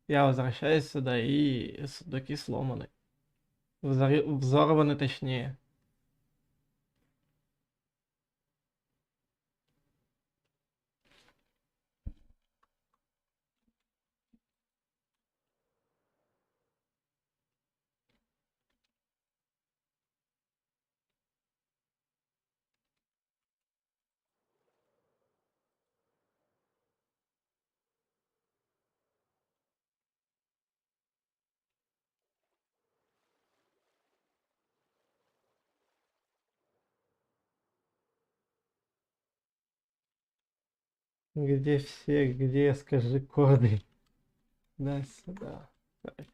я возвращаюсь сюда и сундуки сломаны. Взорваны точнее. Где все, где, скажи коды. Да, сюда. Так.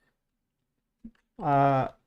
А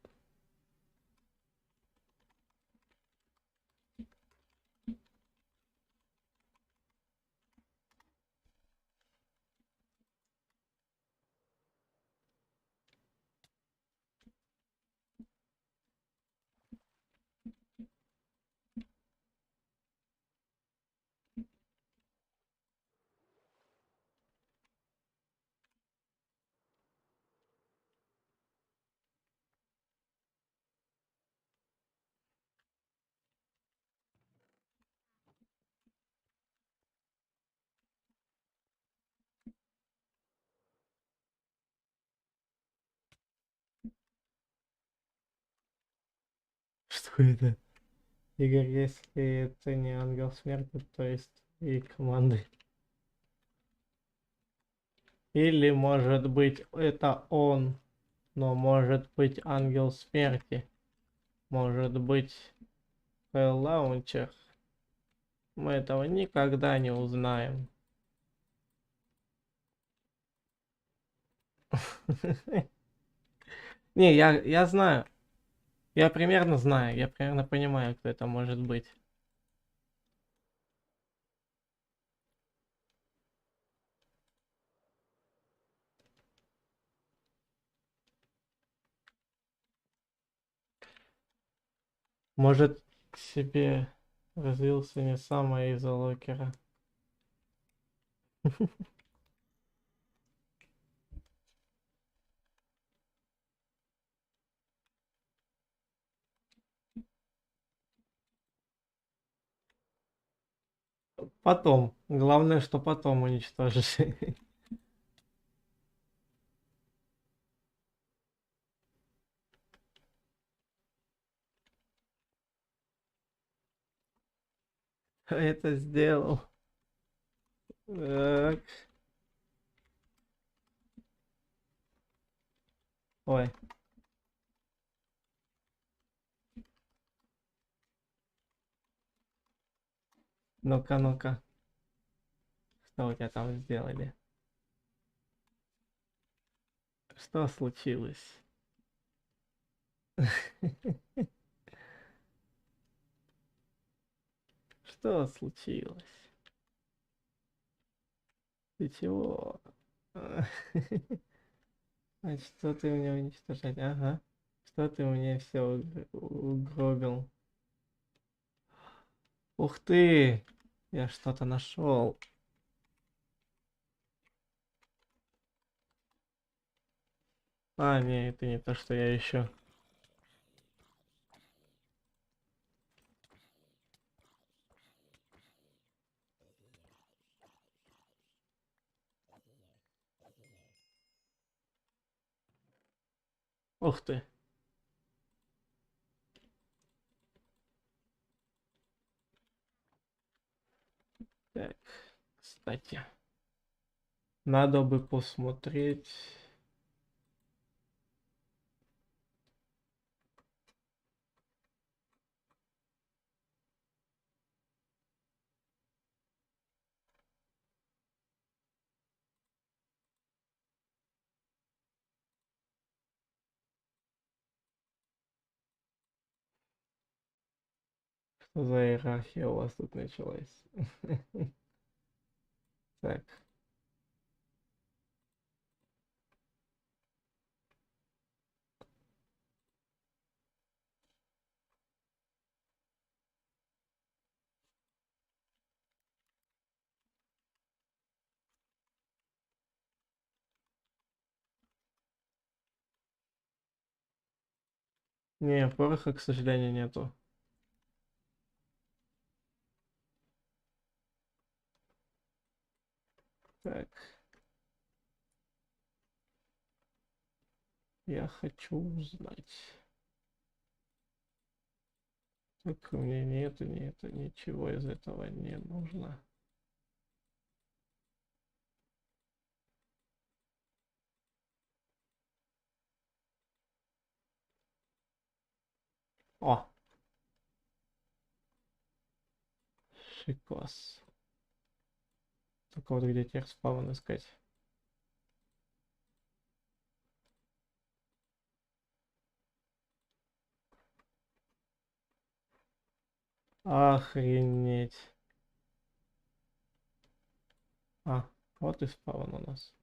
что это? Игорь, если это не ангел смерти, то есть и команды. Или, может быть, это он, но может быть ангел смерти. Может быть, лаунчер. Мы этого никогда не узнаем. Не, я знаю. Я примерно знаю. Я примерно понимаю, кто это может быть. Может, к себе развился не самое из-за локера. Потом. Главное, что потом уничтожишь. Это сделал. Так. Ой. Ну-ка, ну-ка. Что у тебя там сделали? Что случилось? Что случилось? Ты чего? А что ты мне уничтожать? Ага. Что ты мне все угробил? Ух ты! Я что-то нашел. А, не, это не то, что я ищу. Ух ты. Так, кстати. Надо бы посмотреть. Что за иерархия у вас тут началась? Так. Не, пороха, к сожалению, нету. Так. Я хочу узнать. Так, мне нету, ничего из этого не нужно. О! Шикос. Только вот где теперь спавн искать. Охренеть. А, вот и спавн у нас.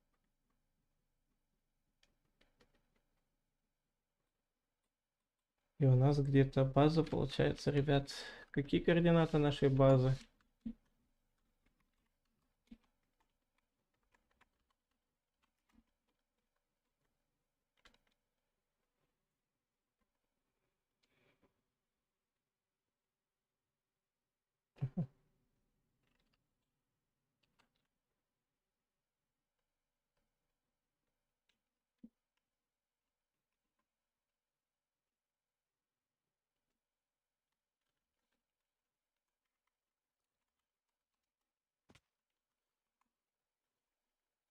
И у нас где-то база получается, ребят. Какие координаты нашей базы?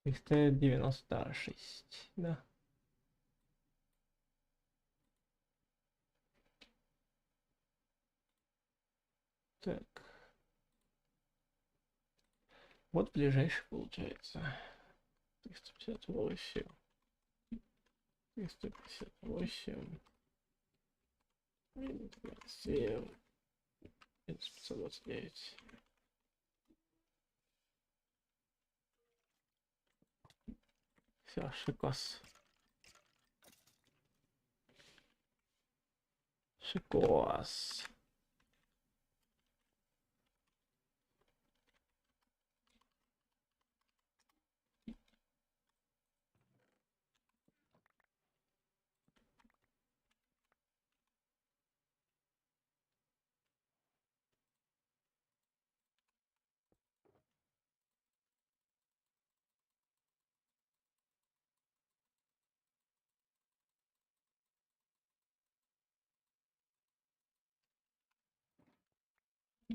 Их стоит 96, да. Так. Вот ближайший получается. 358. 358. 27. 529. Все, шикос. Шикос.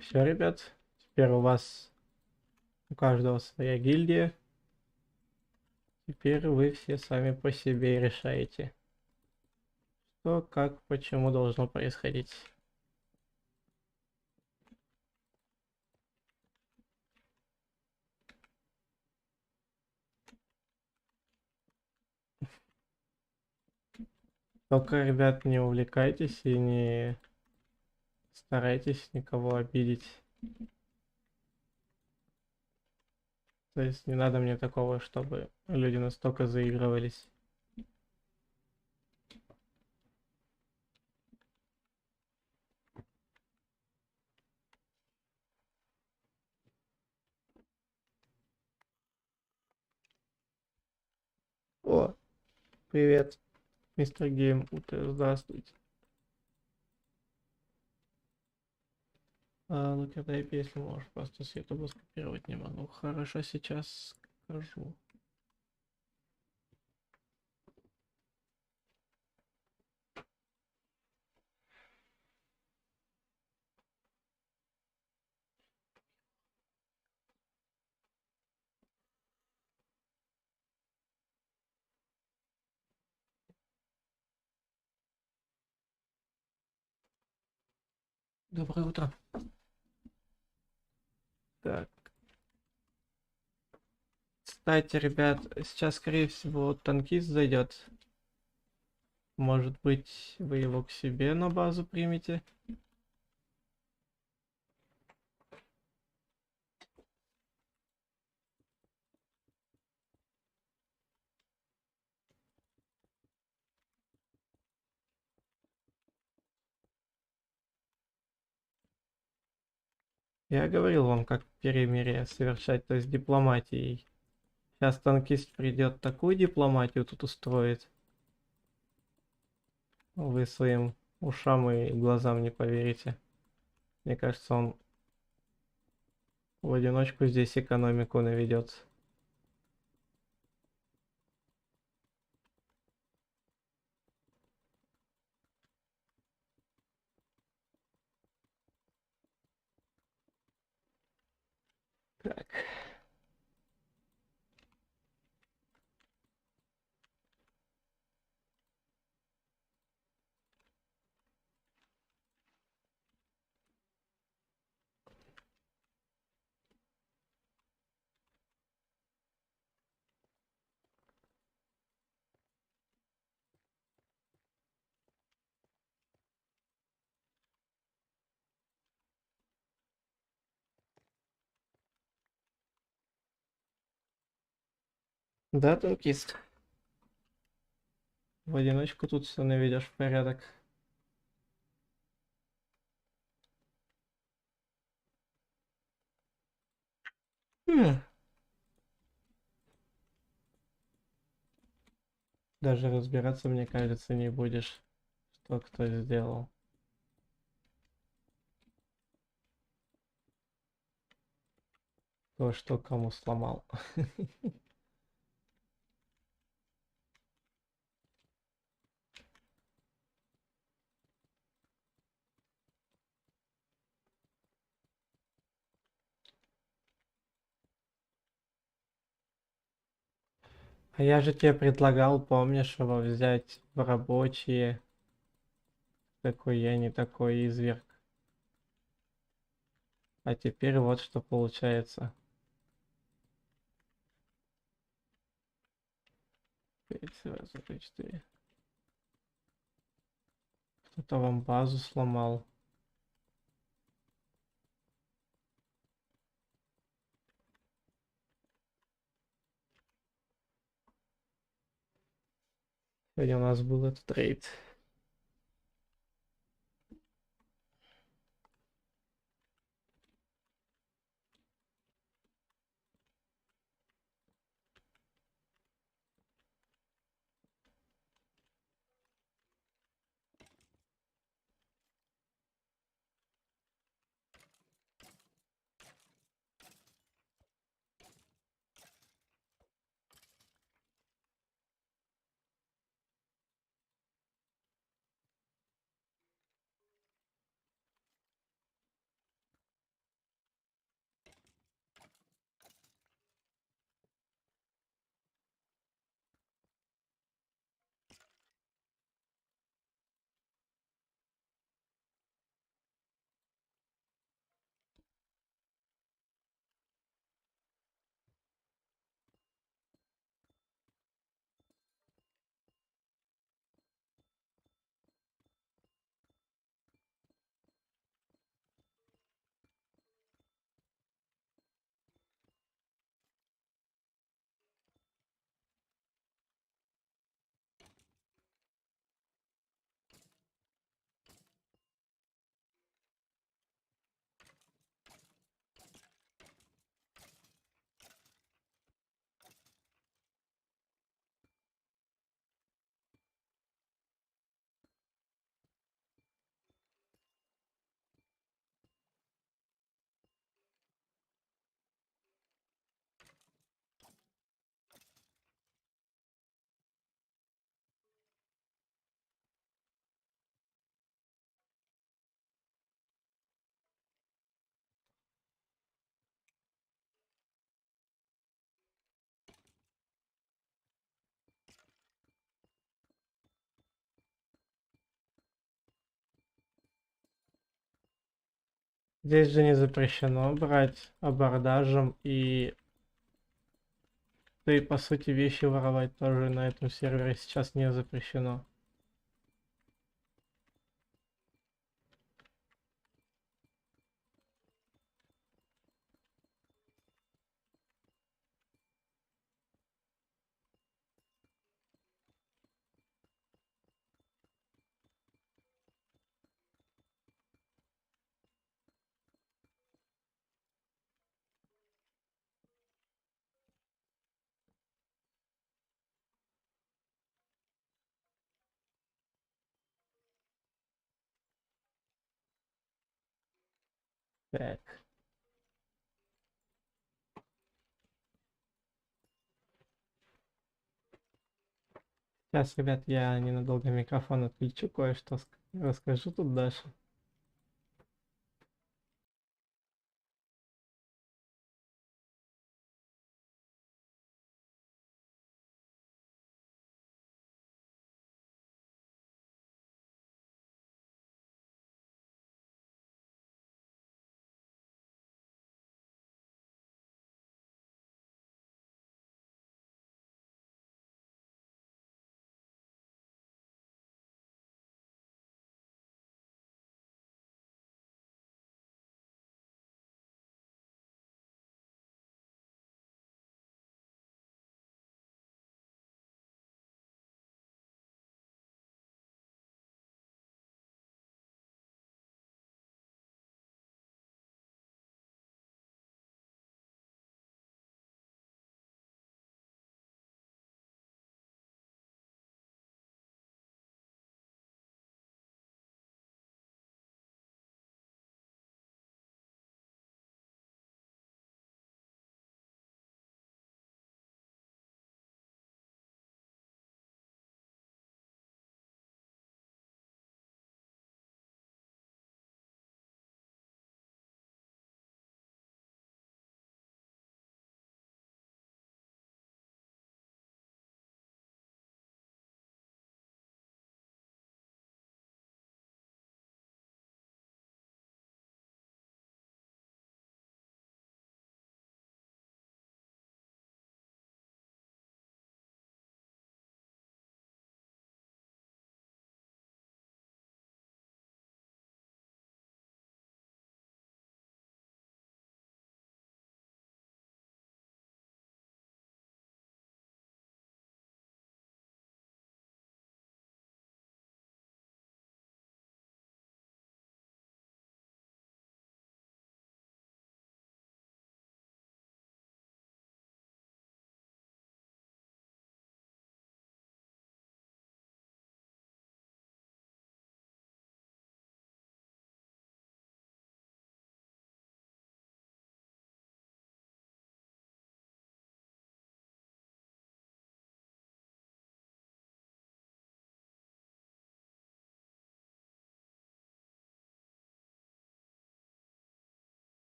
Все, ребят. Теперь у каждого своя гильдия. Теперь вы все сами по себе решаете, что, как, почему должно происходить. Только, ребят, не увлекайтесь и не старайтесь никого обидеть. То есть не надо мне такого, чтобы люди настолько заигрывались. О, привет, мистер Гейм, здравствуйте. Ну-ка, дай песню, можешь просто с ютуба скопировать не могу. Хорошо, сейчас скажу. Доброе утро. Так. Кстати, ребят, сейчас, скорее всего, танкист зайдет. Может быть, вы его к себе на базу примете? Я говорил вам, как перемирие совершать, то есть дипломатией. Сейчас танкист придет, такую дипломатию тут устроит. Вы своим ушам и глазам не поверите. Мне кажется, он в одиночку здесь экономику наведет. Так. Да, танкист. В одиночку тут все наведешь в порядок. Хм. Даже разбираться, мне кажется, не будешь, что кто сделал. То, что кому сломал. А я же тебе предлагал, помнишь, его взять в рабочие. Такой я не такой изверг. А теперь вот что получается. 5 сразу, 4. Кто-то вам базу сломал. Сегодня у нас был этот рейд. Здесь же не запрещено брать абордажем и... Да и по сути вещи воровать тоже на этом сервере сейчас не запрещено. Так. Сейчас, ребят, я ненадолго микрофон отключу, кое-что расскажу тут дальше.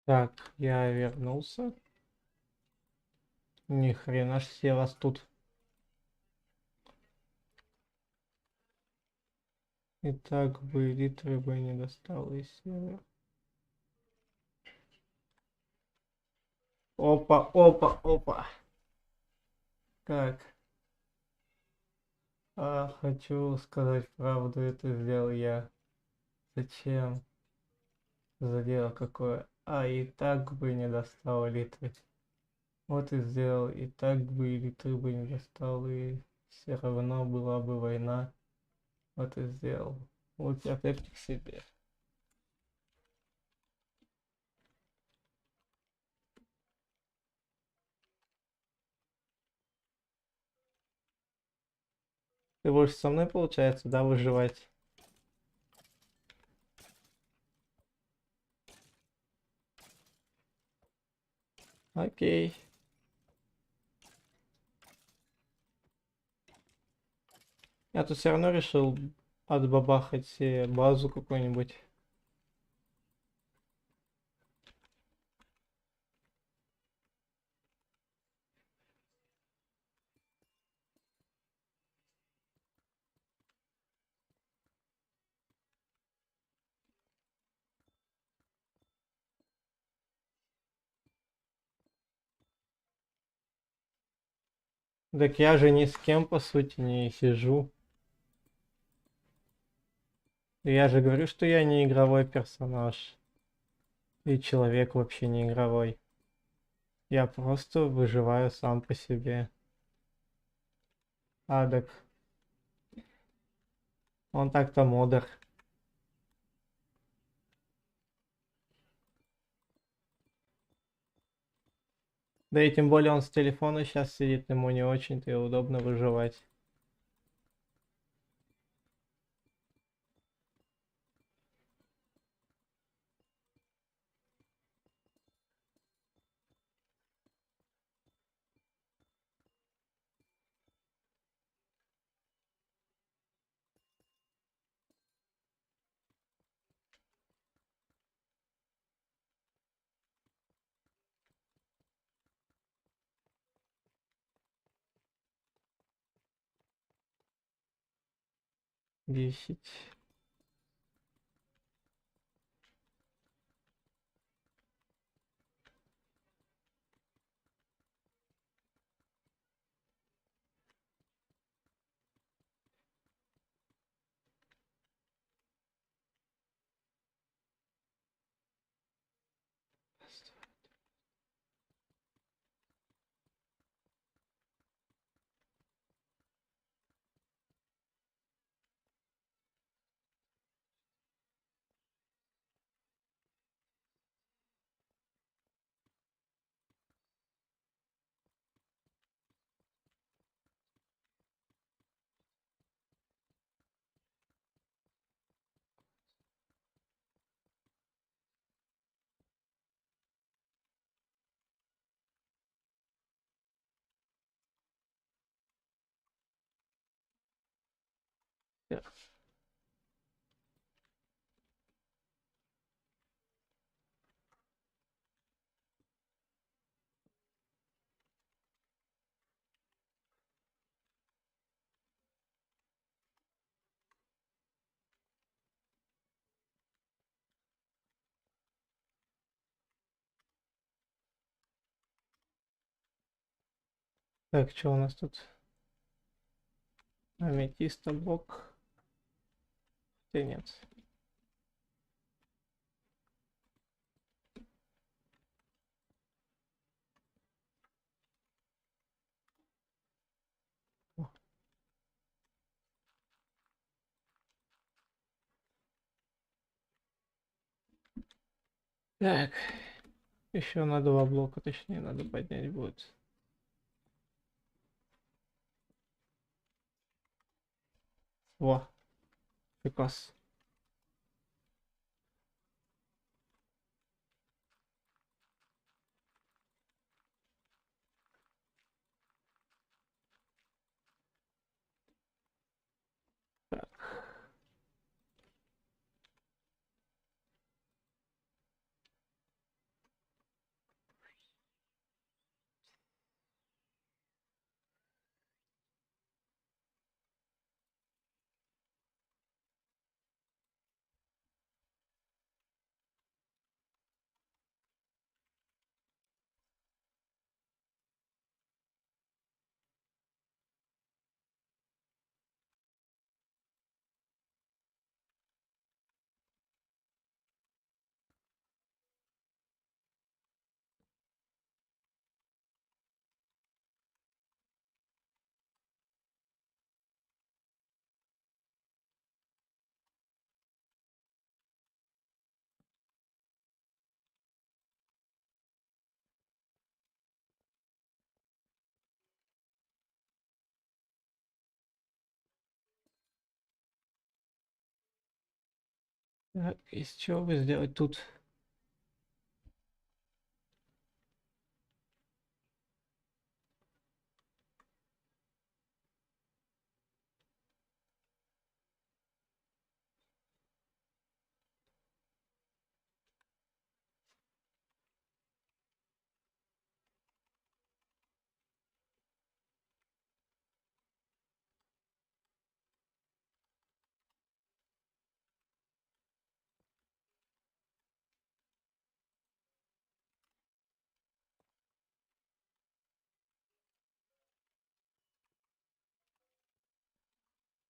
Так, я вернулся. Ни хрена ж все вас тут. Итак, бы литры бы не достал из сервера. Опа, опа, опа. Так. Хочу сказать правду, это сделал я. Зачем? За дело какое? И так бы не достал литры. Вот и сделал, и так бы и литры бы не достал, и все равно была бы война. Вот и сделал. Вот я опять к себе. Ты будешь со мной, получается, да, выживать? Окей. Я тут все равно решил отбабахать базу какую-нибудь. Так я же ни с кем, по сути, не сижу. Я же говорю, что я не игровой персонаж. И человек вообще не игровой. Я просто выживаю сам по себе. Так он так-то модер. Да и тем более он с телефона сейчас сидит, ему не очень-то и удобно выживать. Десять. Так, что у нас тут? Аметиста блок. Да нет. Так, еще на 2 блока, точнее, надо поднять будет. Во, приказ. Так, из чего бы сделать тут?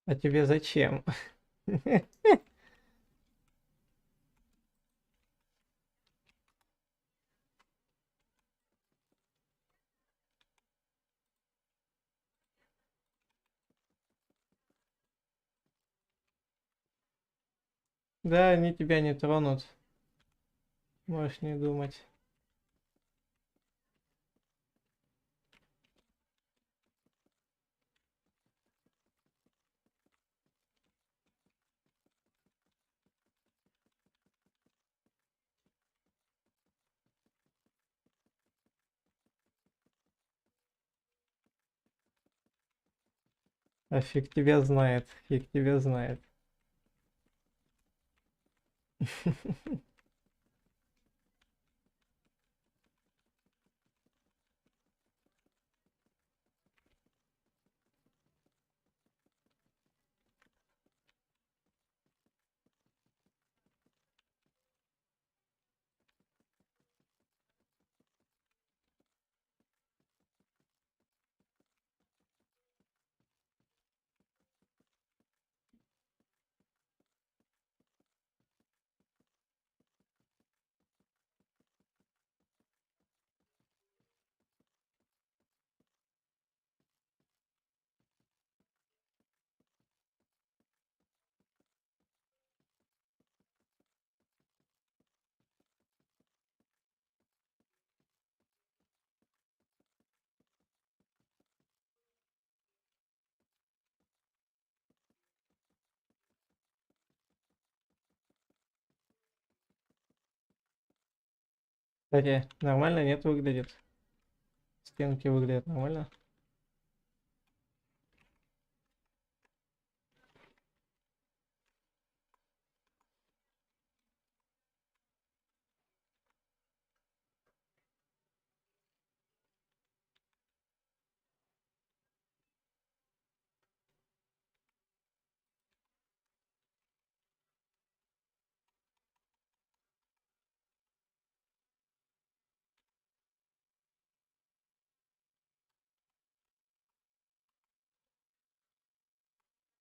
А тебе зачем? Да, они тебя не тронут. Можешь не думать. А фиг тебя знает, фиг тебя знает. Кстати, нормально нет выглядит. Стенки выглядят нормально.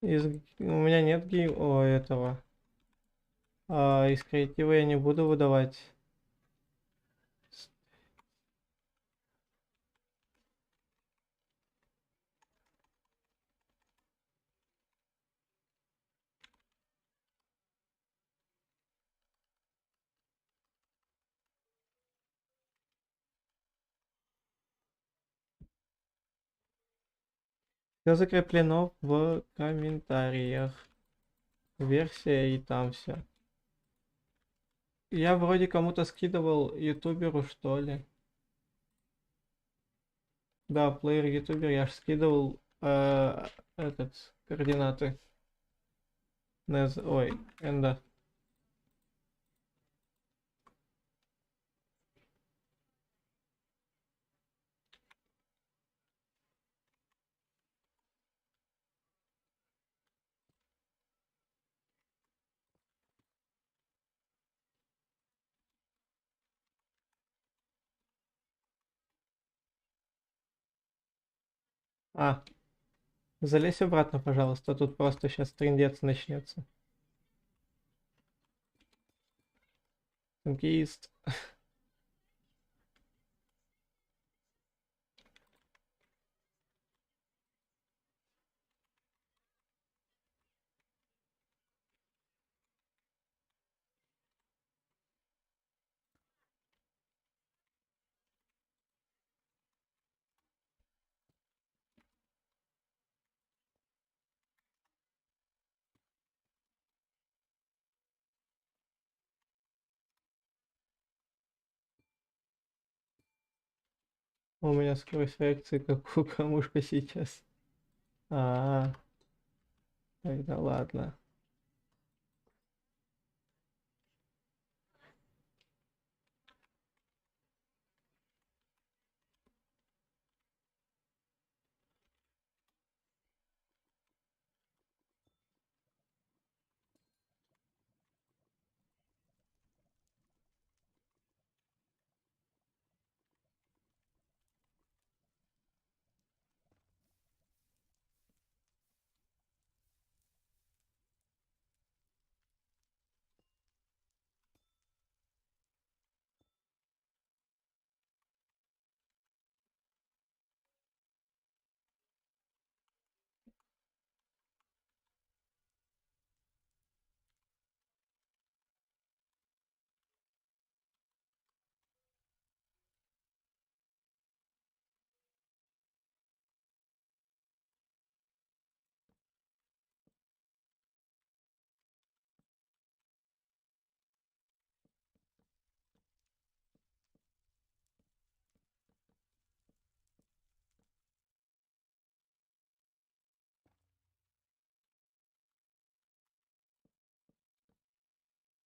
У меня нет этого. Из креатива я не буду выдавать. Все закреплено в комментариях. Версия и там все. Я вроде кому-то скидывал ютуберу, что ли. Да, плеер ютубер, я ж скидывал координаты. Ой, Энда. Залезь обратно, пожалуйста, тут просто сейчас трындец начнется. Танкист. У меня скорость реакции, как у камушка сейчас. А, тогда ладно.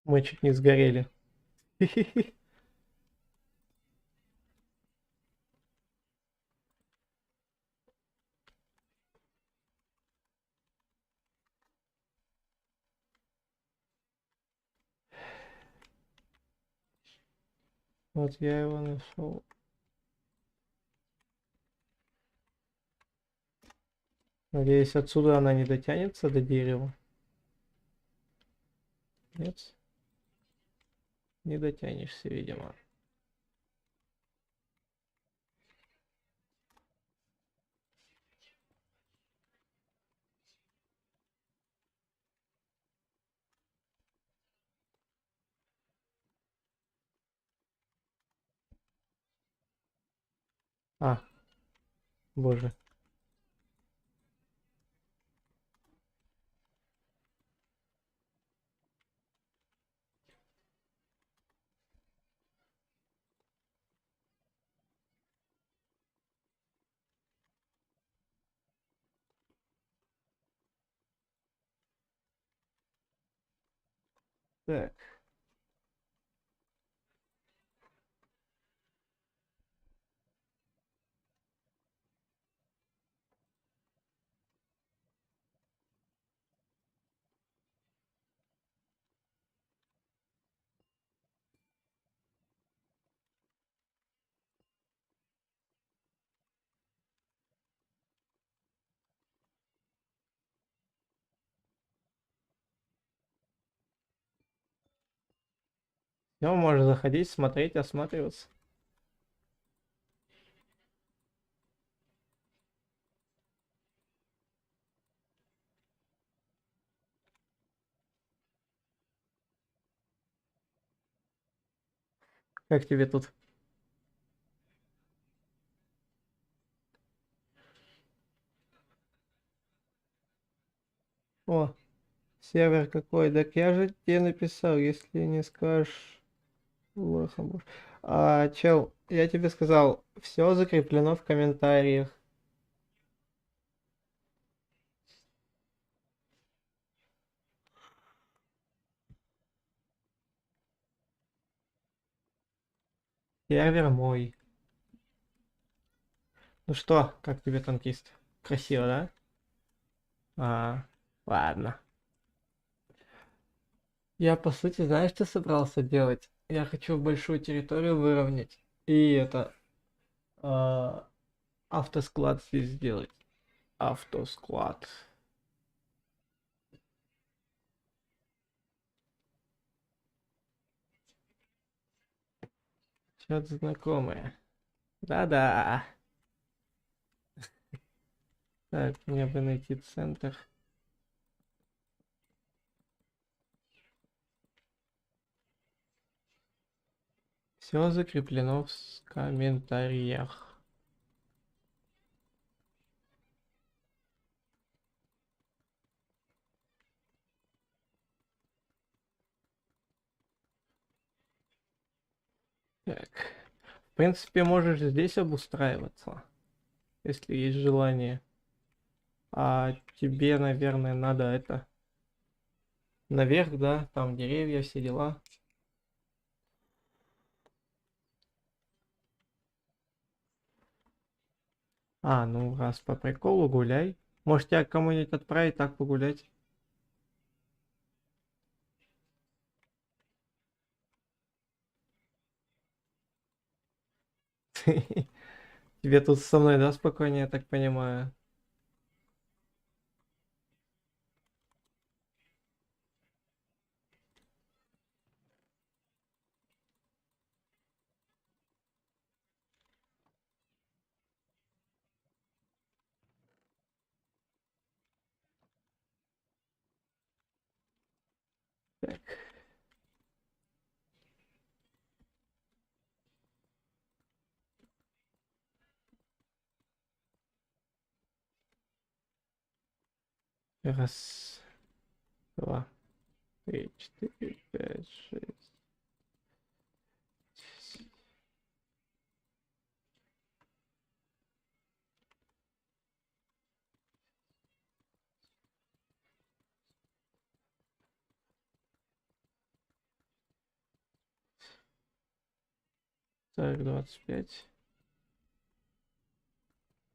Мы чуть не сгорели. Вот я его нашел. Надеюсь, отсюда она не дотянется до дерева. Нет? Не дотянешься, видимо. А, боже. Так. Все, можно заходить, смотреть, осматриваться. Как тебе тут? О, сервер какой? Так я же тебе написал, если не скажешь, лохом будешь. Чел, я тебе сказал, все закреплено в комментариях. Сервер мой. Ну что, как тебе танкист? Красиво, да? А, ладно. Я, по сути, знаешь, что собрался делать? Я хочу большую территорию выровнять. И это... а, автосклад здесь сделать. Автосклад. Что-то знакомое. Да-да. Так, мне бы найти центр. Все закреплено в комментариях. Так. принципе, можешь здесь обустраиваться, если есть желание. А тебе, наверное, надо это наверх, да? Там деревья, все дела. А, ну раз по приколу гуляй. Может, тебя кому-нибудь отправить так погулять? Тебе тут со мной, да, спокойнее, я так понимаю. Так, раз, два, три, четыре, пять, шесть. Так, 25.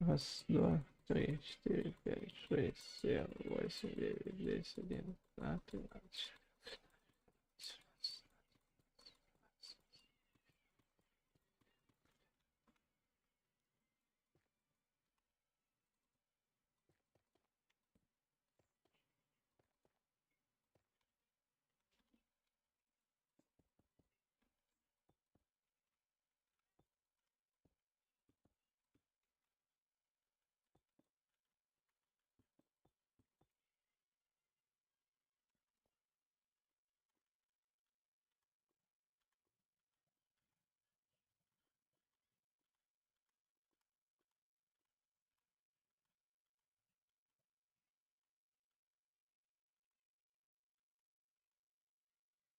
Раз, два, три, четыре, пять, шесть, семь, восемь, девять, десять, одиннадцать, 12.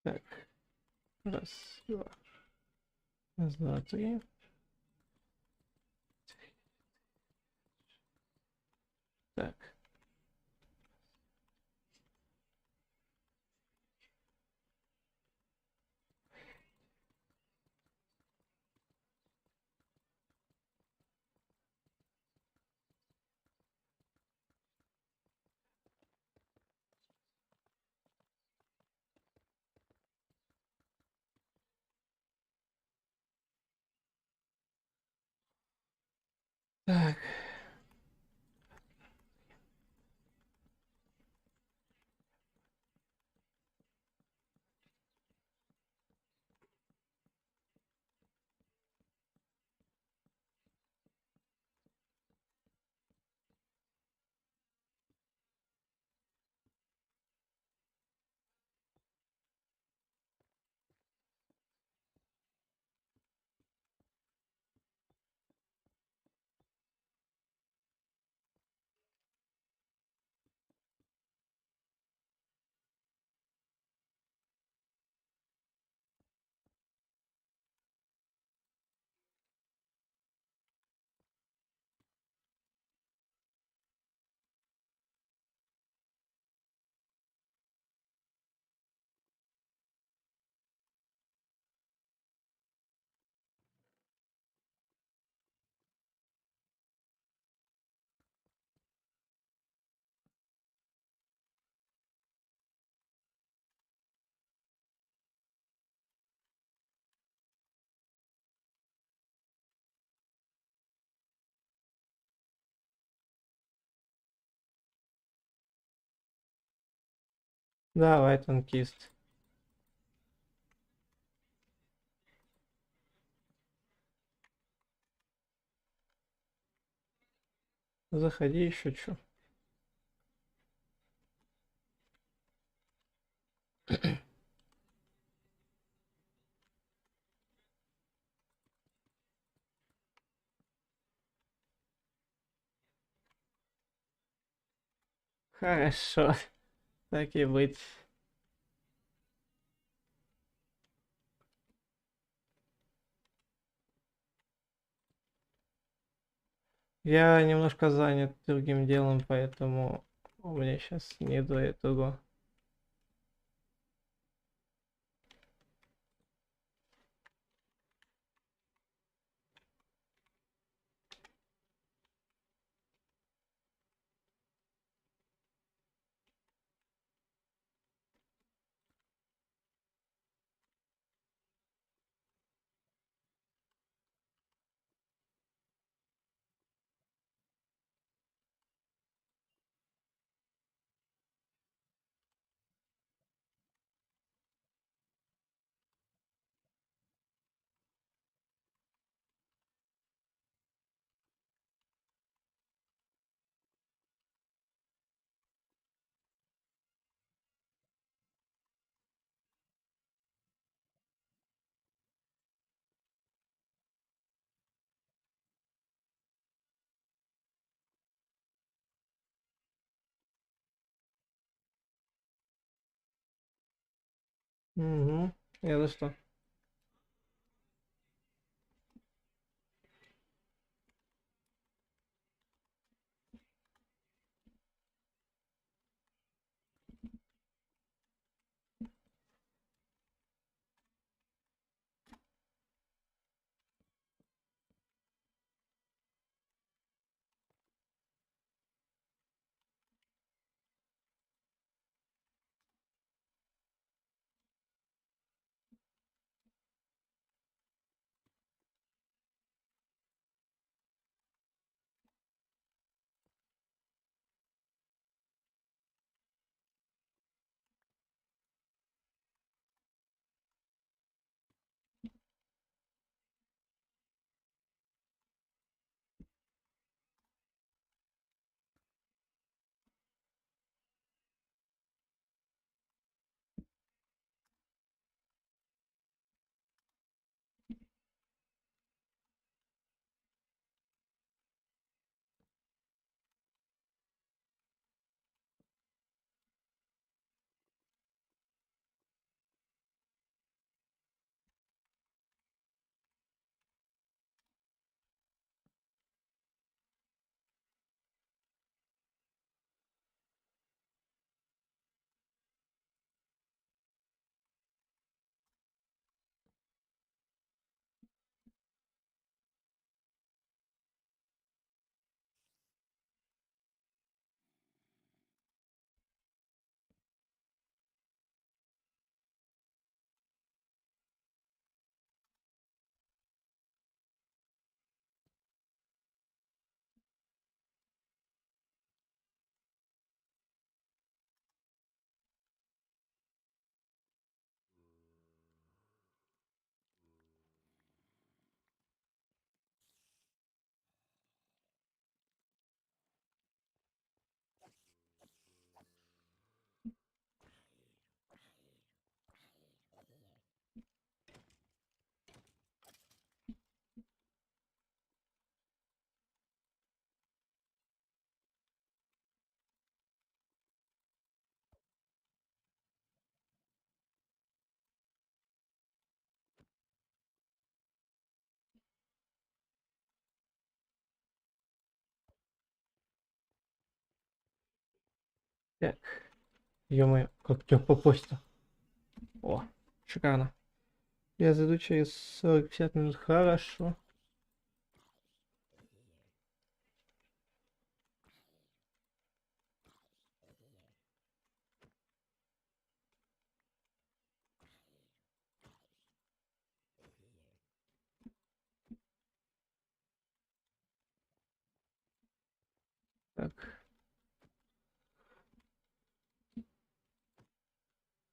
Так, раз, два. Раз, два, три. Так. Так. Давай, танкист. Заходи еще что. Хорошо. Так и быть. Я немножко занят другим делом, поэтому у меня сейчас не до этого. Угу. Не за что. Так, ё-моё, как тебя попасть-то? О, шикарно. Я зайду через 40-50 минут, хорошо. Так,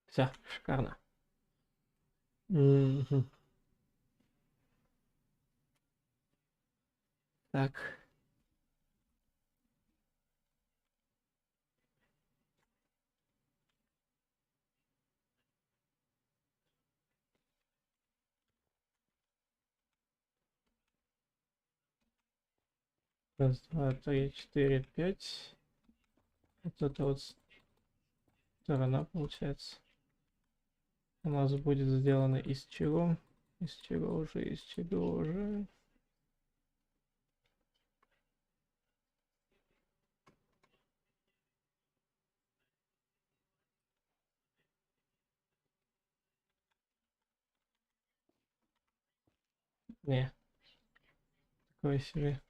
все, шикарно. Мгм. Так, раз, два, три, четыре, пять. Вот это вот сторона получается. У нас будет сделано из чего? Из чего уже, из чего уже? Не, такой себе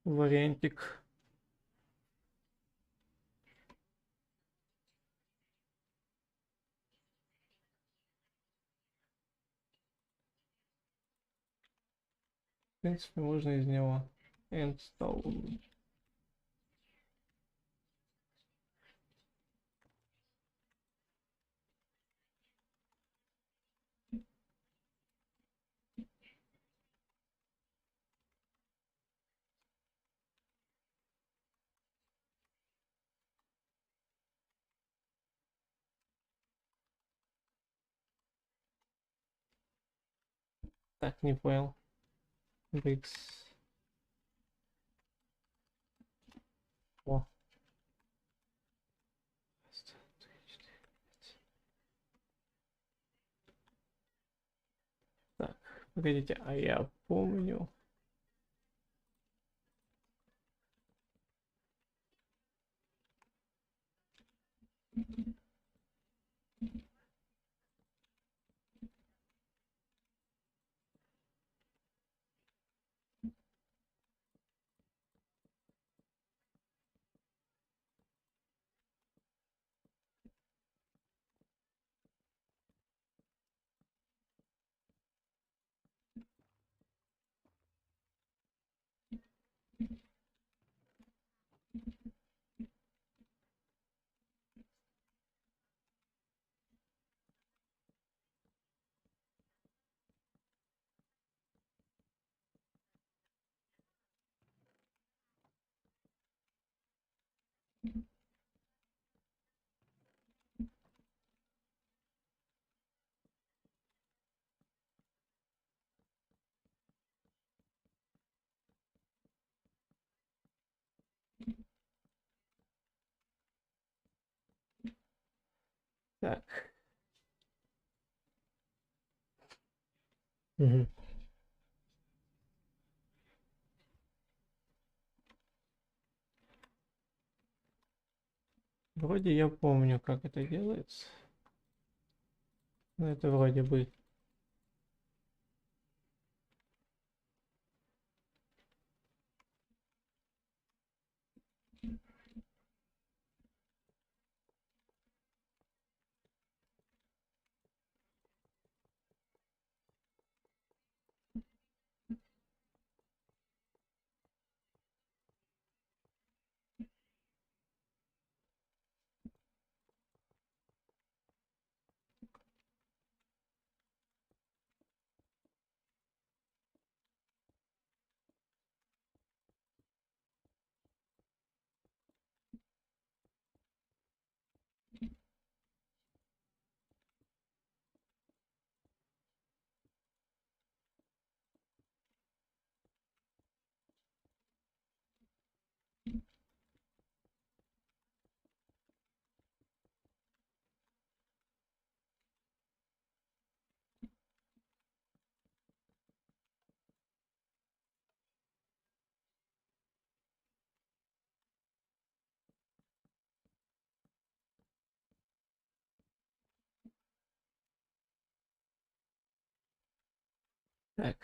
вариантик. В принципе, можно из него install. Так, не понял. Bricks. О. Раз, два, три, четыре, пять. Так, погодите, а я помню. Так. Мгм. Вроде я помню, как это делается. Ну, это вроде бы. Так.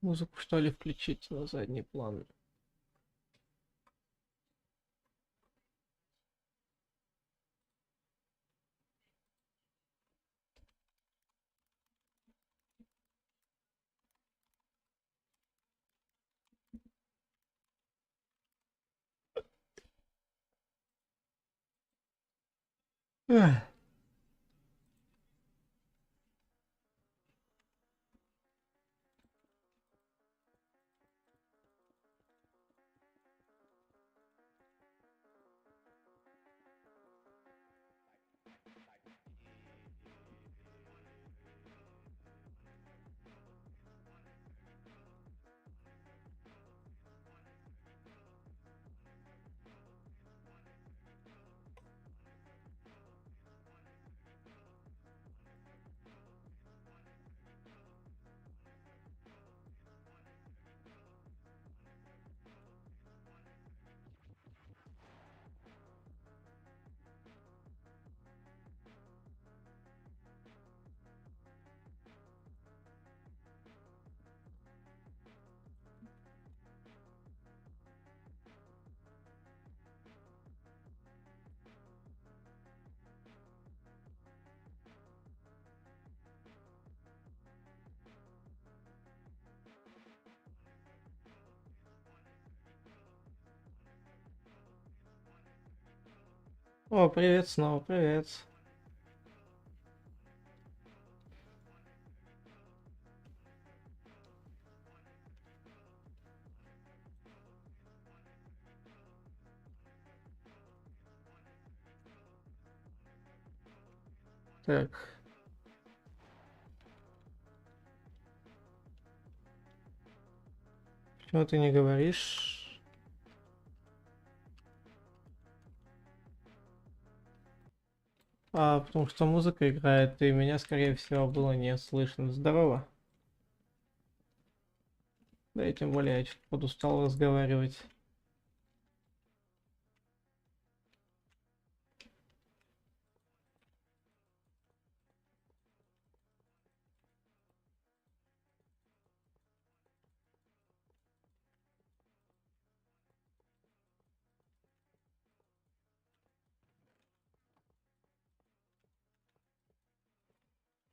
Музыку что ли включить на задний план? Эх. О, привет снова, привет. Так. Почему ты не говоришь? Потому что музыка играет, и меня, скорее всего, было не слышно. Здорово. Да и тем более я чуть подустал разговаривать.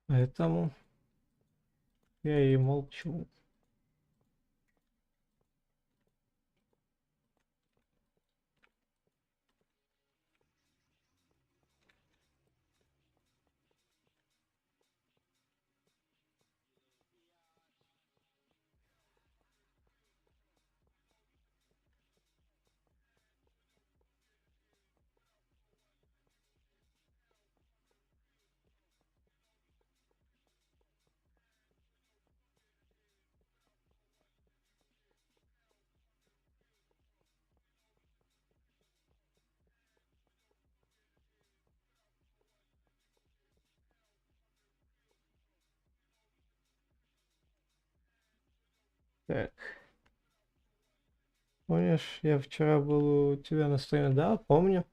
Поэтому я и молчу. Так, помнишь, я вчера был у тебя на стриме? Да, помню.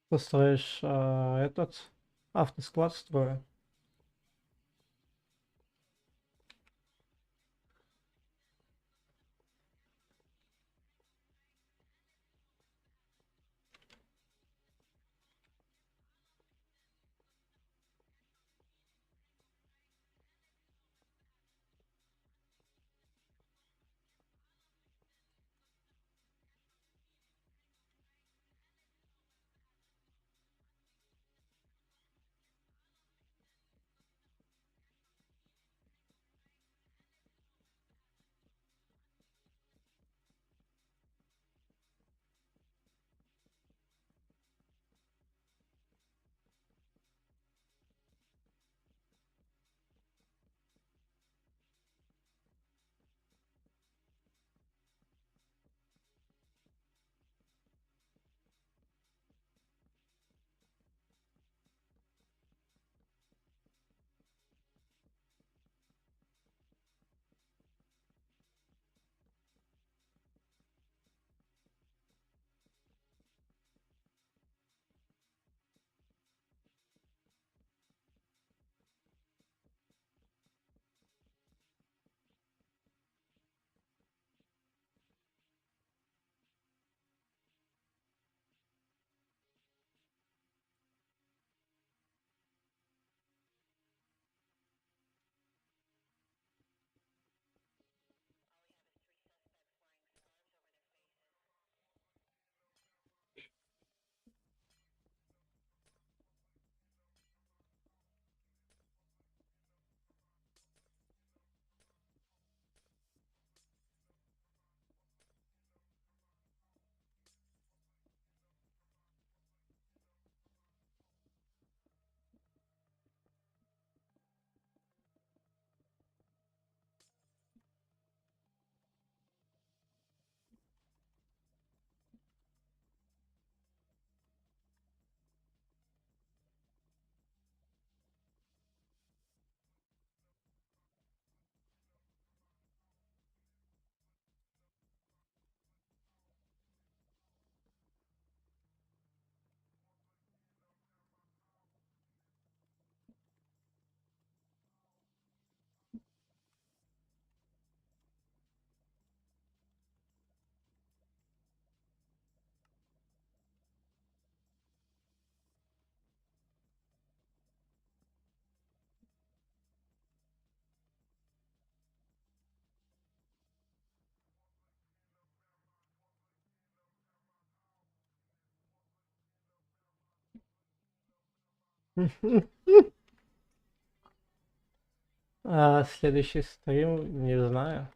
Построишь этот автосклад строю. А следующий стрим, не знаю.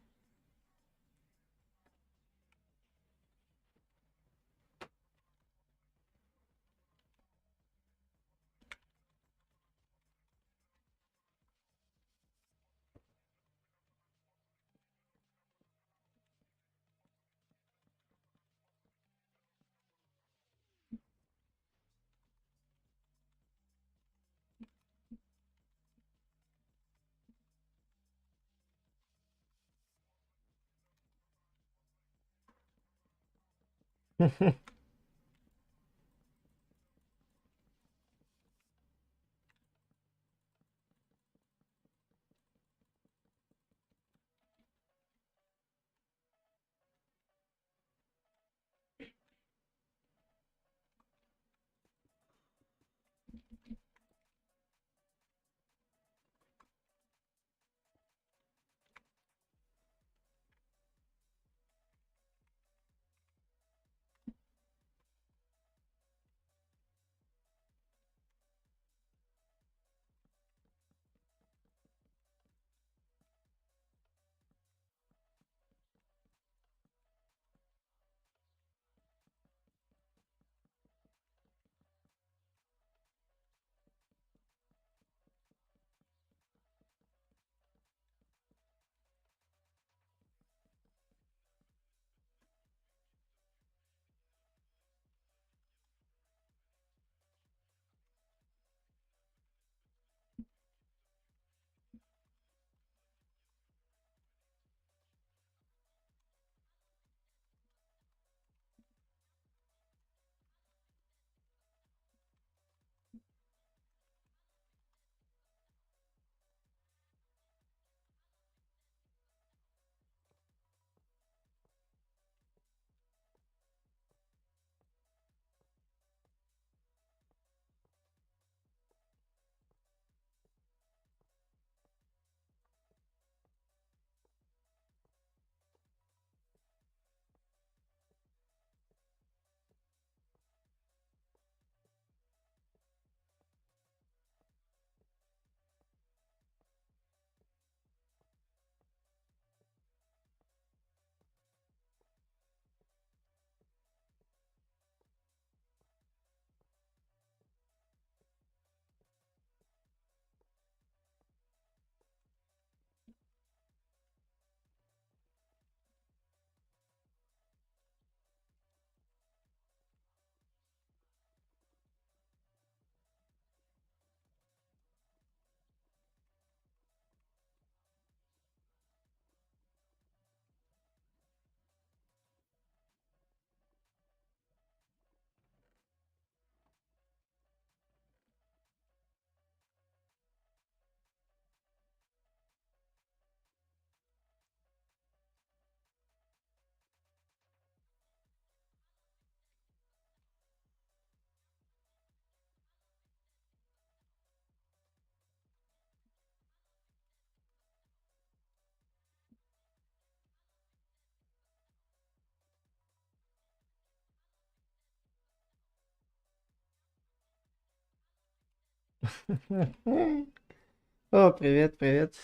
О, привет, привет.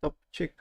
Топчик.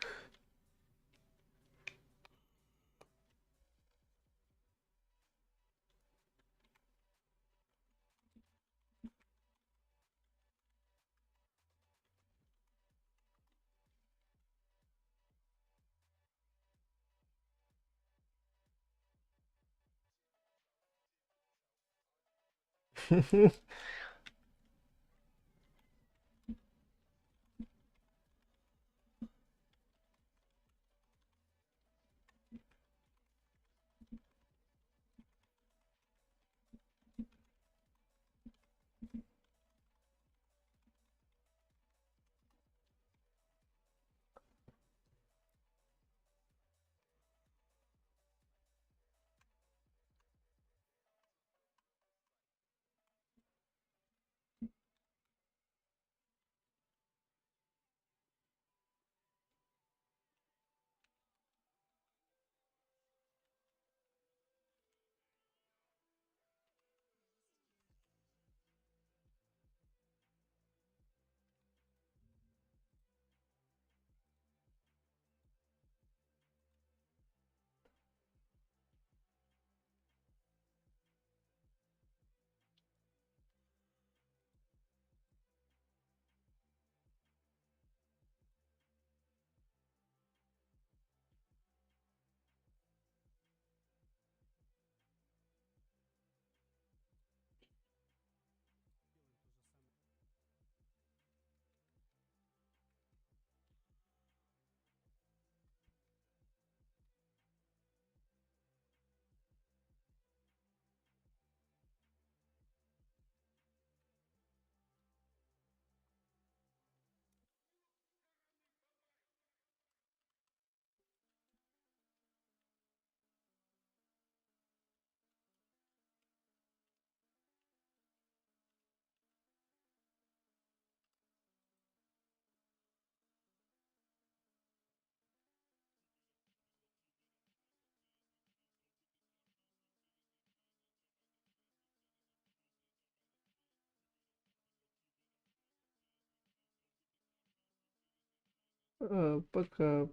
Пока.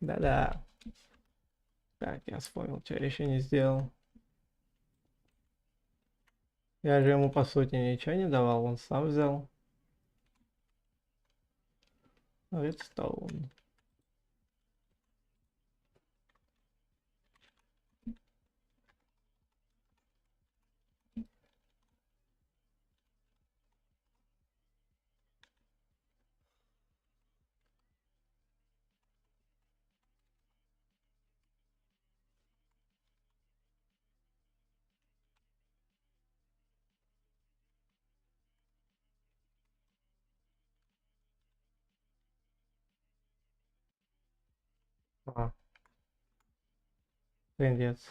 Да-да. Так, я вспомнил, что я еще не сделал. Я же ему, по сути, ничего не давал, он сам взял. Редстоун. А, трындец.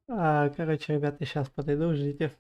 Короче, ребята, сейчас подойду, ждите.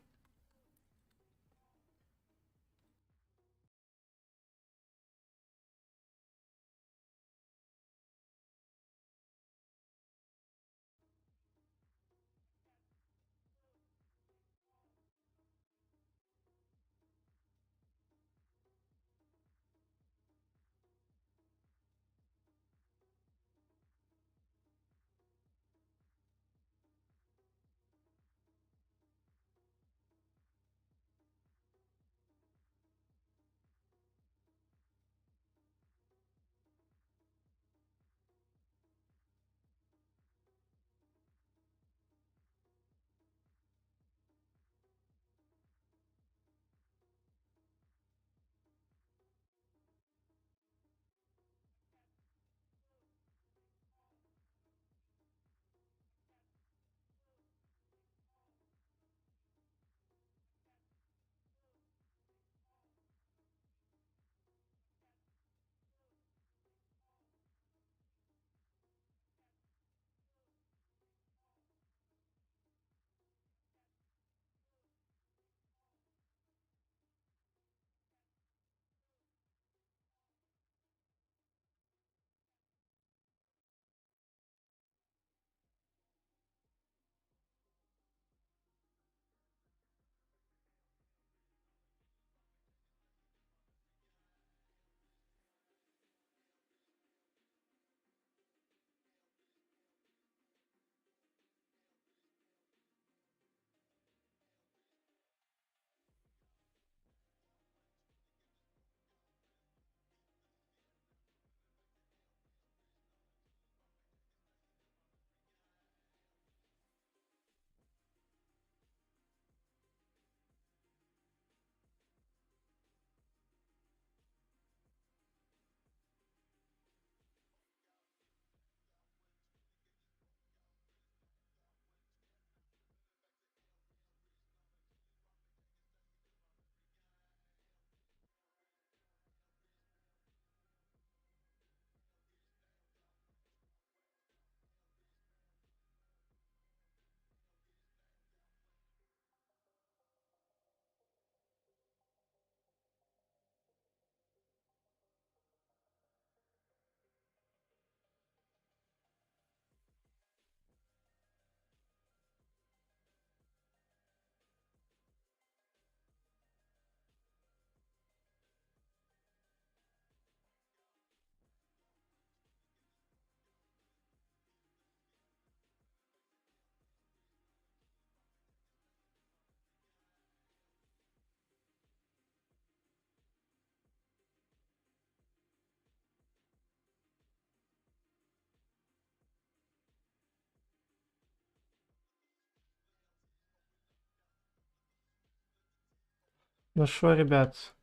Ну что, ребят,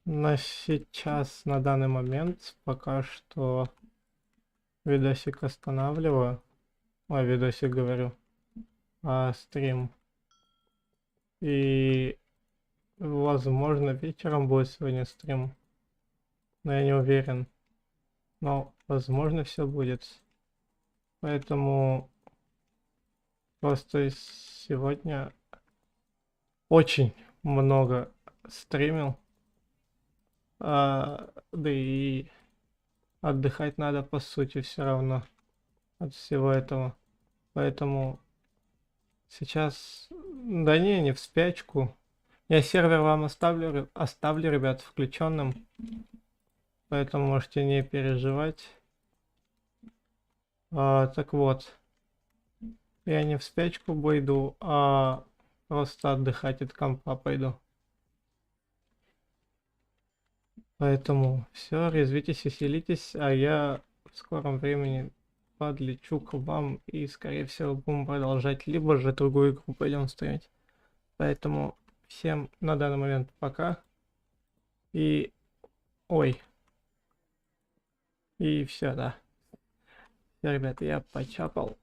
на данный момент, пока что видосик останавливаю. Ой, видосик говорю, стрим. И, возможно, вечером будет сегодня стрим. Но я не уверен. Но, возможно, все будет. Поэтому просто сегодня очень много стримил. Да и отдыхать надо, по сути, все равно от всего этого. Поэтому сейчас... Да не в спячку. Я сервер вам оставлю, ребят, включенным. Поэтому можете не переживать. Так вот. Я не в спячку пойду, а просто отдыхать от компа пойду. Поэтому все, резвитесь, веселитесь, а я в скором времени подлечу к вам и, скорее всего, будем продолжать, либо же другую игру пойдем строить. Поэтому всем на данный момент пока. И... Ой. И все, да. Все, ребята, я почапал.